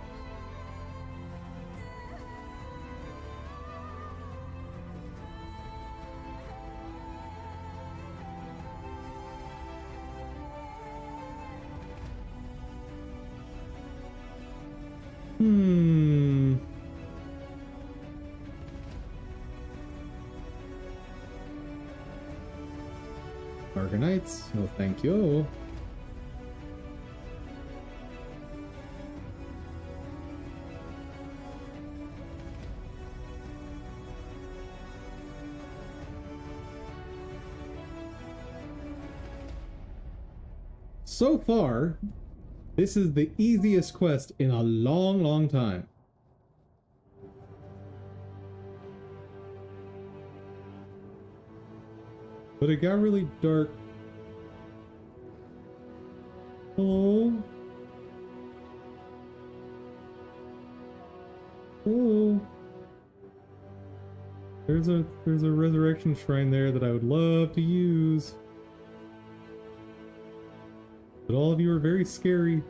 Argonites? No thank you. So far, this is the easiest quest in a long, long time. But it got really dark. Oh. Oh. There's a resurrection shrine there that I would love to use. But all of you are very scary.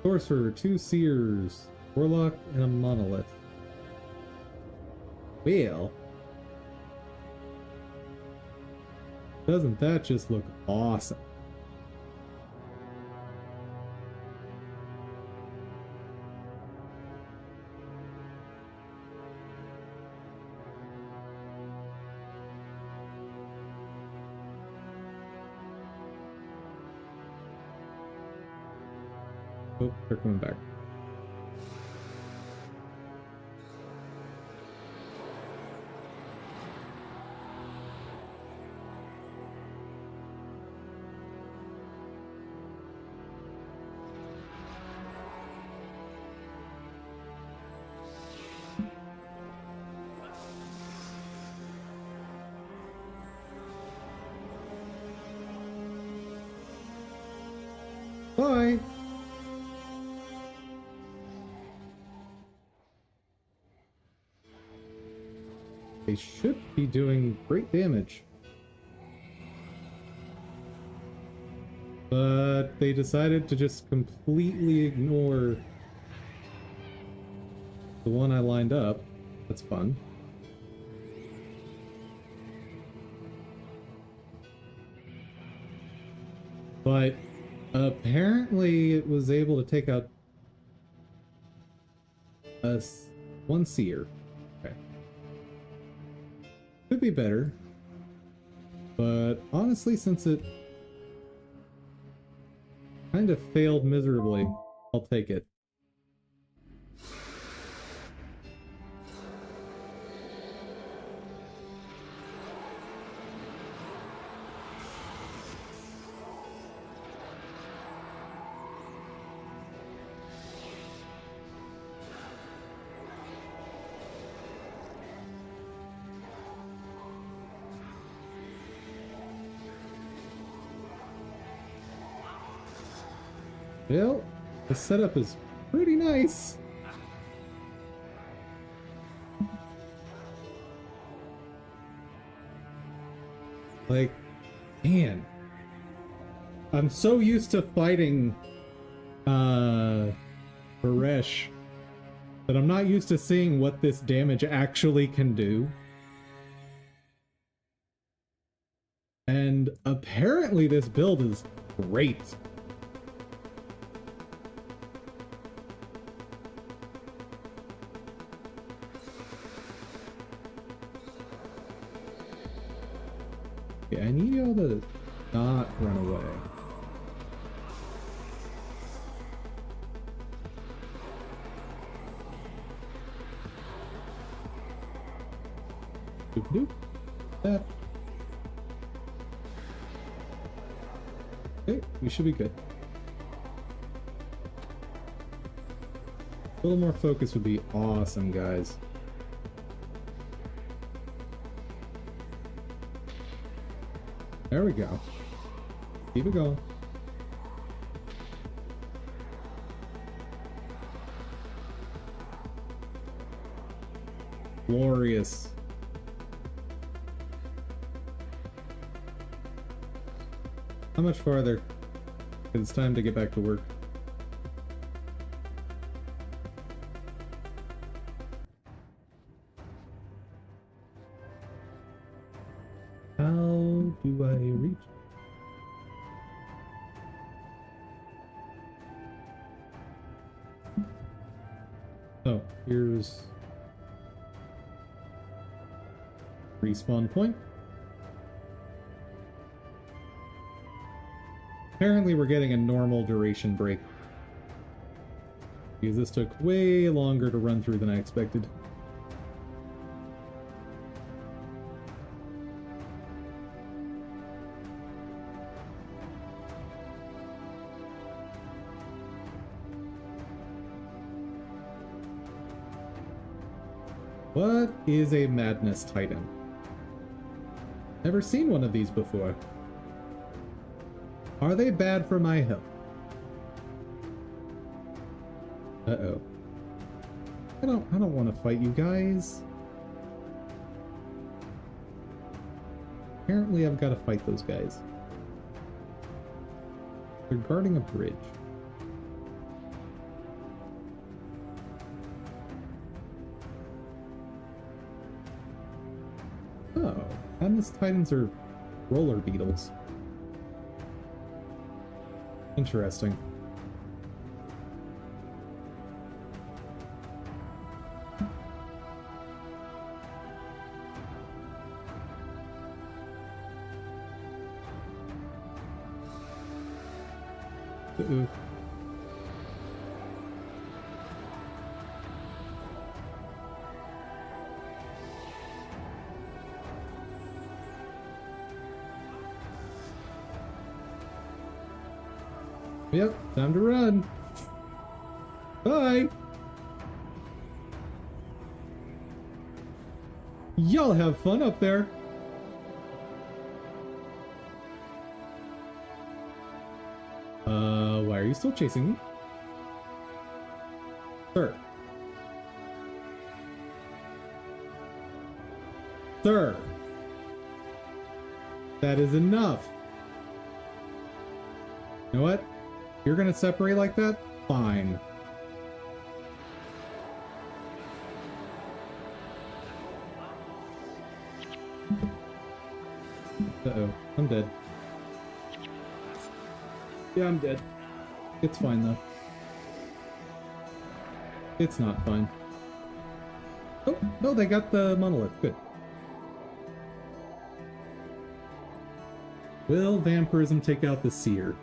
Sorcerer, 2 seers, warlock, and a monolith. Well, doesn't that just look awesome? Oh, they're coming back. Bye! They should be doing great damage. But they decided to just completely ignore the one I lined up. That's fun. But apparently it was able to take out one seer. Okay. Could be better. But honestly, since it kind of failed miserably, I'll take it. Well, the setup is pretty nice. Like, man, I'm so used to fighting Baresh that I'm not used to seeing what this damage actually can do. And apparently this build is great. I need y'all to not run away. Doop doop. That. Okay, we should be good. A little more focus would be awesome, guys. There we go. Keep it going. Glorious. How much farther? 'Cause it's time to get back to work. How do I reach? Oh, here's respawn point. Apparently we're getting a normal duration break, because this took way longer to run through than I expected. What is a Madness Titan? Never seen one of these before. Are they bad for my health? Uh-oh. I don't want to fight you guys. Apparently I've got to fight those guys. They're guarding a bridge. Oh, Madness Titans are roller beetles. Interesting. Uh-oh. Yep, time to run. Bye. Y'all have fun up there. Why are you still chasing me? Sir. Sir. That is enough. You know what? You're gonna separate like that? Fine. Uh-oh. I'm dead. Yeah, I'm dead. It's fine, though. It's not fine. Oh, no, they got the monolith. Good. Will vampirism take out the seer?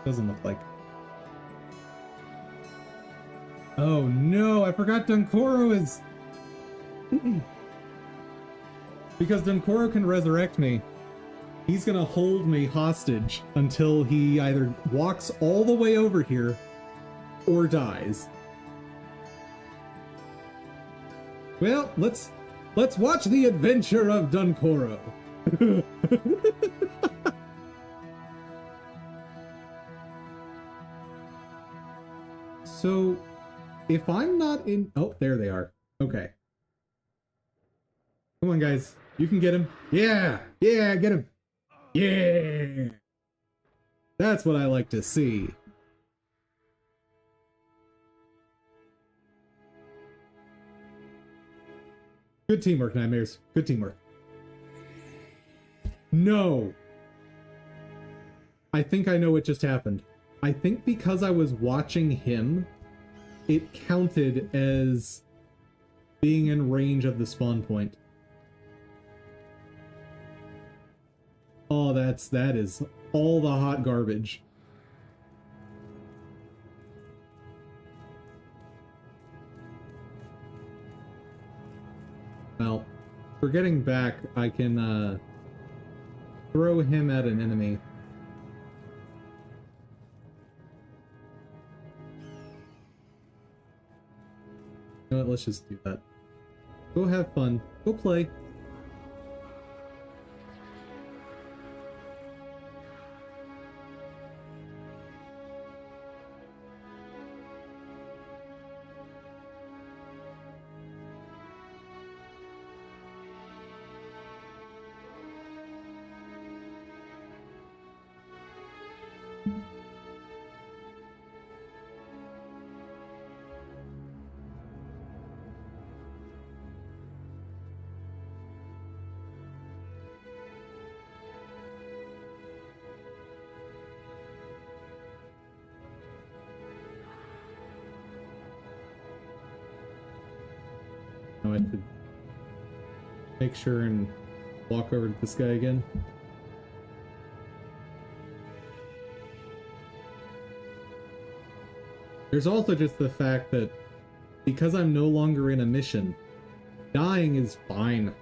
Doesn't look like. Oh no, I forgot Dunkoro is... Because Dunkoro can resurrect me. He's gonna hold me hostage until he either walks all the way over here or dies. Well, let's watch the adventure of Dunkoro. So, if I'm not in... Oh, there they are. Okay. Come on, guys. You can get him. Yeah! Yeah, get him! Yeah! That's what I like to see. Good teamwork, Nightmares. Good teamwork. No! I think I know what just happened. I think because I was watching him, it counted as being in range of the spawn point. Oh, that is all the hot garbage. Well, for getting back, I can throw him at an enemy. You know what, let's just do that. Go have fun. Go play. Now I should make sure and walk over to this guy again. There's also just the fact that because I'm no longer in a mission, dying is fine.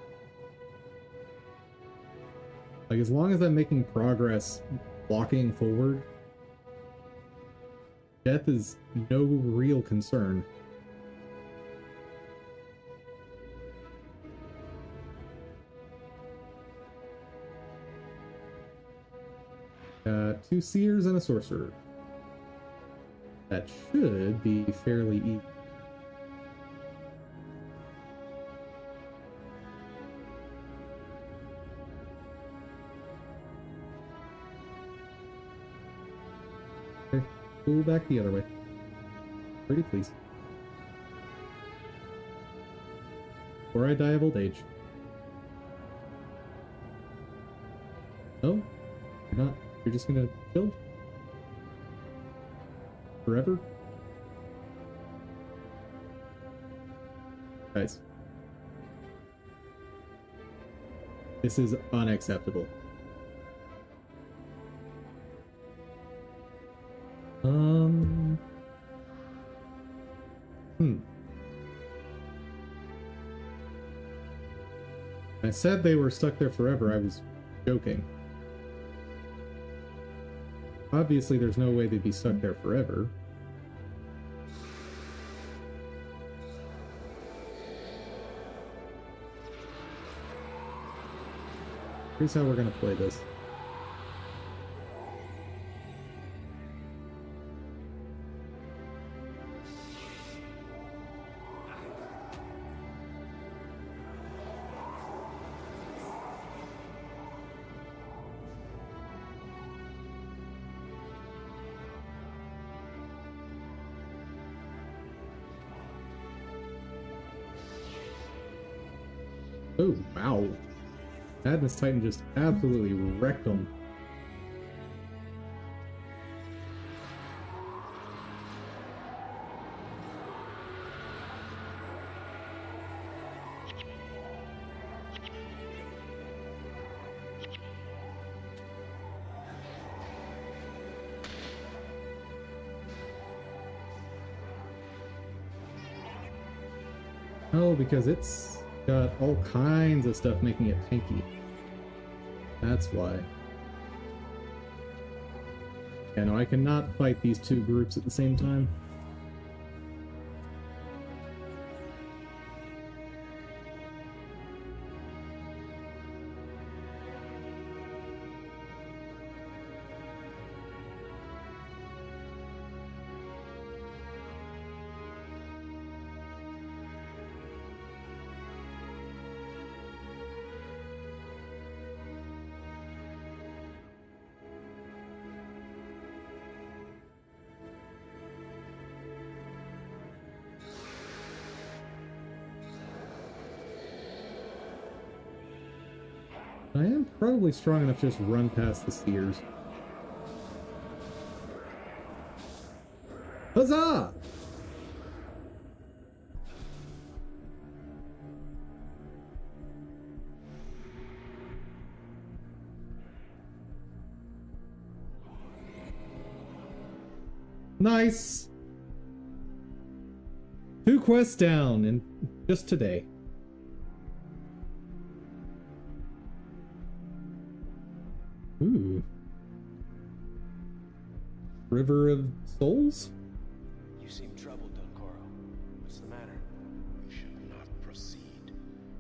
Like, as long as I'm making progress walking forward, death is no real concern. Two seers and a sorcerer. That should be fairly easy. Okay, pull back the other way. Pretty please. Before I die of old age. No? You're not? You're just gonna chill? Forever? Guys. This is unacceptable. I said they were stuck there forever. I was joking. Obviously, there's no way they'd be stuck there forever. Here's how we're gonna play this. Oh, wow. Madness Titan just absolutely wrecked them. Oh, because it's got all kinds of stuff making it tanky. That's why. Yeah, no, I cannot fight these two groups at the same time. I am probably strong enough to just run past the seers. Huzzah! Nice! 2 quests down in just today. Ooh. River of Souls? You seem troubled, Doncoro. What's the matter? We should not proceed.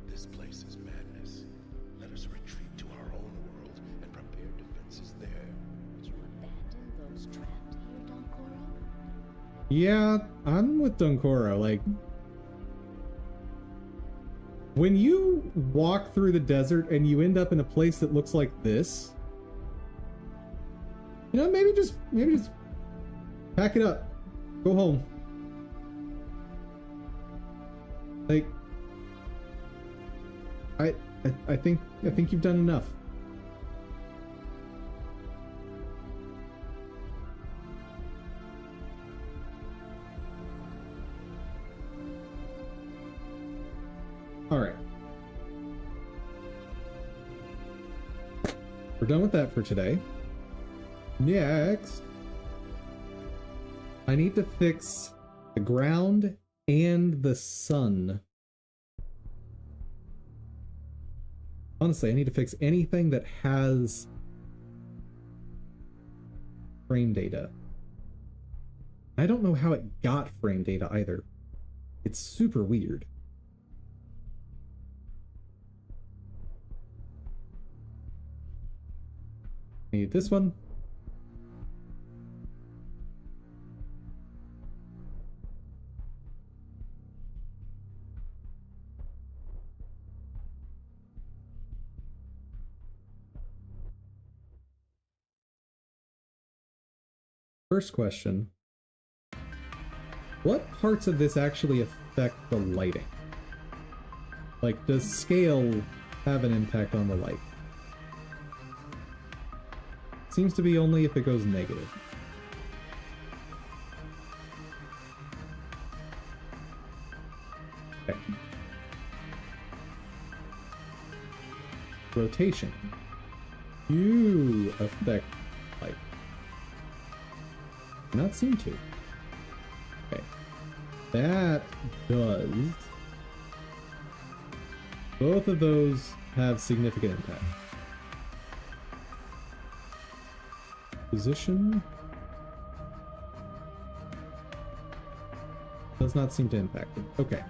This place is madness. Let us retreat to our own world and prepare defenses there. Would you abandon those trapped here, Doncoro? Yeah, I'm with Doncoro. Like, when you walk through the desert and you end up in a place that looks like this, you know, maybe just pack it up, go home. Like, I think you've done enough. All right. We're done with that for today. Next, I need to fix the ground and the sun. Honestly, I need to fix anything that has frame data. I don't know how it got frame data either. It's super weird. Need this one. First question. What parts of this actually affect the lighting? Like, does scale have an impact on the light? Seems to be only if it goes negative. Okay. Rotation. You affect light. Not seem to. Okay. That does. Both of those have significant impact. Position does not seem to impact it. Okay.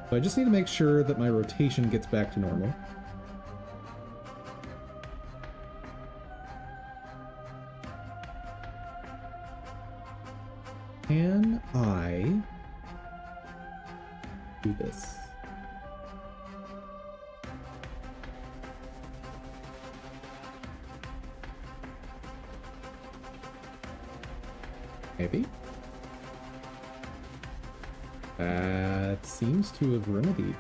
So I just need to make sure that my rotation gets back to normal. Can I do this? Maybe? That seems to have remedied.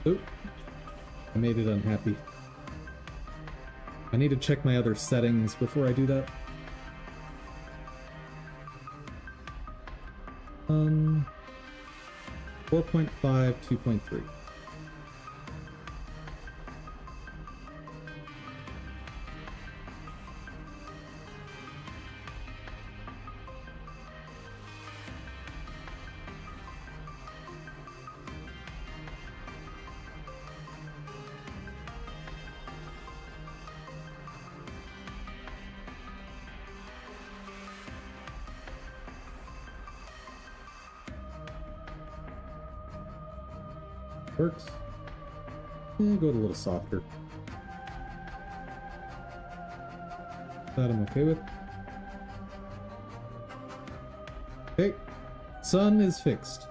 Oop. I made it unhappy. I need to check my other settings before I do that. 4.5, 2.3. Works. Yeah, go a little softer. That I'm okay with. Okay. Sun is fixed.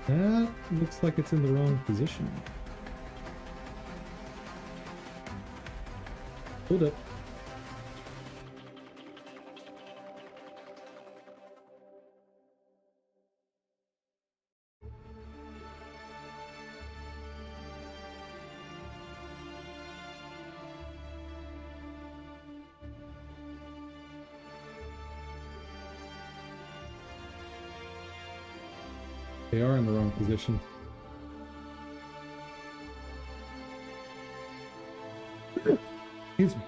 That looks like it's in the wrong position. Hold up. They are in the wrong position. Excuse me.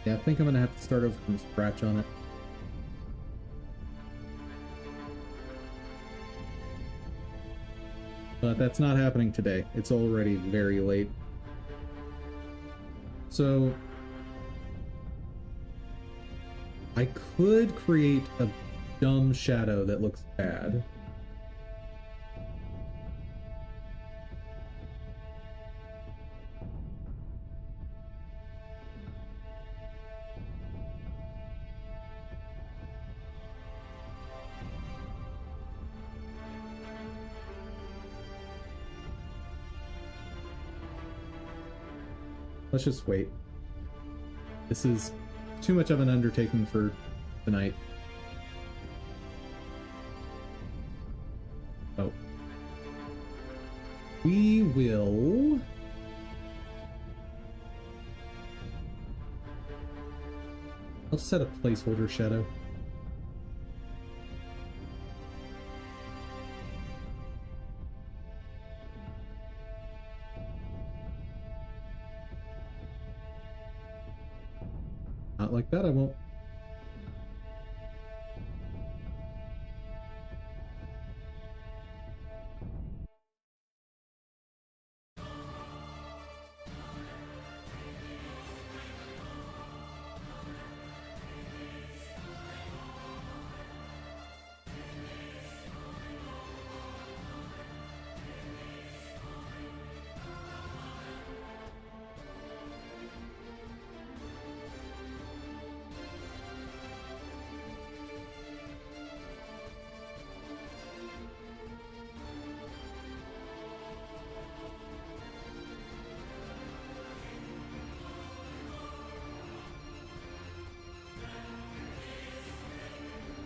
Yeah, I think I'm gonna have to start over from scratch on it. But that's not happening today. It's already very late. So I could create a dumb shadow that looks bad. Let's just wait. This is too much of an undertaking for tonight. Oh. We will... I'll set a placeholder shadow. Not like that, I won't.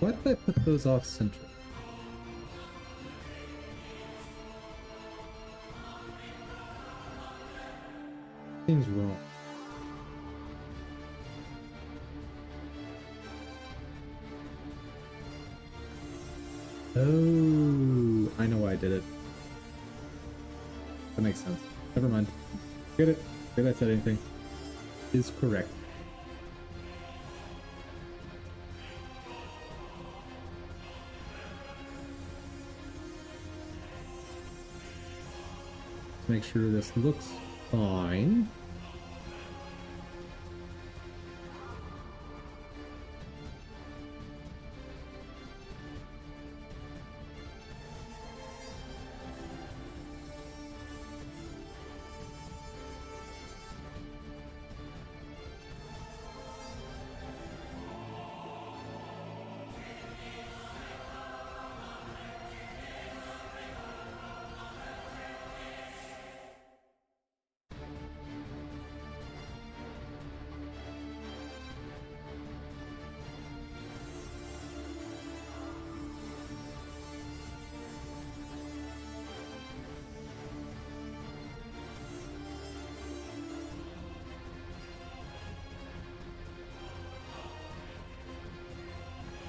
Why did I put those off center? Seems wrong. Oh, I know why I did it. That makes sense. Never mind. Get it. Did I said anything? Is correct. Make sure this looks fine.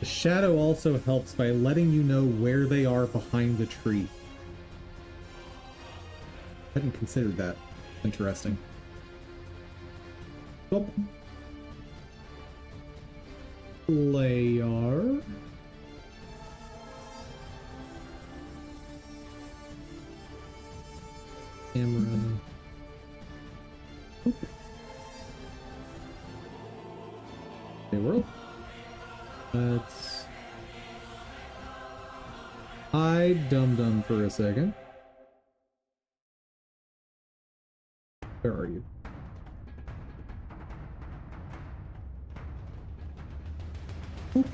The shadow also helps by letting you know where they are behind the tree. I hadn't considered that. Interesting. Oh. Layer. Camera. Oop. Hey, world. Let's hide Dum-Dum for a second. Where are you? Oop.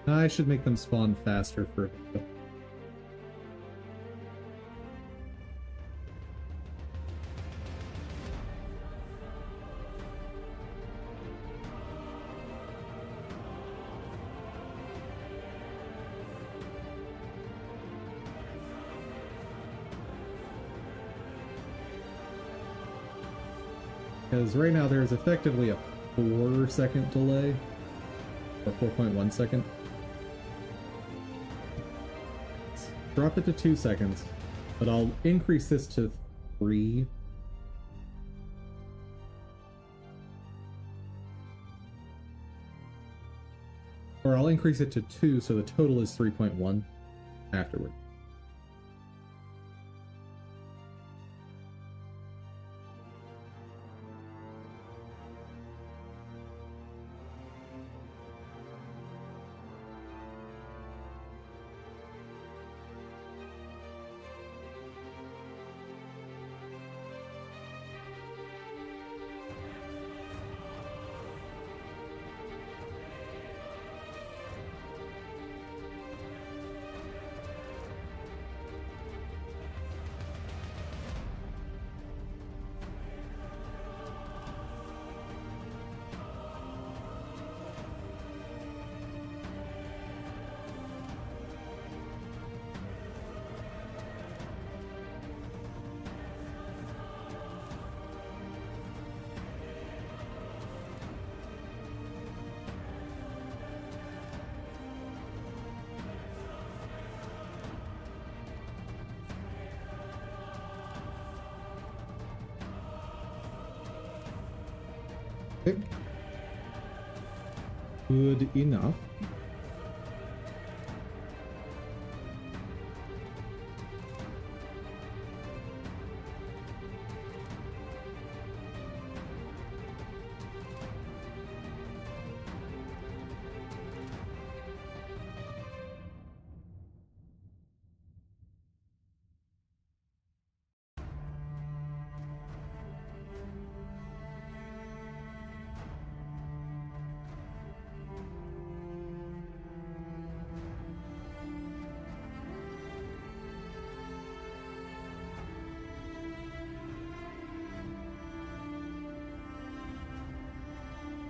I should make them spawn faster for... Because right now there's effectively a 4-second delay, or 4.1 second. Drop it to 2 seconds, but I'll increase this to 3. Or I'll increase it to 2, so the total is 3.1 afterward. Okay. Good enough.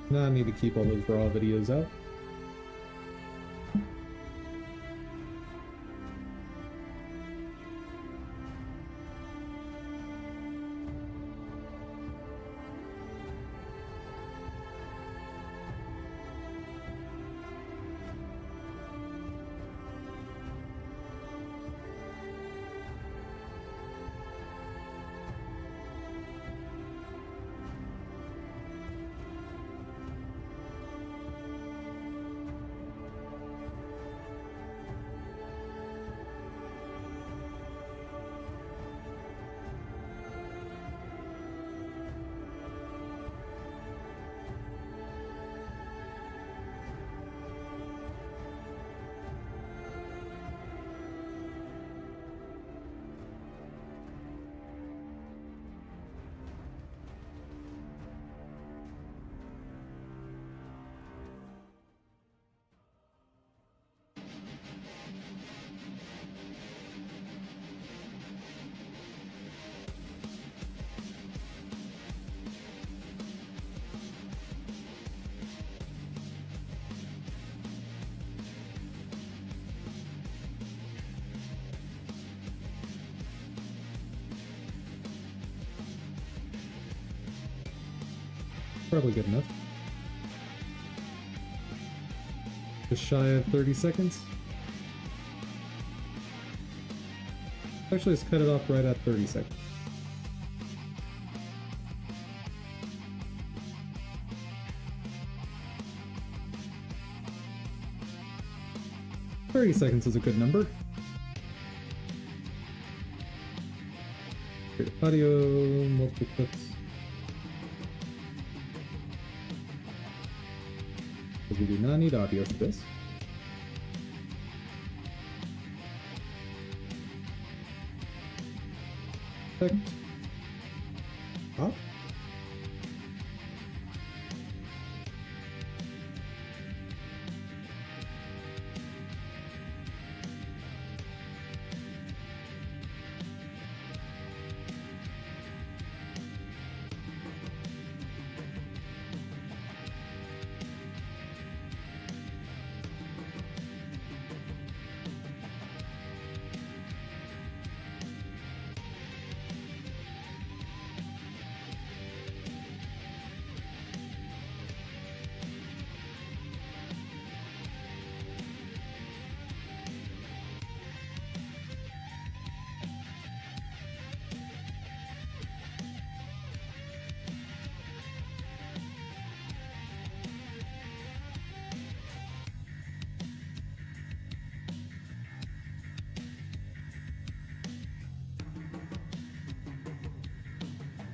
Now I need to keep all those raw videos out. Probably good enough. Just shy of 30 seconds. Actually, let's cut it off right at 30 seconds. "30 seconds is a good number." Create audio, multiple clips. We do not need audio for this. Effect. Off.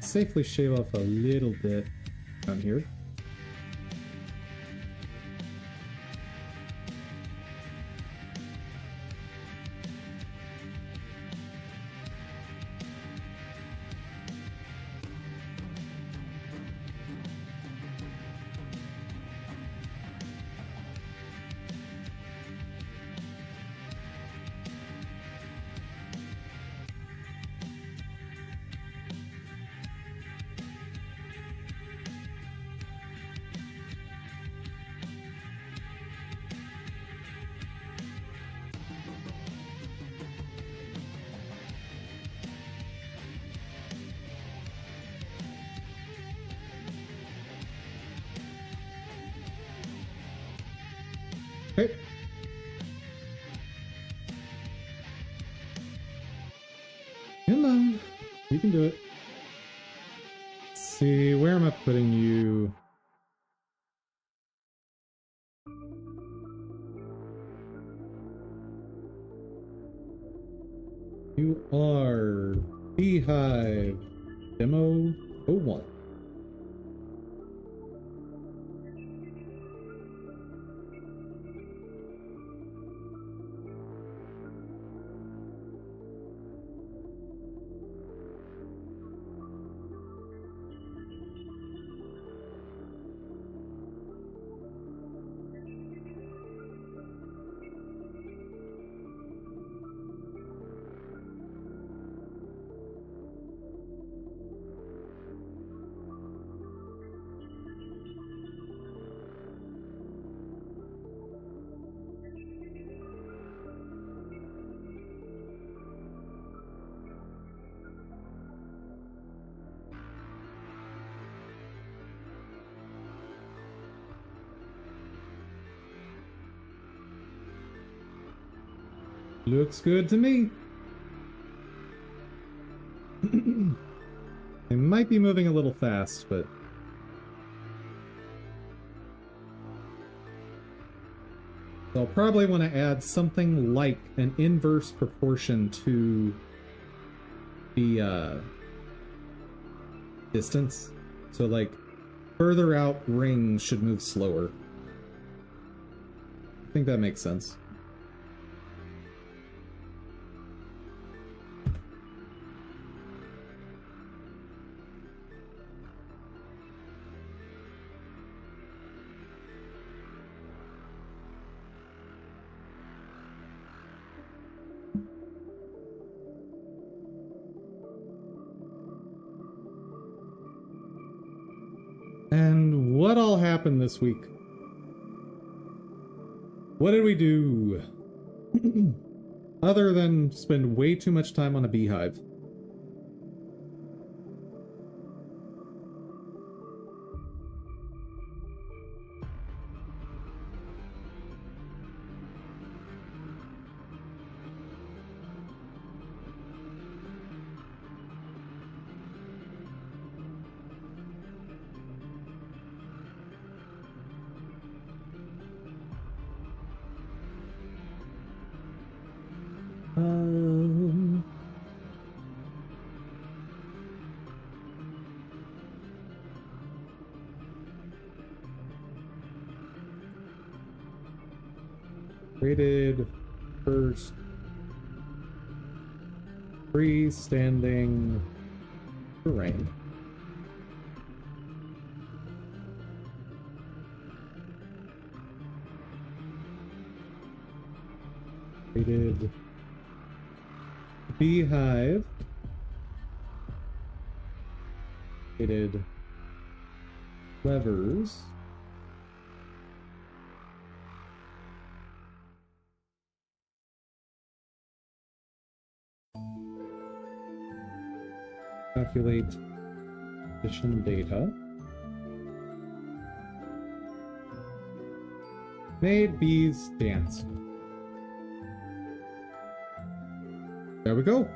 safely shave off a little bit down here. Okay. Come on. You can do it. Let's see, where am I putting you? You are Beehive Demo 01. Looks good to me. They might be moving a little fast, but so I'll probably want to add something like an inverse proportion to the distance. So like further out rings should move slower. I think that makes sense. And what all happened this week? What did we do? Other than spend way too much time on a beehive. Created first freestanding terrain. Created beehive. Created levers. Calculate addition data. Made bees dance. There we go.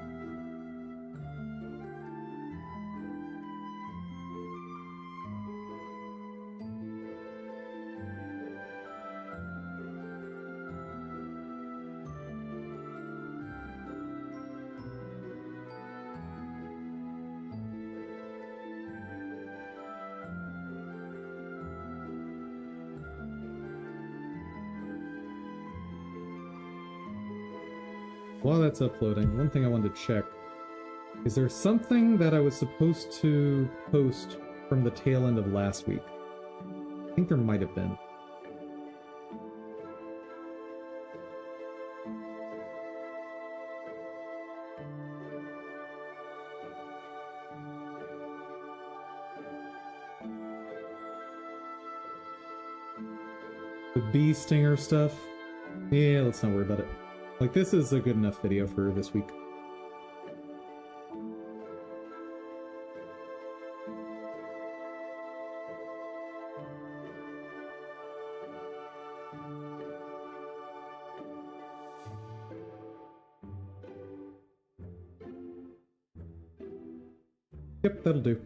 while that's uploading, one thing I wanted to check. Is there something that I was supposed to post from the tail end of last week? I think there might have been. The bee stinger stuff? Yeah, let's not worry about it. Like, this is a good enough video for this week. Yep, that'll do.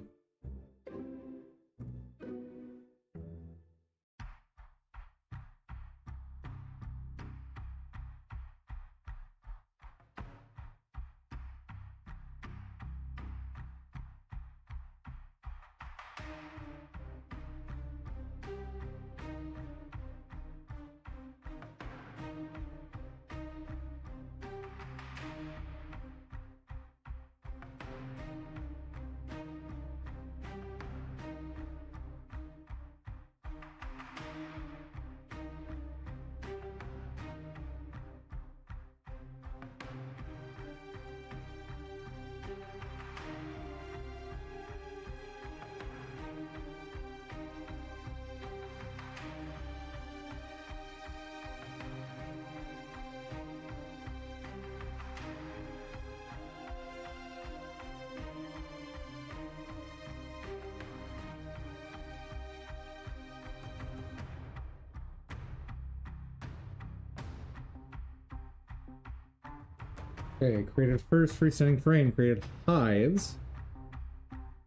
Okay, created first freestanding terrain, created hives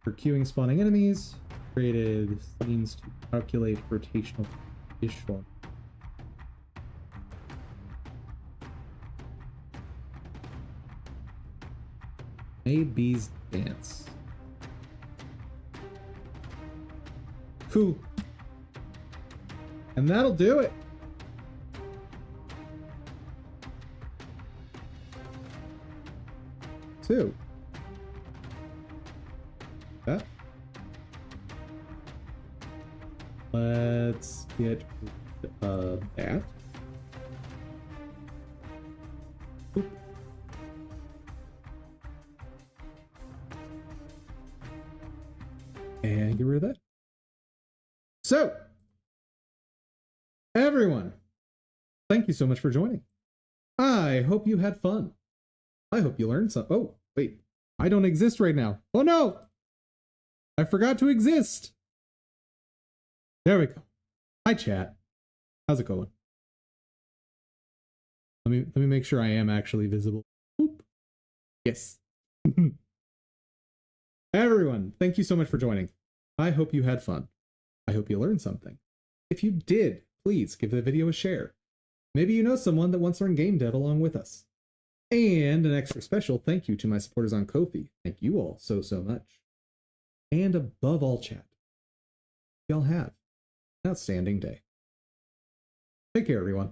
for queuing spawning enemies, created scenes to calculate rotational condition. Made bees dance. Cool. And that'll do it. Two. That. Let's get that. Oop. And get rid of that. So, everyone, thank you so much for joining. I hope you had fun. I hope you learned something. Oh, wait. I don't exist right now. Oh no! I forgot to exist. There we go. Hi, chat. How's it going? Let me make sure I am actually visible. Oop. Yes. Everyone, thank you so much for joining. I hope you had fun. I hope you learned something. If you did, please give the video a share. Maybe you know someone that wants to learn game dev along with us. And an extra special thank you to my supporters on Ko-fi. Thank you all so much. And above all, chat, y'all have an outstanding day. Take care, everyone.